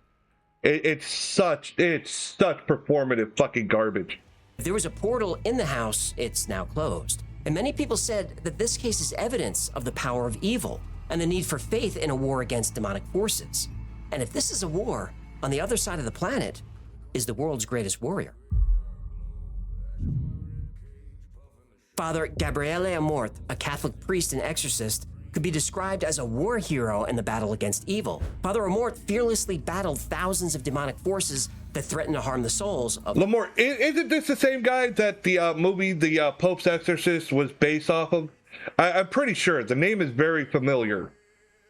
It's such performative fucking garbage. If there was a portal in the house, it's now closed. And many people said that this case is evidence of the power of evil and the need for faith in a war against demonic forces. And if this is a war, on the other side of the planet is the world's greatest warrior. Father Gabriele Amort, a Catholic priest and exorcist, could be described as a war hero in the battle against evil. Father Amort fearlessly battled thousands of demonic forces that threatened to harm the souls of... Lamort, isn't this the same guy that the movie The Pope's Exorcist was based off of? I'm pretty sure. The name is very familiar.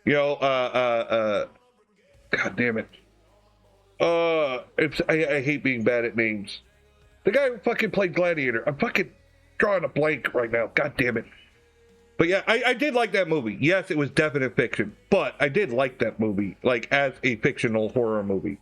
You know, God damn it. I hate being bad at names. The guy who fucking played Gladiator. I'm fucking drawing a blank right now. God damn it. But yeah, I did like that movie. Yes, it was definite fiction, but I did like that movie, like as a fictional horror movie.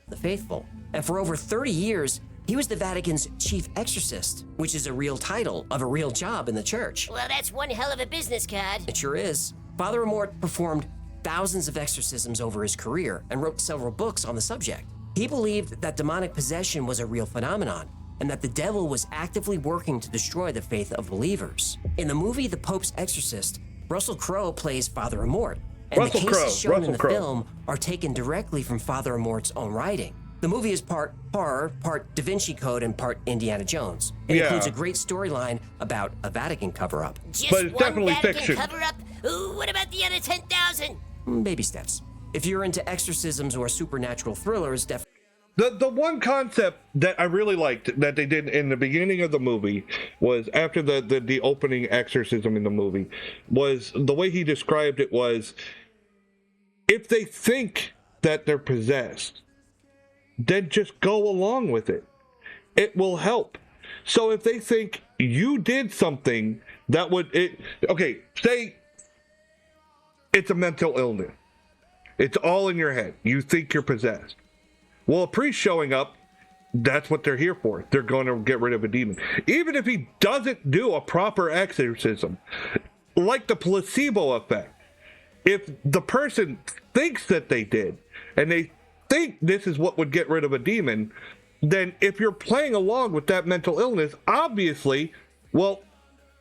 The faithful. And for over 30 years, he was the Vatican's chief exorcist, which is a real title of a real job in the church. Well, that's one hell of a business card. It sure is. Father Amort performed thousands of exorcisms over his career and wrote several books on the subject. He believed that demonic possession was a real phenomenon and that the devil was actively working to destroy the faith of believers. In the movie The Pope's Exorcist, Russell Crowe plays Father Amort, and the cases shown in the film are taken directly from Father Amort's own writing. The movie is part horror, part Da Vinci Code, and part Indiana Jones. It includes a great storyline about a Vatican cover-up. But it's definitely fiction. Cover-up? Ooh, what about the other 10,000? Baby steps. If you're into exorcisms or supernatural thrillers, definitely. The one concept that I really liked that they did in the beginning of the movie was after the opening exorcism in the movie was the way he described it was if they think that they're possessed, then just go along with it. It will help. So if they think you did something that would say it's a mental illness. It's all in your head. You think you're possessed. Well, a priest showing up, that's what they're here for. They're going to get rid of a demon. Even if he doesn't do a proper exorcism, like the placebo effect, if the person thinks that they did, and they think this is what would get rid of a demon, then if you're playing along with that mental illness, obviously, well,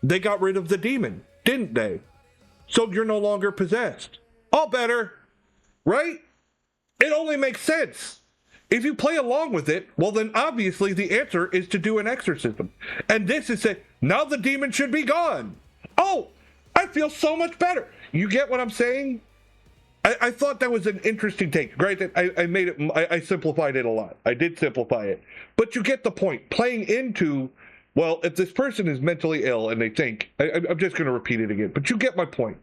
they got rid of the demon, didn't they? So you're no longer possessed. All better, right? It only makes sense. If you play along with it, well, then obviously the answer is to do an exorcism. And this is it. Now the demon should be gone. Oh, I feel so much better. You get what I'm saying? I thought that was an interesting take. Granted, I simplified it a lot. I did simplify it. But you get the point. Playing into, well, if this person is mentally ill and they think, I'm just going to repeat it again, but you get my point.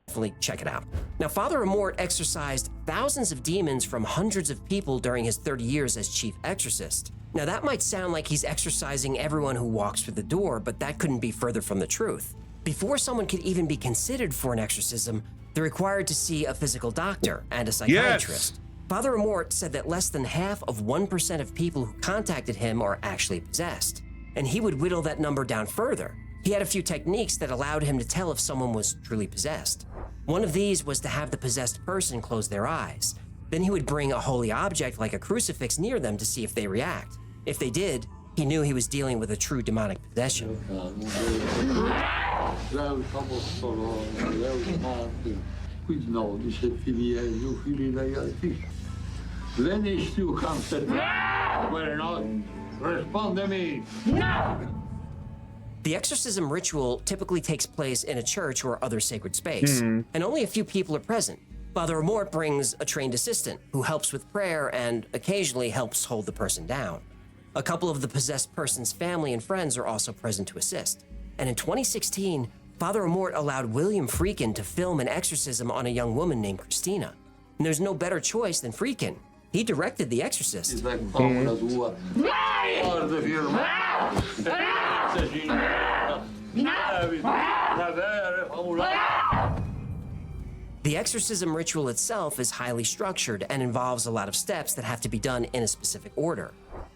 Definitely check it out. Now, Father Amort exorcised thousands of demons from hundreds of people during his 30 years as chief exorcist. Now, that might sound like he's exorcising everyone who walks through the door, but that couldn't be further from the truth. Before someone could even be considered for an exorcism, they're required to see a physical doctor and a psychiatrist. Yes. Father Amort said that less than half of 1% of people who contacted him are actually possessed, and he would whittle that number down further. He had a few techniques that allowed him to tell if someone was truly possessed. One of these was to have the possessed person close their eyes. Then he would bring a holy object like a crucifix near them to see if they react. If they did, he knew he was dealing with a true demonic possession. The exorcism ritual typically takes place in a church or other sacred space, and only a few people are present. Father Amort brings a trained assistant who helps with prayer and occasionally helps hold the person down. A couple of the possessed person's family and friends are also present to assist. And in 2016, Father Amort allowed William Friedkin to film an exorcism on a young woman named Christina. And there's no better choice than Friedkin. He directed The Exorcist. The exorcism ritual itself is highly structured and involves a lot of steps that have to be done in a specific order.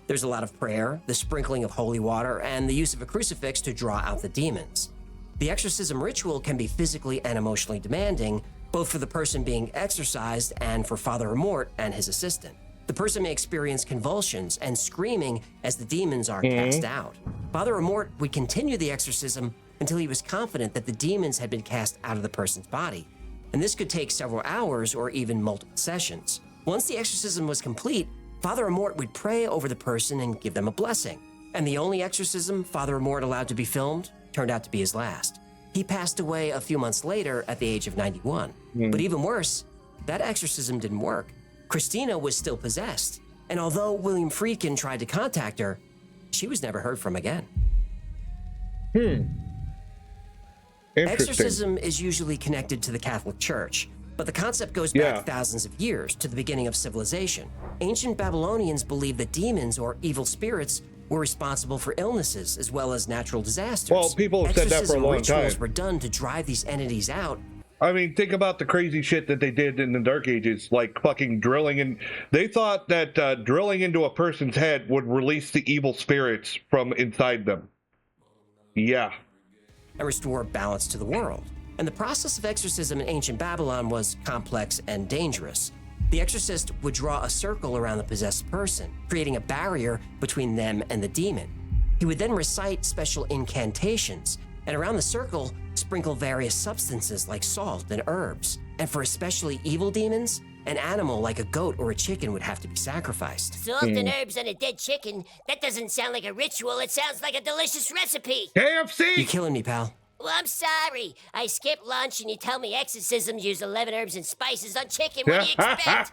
There's a lot of prayer, the sprinkling of holy water, and the use of a crucifix to draw out the demons. The exorcism ritual can be physically and emotionally demanding, both for the person being exorcised and for Father Amort and his assistant. The person may experience convulsions and screaming as the demons are cast out. Father Amort would continue the exorcism until he was confident that the demons had been cast out of the person's body. And this could take several hours or even multiple sessions. Once the exorcism was complete, Father Amort would pray over the person and give them a blessing. And the only exorcism Father Amort allowed to be filmed turned out to be his last. He passed away a few months later at the age of 91. But even worse, that exorcism didn't work. Christina was still possessed, and although William Friedkin tried to contact her, she was never heard from again. Exorcism is usually connected to the Catholic Church, But the concept goes back thousands of years to the beginning of civilization. Ancient Babylonians believed that demons or evil spirits were responsible for illnesses as well as natural disasters. Well, people have said that for a long time. Rituals were done to drive these entities out. I mean, think about the crazy shit that they did in the Dark Ages, like fucking drilling. And they thought that drilling into a person's head would release the evil spirits from inside them. Yeah. And restore balance to the world. And the process of exorcism in ancient Babylon was complex and dangerous. The exorcist would draw a circle around the possessed person, creating a barrier between them and the demon. He would then recite special incantations, and around the circle, sprinkle various substances like salt and herbs. And for especially evil demons, an animal like a goat or a chicken would have to be sacrificed. Salt and herbs on a dead chicken? That doesn't sound like a ritual. It sounds like a delicious recipe. KFC! You're killing me, pal. Well, I'm sorry. I skipped lunch and you tell me exorcisms use 11 herbs and spices on chicken. What do you expect?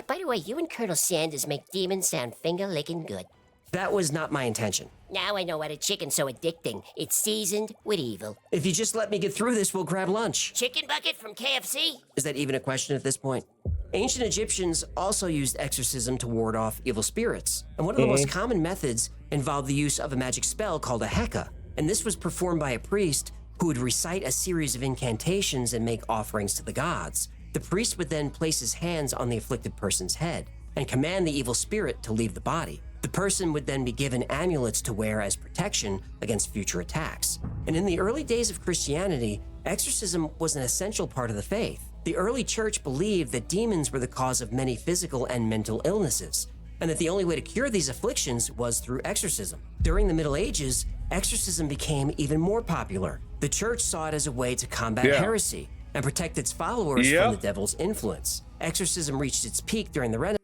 By the way, you and Colonel Sanders make demons sound finger-licking good. That was not my intention. Now I know why the chicken's so addicting. It's seasoned with evil. If you just let me get through this, we'll grab lunch. Chicken bucket from KFC? Is that even a question at this point? Ancient Egyptians also used exorcism to ward off evil spirits. And one of the most common methods involved the use of a magic spell called a heka. And this was performed by a priest who would recite a series of incantations and make offerings to the gods. The priest would then place his hands on the afflicted person's head and command the evil spirit to leave the body. The person would then be given amulets to wear as protection against future attacks. And in the early days of Christianity, exorcism was an essential part of the faith. The early church believed that demons were the cause of many physical and mental illnesses, and that the only way to cure these afflictions was through exorcism. During the Middle Ages, exorcism became even more popular. The church saw it as a way to combat heresy and protect its followers from the devil's influence. Exorcism reached its peak during the Renaissance.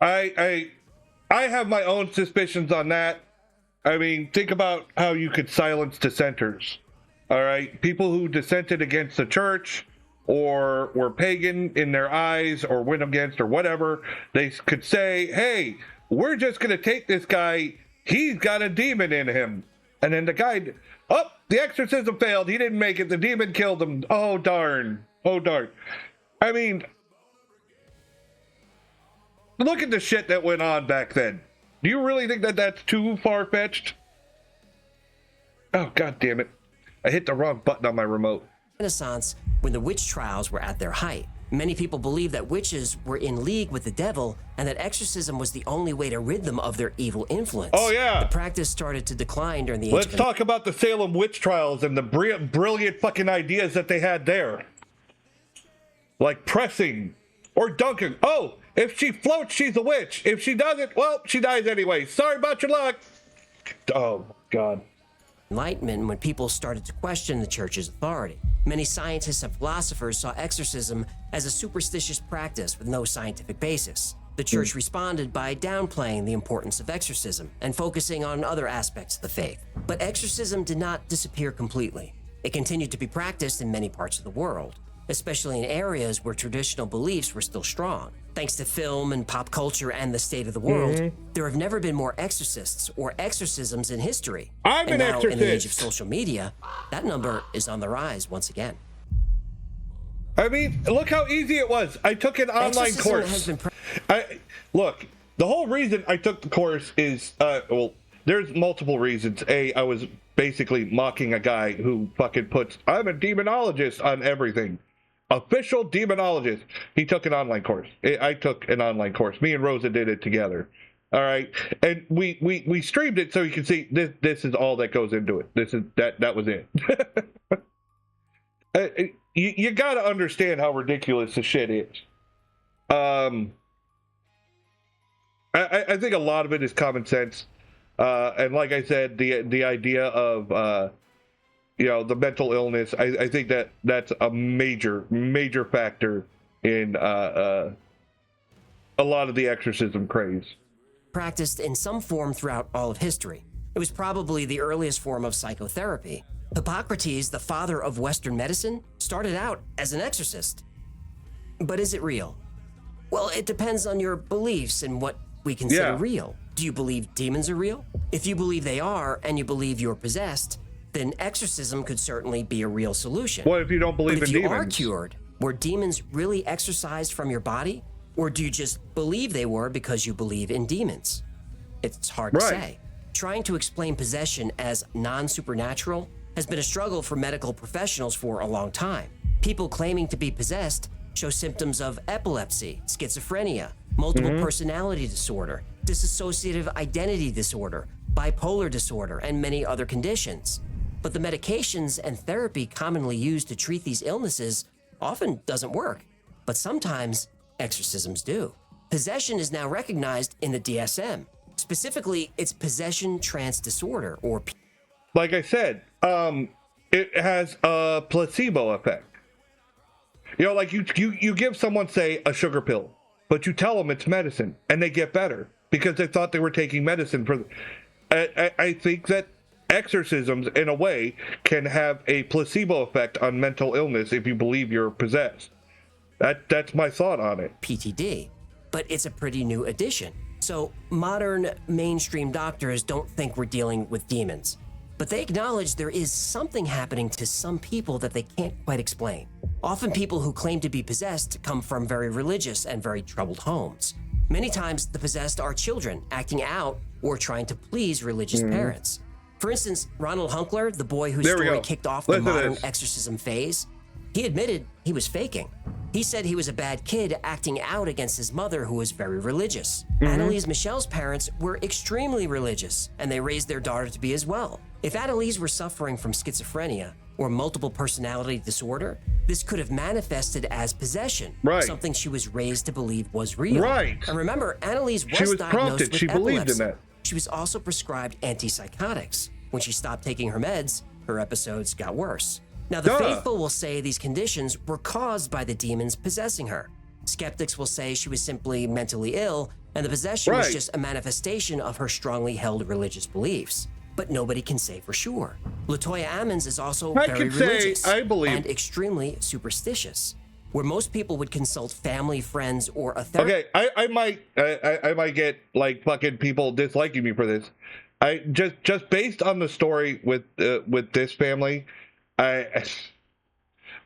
I have my own suspicions on that. I mean, think about how you could silence dissenters. All right, people who dissented against the church or were pagan in their eyes or went against or whatever, they could say, hey, we're just going to take this guy. He's got a demon in him. And then the guy, the exorcism failed. He didn't make it. The demon killed him. Oh, darn. Oh, darn. I mean, look at the shit that went on back then. Do you really think that that's too far-fetched? Oh, God damn it. I hit the wrong button on my remote. Renaissance, when the witch trials were at their height. Many people believed that witches were in league with the devil and that exorcism was the only way to rid them of their evil influence. Oh, yeah. The practice started to decline during the Let's talk about the Salem witch trials and the brilliant fucking ideas that they had there. Like pressing or dunking. Oh, if she floats, she's a witch. If she doesn't, well, she dies anyway. Sorry about your luck. Oh, God. Enlightenment, when people started to question the church's authority. Many scientists and philosophers saw exorcism as a superstitious practice with no scientific basis. The church responded by downplaying the importance of exorcism and focusing on other aspects of the faith. But exorcism did not disappear completely. It continued to be practiced in many parts of the world, especially in areas where traditional beliefs were still strong. Thanks to film and pop culture and the state of the world, there have never been more exorcists or exorcisms in history. I'm an exorcist. In the age of social media, that number is on the rise once again. I mean, look how easy it was. I took an online course. Look, the whole reason I took the course is, well, there's multiple reasons. A, I was basically mocking a guy who fucking puts, I'm a demonologist on everything. Official demonologist. He took an online course. I took an online course. Me and Rosa did it together. All right. And we streamed it so you can see this is all that goes into it. That was it. You got to understand how ridiculous the shit is. I think a lot of it is common sense. And like I said, the idea of the mental illness, I think that's a major factor in a lot of the exorcism craze. Practiced in some form throughout all of history. It was probably the earliest form of psychotherapy. Hippocrates, the father of Western medicine, started out as an exorcist. But is it real? Well, it depends on your beliefs and what we consider real. Do you believe demons are real? If you believe they are, and you believe you're possessed, then exorcism could certainly be a real solution. What if you don't believe in demons? If you are cured, Were demons really exorcised from your body? Or do you just believe they were because you believe in demons? It's hard to say. Trying to explain possession as non-supernatural has been a struggle for medical professionals for a long time. People claiming to be possessed show symptoms of epilepsy, schizophrenia, multiple personality disorder, dissociative identity disorder, bipolar disorder, and many other conditions. But the medications and therapy commonly used to treat these illnesses often doesn't work, but sometimes exorcisms do. Possession is now recognized in the DSM. Specifically, it's possession trance disorder, or like I said, it has a placebo effect. You know, like you give someone, say, a sugar pill, but you tell them it's medicine, and they get better because they thought they were taking medicine for. I think that exorcisms, in a way, can have a placebo effect on mental illness if you believe you're possessed. That's my thought on it. PTD, but it's a pretty new addition. So modern mainstream doctors don't think we're dealing with demons, but they acknowledge there is something happening to some people that they can't quite explain. Often people who claim to be possessed come from very religious and very troubled homes. Many times the possessed are children acting out or trying to please religious parents. For instance, Ronald Hunkler, the boy whose story kicked off the modern exorcism phase, he admitted he was faking. He said he was a bad kid acting out against his mother, who was very religious. Annalise Michel's parents were extremely religious, and they raised their daughter to be as well. If Annalise were suffering from schizophrenia or multiple personality disorder, this could have manifested as possession, something she was raised to believe was real. And remember, Annalise was diagnosed prompted. with She epilepsy. believed in that. She was also prescribed antipsychotics. When she stopped taking her meds, her episodes got worse. Now, the faithful will say these conditions were caused by the demons possessing her. Skeptics will say she was simply mentally ill, and the possession was just a manifestation of her strongly held religious beliefs. But nobody can say for sure. LaToya Ammons is also very religious and extremely superstitious, where most people would consult family, friends, or a therapist. Okay, I might get like fucking people disliking me for this. I just based on the story with this family, I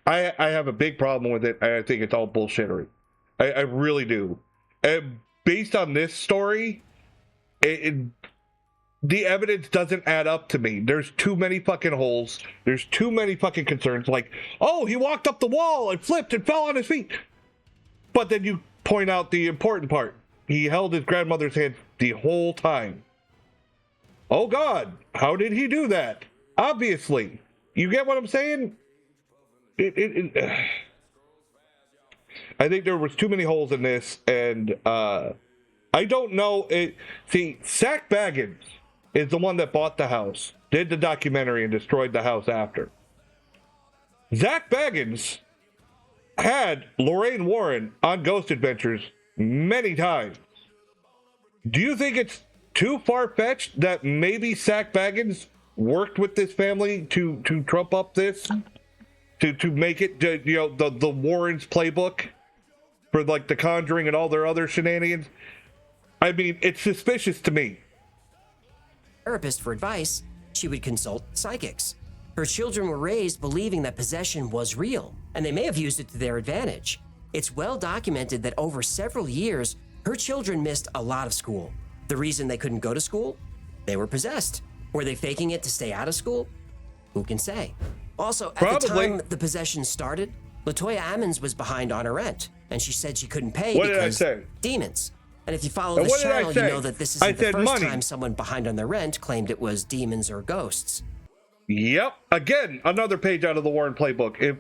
have a big problem with it. I think it's all bullshittery. I really do. And based on this story, the evidence doesn't add up to me. There's too many fucking holes. There's too many fucking concerns. Like, oh, he walked up the wall and flipped and fell on his feet. But then you point out the important part. He held his grandmother's hand the whole time. Oh God, how did he do that? Obviously. You get what I'm saying? I think there was too many holes in this, and I don't know. See, Zach Baggins is the one that bought the house, did the documentary, and destroyed the house after. Zach Baggins had Lorraine Warren on Ghost Adventures many times. Do you think it's too far-fetched that maybe Zach Baggins worked with this family to trump up this, to make it, the Warrens playbook for like The Conjuring and all their other shenanigans? I mean, it's suspicious to me. Therapist for advice, she would consult psychics. Her children were raised believing that possession was real, and they may have used it to their advantage. It's well documented that over several years, her children missed a lot of school. The reason they couldn't go to school? They were possessed. Were they faking it to stay out of school? Who can say? Also, at the time the possession started, LaToya Ammons was behind on her rent, and she said she couldn't pay because demons. And if you follow this channel, you know that this isn't the first time someone behind on their rent claimed it was demons or ghosts. Yep. Again, another page out of the Warren playbook.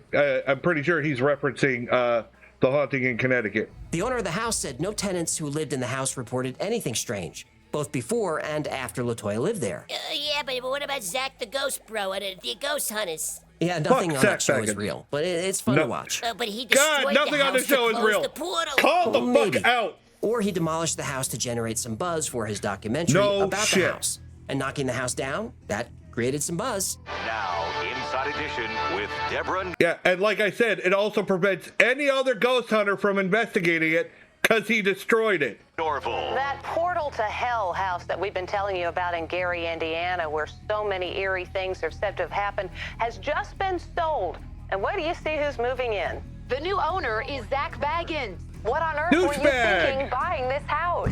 I'm pretty sure he's referencing the haunting in Connecticut. The owner of the house said no tenants who lived in the house reported anything strange, both before and after LaToya lived there. Yeah, but what about Zach the Ghost Bro and the Ghost Hunters? Yeah, nothing on that show is real, but it's fun to watch. But he destroyed nothing on the show is real. Call the fuck out. Or he demolished the house to generate some buzz for his documentary about the house. And knocking the house down, that created some buzz. Now, Inside Edition with Deborah. Yeah, and like I said, it also prevents any other ghost hunter from investigating it because he destroyed it. That portal to hell house that we've been telling you about in Gary, Indiana, where so many eerie things are said to have happened, has just been sold. And wait till you see who's moving in. The new owner is Zach Baggins. What on earth were you thinking buying this house?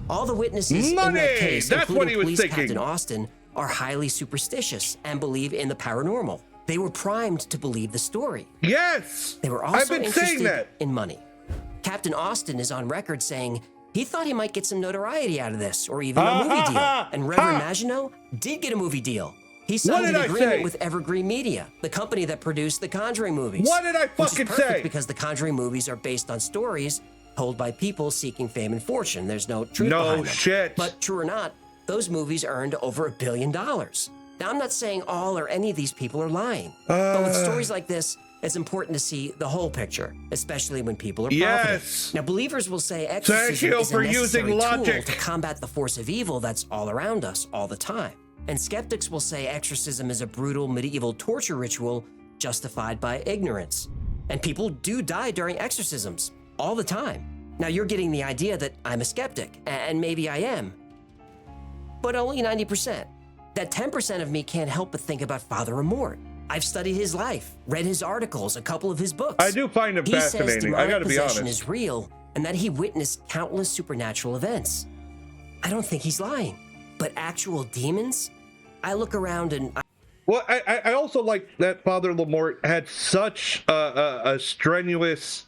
All the witnesses in that case, including police Captain Austin, are highly superstitious and believe in the paranormal. They were primed to believe the story. Yes! They were also interested in money. Captain Austin is on record saying he thought he might get some notoriety out of this, or even a movie deal. And Reverend Maginot did get a movie deal. He signed an agreement with Evergreen Media, the company that produced the Conjuring movies. What did I fucking which is perfect say? Because the Conjuring movies are based on stories told by people seeking fame and fortune. There's no truth behind them. No shit. But true or not, those movies earned over $1 billion. Now, I'm not saying all or any of these people are lying. But with stories like this, it's important to see the whole picture, especially when people are confident. Now, believers will say exorcism is a necessary tool to combat the force of evil that's all around us all the time. And skeptics will say exorcism is a brutal medieval torture ritual justified by ignorance. And people do die during exorcisms all the time. Now, you're getting the idea that I'm a skeptic, and maybe I am, but only 90%. That 10% of me can't help but think about Father Amort. I've studied his life, read his articles, a couple of his books. I do find him fascinating. I gotta be honest. Possession is real, and that he witnessed countless supernatural events. I don't think he's lying, but actual demons? I look around and well, I also like that Father Lamort had such a strenuous.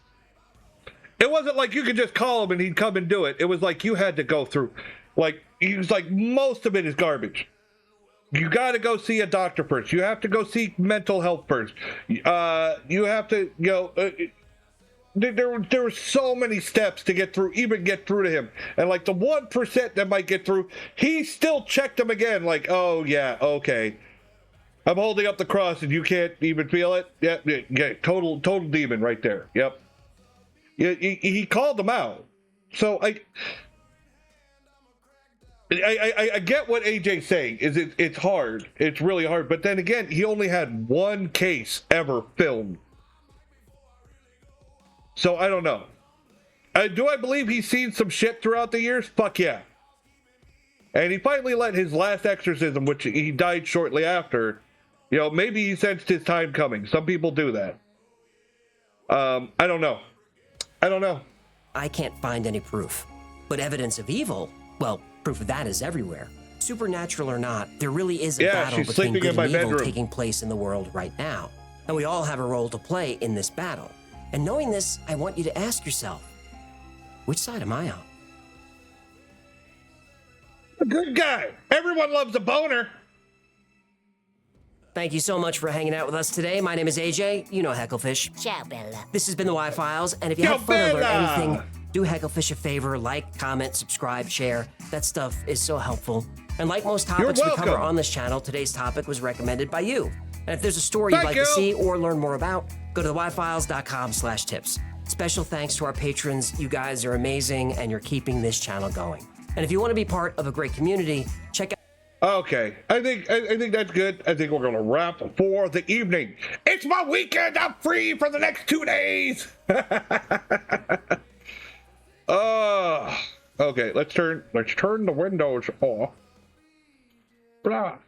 It wasn't like you could just call him and he'd come and do it. It was like you had to go through. Like, he was like, most of it is garbage. You got to go see a doctor first. You have to go seek mental health first. You have to, there were so many steps to get through, even get through to him. And like the 1% that might get through, he still checked them again. Like, oh yeah, okay. I'm holding up the cross and you can't even feel it. Yeah, total demon right there. Yep. He called them out. So I get what AJ's saying. It's hard. It's really hard. But then again, he only had one case ever filmed. So I don't know. Do I believe he's seen some shit throughout the years? Fuck yeah. And he finally let his last exorcism, which he died shortly after, maybe he sensed his time coming. Some people do that. I don't know. I can't find any proof. But evidence of evil, well, proof of that is everywhere. Supernatural or not, there really is a battle between good and evil taking place in the world right now. And we all have a role to play in this battle. And knowing this, I want you to ask yourself, which side am I on? A good guy. Everyone loves a boner. Thank you so much for hanging out with us today. My name is AJ. You know Hecklefish. Ciao, Bella. This has been the Y-Files, and if you have fun or learn anything, do Hecklefish a favor, like, comment, subscribe, share. That stuff is so helpful. And like most topics we cover on this channel, today's topic was recommended by you. And if there's a story you'd like to see or learn more about, go to theyfiles.com/tips. Special thanks to our patrons. You guys are amazing, and you're keeping this channel going. And if you want to be part of a great community, check out. Okay, I think that's good. I think we're gonna wrap for the evening. It's my weekend. I'm free for the next 2 days. Okay. Let's turn the windows off. Blah.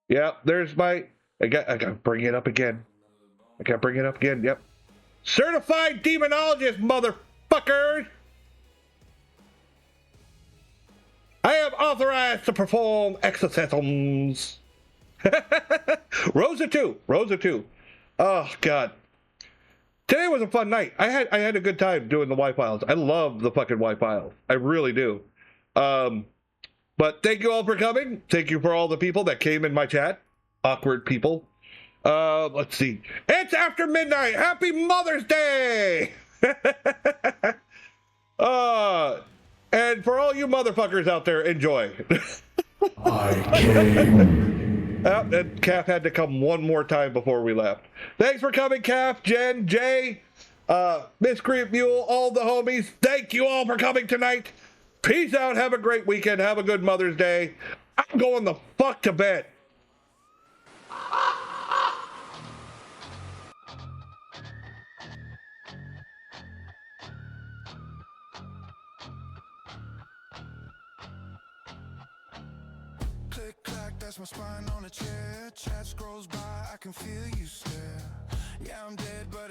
Yeah, there's my. I got to bring it up again. Yep. Certified demonologist, motherfuckers. I am authorized to perform exorcisms. Rosa 2. Oh God. Today was a fun night. I had a good time doing the Y-Files. I love the fucking Y-Files. I really do. But thank you all for coming. Thank you for all the people that came in my chat. Awkward people. Let's see. It's after midnight. Happy Mother's Day. And for all you motherfuckers out there, enjoy. I came. And Calf had to come one more time before we left. Thanks for coming, Calf, Jen, Jay, Miscreant Mule, all the homies. Thank you all for coming tonight. Peace out. Have a great weekend. Have a good Mother's Day. I'm going the fuck to bed. That's my spine on a chair. Chat scrolls by, I can feel you stare. Yeah, I'm dead, but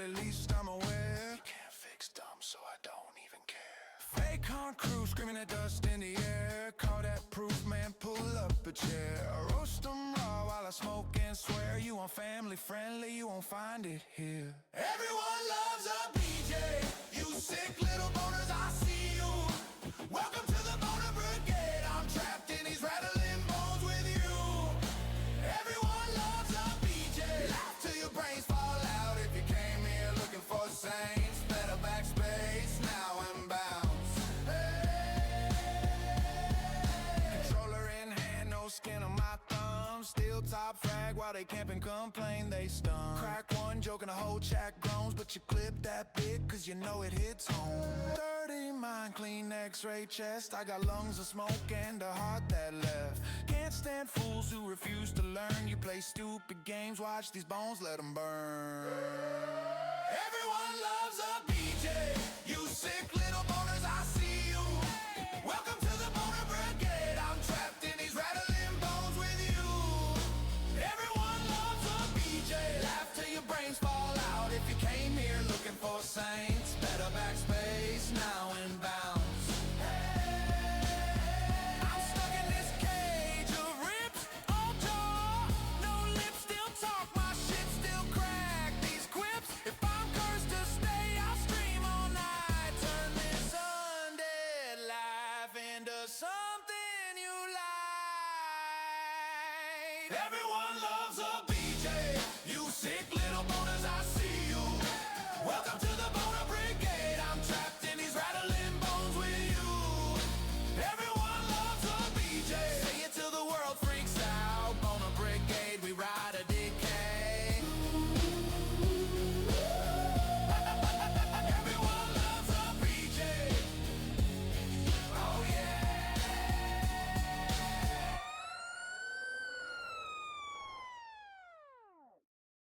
crew screaming at dust in the air. Call that proof, man, pull up a chair. Roast them raw while I smoke and swear. You want family friendly, you won't find it here. Everyone loves a BJ. You sick little boners, I see you. Welcome to the Boner Brigade. I'm trapped in these rattling bones with you. Everyone loves a BJ. Laugh till your brains fall out. If you came here looking for saints, better backspace now and bounce. Hey. Controller in hand, no skin on my thumb. Steel top frag while they camp and complain they stun. Crack one, joking the whole chat groans, but you clip that bit cause you know it hits home. Dirty mind, clean x-ray chest. I got lungs of smoke and a heart that left. Can't stand fools who refuse to learn. You play stupid games, watch these bones, let them burn. Everyone loves a BJ. You sick little boners, I see you. Welcome to the Boner Brigade. I'm trapped in these rattling bones with you. Everyone loves a BJ. Laugh till your brains fall out if you came here looking for sane.